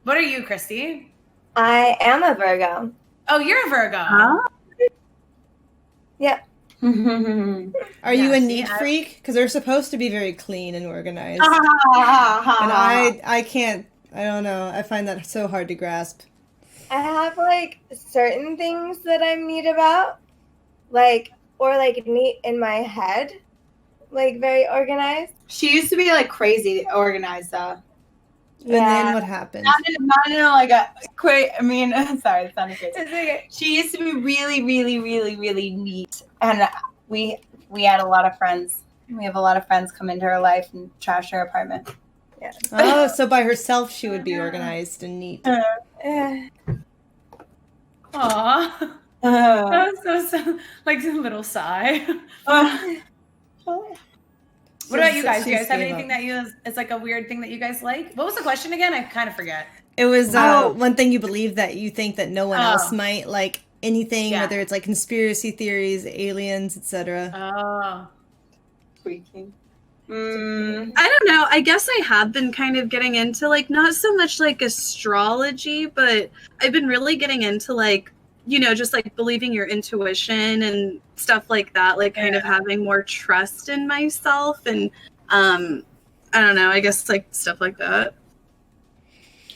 What are you, Christie? I am a Virgo. Oh, you're a Virgo. Huh? Yep. Are you a neat freak? Because they're supposed to be very clean and organized. And I can't. I don't know. I find that so hard to grasp. I have like certain things that I'm neat about, like neat in my head, like very organized. She used to be like crazy organized though. And then what happened? Not in like a quick. I mean, sorry, it sounded crazy. It's okay. She used to be really, really, really, really neat, and we had a lot of friends. We have a lot of friends come into her life and trash her apartment. Yeah. Oh, so by herself she would be organized and neat. Aww. So like a little sigh. What about you guys? Do you guys have anything that it's like a weird thing that you guys like? What was the question again? I kind of forget. It was one thing you believe that you think that no one else might, like anything, whether it's like conspiracy theories, aliens, etc. Oh. Freaking. I don't know. I guess I have been kind of getting into like not so much like astrology, but I've been really getting into like, you know, just like believing your intuition and stuff like that, like kind of having more trust in myself and I don't know, I guess like stuff like that.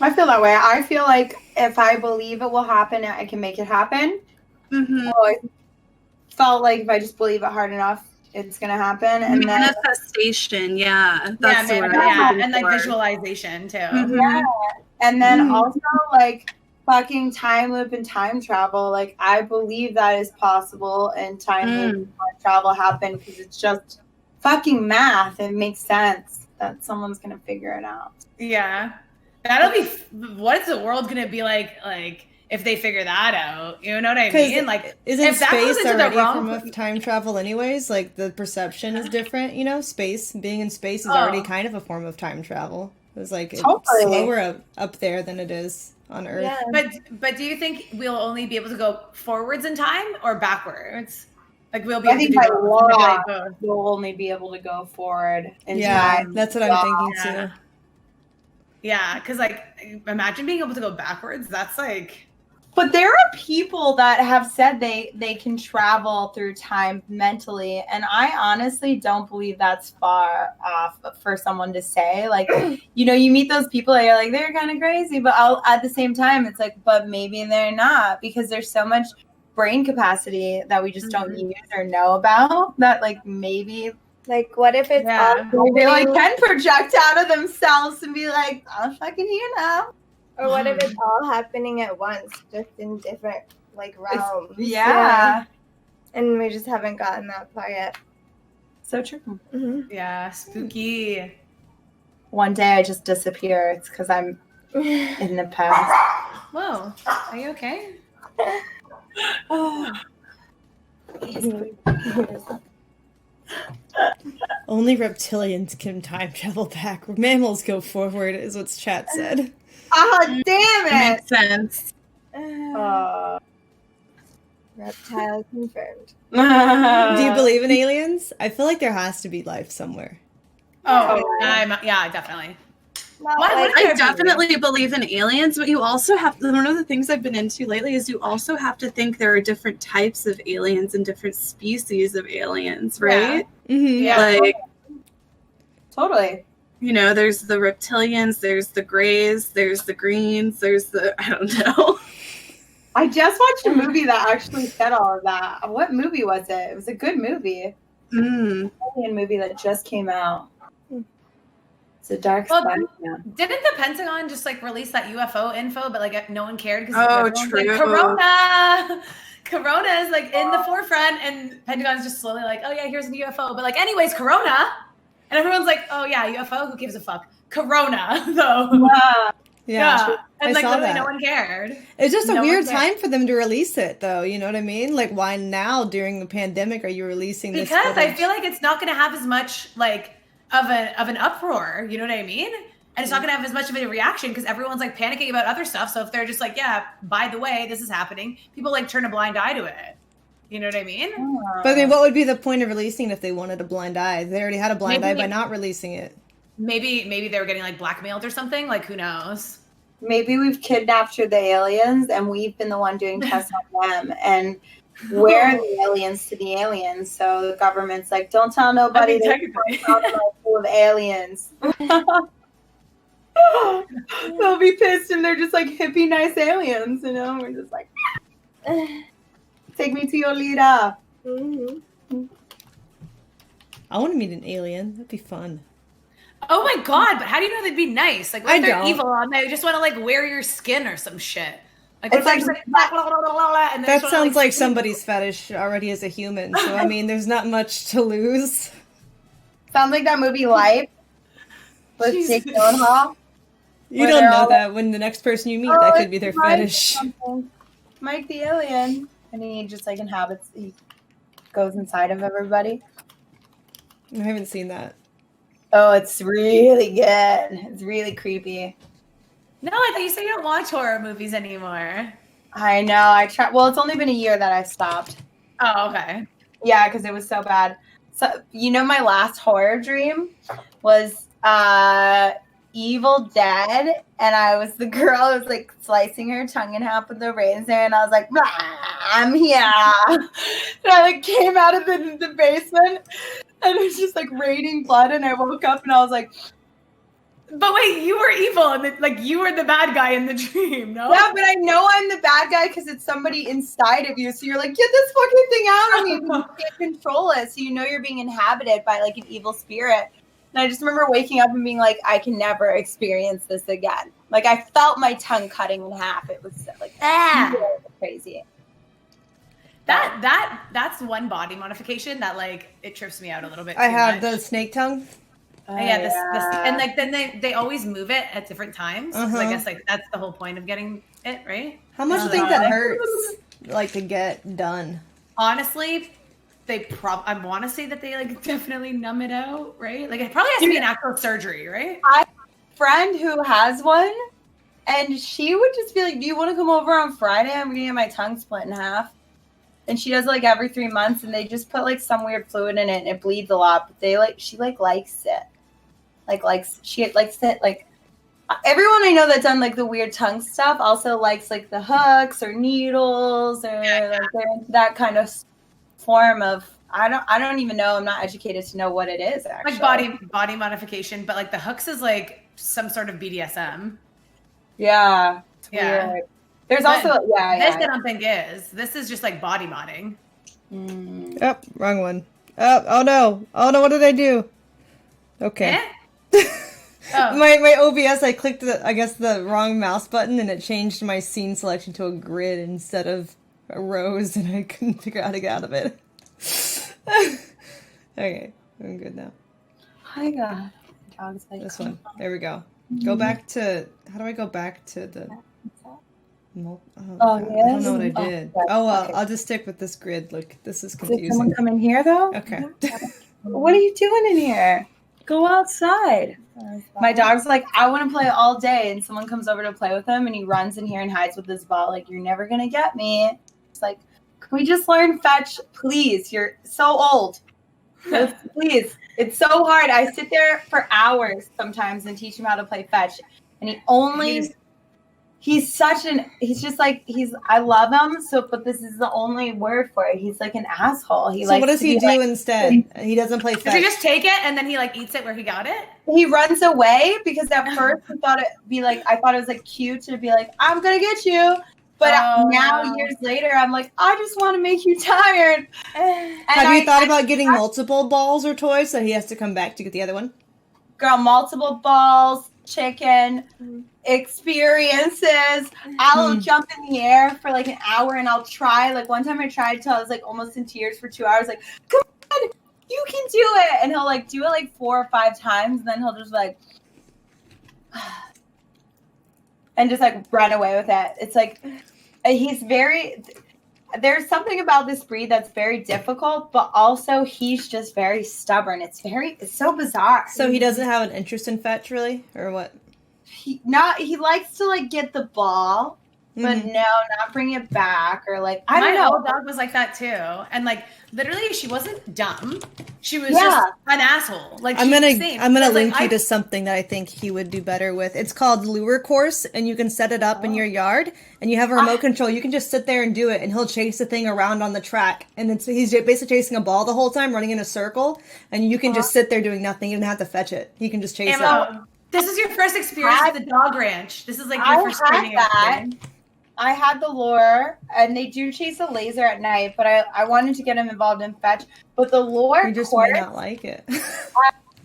I feel that way. I feel like if I believe it will happen, I can make it happen. Mm-hmm. So I felt like if I just believe it hard enough, it's gonna happen. And manifestation, that's the word. And like visualization too. Mm-hmm. Yeah. And then also like fucking time loop and time travel. Like I believe that is possible, and time loop and time travel happen because it's just fucking math. It makes sense that someone's gonna figure it out. Yeah. That'll be. What is the world gonna be like if they figure that out. You know what I mean? Like, isn't if that goes space into the already a wrong form of time travel anyways? Like the perception is different, you know? Space, being in space is already kind of a form of time travel. It's like it's slower up there than it is on Earth. Yeah. But do you think we'll only be able to go forwards in time or backwards? Like we'll be able I think to by do law, both. you'll only be able to go forward in Yeah, time. that's what I'm thinking Yeah. too. Yeah, because like imagine being able to go backwards. That's like But there are people that have said they can travel through time mentally, and I honestly don't believe that's far off for someone to say. Like, you know, you meet those people and you're like, they're kind of crazy, but at the same time, it's like, but maybe they're not, because there's so much brain capacity that we just don't use or know about that, like, maybe Like, what if it's all they like can project out of themselves and be like, I'm fucking here now. or what if it's all happening at once, just in different like realms? Yeah. And we just haven't gotten that far yet. So true. yeah, spooky. One day I just disappear. It's because I'm in the past. Whoa, are you okay? Only reptilians can time travel back. Mammals go forward, is what chat said. Ah, damn it! Makes sense. Reptile confirmed. Do you believe in aliens? I feel like there has to be life somewhere. Yeah, definitely. Well, I definitely believe in aliens, but you also have to, one of the things I've been into lately is you also have to think there are different types of aliens and different species of aliens, right? Yeah. Like, Totally. you know, there's the reptilians, there's the grays, there's the greens, there's the, I don't know. I just watched a movie that actually said all of that. What movie was it? It was a good movie. Alien movie that just came out. It's a dark spot. Yeah. Didn't the Pentagon just like release that UFO info, but like no one cared because true. like Corona is like in the forefront, and Pentagon's just slowly like, oh yeah, here's a UFO, but like anyways, Corona, and everyone's like, oh yeah, UFO, who gives a fuck? Corona though. Yeah. And I like saw literally that. no one cared. It's just a No weird one cared. time for them to release it, though. You know what I mean? Like, why now during the pandemic are you releasing this? Because I footage? feel like it's not going to have as much like of an uproar. You know what I mean? And it's not going to have as much of a reaction because everyone's like panicking about other stuff. So if they're just like, yeah, by the way, this is happening, people like turn a blind eye to it. You know what I mean? But I mean, what would be the point of releasing it if they wanted a blind eye? They already had a blind eye by not releasing it. Maybe they were getting like blackmailed or something. Like who knows? Maybe we've kidnapped the aliens and we've been the one doing tests on them, and we're the aliens to the aliens. So the government's like, don't tell nobody. I mean, They're full of aliens. They'll be pissed, and they're just like hippie nice aliens, you know. We're just like, take me to your leader. I want to meet an alien. That'd be fun. Oh my god! But how do you know they'd be nice? Like, what I if they're don't. evil and they just want to like wear your skin or some shit? Like, It's what if like- they're just, like, blah, blah, blah, blah, blah, and they That just wanna, sounds like sleep? somebody's fetish already as a human. So, I mean, there's not much to lose. Sounds like that movie Life with Jake Gyllenhaal. You Where don't they're know all that when the next person you meet, that could be their it's Mike fetish. something. Mike the alien, and he just like inhabits. He goes inside of everybody. I haven't seen that. Oh, it's really good. It's really creepy. No, I thought you said you don't watch horror movies anymore. I know. I try. Well, it's only been a year that I stopped. Oh, okay. Yeah, because it was so bad. So you know, my last horror dream was Evil Dead, and I was the girl who was like slicing her tongue in half with a razor, and I was like, I'm here. And I like came out of the basement, and it was just like raining blood, and I woke up, and I was like, But wait, you were evil, and like you were the bad guy in the dream, no? yeah, but I know I'm the bad guy because it's somebody inside of you. So you're like, get this fucking thing out of me. But you can't control it. So you know you're being inhabited by like an evil spirit. And I just remember waking up and being like, I can never experience this again. Like I felt my tongue cutting in half. It was like crazy. That's one body modification that like it trips me out a little bit. I too have much. the snake tongue. Yeah, this and like then they always move it at different times. 'Cause I guess like that's the whole point of getting it, right? How much do you think that hurts, like, to get done? Honestly, I want to say that they like definitely numb it out, right? Like it probably has to be an actual surgery, right? I have a friend who has one, and she would just be like, "Do you want to come over on Friday? I'm gonna get my tongue split in half." And she does it like every 3 months, and they just put like some weird fluid in it, and it bleeds a lot. But she likes it, she likes it. Like everyone I know that's done like the weird tongue stuff also likes like the hooks or needles or like they're into that kind of form of. I don't even know. I'm not educated to know what it is actually. Like body modification, but like the hooks is like some sort of BDSM. Yeah. It's Yeah. weird. There's also this I don't think is. This is just like body modding. Oh, wrong one. Oh no! What did I do? Okay. My OBS, I clicked the wrong mouse button, and it changed my scene selection to a grid instead of a rose, and I couldn't figure out how to get out of it. Okay, I'm good now. Hi, God. Dog's like This one. There we go. Go back to. How do I go back to the? yes. I don't know what I did. Oh well, okay. I'll just stick with this grid. Look, this is confusing. Did someone come in here though? Okay. What are you doing in here? Go outside. My dog's like, I want to play all day, and someone comes over to play with him, and he runs in here and hides with his ball. Like, you're never gonna get me. It's like, can we just learn fetch, please? You're so old. Please. It's so hard. I sit there for hours sometimes and teach him how to play fetch, and I love him, but this is the only word for it. He's like an asshole. So what does he do instead? He doesn't play fetch. Does he just take it and then he like eats it where he got it? He runs away because at first I thought it was like cute to be like, I'm gonna get you. But now years later, I'm like, I just want to make you tired. Have you thought about getting multiple balls or toys so he has to come back to get the other one? Girl, multiple balls, chicken, experiences. I'll jump in the air for like an hour and I'll try. Like one time I tried till I was like almost in tears for 2 hours. Like, come on, you can do it. And he'll like do it like 4 or 5 times. And then he'll just like, and just like run away with it. It's like, there's something about this breed that's very difficult, but also he's just very stubborn. It's so bizarre. So he doesn't have an interest in fetch, really, or what? He likes to like get the ball, but not bring it back, or like I don't know. My old dog was like that too, and like literally, she wasn't dumb. She was just an asshole. Like I'm gonna link you to something that I think he would do better with. It's called Lure Course, and you can set it up in your yard, and you have a remote control. You can just sit there and do it, and he'll chase the thing around on the track, and he's basically chasing a ball the whole time, running in a circle, and you can just sit there doing nothing. You don't have to fetch it. He can just chase it. This is your first experience with the dog ranch. This is like your first training experience. I had the lure, and they do chase a laser at night, but I wanted to get him involved in fetch. But the lure, you just might not like it.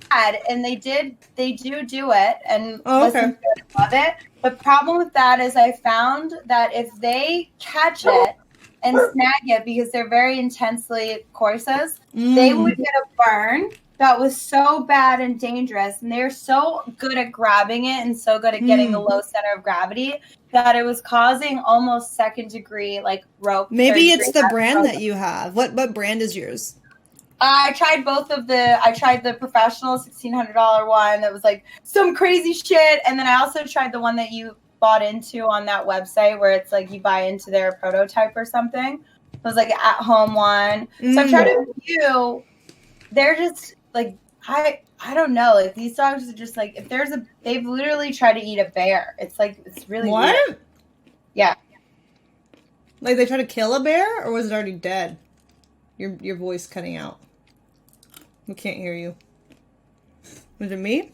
And they do it, and love it. The problem with that is I found that if they catch it and snag it, because they're very intensely courses, they would get a burn that was so bad and dangerous, and they're so good at grabbing it and so good at getting the low center of gravity that it was causing almost second degree like rope. Maybe it's the brand that you have. What brand is yours? I tried I tried the professional $1,600 one that was like some crazy shit, and then I also tried the one that you bought into on that website where it's like you buy into their prototype or something. It was like an at-home one. So I've tried a few. They're just like I don't know. Like these dogs are just like they've literally tried to eat a bear. It's like it's really weird. Yeah. Like they try to kill a bear, or was it already dead? Your voice cutting out. We can't hear you. Was it me?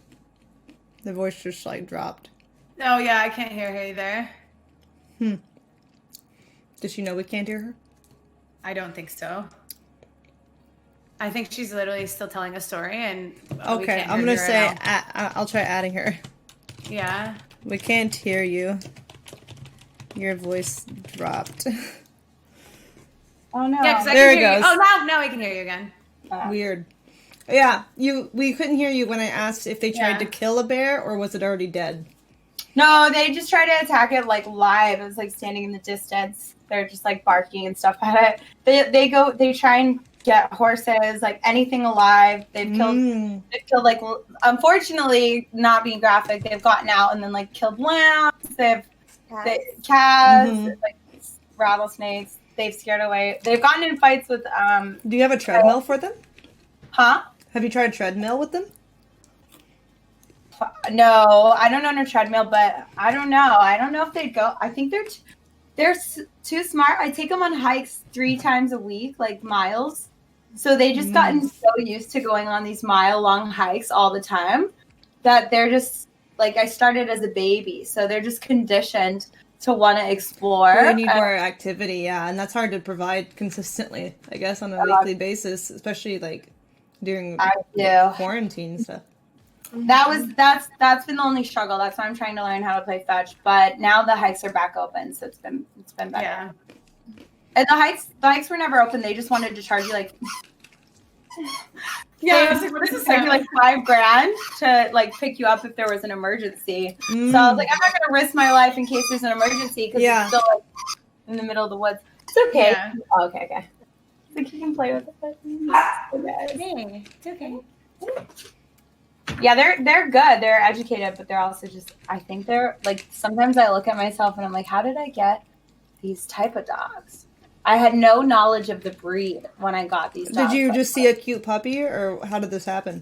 The voice just like dropped. Oh yeah, I can't hear her either. Does she know we can't hear her? I don't think so. I think she's literally still telling a story, and okay, I'm gonna say I'll try adding her. Yeah. We can't hear you. Your voice dropped. Oh no! Yeah, there it goes. Oh, now I can hear you again. Weird. Yeah, we couldn't hear you when I asked if they tried to kill a bear or was it already dead? No, they just try to attack it like live. It was like standing in the distance. They're just like barking and stuff at it. They try and get horses, like anything alive. They've killed like, unfortunately, not being graphic, they've gotten out and then like killed lambs. They've calves, like rattlesnakes. They've scared away. They've gotten in fights with. Do you have a treadmill for them? Huh? Have you tried a treadmill with them? No, I don't own a treadmill, but I don't know. I don't know if they'd go. I think they're too smart. I take them on hikes 3 times a week, like miles. So they just gotten so used to going on these mile-long hikes all the time that they're just like, I started as a baby, so they're just conditioned to want to explore. They need more activity, yeah, and that's hard to provide consistently, I guess, on a weekly basis, especially like during quarantine stuff. That's been the only struggle. That's why I'm trying to learn how to play fetch. But now the hikes are back open, so it's been better. Yeah. And the hikes were never open. They just wanted to charge you like I was like, what is this? Like $5,000 to like pick you up if there was an emergency. So I was like, I'm not gonna risk my life in case there's an emergency because it's still like in the middle of the woods. It's okay. Yeah. Oh, okay. Like you can play with it. It's okay. Yeah, they're good. They're educated, but they're also just, I think they're like, sometimes I look at myself and I'm like, how did I get these type of dogs? I had no knowledge of the breed when I got these dogs. Did you just see a cute puppy, or how did this happen?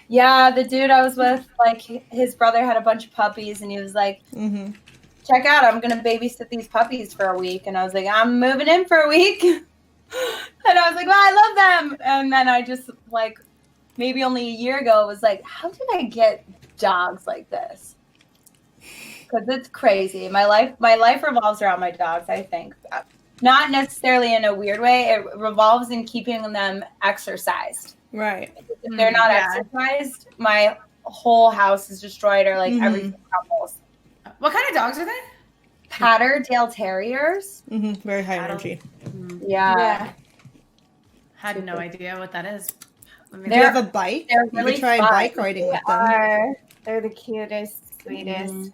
Yeah, the dude I was with, like, his brother had a bunch of puppies, and he was like, check out, I'm going to babysit these puppies for a week. And I was like, I'm moving in for a week. And I was like, well, I love them. And then I just, like, maybe only a year ago, was like, how did I get dogs like this? Because it's crazy. My life revolves around my dogs, I think. Not necessarily in a weird way. It revolves in keeping them exercised. Right. If they're not exercised, my whole house is destroyed, or like everything crumbles. What kind of dogs are they? Patterdale Terriers. Very high energy. Yeah. Had no idea what that is. Do you have a bike? They're You really could try fun. bike riding with them. They're the cutest, sweetest.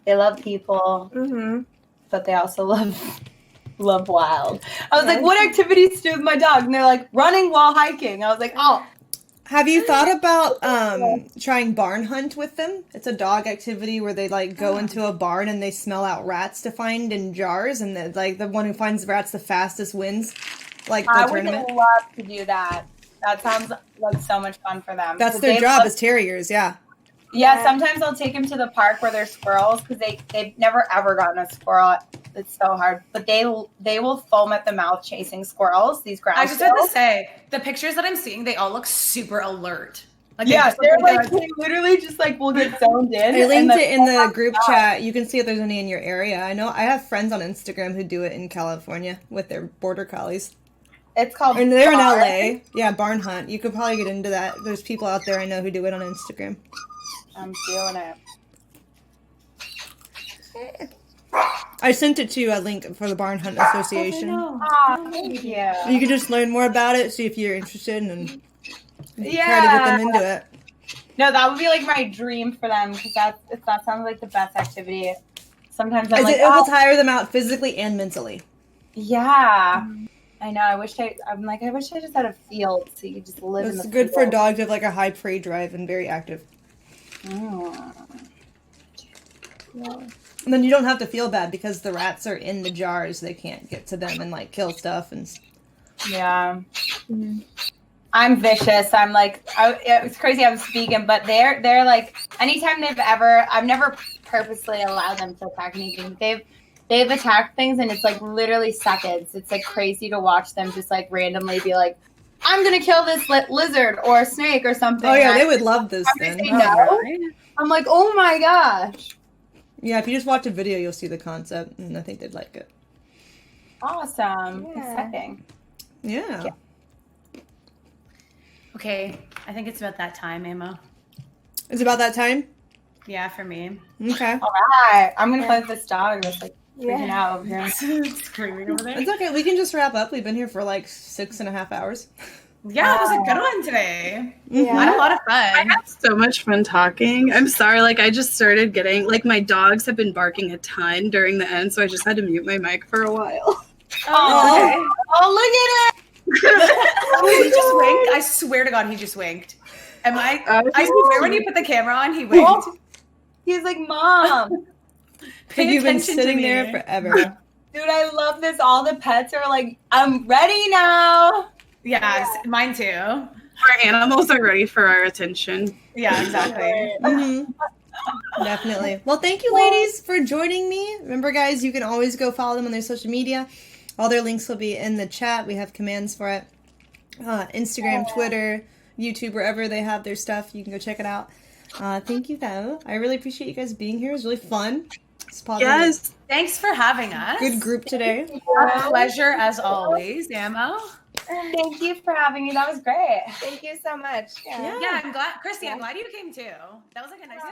They love people, but they also love wild. I was like, what activities to do with my dog? And they're like, running while hiking. I was like, oh. Have you thought about trying barn hunt with them? It's a dog activity where they like go into a barn and they smell out rats to find in jars, and the one who finds rats the fastest wins. Like the tournament. I would love to do that. That sounds like so much fun for them. That's their job as terriers, yeah. Yeah, sometimes I'll take them to the park where there's squirrels, because they've never ever gotten a squirrel. It's so hard. But they will foam at the mouth chasing squirrels, these ground I just had to say, the pictures that I'm seeing, they all look super alert. Like, they're like, they literally just like will get zoned in. I linked it in the group chat. You can see if there's any in your area. I know I have friends on Instagram who do it in California with their border collies. It's called And they're in LA. Yeah, barn hunt. You could probably get into that. There's people out there I know who do it on Instagram. I'm feeling it. I sent it to you a link for the Barn Hunt Association. Oh, thank you. You can just learn more about it, see if you're interested, and try to get them into it. No, that would be like my dream for them, because that sounds like the best activity. Sometimes I'm like, it will tire them out physically and mentally. Yeah. I know. I wish I just had a field so you could just live in the field. It's good for dogs who have like a high prey drive and very active. And then you don't have to feel bad because the rats are in the jars. They can't get to them and like kill stuff and. Yeah. I'm vicious. I'm like, it's crazy. I was vegan, but they're like, anytime I've never purposely allowed them to attack anything. They've attacked things, and it's like literally seconds. It's like crazy to watch them just like randomly be like, I'm gonna kill this lizard or a snake or something. Oh yeah, they would love this then. I'm like, oh my gosh. Yeah, if you just watch a video, you'll see the concept, and I think they'd like it. Awesome. Exciting. Yeah. Okay, I think it's about that time, Amo. It's about that time? Yeah, for me. Okay. All right. I'm gonna play with this dog that's like freaking out over here. Screaming over there. It's okay. We can just wrap up. We've been here for like 6.5 hours. Yeah, it was a good one today. Mhm. I had a lot of I fun. had so much fun talking. I'm sorry, like I just started getting like my dogs have been barking a ton during the end, so I just had to mute my mic for a while. Oh, oh, look at it! He just winked. I swear to God, he just winked. And I swear when you put the camera on, he winked. He's like, Mom, Pay You've been attention to sitting me. there forever. dude, I love this. All the pets are like, I'm ready now. Yes, mine too. Our animals are ready for our attention. Yeah, exactly. Mm-hmm. Definitely. Well, thank you, ladies, for joining me. Remember, guys, you can always go follow them on their social media. All their links will be in the chat. We have commands for it. Instagram, Twitter, YouTube, wherever they have their stuff, you can go check it out. Thank you, though. I really appreciate you guys being here. It was really fun. It's positive. Yes. Thanks for having us. Good group today. A pleasure as always, Ammo. Thank you for having me. That was great. Thank you so much. Yeah, I'm glad. Christy, I'm glad you came too. That was like a nice